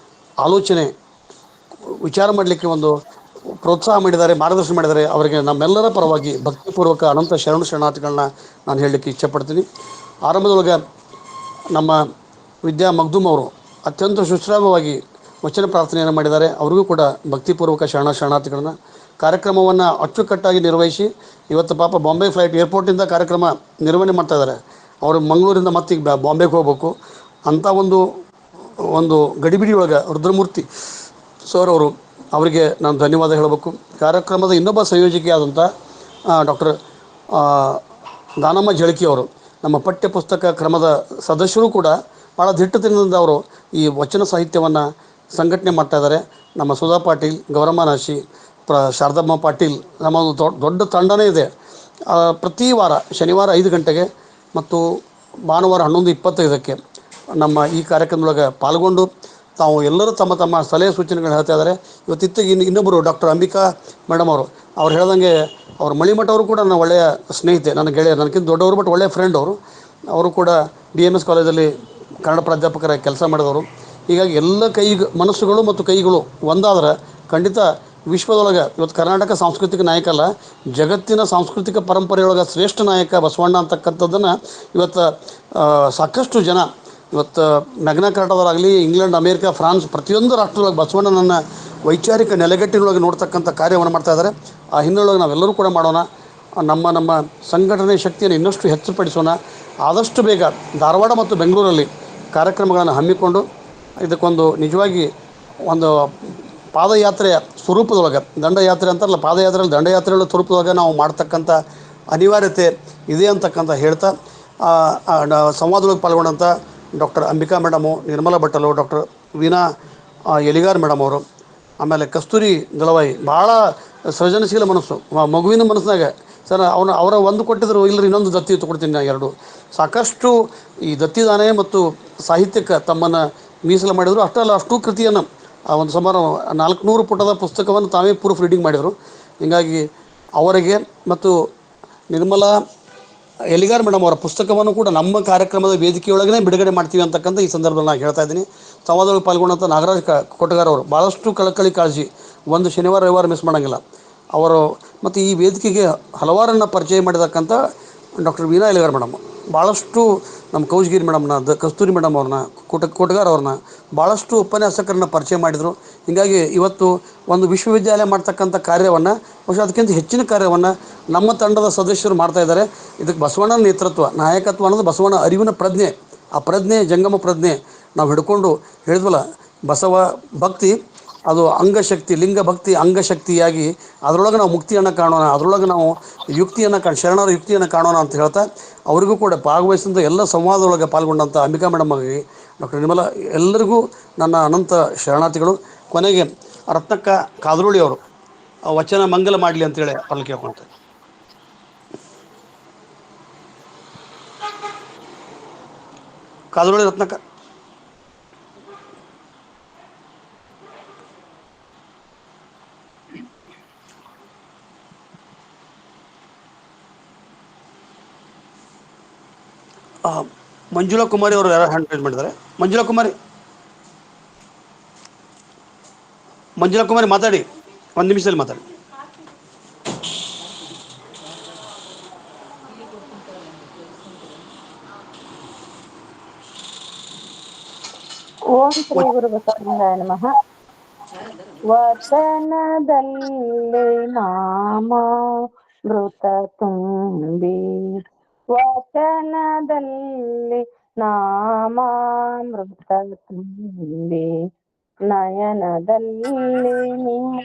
ಆಲೋಚನೆ, ವಿಚಾರ ಮಾಡಲಿಕ್ಕೆ ಒಂದು ಪ್ರೋತ್ಸಾಹ ಮಾಡಿದ್ದಾರೆ, ಮಾರ್ಗದರ್ಶನ ಮಾಡಿದ್ದಾರೆ. ಅವರಿಗೆ ನಮ್ಮೆಲ್ಲರ ಪರವಾಗಿ ಭಕ್ತಿಪೂರ್ವಕ ಅನಂತ ಶರಣಾರ್ಥಿಗಳನ್ನ ನಾನು ಹೇಳಲಿಕ್ಕೆ ಇಚ್ಛೆಪಡ್ತೀನಿ. ಆರಂಭದೊಳಗೆ ನಮ್ಮ ವಿದ್ಯಾ ಮಗ್ದುಮ್ ಅವರು ಅತ್ಯಂತ ಸುಶ್ರಾವ್ಯವಾಗಿ ವಚನ ಪ್ರಾರ್ಥನೆಯನ್ನು ಮಾಡಿದ್ದಾರೆ. ಅವರಿಗೂ ಕೂಡ ಭಕ್ತಿಪೂರ್ವಕ ಶರಣಾರ್ಥಿಗಳನ್ನ. ಕಾರ್ಯಕ್ರಮವನ್ನು ಅಚ್ಚುಕಟ್ಟಾಗಿ ನಿರ್ವಹಿಸಿ ಇವತ್ತು ಪಾಪ ಬಾಂಬೆ ಫ್ಲೈಟ್ ಏರ್ಪೋರ್ಟಿಂದ ಕಾರ್ಯಕ್ರಮ ನಿರ್ವಹಣೆ ಮಾಡ್ತಾಯಿದ್ದಾರೆ. ಅವರು ಮಂಗಳೂರಿಂದ ಮತ್ತೆ ಈಗ ಬಾಂಬೆಗೆ ಹೋಗ್ಬೇಕು ಅಂಥ ಒಂದು ಗಡಿಬಿಡಿ ಒಳಗೆ ರುದ್ರಮೂರ್ತಿ ಸರ್ ಅವರಿಗೆ ನಾನು ಧನ್ಯವಾದ ಹೇಳಬೇಕು. ಕಾರ್ಯಕ್ರಮದ ಇನ್ನೊಬ್ಬ ಸಂಯೋಜಕಿಯಾದಂಥ ಡಾಕ್ಟರ್ ದಾನಮ್ಮ ಜಳಕಿ ಅವರು, ನಮ್ಮ ಪಠ್ಯ ಪುಸ್ತಕ ಕ್ರಮದ ಸದಸ್ಯರು ಕೂಡ ಭಾಳ ದಿಟ್ಟತನದಿಂದ ಅವರು ಈ ವಚನ ಸಾಹಿತ್ಯವನ್ನು ಸಂಘಟನೆ ಮಾಡ್ತಾಯಿದ್ದಾರೆ. ನಮ್ಮ ಸುಧಾ ಪಾಟೀಲ್, ಗೌರಮ್ಮ ನಾಶಿ, ಶಾರದಮ್ಮ ಪಾಟೀಲ್, ನಮ್ಮ ಒಂದು ದೊಡ್ಡ ತಂಡನೇ ಇದೆ. ಪ್ರತಿ ವಾರ ಶನಿವಾರ 5 ಗಂಟೆಗೆ ಮತ್ತು ಭಾನುವಾರ 11:25ಕ್ಕೆ ನಮ್ಮ ಈ ಕಾರ್ಯಕ್ರಮದೊಳಗೆ ಪಾಲ್ಗೊಂಡು ತಾವು ಎಲ್ಲರೂ ತಮ್ಮ ಸಲಹೆ ಸೂಚನೆಗಳು ಹೇಳ್ತಾ ಇದ್ದಾರೆ. ಇವತ್ತಿಗೆ ಇನ್ನೊಬ್ಬರು ಡಾಕ್ಟರ್ ಅಂಬಿಕಾ ಮೇಡಮ್ ಅವ್ರು ಹೇಳ್ದಂಗೆ, ಅವ್ರು ಮಳಿಮಠ ಅವರು ಕೂಡ ನನ್ನ ಒಳ್ಳೆಯ ಸ್ನೇಹಿತೆ, ನನ್ನ ಗೆಳೆಯರು, ನನಗಿಂತ ದೊಡ್ಡವರು, ಬಟ್ ಒಳ್ಳೆಯ ಫ್ರೆಂಡ್ ಅವರು ಕೂಡ BMS ಕಾಲೇಜಲ್ಲಿ ಕನ್ನಡ ಪ್ರಾಧ್ಯಾಪಕರ ಕೆಲಸ ಮಾಡಿದವರು. ಹೀಗಾಗಿ ಎಲ್ಲ ಮನಸ್ಸುಗಳು ಮತ್ತು ಕೈಗಳು ಒಂದಾದ್ರೆ ಖಂಡಿತ ವಿಶ್ವದೊಳಗೆ ಇವತ್ತು ಕರ್ನಾಟಕ ಸಾಂಸ್ಕೃತಿಕ ನಾಯಕ ಅಲ್ಲ, ಜಗತ್ತಿನ ಸಾಂಸ್ಕೃತಿಕ ಪರಂಪರೆಯೊಳಗೆ ಶ್ರೇಷ್ಠ ನಾಯಕ ಬಸವಣ್ಣ ಅಂತಕ್ಕಂಥದ್ದನ್ನು ಇವತ್ತು ಸಾಕಷ್ಟು ಜನ ಇವತ್ತು ಮೆಗ್ನಾ ಕಾರ್ಟಾದವರಾಗಲಿ, ಇಂಗ್ಲೆಂಡ್, ಅಮೇರಿಕಾ, ಫ್ರಾನ್ಸ್ ಪ್ರತಿಯೊಂದು ರಾಷ್ಟ್ರದೊಳಗೆ ಬಸವಣ್ಣನನ್ನು ವೈಚಾರಿಕ ನೆಲೆಗಟ್ಟಿನೊಳಗೆ ನೋಡ್ತಕ್ಕಂಥ ಕಾರ್ಯವನ್ನು ಮಾಡ್ತಾಯಿದ್ದಾರೆ. ಆ ಹಿನ್ನೆಲೆಯೊಳಗೆ ನಾವೆಲ್ಲರೂ ಕೂಡ ಮಾಡೋಣ. ನಮ್ಮ ಸಂಘಟನೆ ಶಕ್ತಿಯನ್ನು ಇನ್ನಷ್ಟು ಹೆಚ್ಚುಪಡಿಸೋಣ. ಆದಷ್ಟು ಬೇಗ ಧಾರವಾಡ ಮತ್ತು ಬೆಂಗಳೂರಲ್ಲಿ ಕಾರ್ಯಕ್ರಮಗಳನ್ನು ಹಮ್ಮಿಕೊಂಡು ಇದಕ್ಕೊಂದು ನಿಜವಾಗಿ ಒಂದು ಪಾದಯಾತ್ರೆಯ ಸ್ವರೂಪದೊಳಗೆ, ದಂಡಯಾತ್ರೆ ಅಂತಾರಲ್ಲ, ಪಾದಯಾತ್ರೆಯಲ್ಲಿ ದಂಡಯಾತ್ರೆಗಳ ಸ್ವರೂಪದೊಳಗೆ ನಾವು ಮಾಡ್ತಕ್ಕಂಥ ಅನಿವಾರ್ಯತೆ ಇದೆ ಅಂತಕ್ಕಂಥ ಹೇಳ್ತಾ, ಸಂವಾದದೊಳಗೆ ಪಾಲ್ಗೊಂಡಂಥ ಡಾಕ್ಟರ್ ಅಂಬಿಕಾ ಮೇಡಮು, ನಿರ್ಮಲಾ ಭಟ್ಟಲು, ಡಾಕ್ಟರ್ ವೀಣಾ ಎಲಿಗಾರ್ ಮೇಡಮ್ ಅವರು, ಆಮೇಲೆ ಕಸ್ತೂರಿ ದಳವಾಯಿ, ಭಾಳ ಸೃಜನಶೀಲ ಮನಸ್ಸು, ಮಗುವಿನ ಮನಸ್ಸಿನಾಗ ಸರ್ ಅವರ ಒಂದು ಕೊಟ್ಟಿದ್ರು, ಇಲ್ಲರಿ ಇನ್ನೊಂದು ದತ್ತಿ ತೊಗೊಡ್ತೀನಿ ನಾನು 2. ಸಾಕಷ್ಟು ಈ ದತ್ತಿದಾನೆ ಮತ್ತು ಸಾಹಿತ್ಯಕ್ಕೆ ತಮ್ಮನ್ನು ಮೀಸಲು ಮಾಡಿದರು. ಅಷ್ಟೇ ಅಲ್ಲ, ಅಷ್ಟು ಕೃತಿಯನ್ನು ಒಂದು ಸುಮಾರು 400 ಪುಟದ ಪುಸ್ತಕವನ್ನು ತಾವೇ ಪ್ರೂಫ್ ರೀಡಿಂಗ್ ಮಾಡಿದರು. ಹೀಗಾಗಿ ಅವರಿಗೆ ಮತ್ತು ನಿರ್ಮಲಾ ಎಲಿಗಾರ್ ಮೇಡಮ್ ಅವರ ಪುಸ್ತಕವನ್ನು ಕೂಡ ನಮ್ಮ ಕಾರ್ಯಕ್ರಮದ ವೇದಿಕೆಯೊಳಗೇ ಬಿಡುಗಡೆ ಮಾಡ್ತೀವಿ ಅಂತಕ್ಕಂಥ ಈ ಸಂದರ್ಭದಲ್ಲಿ ನಾನು ಹೇಳ್ತಾ ಇದ್ದೀನಿ. ಸಂವಾದದಲ್ಲಿ ಪಾಲ್ಗೊಂಡಂಥ ನಾಗರಾಜ್ ಕೊಟ್ಟಗಾರ್ ಅವರು ಭಾಳಷ್ಟು ಕಳಕಳಿ ಕಾಳಜಿ, ಒಂದು ಶನಿವಾರ ರವಿವಾರ ಮಿಸ್ ಮಾಡೋಂಗಿಲ್ಲ ಅವರು. ಮತ್ತು ಈ ವೇದಿಕೆಗೆ ಹಲವಾರನ್ನು ಪರಿಚಯ ಮಾಡಿರ್ತಕ್ಕಂಥ ಡಾಕ್ಟರ್ ವೀಣಾ ಎಲಿಗಾರ್ ಮೇಡಮ್, ಭಾಳಷ್ಟು ನಮ್ಮ ಕೌಜಗಿರಿ ಮೇಡಮ್ನ, ಕಸ್ತೂರಿ ಮೇಡಮ್ ಅವ್ರನ್ನ, ಕೊಟ್ಟಗಾರ್ ಅವ್ರನ್ನ, ಭಾಳಷ್ಟು ಉಪನ್ಯಾಸಕರನ್ನ ಪರಿಚಯ ಮಾಡಿದರು. ಹೀಗಾಗಿ ಇವತ್ತು ಒಂದು ವಿಶ್ವವಿದ್ಯಾಲಯ ಮಾಡ್ತಕ್ಕಂಥ ಕಾರ್ಯವನ್ನು, ಬಹುಶಃ ಅದಕ್ಕಿಂತ ಹೆಚ್ಚಿನ ಕಾರ್ಯವನ್ನು ನಮ್ಮ ತಂಡದ ಸದಸ್ಯರು ಮಾಡ್ತಾಯಿದ್ದಾರೆ. ಇದಕ್ಕೆ ಬಸವಣ್ಣನ ನೇತೃತ್ವ, ನಾಯಕತ್ವ ಅನ್ನೋದು ಬಸವಣ್ಣ ಅರಿವಿನ ಪ್ರಜ್ಞೆ, ಆ ಪ್ರಜ್ಞೆ ಜಂಗಮ ಪ್ರಜ್ಞೆ ನಾವು ಹಿಡ್ಕೊಂಡು ಹೇಳಿದ್ವಲ್ಲ, ಬಸವ ಭಕ್ತಿ ಅದು ಅಂಗಶಕ್ತಿ, ಲಿಂಗ ಭಕ್ತಿ ಅಂಗಶಕ್ತಿಯಾಗಿ ಅದರೊಳಗೆ ನಾವು ಮುಕ್ತಿಯನ್ನು ಕಾಣೋಣ, ಅದರೊಳಗೆ ನಾವು ಯುಕ್ತಿಯನ್ನು ಶರಣರ ಯುಕ್ತಿಯನ್ನು ಕಾಣೋಣ ಅಂತ ಹೇಳ್ತಾ, ಅವರಿಗೂ ಕೂಡ ಭಾಗವಹಿಸಿದಂಥ ಎಲ್ಲ ಸಂವಾದದೊಳಗೆ ಪಾಲ್ಗೊಂಡಂಥ ಅಂಬಿಕಾ ಮೇಡಮ್ ಆಗಿ ಡಾಕ್ಟರ್ ನಿರ್ಮಲಾ ಎಲ್ಲರಿಗೂ ನನ್ನ ಅನಂತ ಶರಣಾರ್ಥಿಗಳು. ಕೊನೆಗೆ ರತ್ನಕ್ಕ ಕಾದ್ರೋಳಿ ಅವರು ವಚನ ಮಂಗಲ ಮಾಡಲಿ ಅಂತೇಳಿ ಅಲ್ಲಿ ಕೇಳ್ಕೊಳ್ತಾರೆ. ಕಾದ್ರೋಳಿ ರತ್ನಕ್ಕ. ಮಂಜುಳಾ ಕುಮಾರಿ ಅವರು ಯಾರು ಹ್ಯಾಂಡ್ ರೈಸ್ ಮಾಡಿದ್ದಾರೆ? ಮಂಜುಳಾ ಕುಮಾರಿ ಮಾತಾಡಿ, ಒಂದು ನಿಮಿಷದಲ್ಲಿ ಮಾತಾಡಿ. ಓಂ ಶ್ರೀ ಗುರು ಬಸವಲಿಂಗಾಯ ನಮಃ. ವಚನದಲ್ಲಿ ನಾಮಾಮೃತ ತುಂಬಿ, ವಚನದಲ್ಲಿ ನಾಮಾಮೃತ ತುಂಬಿ, ನಯನದಲ್ಲಿ ನಿಮ್ಮ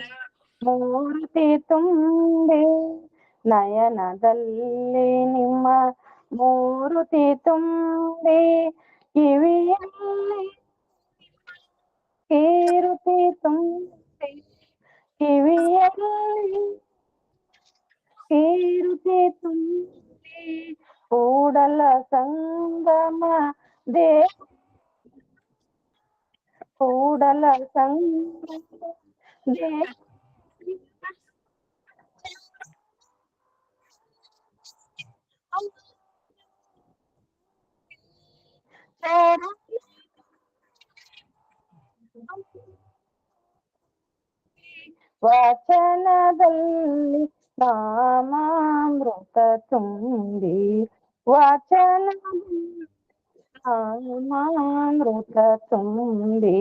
ಮೂರ್ತಿ ತುಂಬಿ, ನಯನದಲ್ಲಿ ನಿಮ್ಮ ಮೂರ್ತಿ ತುಂಬಿ, ಕಿವಿಯಲ್ಲಿ ಕೀರುತಿ ತುಂಬಿ, ಕಿವಿಯಲ್ಲಿ ಕೀರುತಿ ತುಂಬಿ, ಕೂಡಲ ಸಂಗಮ ಕೂಡಲ ಸಂಗಮ ವಚನದಲ್ಲಿ ನಾಮಾಮೃತ ತುಂಬಿ, ವಚನದಲ್ಲಿ ನಾಮಾಮೃತ ತುಂಬಿ.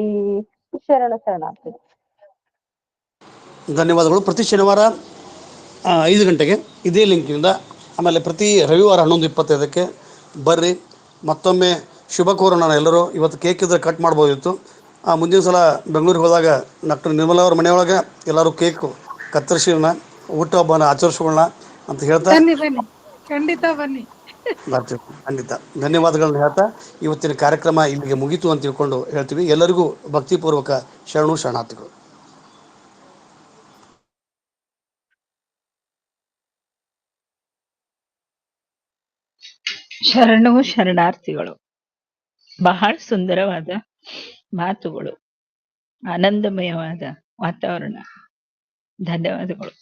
ಶರಣಾರ್ಥಿ. ಧನ್ಯವಾದಗಳು. ಪ್ರತಿ ಶನಿವಾರ 5 ಗಂಟೆಗೆ ಇದೇ ಲಿಂಕಿನಿಂದ, ಆಮೇಲೆ ಪ್ರತಿ ರವಿವಾರ 11:25ಕ್ಕೆ ಬರ್ರಿ. ಮತ್ತೊಮ್ಮೆ ಶುಭ ಕೋರೋಣ ಎಲ್ಲರೂ. ಇವತ್ತು ಕೇಕ್ ಇದ್ರೆ ಕಟ್ ಮಾಡ್ಬೋದಿತ್ತು. ಮುಂದಿನ ಸಲ ಬೆಂಗಳೂರಿಗೆ ಹೋದಾಗ ಡಾಕ್ಟರ್ ನಿರ್ಮಲಾ ಅವ್ರ ಮನೆಯೊಳಗೆ ಎಲ್ಲರೂ ಕೇಕ್ ಕತ್ತರಿಸಿನ ಹುಟ್ಟುಹಬ್ಬನ ಆಚರಿಸೋಣ ಅಂತ ಹೇಳ್ತಾ ಖಂಡಿತ ಬನ್ನಿ. ಬರ್ತೀವಿ, ಖಂಡಿತ. ಧನ್ಯವಾದಗಳನ್ನ ಹೇಳ್ತಾ ಇವತ್ತಿನ ಕಾರ್ಯಕ್ರಮ ಇಲ್ಲಿಗೆ ಮುಗೀತು ಅಂತ ತಿಳ್ಕೊಂಡು ಹೇಳ್ತೀವಿ. ಎಲ್ಲರಿಗೂ ಭಕ್ತಿಪೂರ್ವಕ ಶರಣಾರ್ಥಿಗಳು. ಶರಣಾರ್ಥಿಗಳು. ಬಹಳ ಸುಂದರವಾದ ಮಾತುಗಳು, ಆನಂದಮಯವಾದ ವಾತಾವರಣ. ಧನ್ಯವಾದಗಳು.